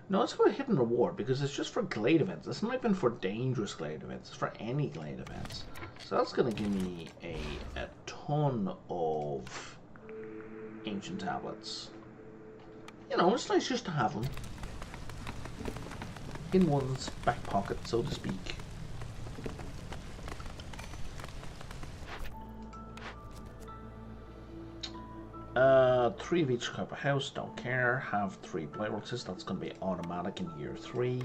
No, let's go with hidden reward because it's just for glade events. It's not even for dangerous glade events. It's for any glade events. So that's going to give me a ton of ancient tablets. You know, it's nice just to have them in one's back pocket, so to speak. Three of each type of house, don't care. Have 3 blightworks, that's going to be automatic in year 3.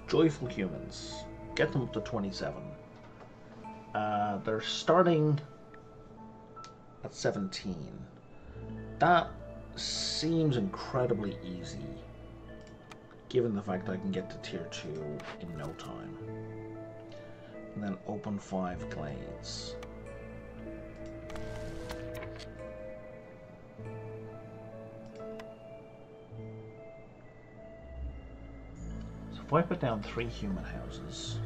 Joyful humans, get them up to 27. They're starting at 17. That seems incredibly easy, given the fact that I can get to tier 2 in no time. And then open 5 glades. If I put down 3 human houses,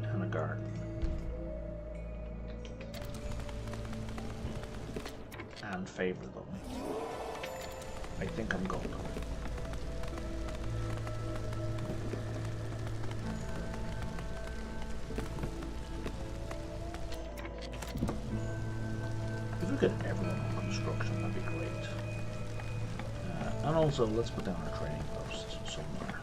and a garden, and favor them, I think I'm golden. Get everyone on construction, that'd be great. And also, let's put down our trading post somewhere.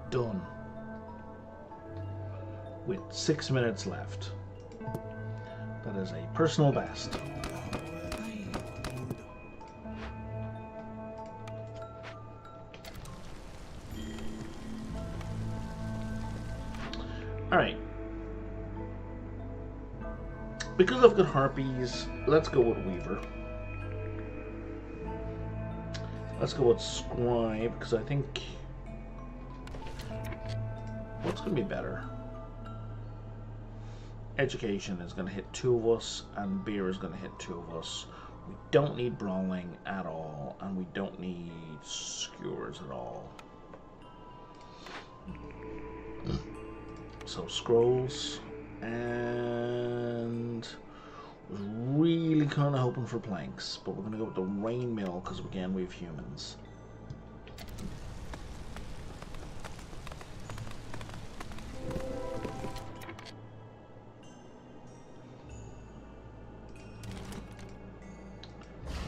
Done. With 6 minutes left. That is a personal best. Alright. Because I've got harpies, let's go with Weaver. Let's go with Scribe, because I think... what's going to be better? Education is going to hit 2 of us, and Beer is going to hit 2 of us. We don't need Brawling at all, and we don't need Skewers at all. So scrolls, and was really kind of hoping for planks, but we're going to go with the rain mill because again we have humans.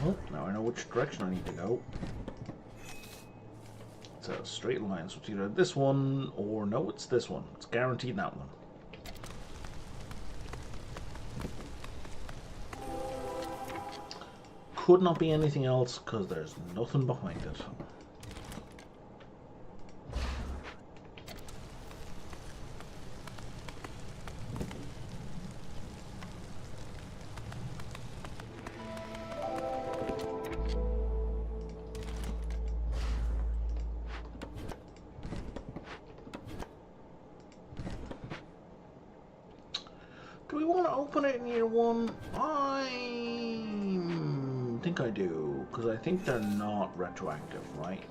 Well, now I know which direction I need to go. It's a straight line, so it's either this one or no, it's this one. It's guaranteed that one. Could not be anything else because there's nothing behind it. Do we want to open it in year 1? I think I do, because I think they're not retroactive, right?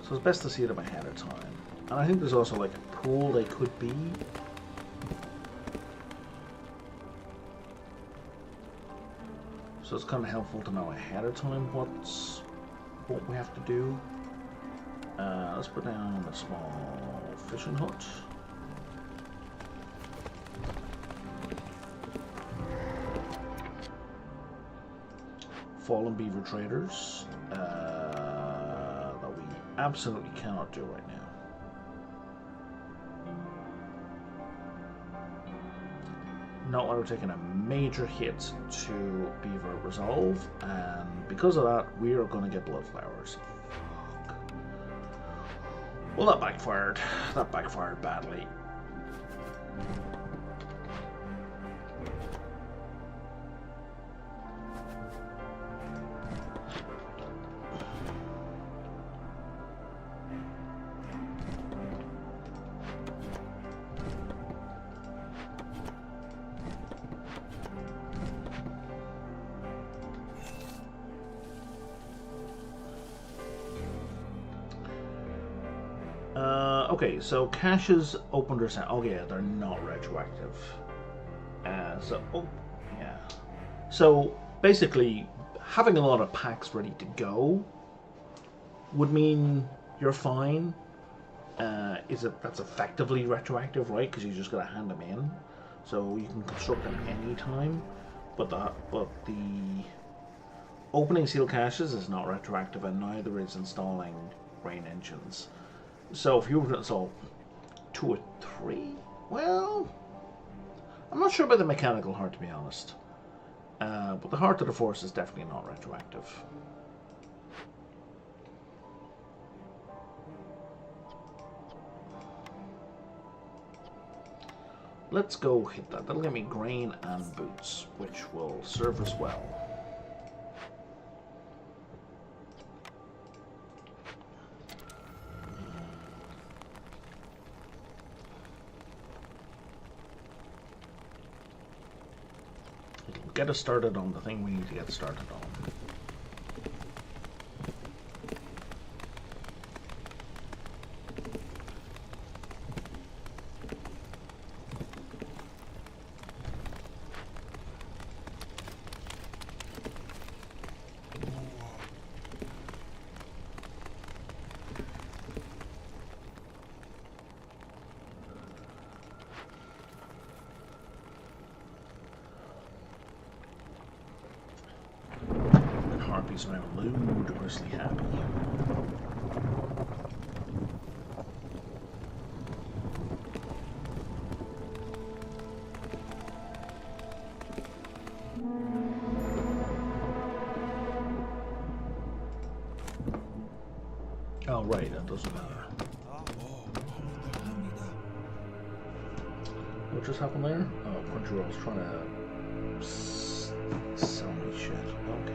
So it's best to see them ahead of time. And I think there's also like a pool they could be. So it's kind of helpful to know ahead of time what we have to do. Let's put down a small fishing hut. Fallen beaver traders that we absolutely cannot do right now. not want to take a major hit to Beaver Resolve, and because of that, we are going to get Blood Flowers. Fuck. Well, that backfired. That backfired badly. Okay, so caches opened or sent. Oh yeah, they're not retroactive. Oh yeah. So basically, having a lot of packs ready to go would mean you're fine. That's effectively retroactive, right? Because you just gotta hand them in, so you can construct them anytime. But the opening seal caches is not retroactive, and neither is installing rain engines. So if you were to install 2 or 3, well, I'm not sure about the mechanical heart, to be honest. But the Heart of the Force is definitely not retroactive. Let's go hit that. That'll give me grain and boots, which will serve us well. Get us started on the thing we need to get started on. So I'm ludicrously happy. Oh right, that doesn't matter. What just happened there? Oh, Crunchyroll's trying to sell me shit. Okay.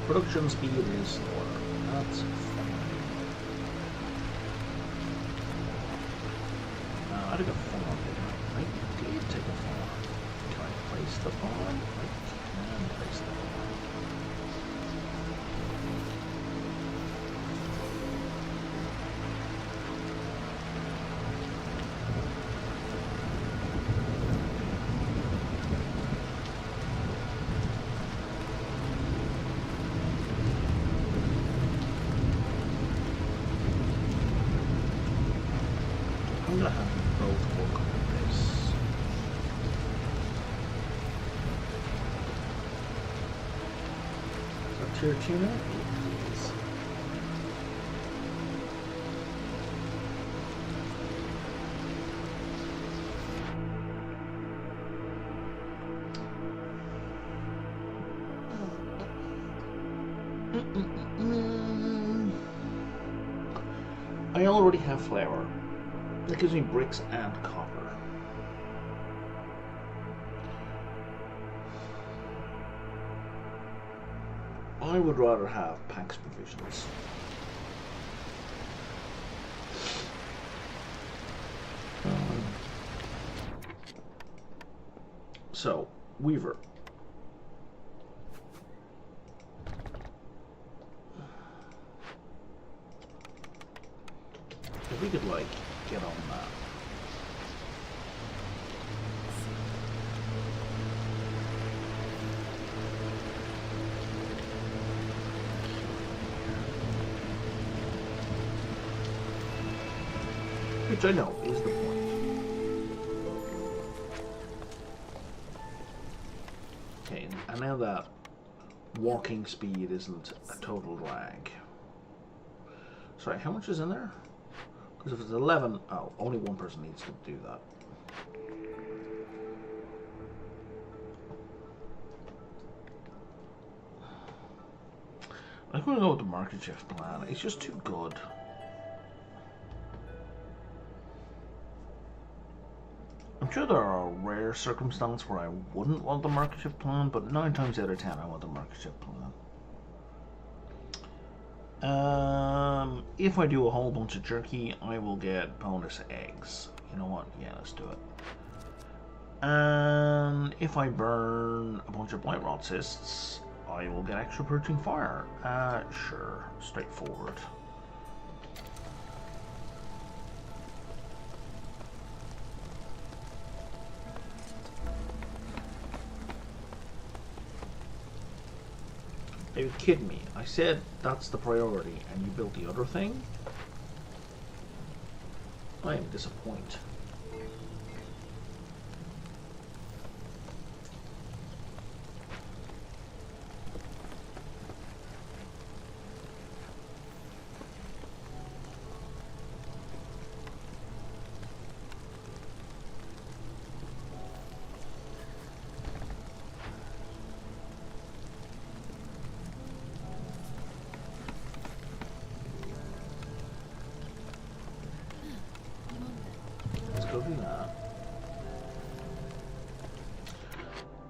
Production speed is slower. That's fine. I took a farm. I did take a farm. Can I place the farm? I can place the farm. I'm gonna have them both work on this. Is that tier 2 now? It is. I already have flour. That gives me bricks and copper. I would rather have Pax provisions. So, Weaver. If we could, like, get on that. Which I know is the point. Okay, and now that walking speed isn't a total drag. Sorry, how much is in there? Because if it's 11, oh, only one person needs to do that. I'm going to go with the market shift plan. It's just too good. I'm sure there are a rare circumstance where I wouldn't want the market shift plan, but 9 times out of 10 I want the market shift plan. If I do a whole bunch of jerky, I will get bonus eggs. You know what? Yeah, let's do it. And if I burn a bunch of blight rot cysts, I will get extra purging fire. Sure. Straightforward. Are you kidding me? I said that's the priority and you built the other thing? I am disappointed.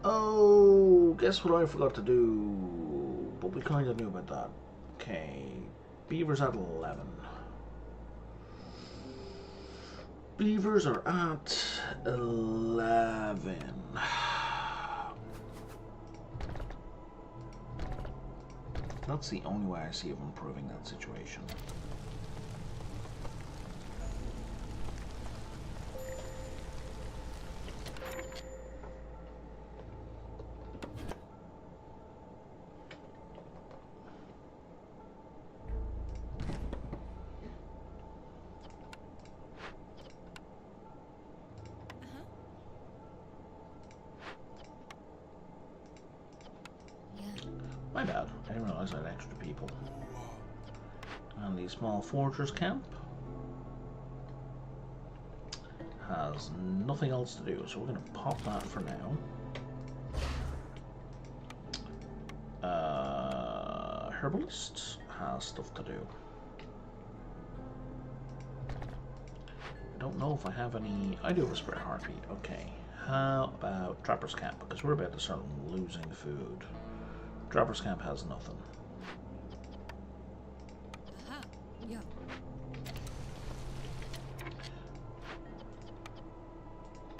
Oh, guess what I forgot to do? But we kind of knew about that. Okay, beavers at 11. Beavers are at 11. That's the only way I see of improving that situation. My bad. I didn't realize I had extra people. And the small fortress camp has nothing else to do, so we're going to pop that for now. Herbalist has stuff to do. I don't know if I have any. I do have a spare heartbeat. Okay. How about Trapper's Camp? Because we're about to start losing food. Trapper's Camp has nothing. Yeah.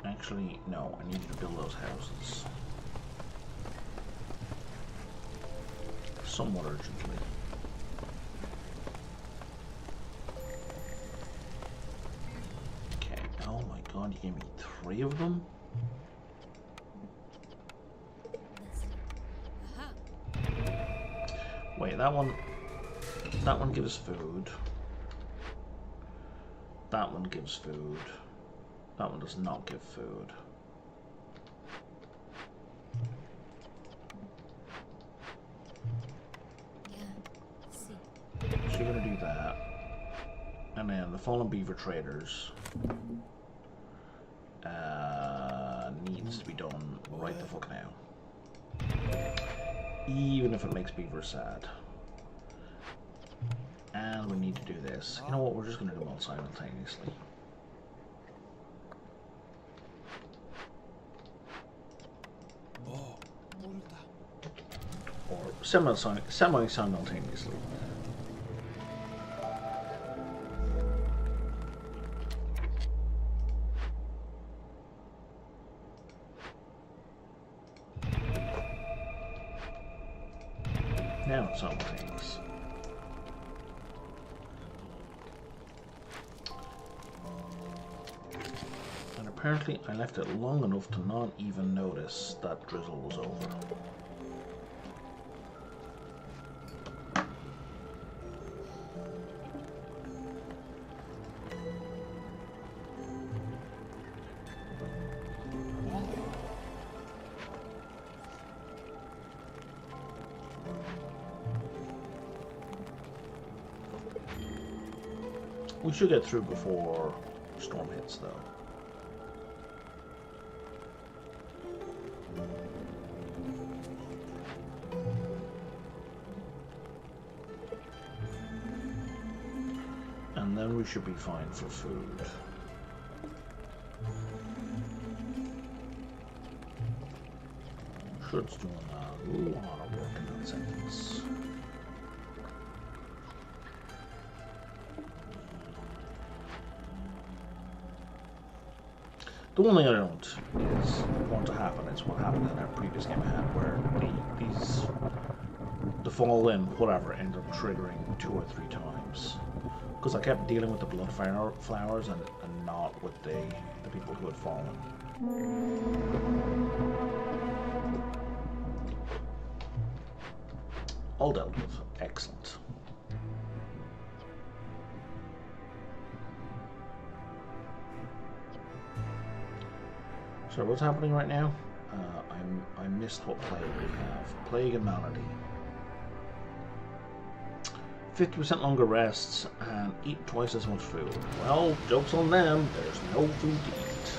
Actually, no. I need you to build those houses. Somewhat urgently. Okay. Oh my god, you gave me 3 of them? Wait, that one gives food. That one gives food. That one does not give food. So you're gonna do that. And then the Fallen Beaver Traders needs to be done right the fuck now. Even if it makes Beaver sad. And we need to do this. You know what, we're just going to do them all simultaneously. Or semi-simultaneously. Now it's simultaneous. And apparently I left it long enough to not even notice that drizzle was over. We should get through before storm hits, though. And then we should be fine for food. Should's doing a lot of work in that sentence. The one thing I don't is want to happen is what happened in our previous game I had, where the fall in whatever ended up triggering 2 or 3 times, because I kept dealing with the blood flowers and not with the people who had fallen. All dealt with. Excellent. So what's happening right now? I missed what plague we have. Plague and malady. 50% longer rests and eat twice as much food. Well, joke's on them. There's no food to eat.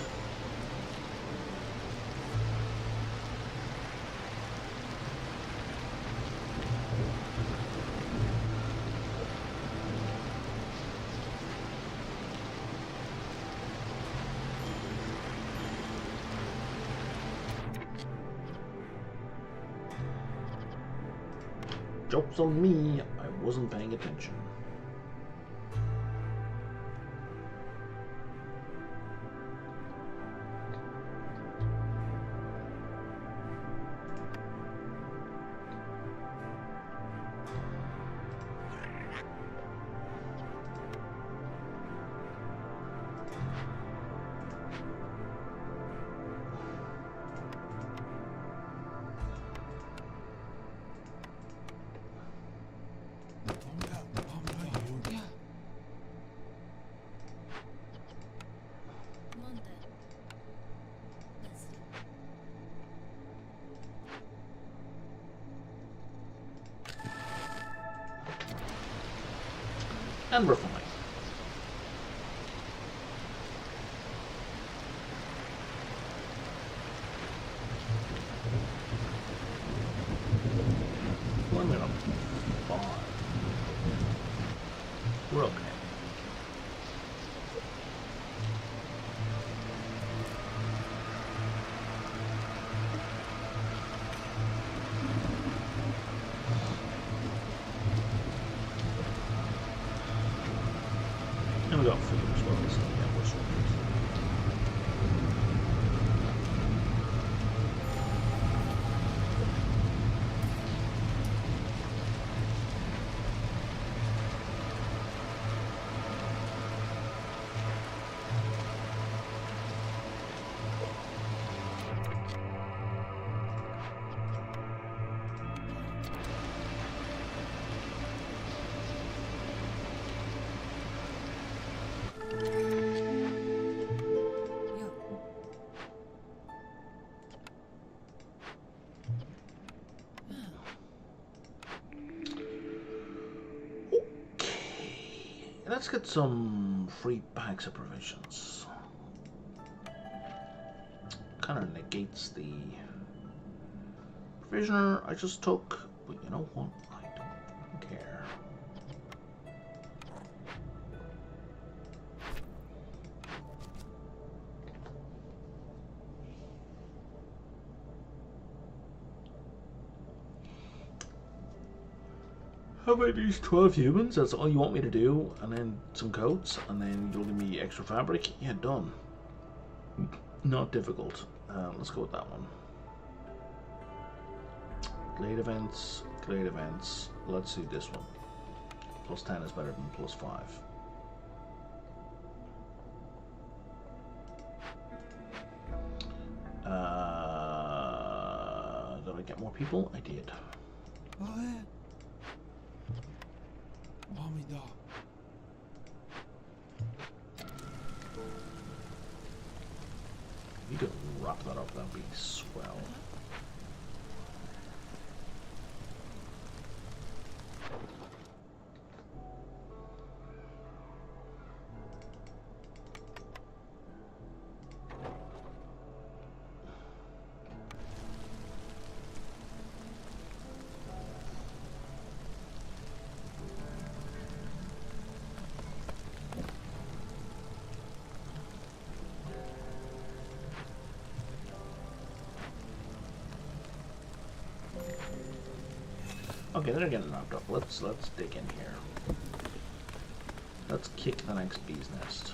Joke's on me, I wasn't paying attention. And we're fine. One minute. Fine. We're okay. And we got food as well, so yeah, we're sorted. Let's get some free bags of provisions. Kind of negates the provisioner I just took, but you know what? I don't care. How about these 12 humans? That's all you want me to do? And then some coats? And then you'll give me extra fabric? Yeah, done. Not difficult. Let's go with that one. Glade events, glade events. Let's see this one. Plus 10 is better than plus 5. Did I get more people? I did. You could wrap that up, that'd be swell. Okay, they're getting knocked up. Let's dig in here. Let's kick the next bee's nest.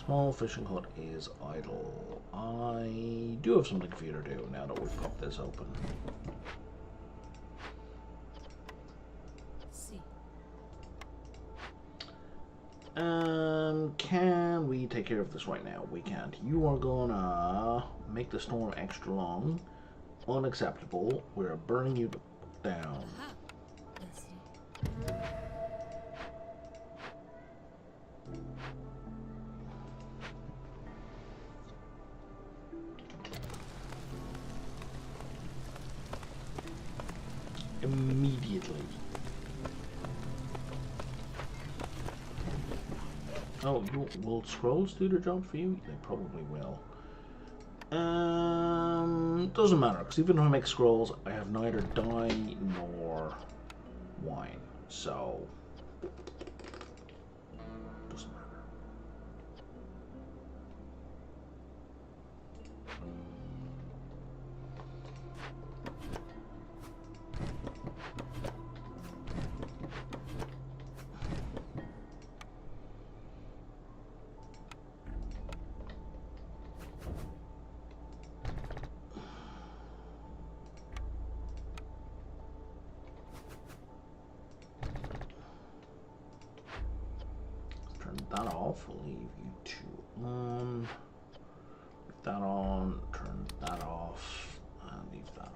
Small fishing hut is idle. I do have something for you to do now that we've popped this open. See. Can we take care of this right now? We can't. You are gonna make the storm extra long. Unacceptable. We're burning you down. Aha. Let's see. Immediately. Oh, will scrolls do the job for you? They probably will. Doesn't matter, because even if I make scrolls, I have neither dye nor wine, so doesn't matter. Turn that off, we'll leave you two on. Leave that on, turn that off, and leave that on.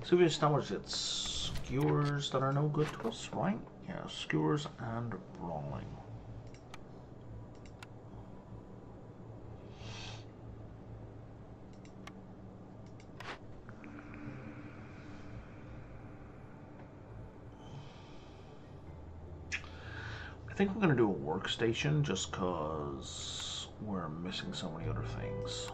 So we established it's skewers that are no good to us, right? Yeah, skewers and brawling. I think we're going to do a workstation just because we're missing so many other things.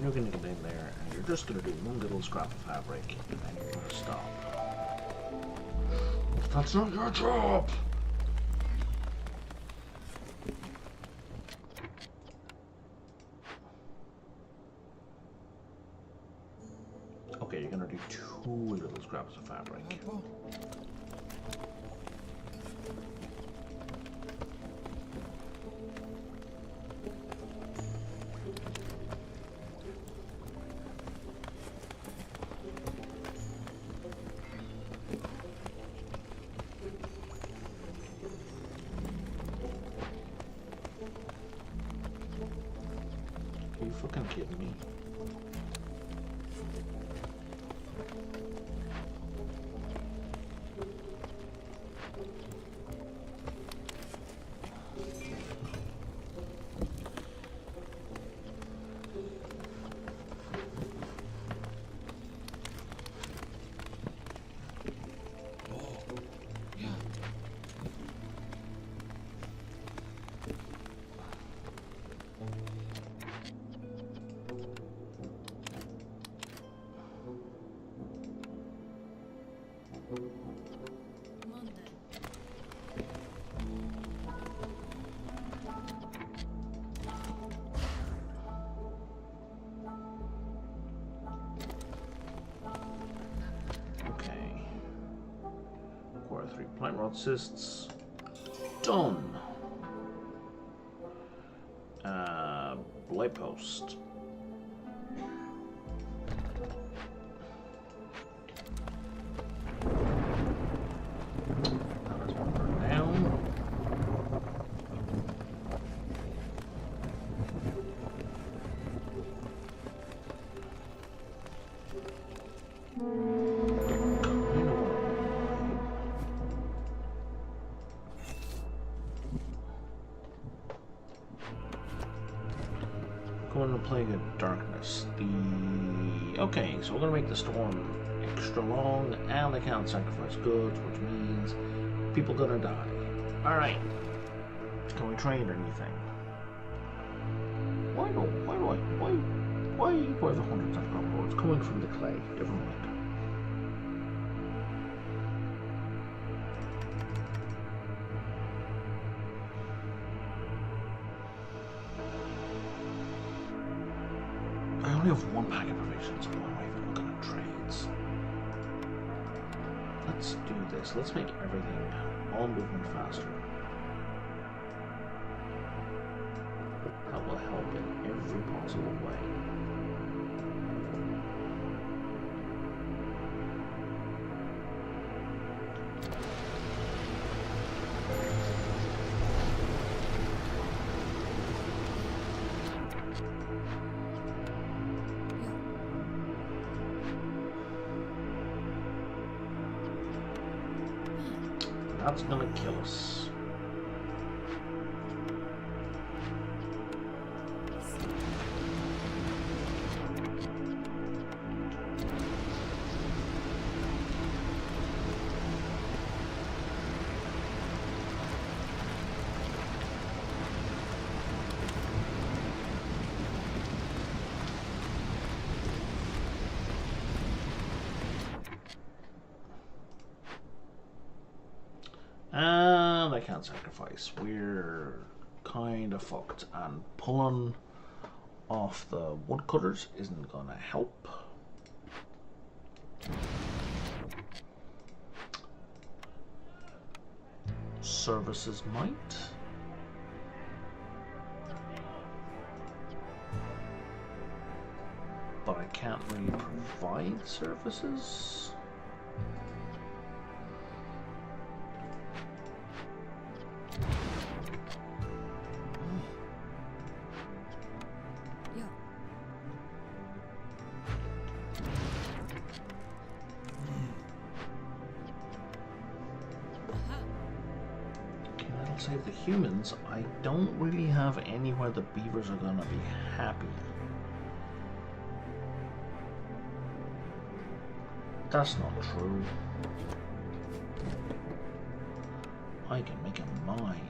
You're going to get in there and you're just going to do one little scrap of fabric and then you're going to stop. That's not your job! Okay, you're going to do two little scraps of fabric. Are you fucking kidding me? Monday. Okay. Acquire 3 plant rod cysts. Done. Blight post. That is one burn down. Going to Plague of Darkness. Okay, so we're going to make the storm extra long, and they can't sacrifice goods, which means people are going to die. Alright. Can we trade anything? Why do I have 100 copper? It's coming from the clay. Never mind. I only have one pack of provisions. Why am I even looking at trades? Let's do this. Let's make everything all movement faster. That will help in every possible way. That's gonna kill us. And I can't sacrifice. We're kind of fucked. And pulling off the woodcutters isn't gonna help. Services might. But I can't really provide services. Save the humans. I don't really have anywhere the beavers are gonna be happy. That's not true. I can make a mine.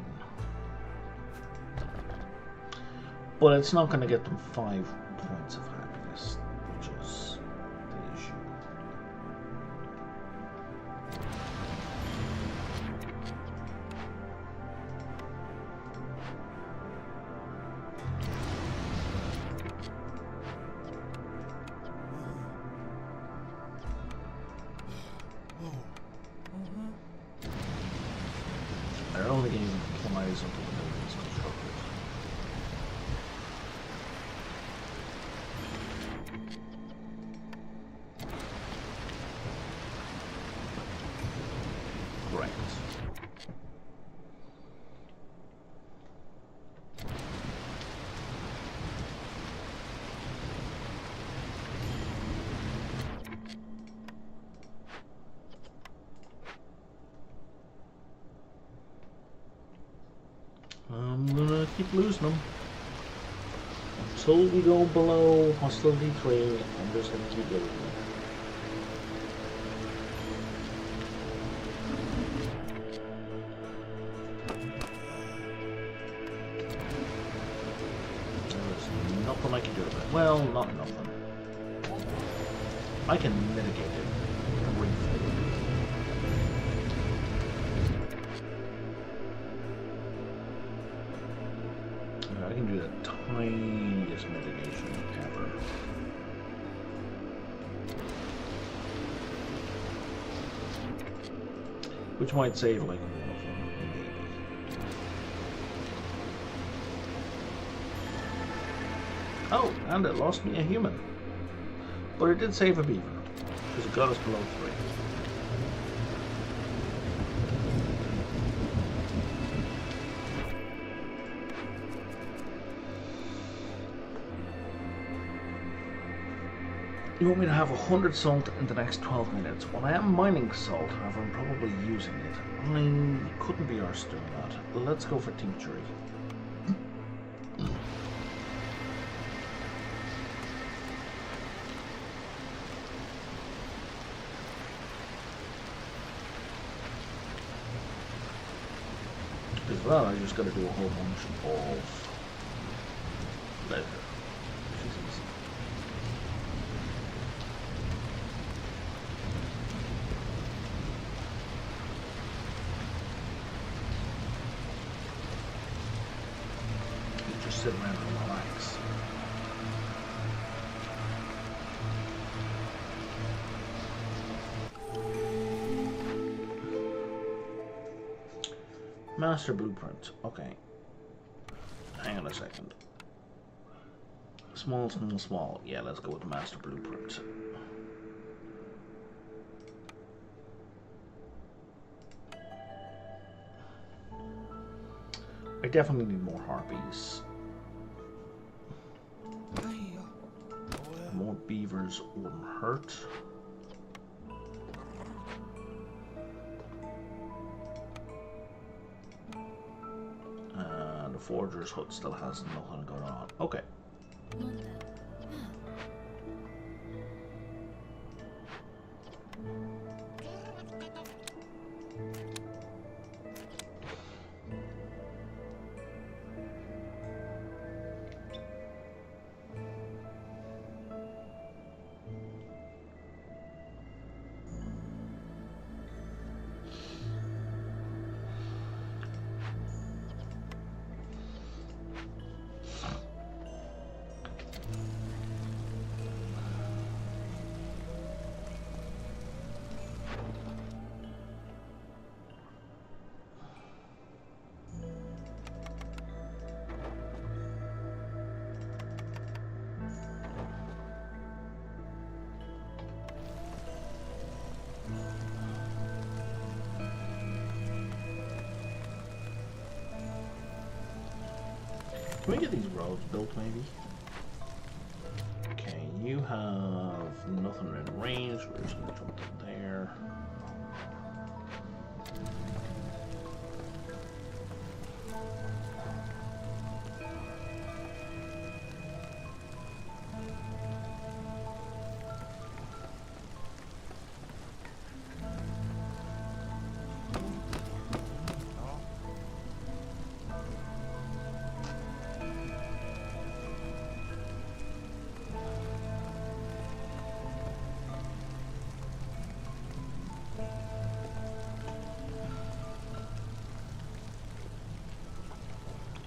But it's not gonna get them 5 points of happiness, which is the issue. They're only getting supplies until the building is constructed. Right. I'm gonna keep losing them until we go below hostility 3. I'm just gonna keep losing them. There's nothing I can do about it. Well, not nothing. I can mitigate it briefly. I can do the tiniest mitigation ever. Which might save like one of them, maybe. Oh, and it lost me a human. But it did save a beaver, because it got us below 3. You want me to have 100 salt in the next 12 minutes. Well, I am mining salt, however, I'm probably using it. I couldn't be arsed doing that. Let's go for tincturing. for that, I just got to do a whole bunch of leisure, which is easy. You just sit around and relax. Master blueprint. Okay. Hang on a second. Small, small, small. Yeah, let's go with the master blueprint. I definitely need more harpies. More beavers wouldn't hurt. The forger's hut still has nothing going on. Okay. Can we get these roads built, maybe? Okay, you have nothing in range. We're just gonna jump in there.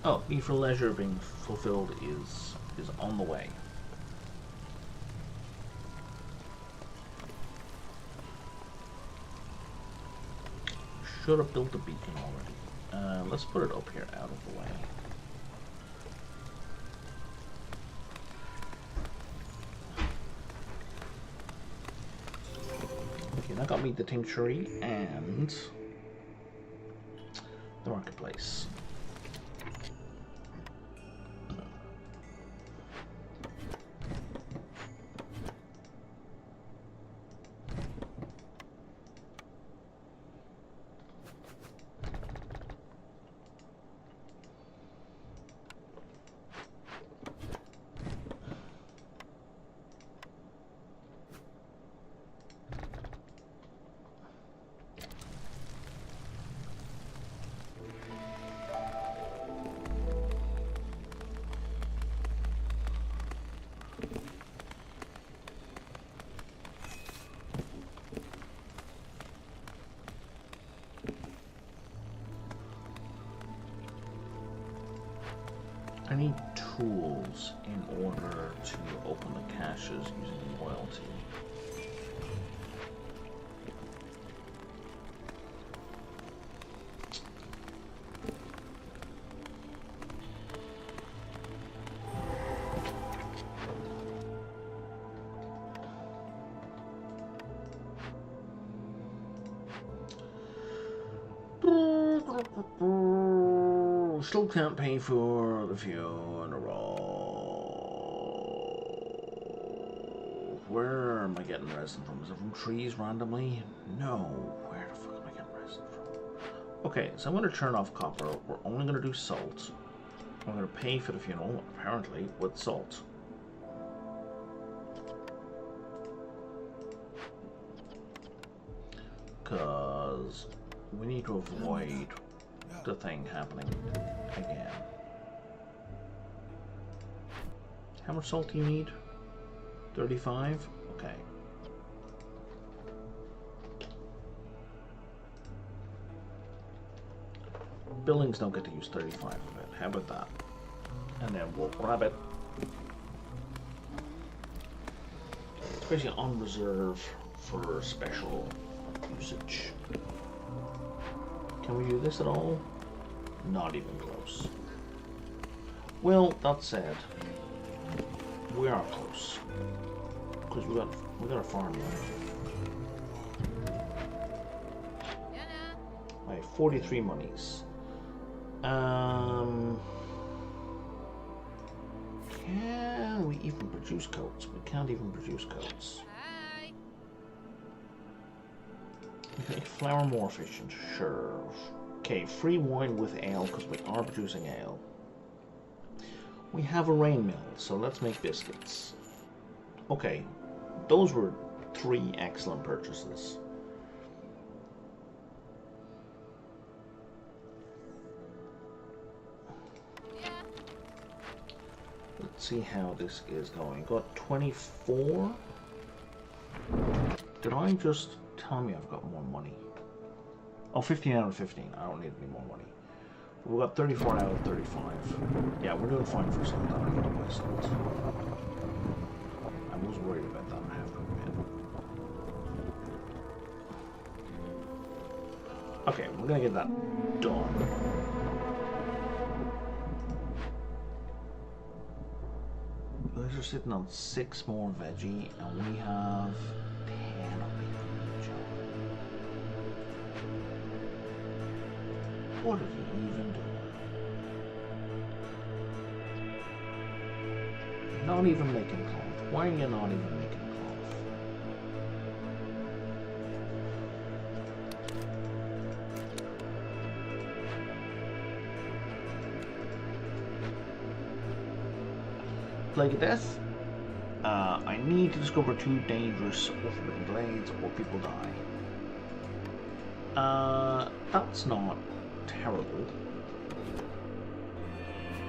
Oh, need for leisure being fulfilled is on the way. Should have built a beacon already. Let's put it up here out of the way. Okay, that got me the tincture and the marketplace. I need tools in order to open the caches using loyalty. Still can't pay for the fuel in a row. Where am I getting resin from? Is it from trees randomly? No. Where the fuck am I getting resin from? Okay, so I'm going to turn off copper. We're only going to do salt. I'm going to pay for the funeral, apparently, with salt. Because we need to avoid the thing happening again. How much salt do you need? 35? Okay. Buildings don't get to use 35 of it. How about that? And then we'll grab it. Especially on reserve for special usage. Can we do this at all? Not even close. Well, that said, we are close. Because we got a farm here. Right, 43 monies. Can we even produce coats? We can't even produce coats. We can make flour more efficient, sure. Okay, free wine with ale because we are producing ale. We have a rain mill, so let's make biscuits. Okay, those were 3 excellent purchases. Let's see how this is going. Got 24. Did I just tell me I've got more money? Oh, 15 out of 15. I don't need any more money. We've got 34 out of 35. Yeah, we're doing fine for some time. I got my salt. I was worried about that. I have to admit. Okay, we're gonna get that done. These are sitting on 6 more veggie, and we have 10 of people in the job. What are you even doing? Not even making cloth. Why are you not even making cloth? Plague of Death. I need to discover 2 dangerous forbidden glades or people die. That's not terrible.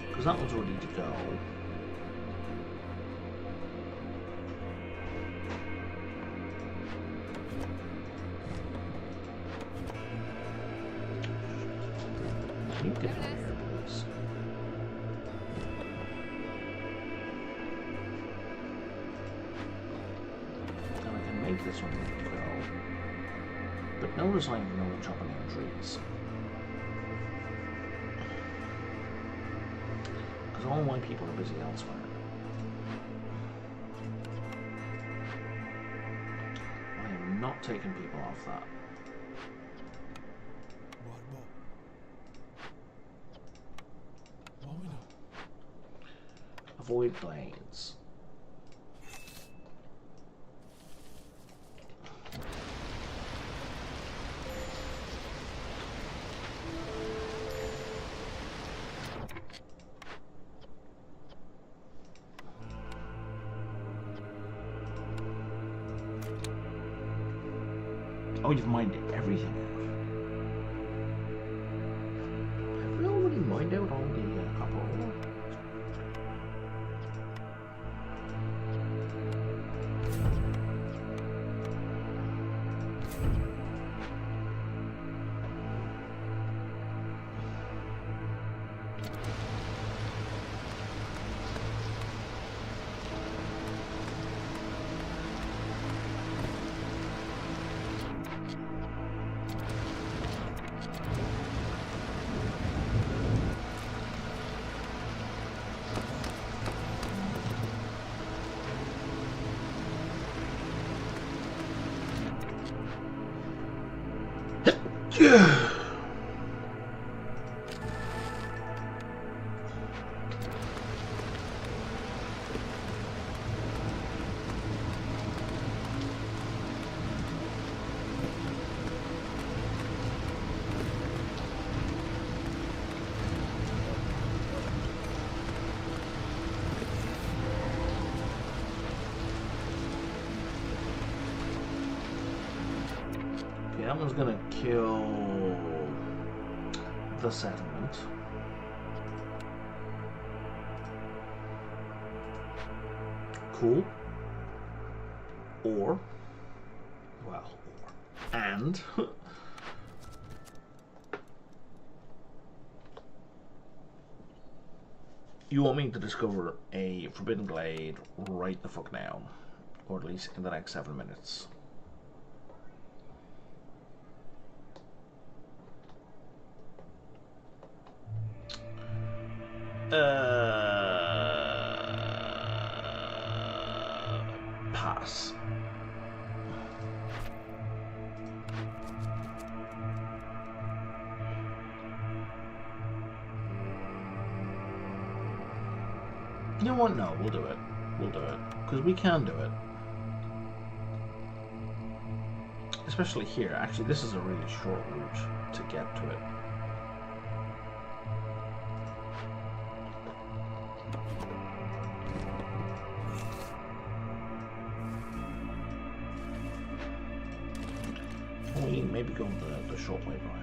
Because that one's ready to go. You get out of here, please. This one ready to go. But notice I have no chopping down trees. Because all my people are busy elsewhere. I am not taking people off that. Avoid glades. Oh, you've mined everything out. Have we already mined out all the copper ore? Yeah. Okay, that one's gonna kill the settlement. Cool. Or, well, and you want me to discover a forbidden glade right the fuck now, or at least in the next 7 minutes. Pass. You know what? No, we'll do it. We'll do it. Because we can do it. Especially here. Actually, this is a really short route to get to it. We maybe go the short way, Brian.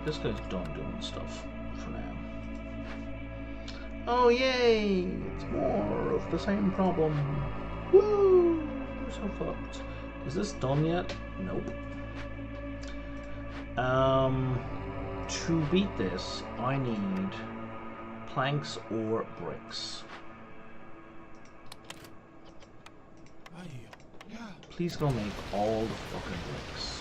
This guy's done doing stuff for now. Oh yay! It's more of the same problem. Woo! We're so fucked. Is this done yet? Nope. To beat this, I need planks or bricks. Please go make all the fucking bricks.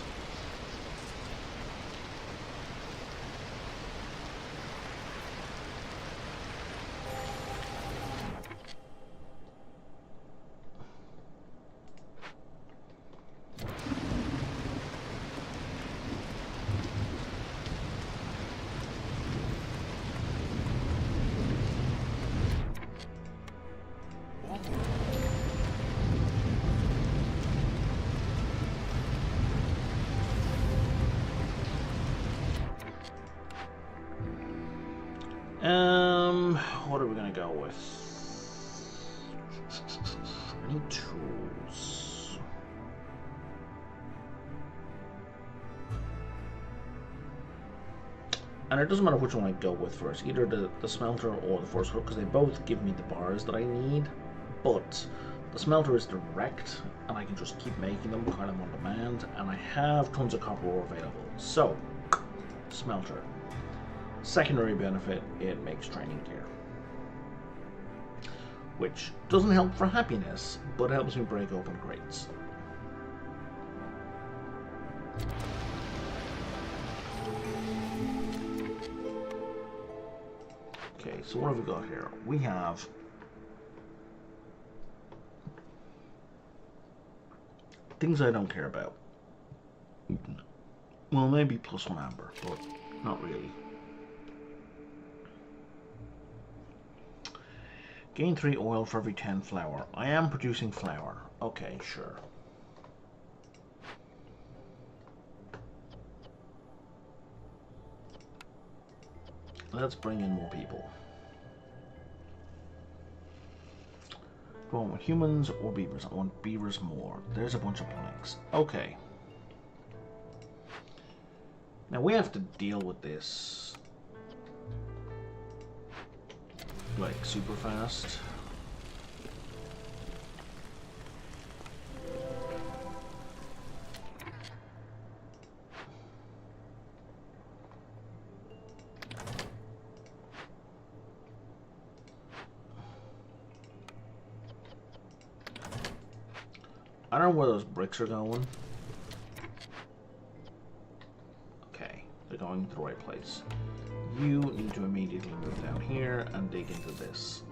What are we gonna go with? I need tools. And it doesn't matter which one I go with first, either the smelter or the force hook, because they both give me the bars that I need, but the smelter is direct, and I can just keep making them, kind of on demand, and I have tons of copper ore available. So, smelter. Secondary benefit, it makes training gear. Which doesn't help for happiness, but helps me break open crates. Okay, so what have we got here? We have things I don't care about. Well, maybe +1 amber, but not really. Gain 3 oil for every 10 flour. I am producing flour. Okay, sure. Let's bring in more people. Do I want humans or beavers? I want beavers more. There's a bunch of planks. Okay. Now we have to deal with this like super fast. I don't know where those bricks are going. Okay, they're going to the right place. You need to immediately move down here and dig into this.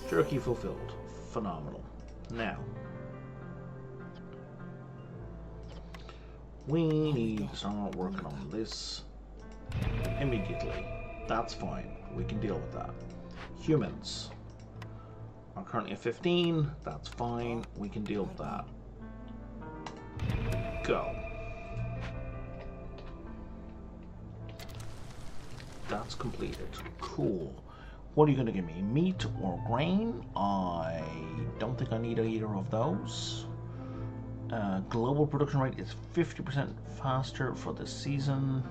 Jerky fulfilled. Phenomenal. Now, we need to start working on this immediately. That's fine. We can deal with that. Humans are currently at 15. That's fine. We can deal with that. Go. that's completed. Cool. What are you going to give me? Meat or grain? I don't think I need either of those. Global production rate is 50% faster for this season.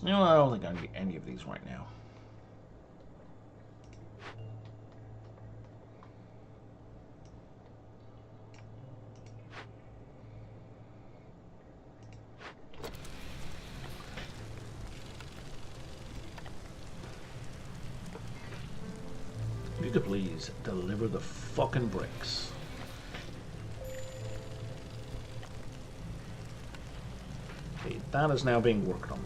You know, I don't think I need any of these right now. If you could please deliver the fucking bricks. Okay, that is now being worked on.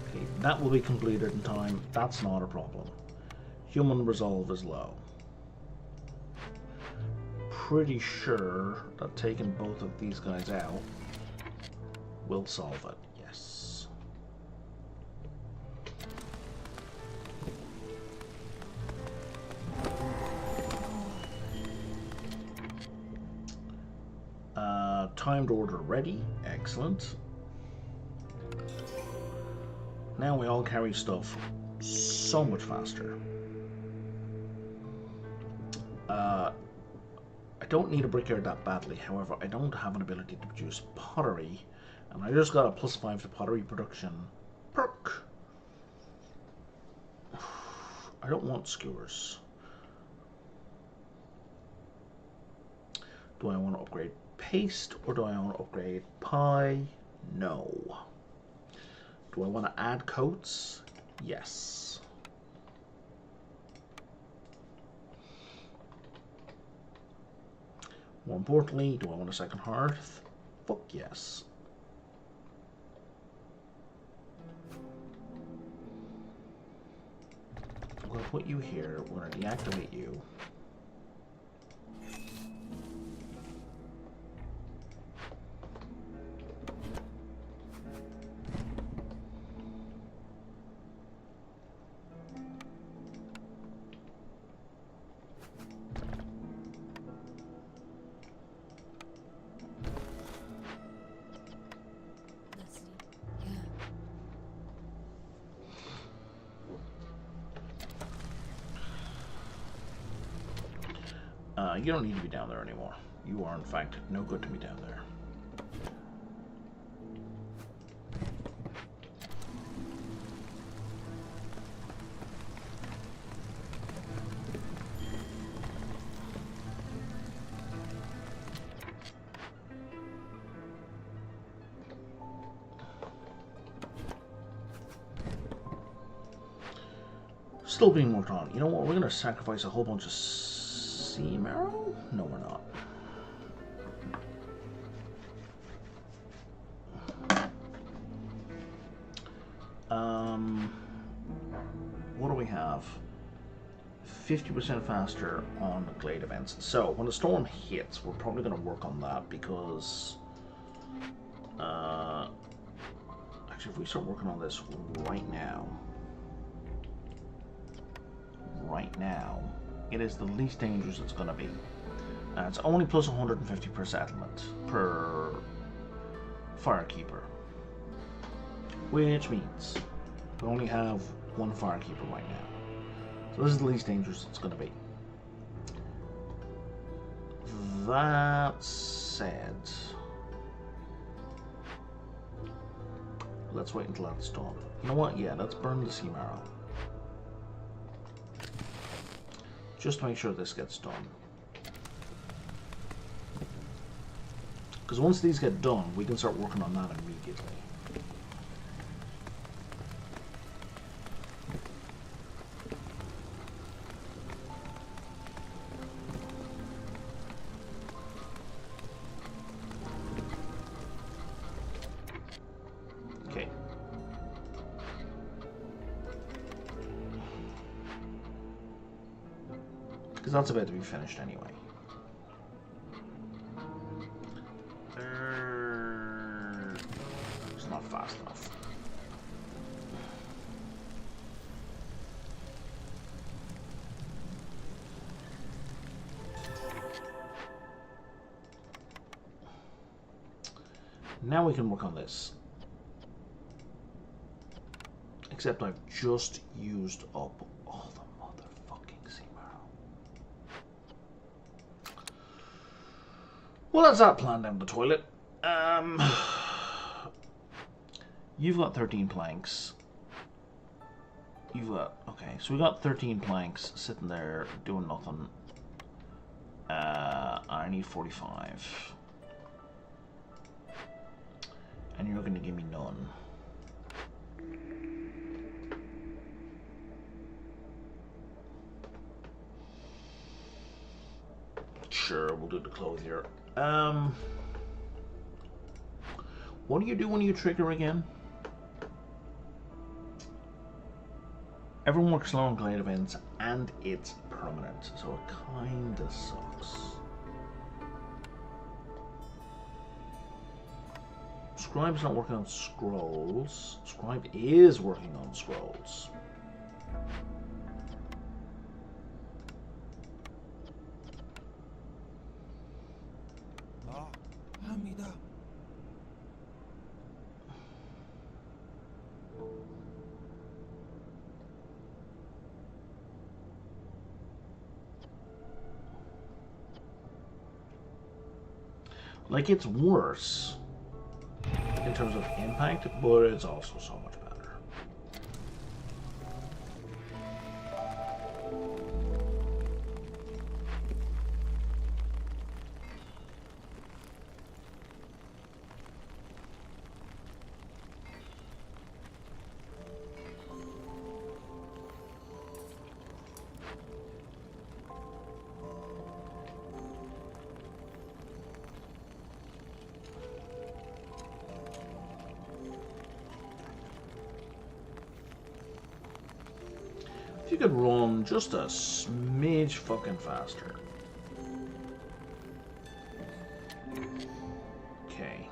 Okay, that will be completed in time. That's not a problem. Human resolve is low. Pretty sure that taking both of these guys out will solve it. Yes. Timed order ready. Excellent. Now we all carry stuff so much faster. I don't need a brickyard that badly. However, I don't have an ability to produce pottery, and I just got a +5 to pottery production perk. I don't want skewers. Do I want to upgrade paste or do I want to upgrade pie? No. Do I want to add coats? Yes. More importantly, do I want a second hearth? Fuck yes. I'm going to put you here. We're going to deactivate you. You don't need to be down there anymore. You are, in fact, no good to me down there. Still being worked on. You know what? We're going to sacrifice a whole bunch of sea marrow? No, we're not. What do we have? 50% faster on glade events. So when the storm hits, we're probably going to work on that because actually, if we start working on this right now, it is the least dangerous it's going to be. It's only plus 150 per settlement per firekeeper, which means we only have one firekeeper right now. So this is the least dangerous it's going to be. That said, let's wait until that's done. You know what? Yeah, let's burn the sea marrow. Just to make sure this gets done. Because once these get done, we can start working on that immediately. Okay. Because that's about to be finished anyway. It's not fast enough. now we can work on this. Except I've just used up all the motherfucking sea marrow. Well, that's that plan down the toilet. You've got 13 planks. You've got... Okay, so we got 13 planks sitting there doing nothing. I need 45. And you're going to give me none. Sure, we'll do the clothier. What do you do when you trigger again? Everyone works slow on glide events, and it's permanent, so it kinda sucks. Scribe's not working on scrolls. Scribe is working on scrolls. Like, it's worse in terms of impact, but it's also so much better. If you could run just a smidge fucking faster. Okay.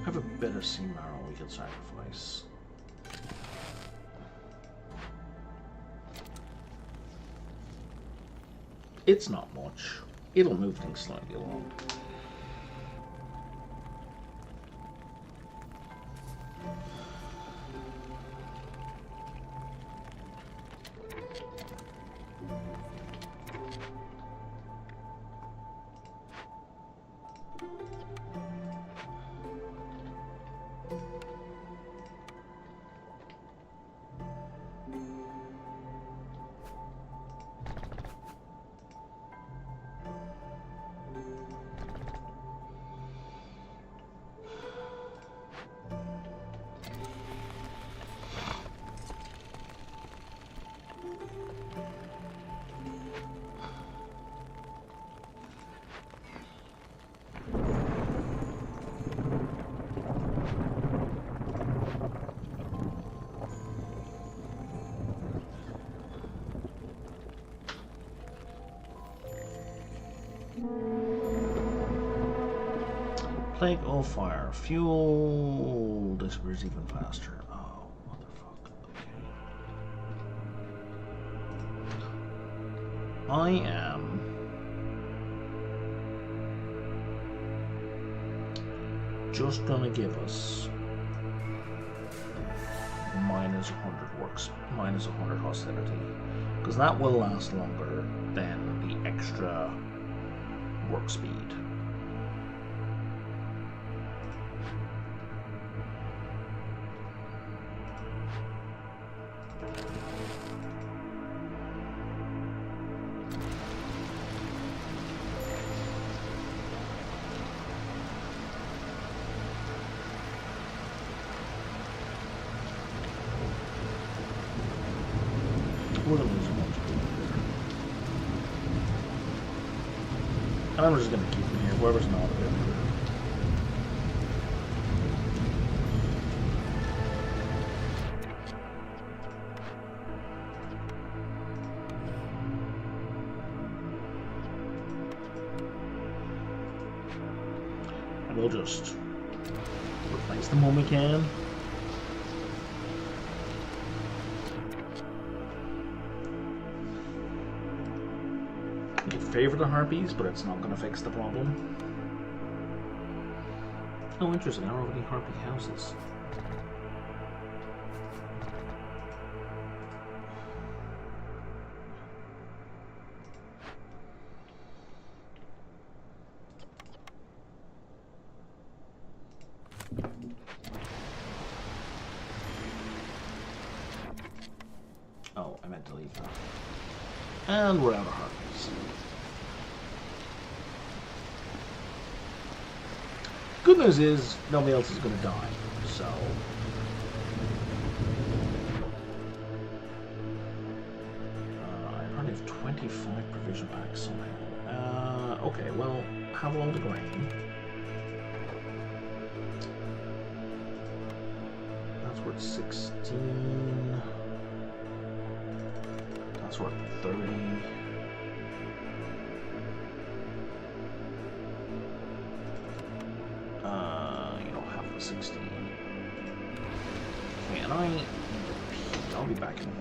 I have a bit of sea marrow we can sacrifice. It's not much. It'll move things slightly along. Plague of fire. Fuel disappears even faster. Oh, motherfucker. Okay. I am just gonna give us minus 100 works, minus 100 hostility, because that will last longer than the extra work speed. And I'm just going to keep him here. Whoever's not available. And we'll just replace them when we can. Favor the harpies, but it's not going to fix the problem. Oh, interesting. I don't have any harpy houses. Oh, I meant to leave that. And we're out of harpies. Good news is nobody else is going to die, so I probably have 25 provision packs somehow. Okay, well, have all the grain. That's worth 16. That's worth 30. You don't have the 16. Okay, and I'll be back in a minute.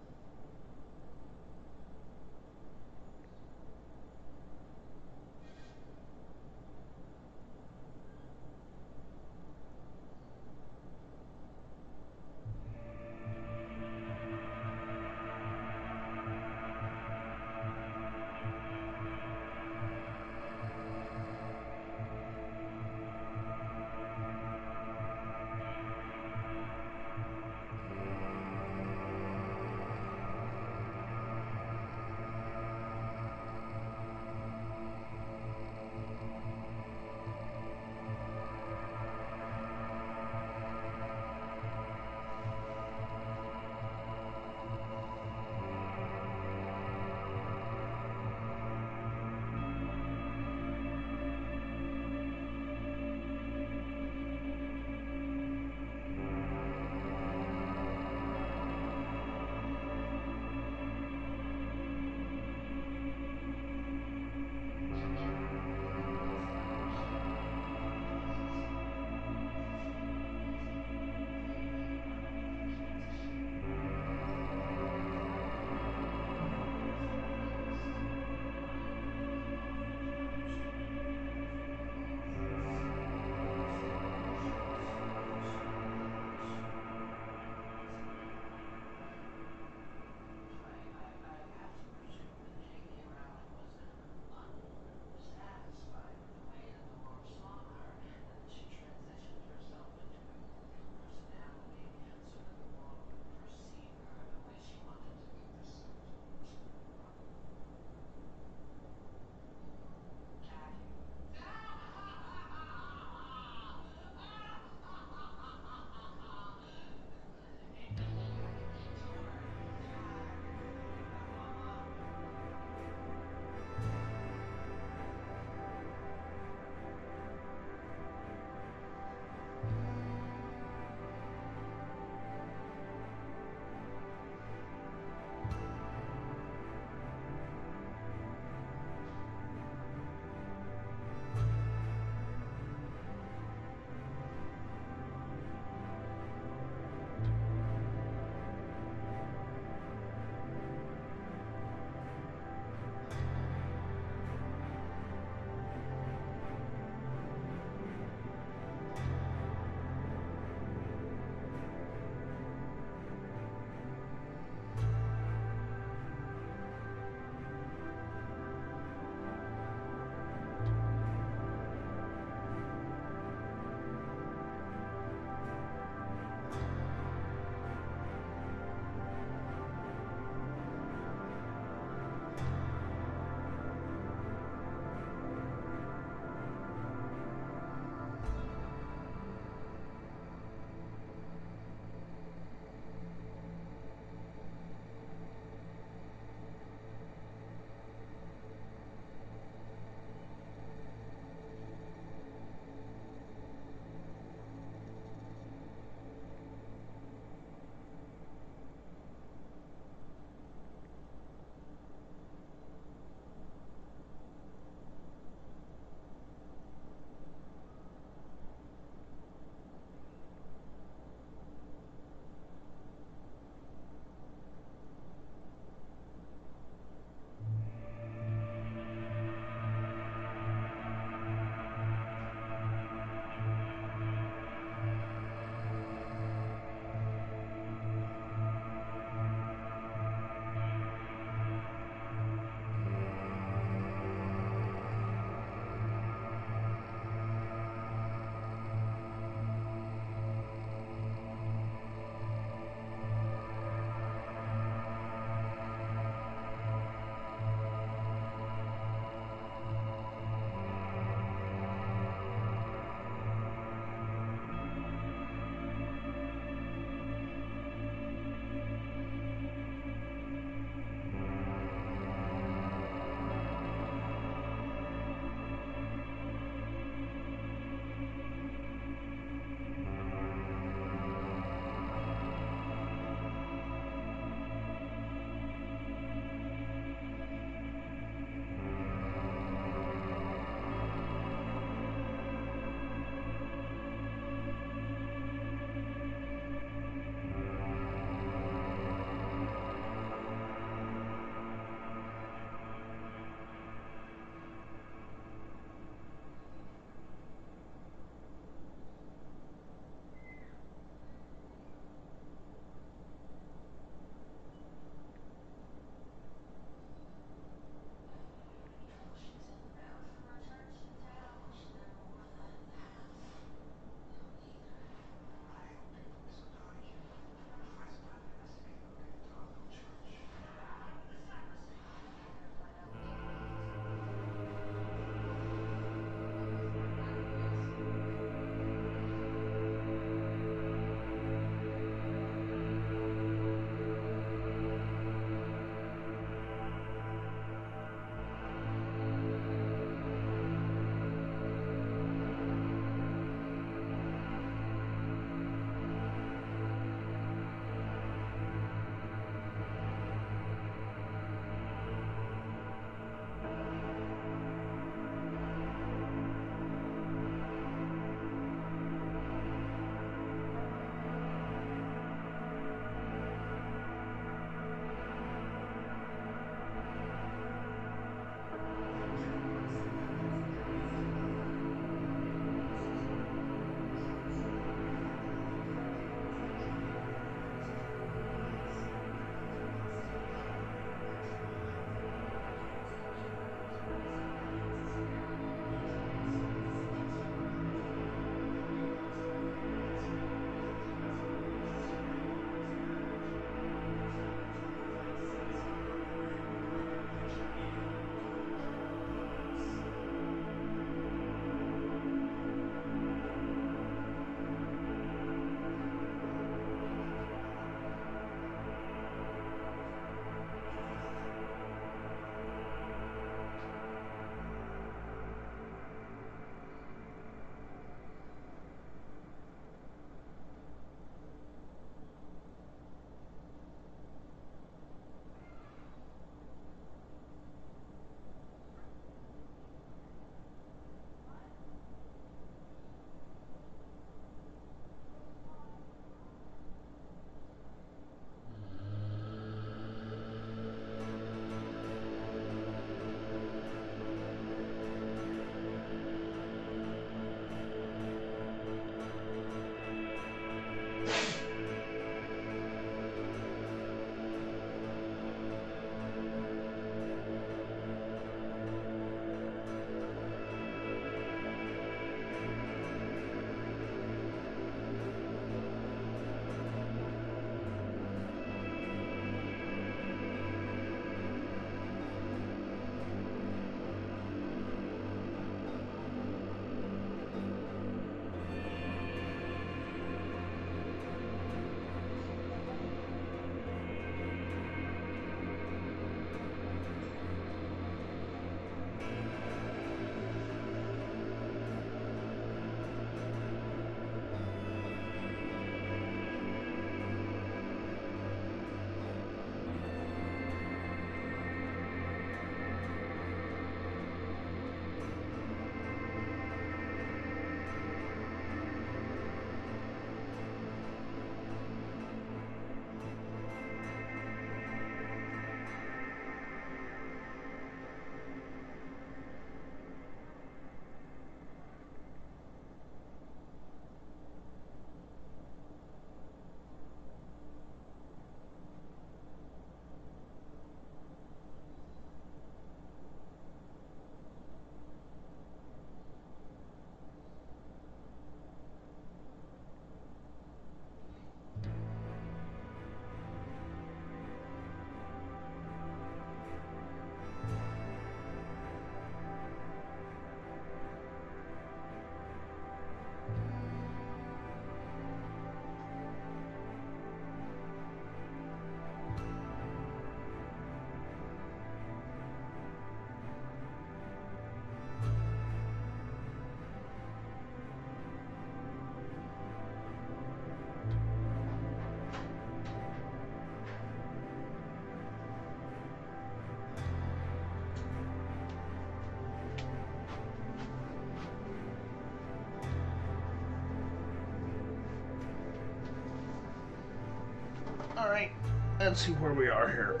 Alright, let's see where we are here.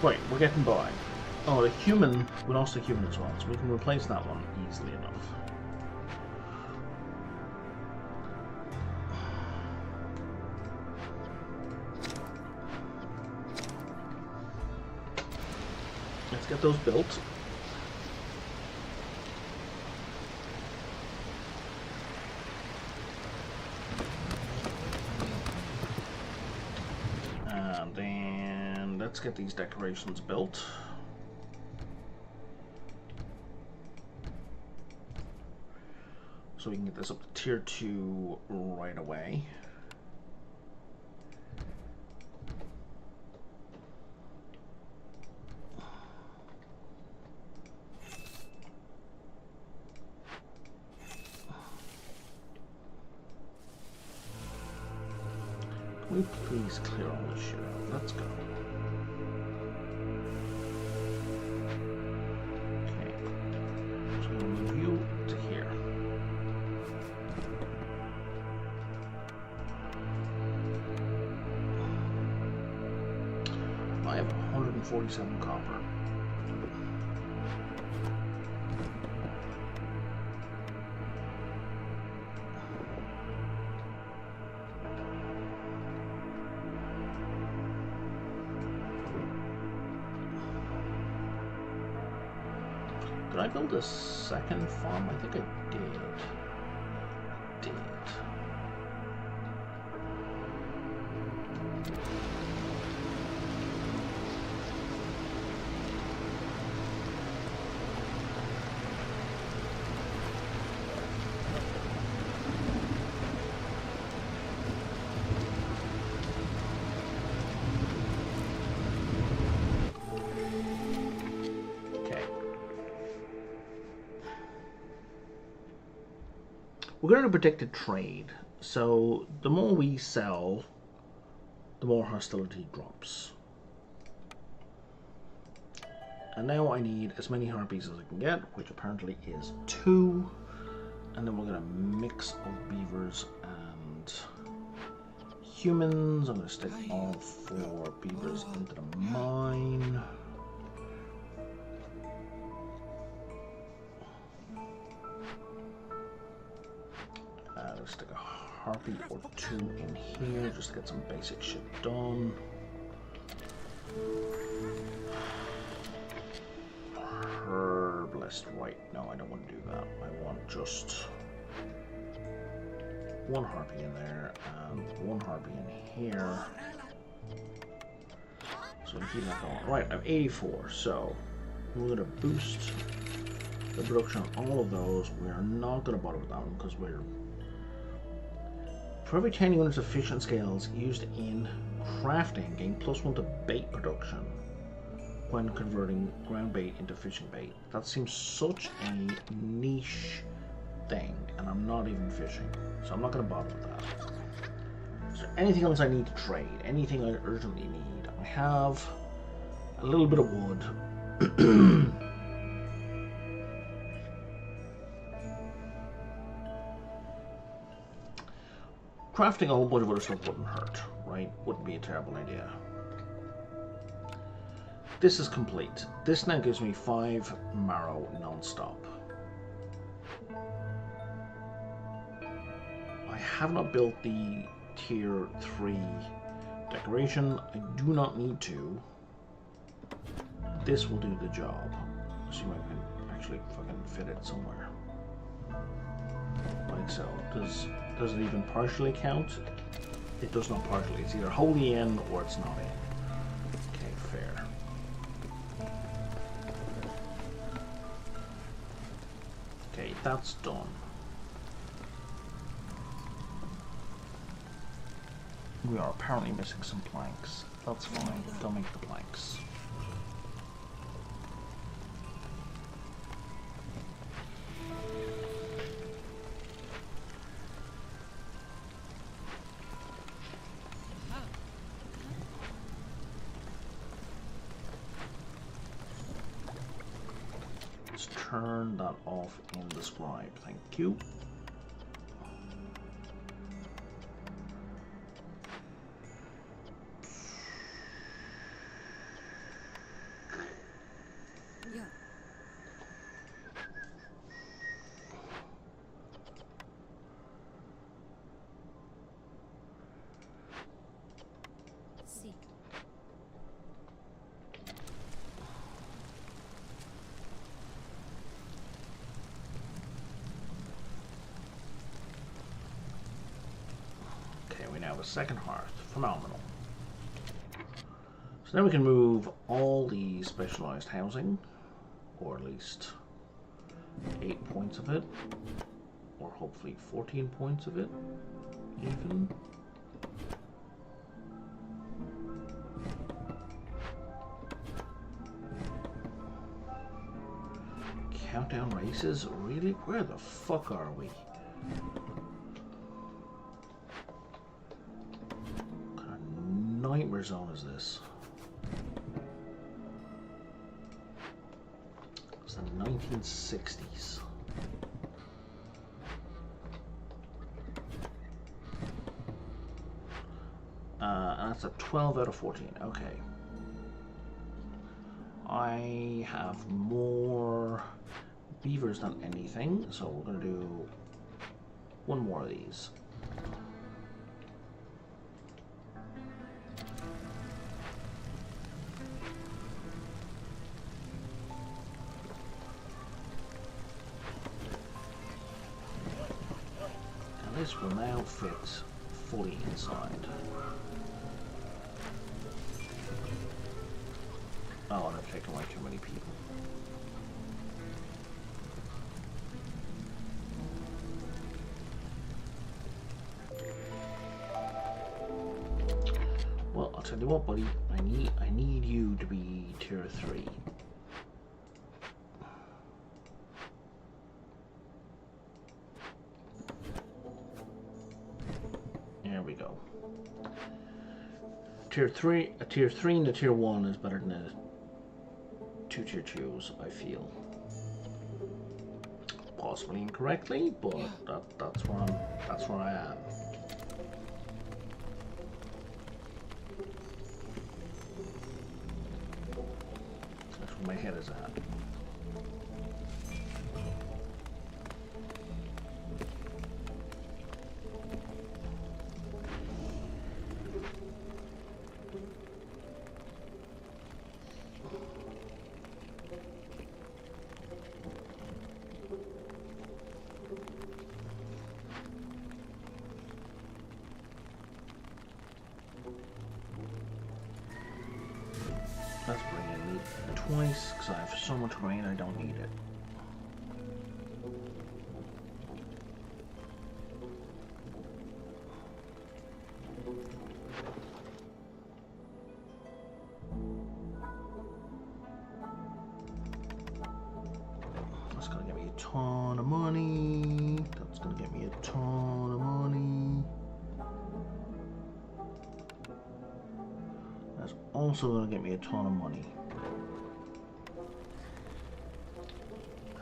Right, we're getting by. Oh, the human, we lost the human as well, so we can replace that one easily enough. Let's get those built. And then let's get these decorations built. So we can get this up to tier 2 right away. Can we please clear all this shit out? Let's go. Okay. So we'll move you to here. I have 147 copper. Did I build a second farm? I think I did. We're going to predict a trade, so the more we sell, the more hostility drops. And now I need as many harpies as I can get, which apparently is 2. And then we're going to mix of beavers and humans. I'm going to stick all 4 beavers into the mine. Let's stick a harpy or 2 in here just to get some basic shit done. Herbalist, right? No, I don't want to do that. I want just 1 harpy in there and 1 harpy in here. So we keep that going. Right, I have 84, so we're going to boost the production on all of those. We are not going to bother with that one because we're... For every 10 units of fish and scales used in crafting, gain +1 to bait production when converting ground bait into fishing bait. That seems such a niche thing, and I'm not even fishing, so I'm not going to bother with that. Is there anything else I need to trade? Anything I urgently need? I have a little bit of wood. Crafting a whole bunch of other stuff wouldn't hurt, right? Wouldn't be a terrible idea. This is complete. This now gives me 5 marrow non-stop. I have not built the tier 3 decoration. I do not need to. This will do the job. Let's see if I can actually fucking fit it somewhere. Like so. Does it even partially count? It does not partially. It's either wholly in or it's not in. Okay, fair. Okay, that's done. We are apparently missing some planks. That's fine. Don't make the planks. let's turn that off in the scribe. Thank you. Yeah. See. Okay, we now have a second hearth. Phenomenal. So now we can move all the specialized housing, or at least 8 points of it, or hopefully 14 points of it, even. Countdown races? Really? Where the fuck are we? What kind of nightmare zone is this? It's the 1960s. And that's a 12 out of 14. Okay. I have more beavers than anything, so we're going to do one more of these. And this will now fit fully inside. Oh, and I've taken away too many people. Well, I'll tell you what, buddy. I need you to be tier 3. There we go. Tier 3, a tier 3 and a tier 1 is better than a 2 tier 2s, I feel. Possibly incorrectly, but that's where I am. That's where my head is at. Let's bring in meat twice, because I have so much grain I don't need it. That's gonna get me a ton of money. That's gonna get me a ton of money. That's also going to get me a ton of money.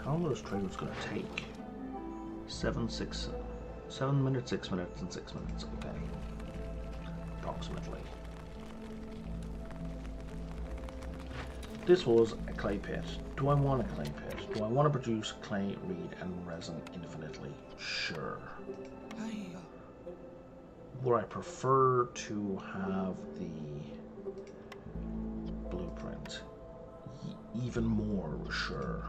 How long are those traders going to take? 7 minutes, 6 minutes, and 6 minutes. Okay. Approximately. This was a clay pit. Do I want a clay pit? Do I want to produce clay, reed, and resin infinitely? Sure. Would I prefer to have the blueprint? Even more, sure.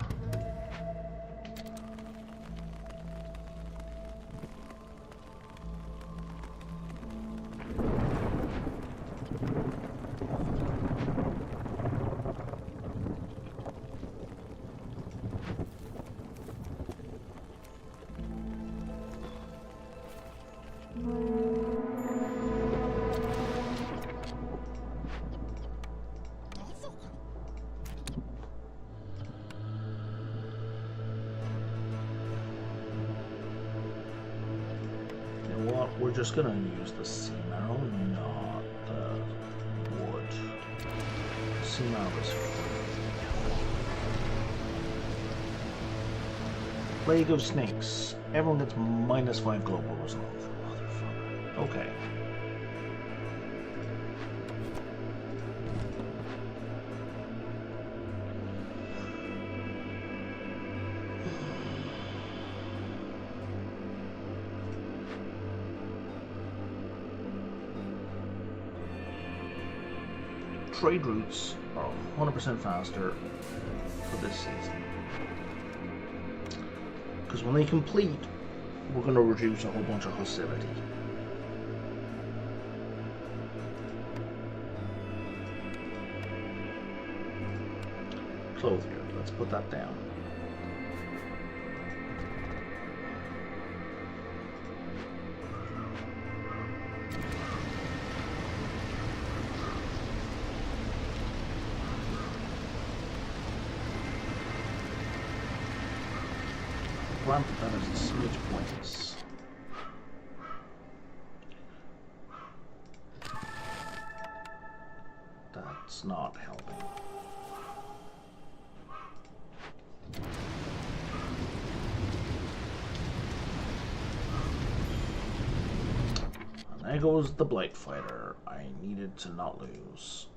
We're just gonna use the sea marrow, not the wood. Sea marrow is free. Plague of snakes. Everyone gets -5 global resolve. Motherfucker. Okay. Trade routes are 100% faster for this season. Because when they complete, we're going to reduce a whole bunch of hostility. Clothier, let's put that down. Granted, that is a smidge pointless. That's not helping. And there goes the Blight Fighter. I needed to not lose.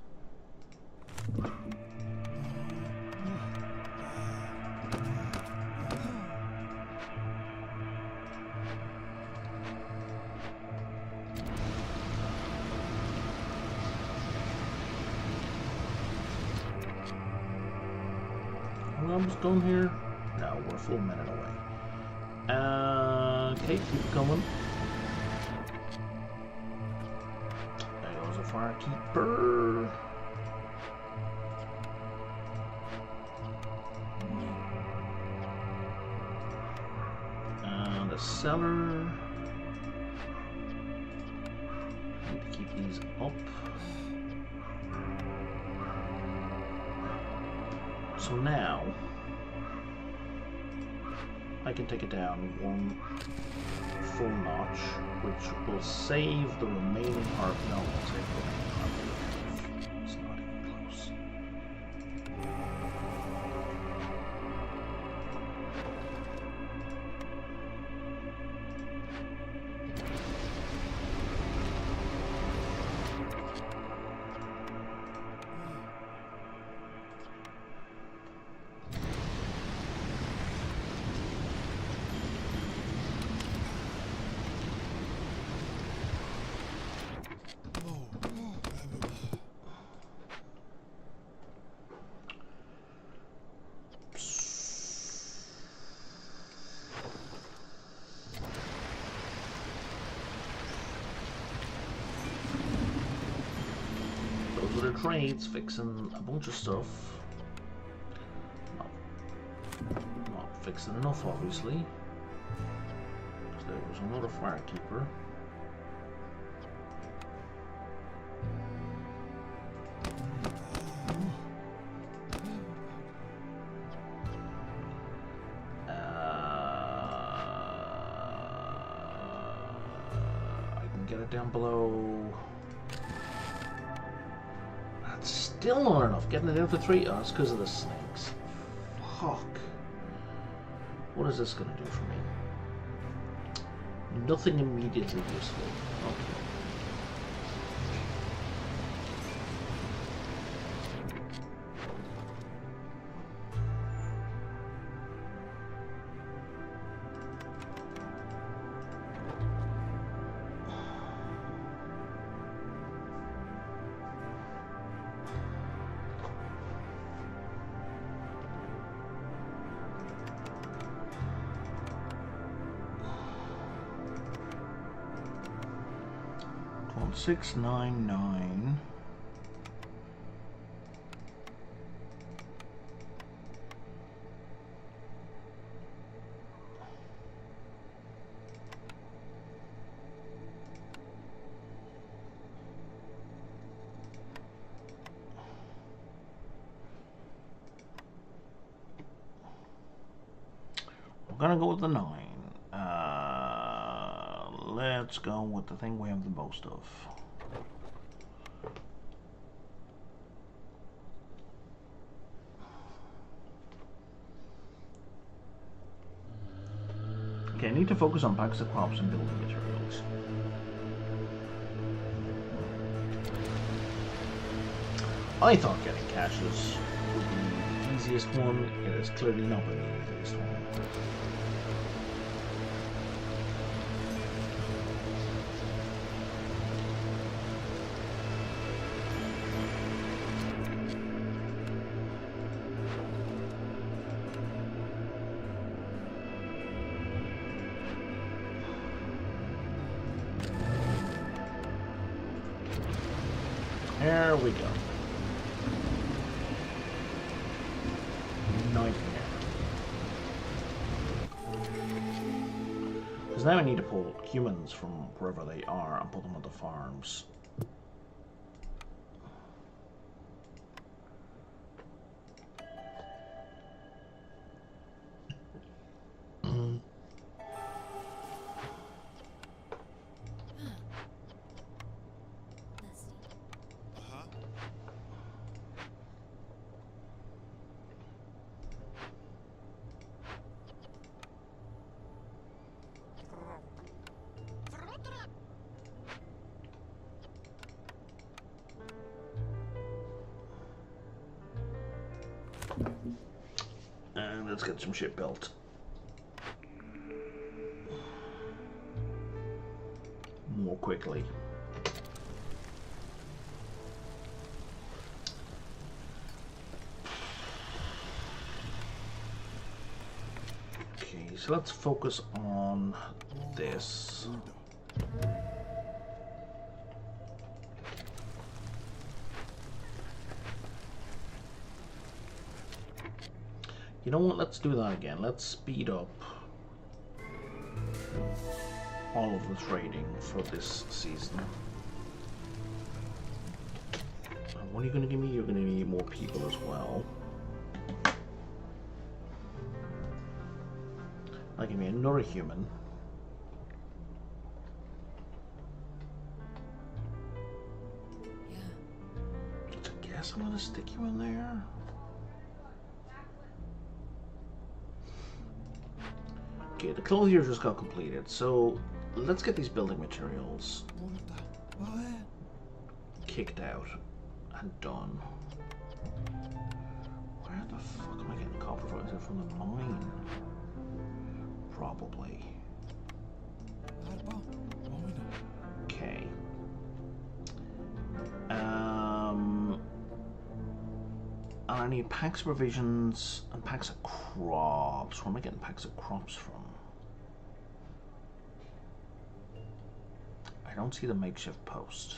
Almost done here. No, we're a full minute away. Okay, keep coming. There goes a firekeeper. And a cellar. Need to keep these up. So now I can take it down one full notch, which will save the remaining harp. No, it won't save the remaining harp. It's not even close. Trades fixing a bunch of stuff. Not fixing enough, obviously. There was another firekeeper. I can get it down below. Still not enough. Getting it down to 3. Oh, it's because of the snakes. Fuck. What is this going to do for me? Nothing immediately useful. Okay. $699. We're gonna go with the 9. Let's go with the thing we have the most of. need to focus on packs of crops and building materials. I thought getting caches would be the easiest one. It has clearly not been the easiest one. There we go. Nightmare. Because now I need to pull humans from wherever they are and put them on the farms. And let's get some shit built. More quickly. Okay, so let's focus on this. You know what, let's do that again. Let's speed up all of the trading for this season. And what are you going to give me? You're going to need more people as well. I'll give me another human. Yeah. So I guess I'm going to stick you in there. Okay, the clothier just got completed, so let's get these building materials kicked out and done. Where the fuck am I getting copper from? Is it from the mine? Probably. Okay. I need packs of provisions and packs of crops. Where am I getting packs of crops from? I don't see the makeshift post.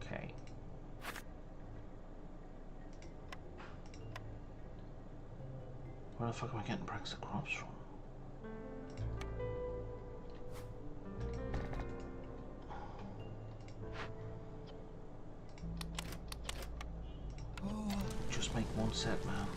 Okay. Where the fuck am I getting packs of crops from? Just make one set, man.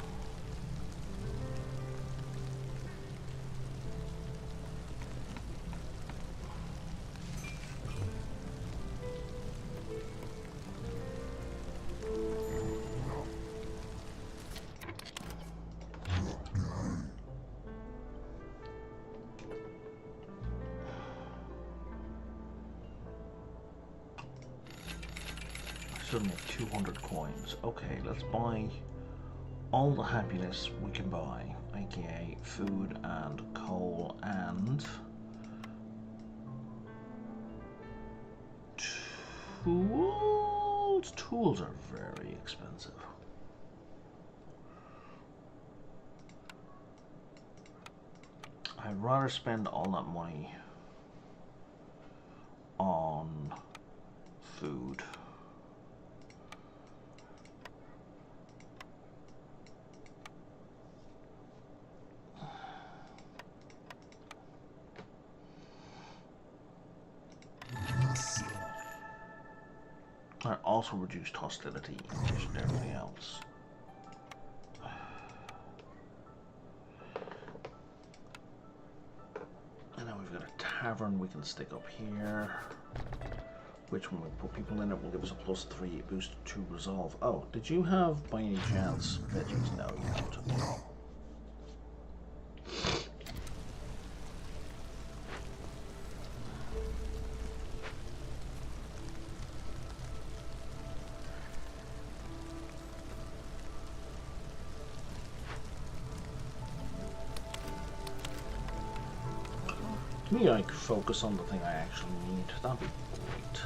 Should make 200 coins. Okay, let's buy all the happiness we can buy, aka food and coal and tools. Tools are very expensive. I'd rather spend all that money on food. I also reduced hostility in addition to everything else. And now we've got a tavern we can stick up here, which when we put people in it will give us a +3 boost to resolve. Oh, did you have by any chance veggies? No, you don't. Me, I could focus on the thing I actually need. That'd be great.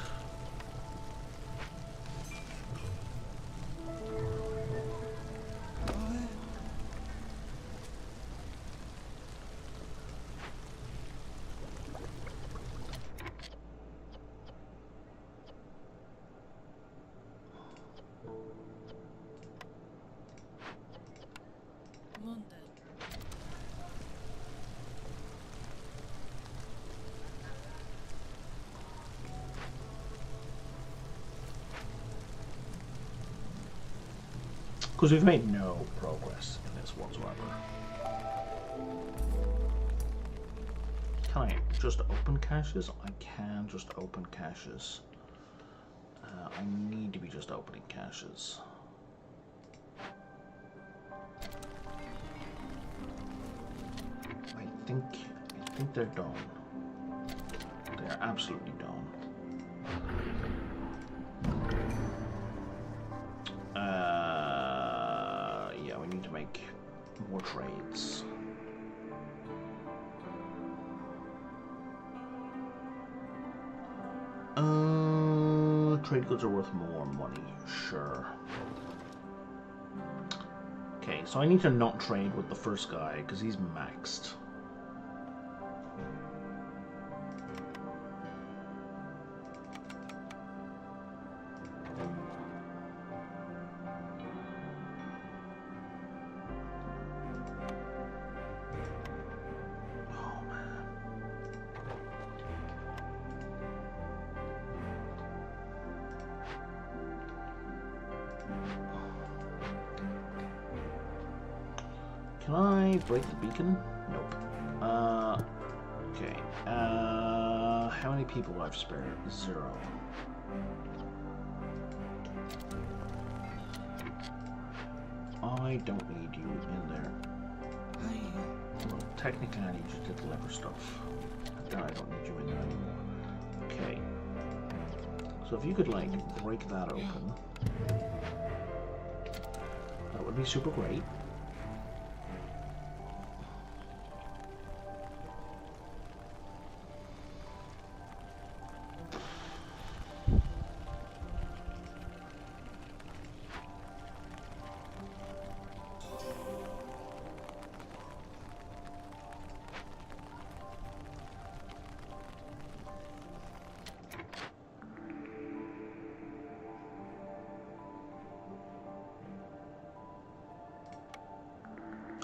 Monday. Because we've made no progress in this whatsoever. Can I just open caches? I can just open caches. I need to be just opening caches. I think they're done. They are absolutely done. Yeah, we need to make more trades. Trade goods are worth more money, sure. Okay, so I need to not trade with the first guy because he's maxed. Can I break the beacon? Nope. Okay. How many people do I have spare? 0. I don't need you in there. Well, technically I need you to deliver stuff. Then I don't need you in there anymore. Okay. So if you could, like, break that open, that would be super great.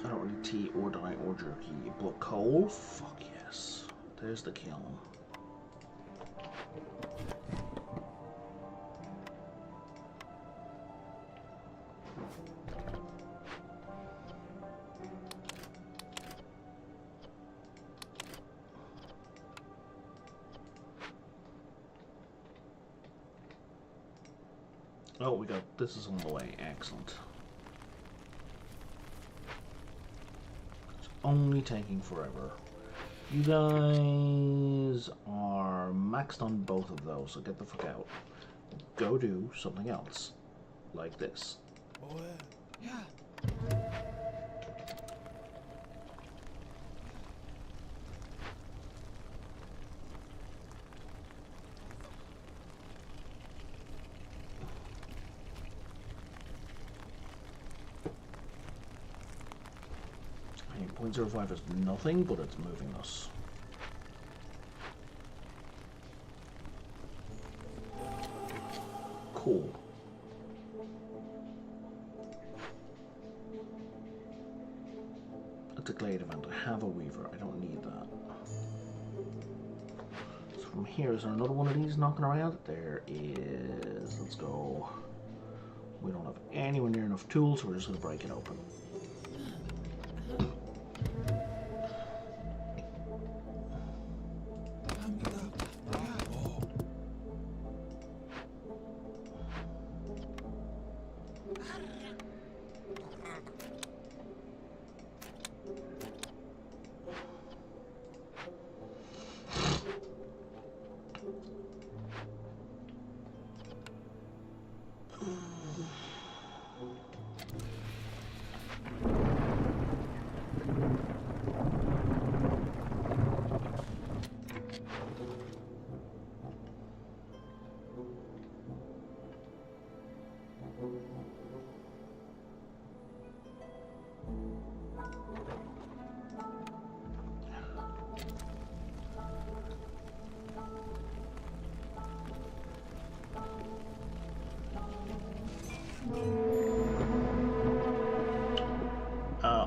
I don't need tea or dye or jerky, but coal? Fuck yes. There's the kiln. Oh, we got this is on the way. Excellent. Only taking forever. You guys are maxed on both of those, so get the fuck out. Go do something else. Like this. Yeah. Okay, 0.05 is nothing, but it's moving us. Cool. It's a glade event. I have a weaver. I don't need that. So from here, is there another one of these knocking around? There is. Let's go. We don't have anywhere near enough tools, so we're just going to break it open.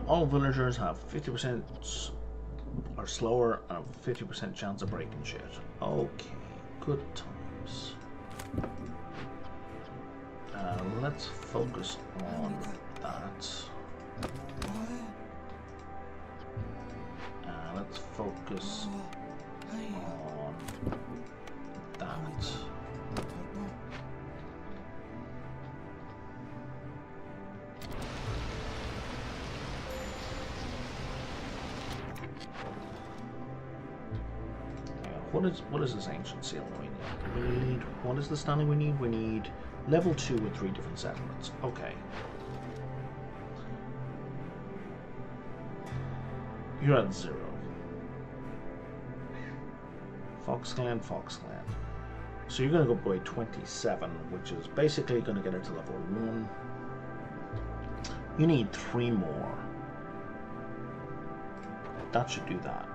All villagers have 50% are slower and a 50% chance of breaking shit. Okay, good times. Let's focus on that. Let's focus on that. What is this ancient seal we need? What is the standing we need? We need level 2 with 3 different settlements. Okay. You're at 0. Foxland. So you're going to go by 27, which is basically going to get it to level 1. You need 3 more. That should do that.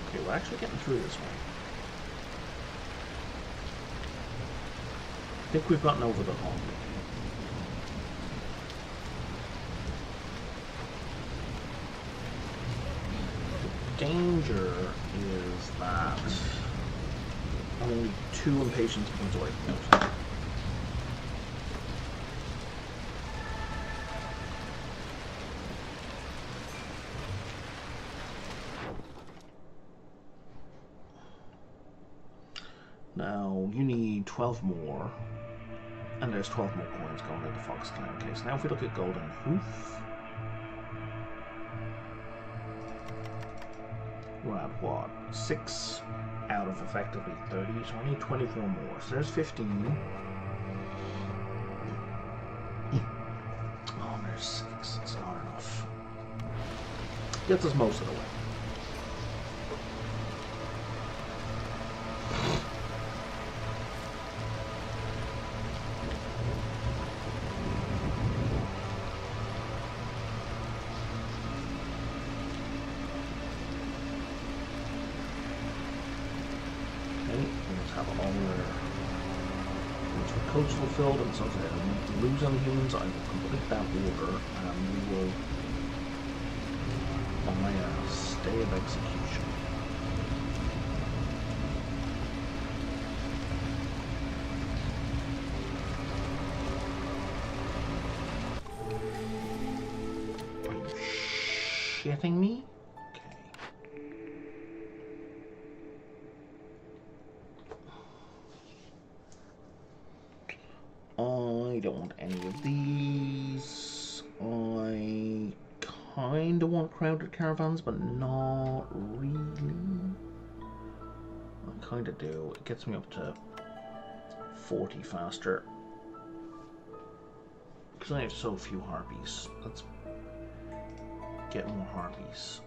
Okay, we're actually getting through this one. I think we've gotten over the hump. The danger is that I'm only 2 impatience points away from it. Now, you need 12 more, and there's 12 more coins going into Fox Clan. Okay, so now if we look at Golden Hoof, we're at what? 6 out of effectively 30, so I need 24 more. So there's 15. Oh, there's 6. It's not enough. Gets us most of the way. Coach fulfilled, and so if I don't lose any humans, I will complete that order, and we will buy a stay of execution. Are you shitting me? I don't want any of these. I kind of want crowded caravans, but not really. I kind of do. It gets me up to 40 faster. Because I have so few harpies. Let's get more harpies.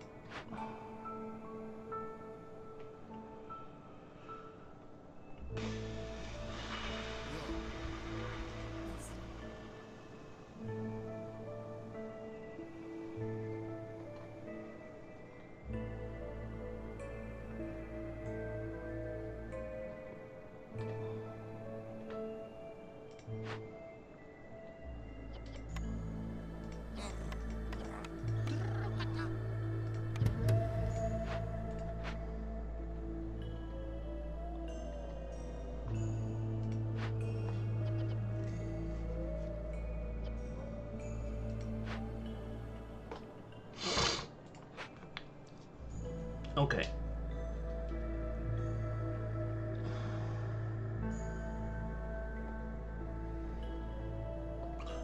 Okay.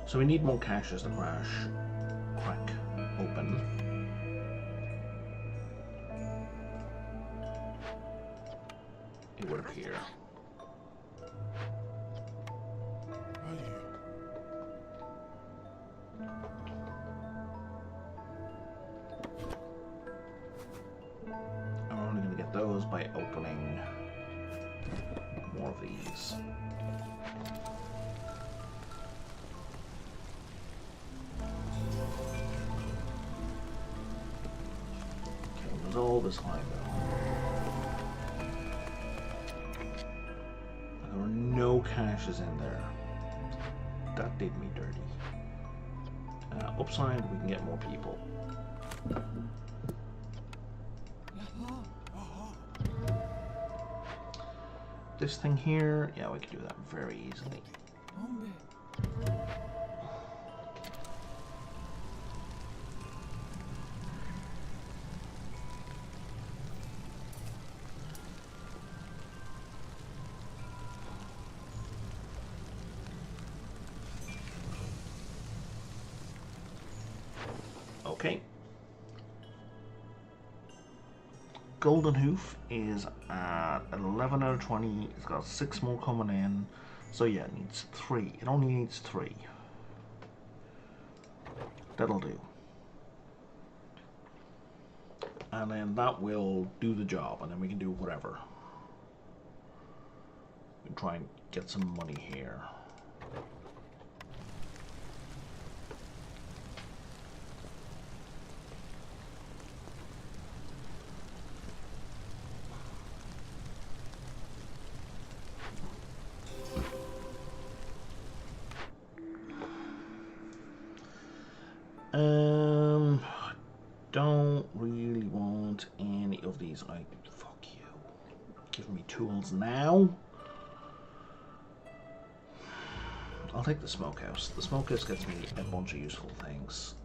So we need more caches to crack open. It would appear. those by opening more of these. Okay, there's all this high though. There were no caches in there. That did me dirty. Upside, we can get more people. This thing here, yeah, we can do that very easily. Okay. Golden Hoof is at 11 out of 20. It's got 6 more coming in. So yeah, it needs 3. It only needs 3. That'll do. And then that will do the job, and then we can do whatever. We can try and get some money here. Don't really want any of these. Fuck you. Give me tools now. I'll take the smokehouse. The smokehouse gets me a bunch of useful things.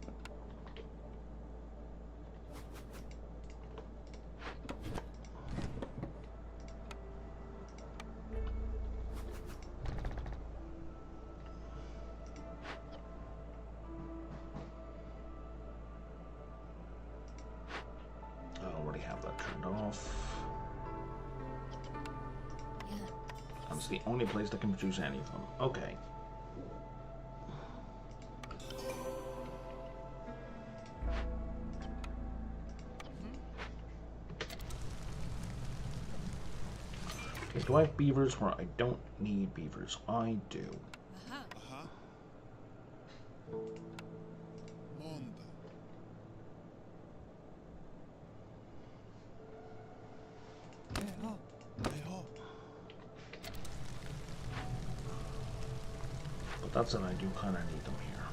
That's the only place that can produce any of them. Okay. Okay, do I have beavers where I don't need beavers? I do. That's it, I do kind of need them here.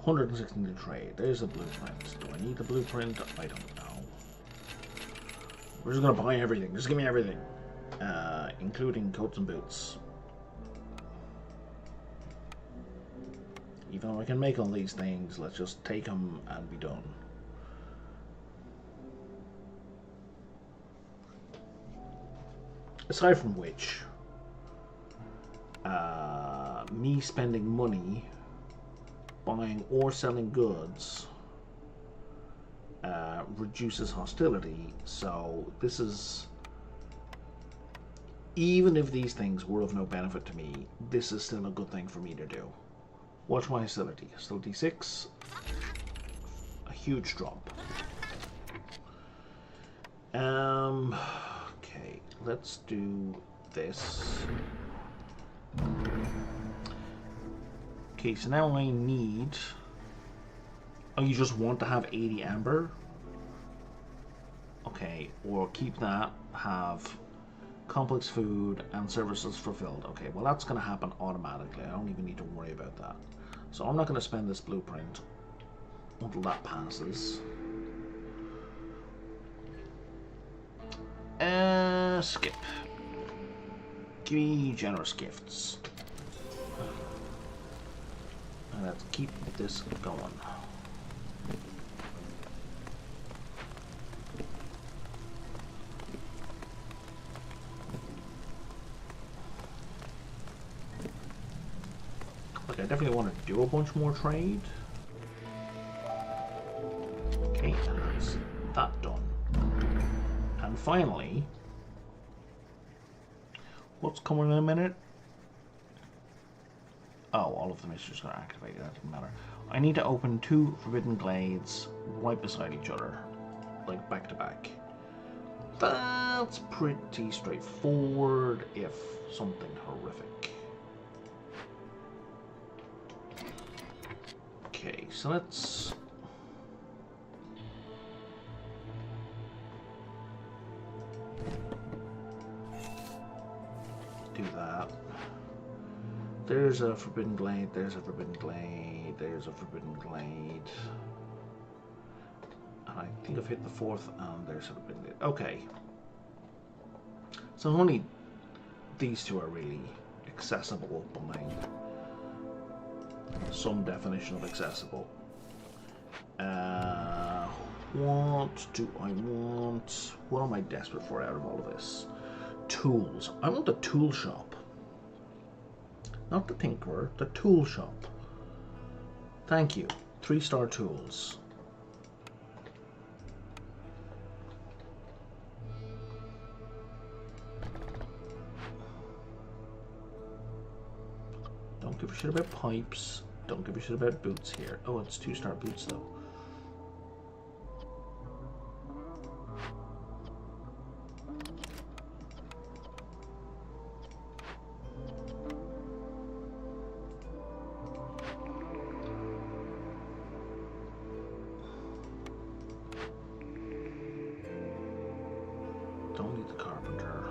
$116 to trade. There's a blueprint. Do I need the blueprint? I don't know. We're just gonna buy everything. Just give me everything. Including coats and boots. Even though I can make all these things, let's just take them and be done. Aside from which, me spending money buying or selling goods reduces hostility, so this is, even if these things were of no benefit to me, this is still a good thing for me to do. Watch my hostility. Hostility 6, a huge drop. Okay, let's do this. Okay, so now I need... Oh, you just want to have 80 amber? Okay, or keep that, have complex food and services fulfilled. Okay, well that's going to happen automatically. I don't even need to worry about that. So I'm not going to spend this blueprint until that passes. Skip. Give me generous gifts. And let's keep this going. Okay, I definitely want to do a bunch more trade. Okay, and that's that done. And finally, what's coming in a minute? Oh, all of the mysteries got activated. That didn't matter. I need to open 2 forbidden glades right beside each other, like back to back. That's pretty straightforward, if something horrific. Okay, so let's do that. There's a forbidden glade, there's a forbidden glade, there's a forbidden glade. And I think I've hit the 4th, and there's a forbidden glade. Okay. So only these 2 are really accessible by some definition of accessible. What do I want? What am I desperate for out of all of this? Tools. I want the tool shop. Not the tinkerer, the tool shop. Thank you. 3-star tools. Don't give a shit about pipes. Don't give a shit about boots here. Oh, it's 2-star boots though. Don't need the carpenter.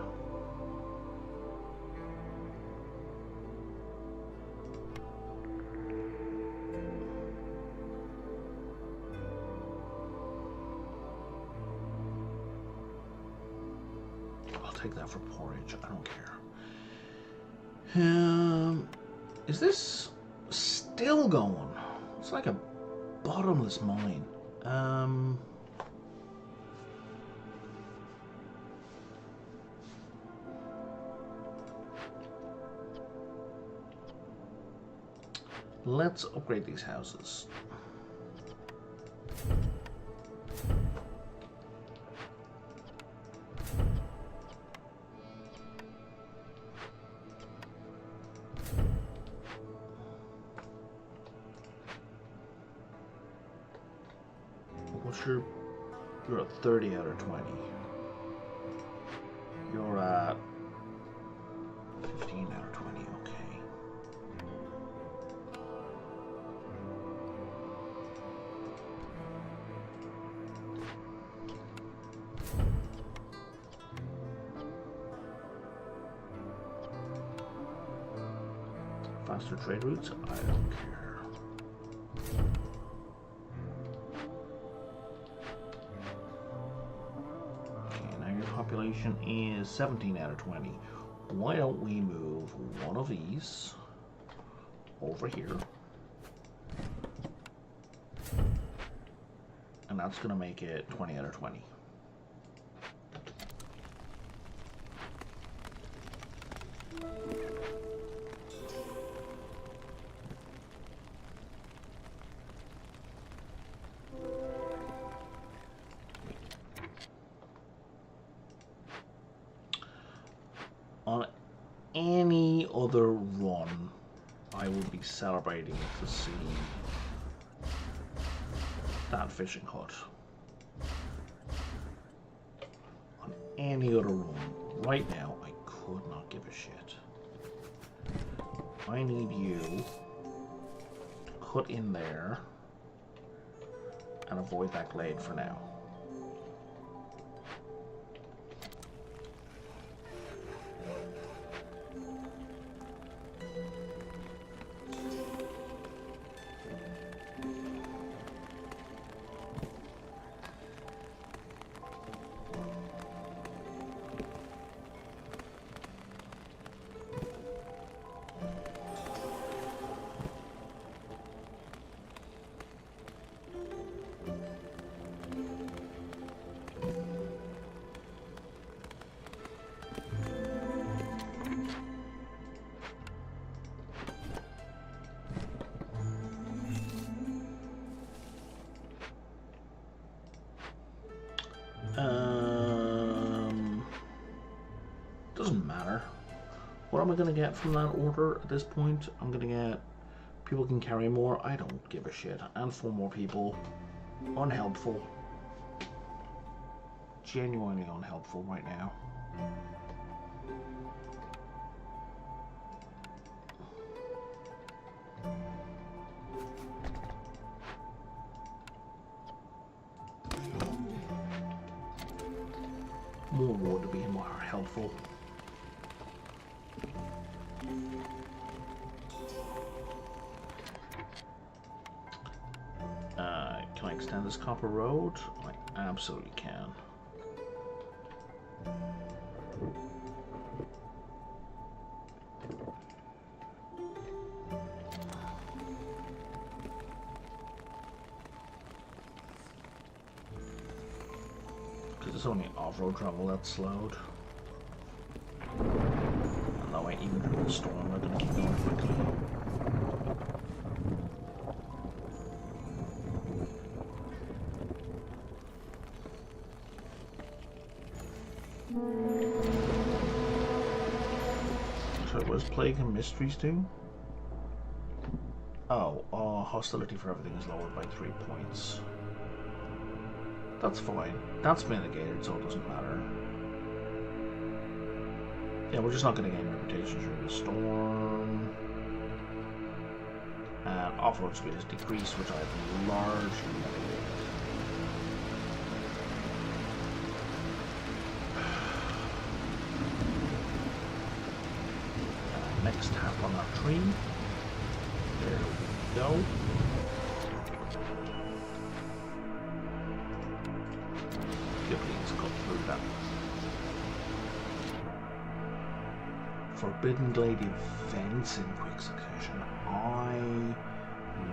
I'll take that for porridge. I don't care. Is this still going? It's like a bottomless mine. Let's upgrade these houses. What's your... You're at 30 out of 20. You're at 15 out of 20, okay. Faster trade routes? I don't care. Okay, now your population is 17 out of 20. Why don't we move one of these over here? And that's going to make it 20 out of 20. On any other run, I would be celebrating to see that fishing hut. On any other run, right now, I could not give a shit. I need you to cut in there and avoid that glade for now. What am I going to get from that order at this point? I'm going to get people can carry more. I don't give a shit. And 4 more people. Unhelpful. Genuinely unhelpful right now. More wood to be more helpful. Can I extend this copper road? I absolutely can. Because it's only off-road travel that's slowed. And that way, even through the storm, we're going to keep going quickly. So what does Plague and Mysteries do? Oh, hostility for everything is lowered by 3 points. That's fine. That's mitigated, so it doesn't matter. Yeah, we're just not going to gain reputation during the storm. And off-road speed is decreased, which I've largely mitigated. Next tap on our tree. There we go. Please cut through that. Forbidden Glade events in quick succession. I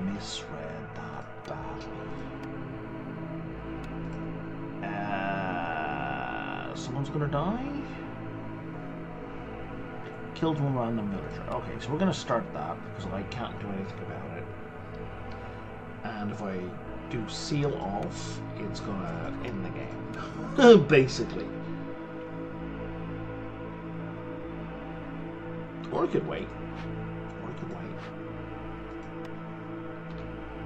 misread that badly. Someone's gonna die? Killed one random villager. Okay, so we're gonna start that because I can't do anything about it. And if I do seal off, it's gonna end the game. Basically. Or I could wait.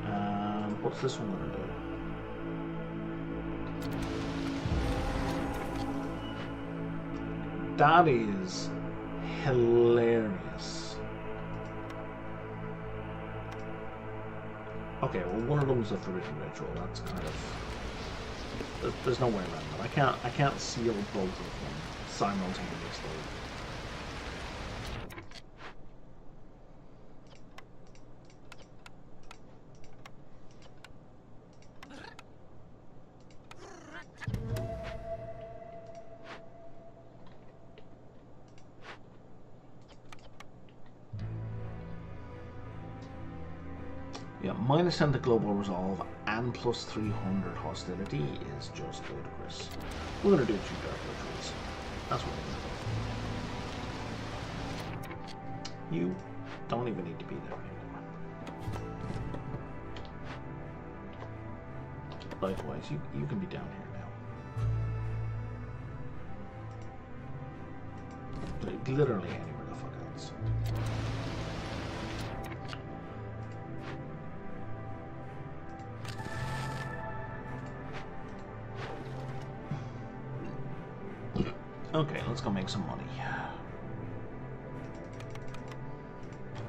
And what's this one gonna do? That is hilarious. Okay, well, one of them is a forbidden ritual. That's kind of... There's no way around that. I can't seal both of them simultaneously. Yeah, -10 to global resolve and plus 300 hostility is just ludicrous. We're gonna do 2 dark rituals. That's what we're gonna do. You don't even need to be there anymore. Likewise, you can be down here now. Like, literally anywhere the fuck else. Okay, let's go make some money.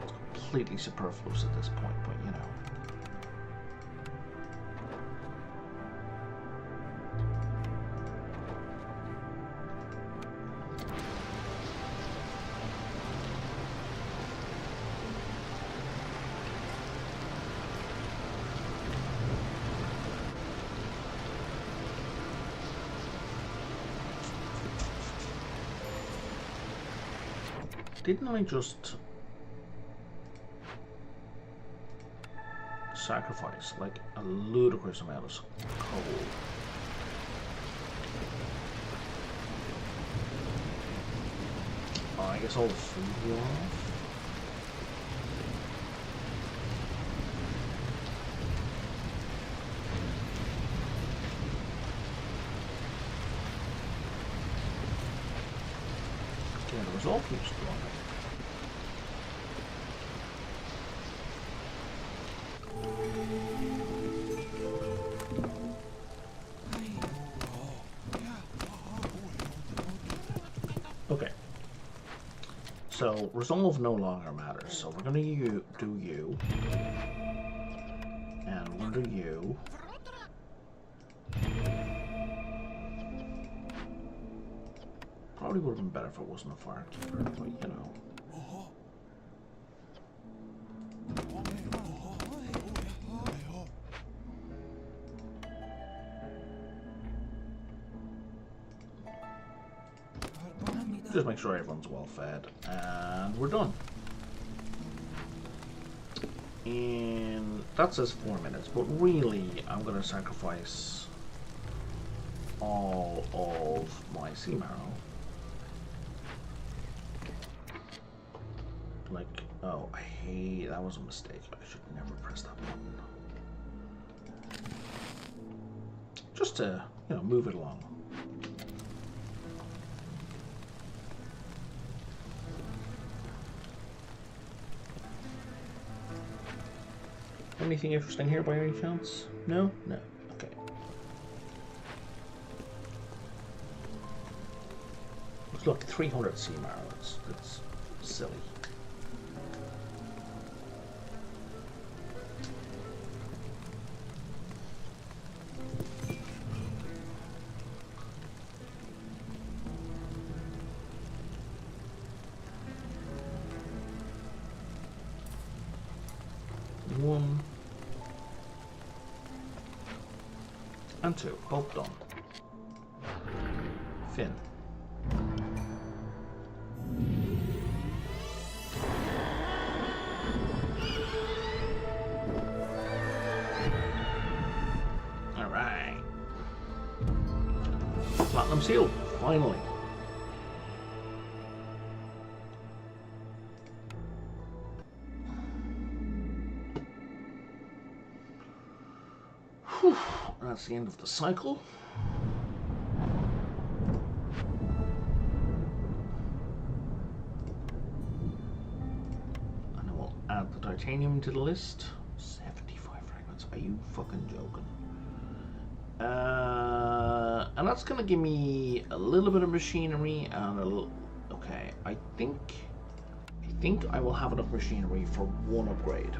It's completely superfluous at this point, but you know. Didn't I just sacrifice like a ludicrous amount of coal? Oh, I guess all the food were off. Yeah, the result keeps dropping. So resolve no longer matters. So we're gonna do you, and we're gonna do you. Probably would have been better if it wasn't a firekeeper, but you know. Just make sure everyone's well fed, and we're done. And that says 4 minutes, but really I'm going to sacrifice all of my sea marrow. Like, oh, hey, that was a mistake. I should never press that button. Just to, you know, move it along. Anything interesting here by any chance? No? No. Okay. Look, 300 sea marrow. That's silly. One. And two, both done. Fin. Alright. Platinum seal, finally. Whew. That's the end of the cycle. And I will add the titanium to the list. 75 fragments. Are you fucking joking? And that's gonna give me a little bit of machinery and a little. Okay, I think I will have enough machinery for one upgrade.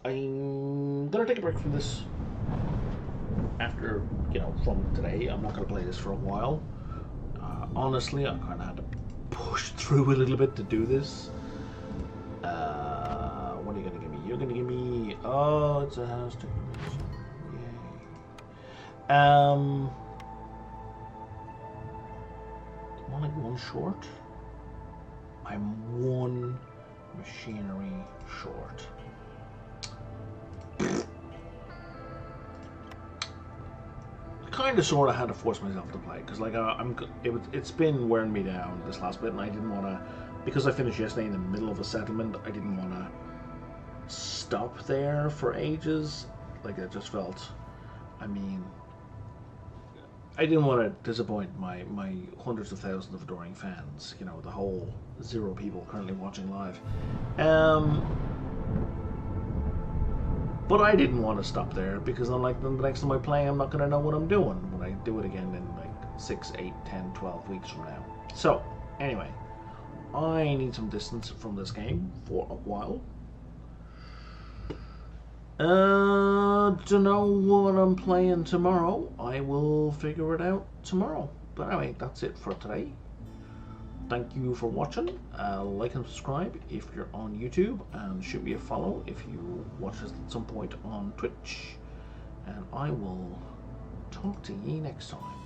I'm gonna take a break from this after, you know, from today. I'm not gonna play this for a while. Honestly, I kind of had to push through a little bit to do this. What are you gonna give me? You're gonna give me. Oh, it's a house decoration. Yay. I'm only one short. I'm one machinery short. Kind of sort of had to force myself to play because like it's been wearing me down this last bit, and I didn't want to, because I finished yesterday in the middle of a settlement. I didn't want to stop there for ages. Like I just felt, I mean, I didn't want to disappoint my hundreds of thousands of adoring fans. You know, the whole 0 people currently watching live. But I didn't want to stop there because I'm like, the next time I play, I'm not going to know what I'm doing when I do it again in like 6, 8, 10, 12 weeks from now. So, anyway, I need some distance from this game for a while. To know what I'm playing tomorrow, I will figure it out tomorrow. But anyway, that's it for today. Thank you for watching. Like and subscribe if you're on YouTube, and shoot me a follow if you watch us at some point on Twitch. And I will talk to ye next time.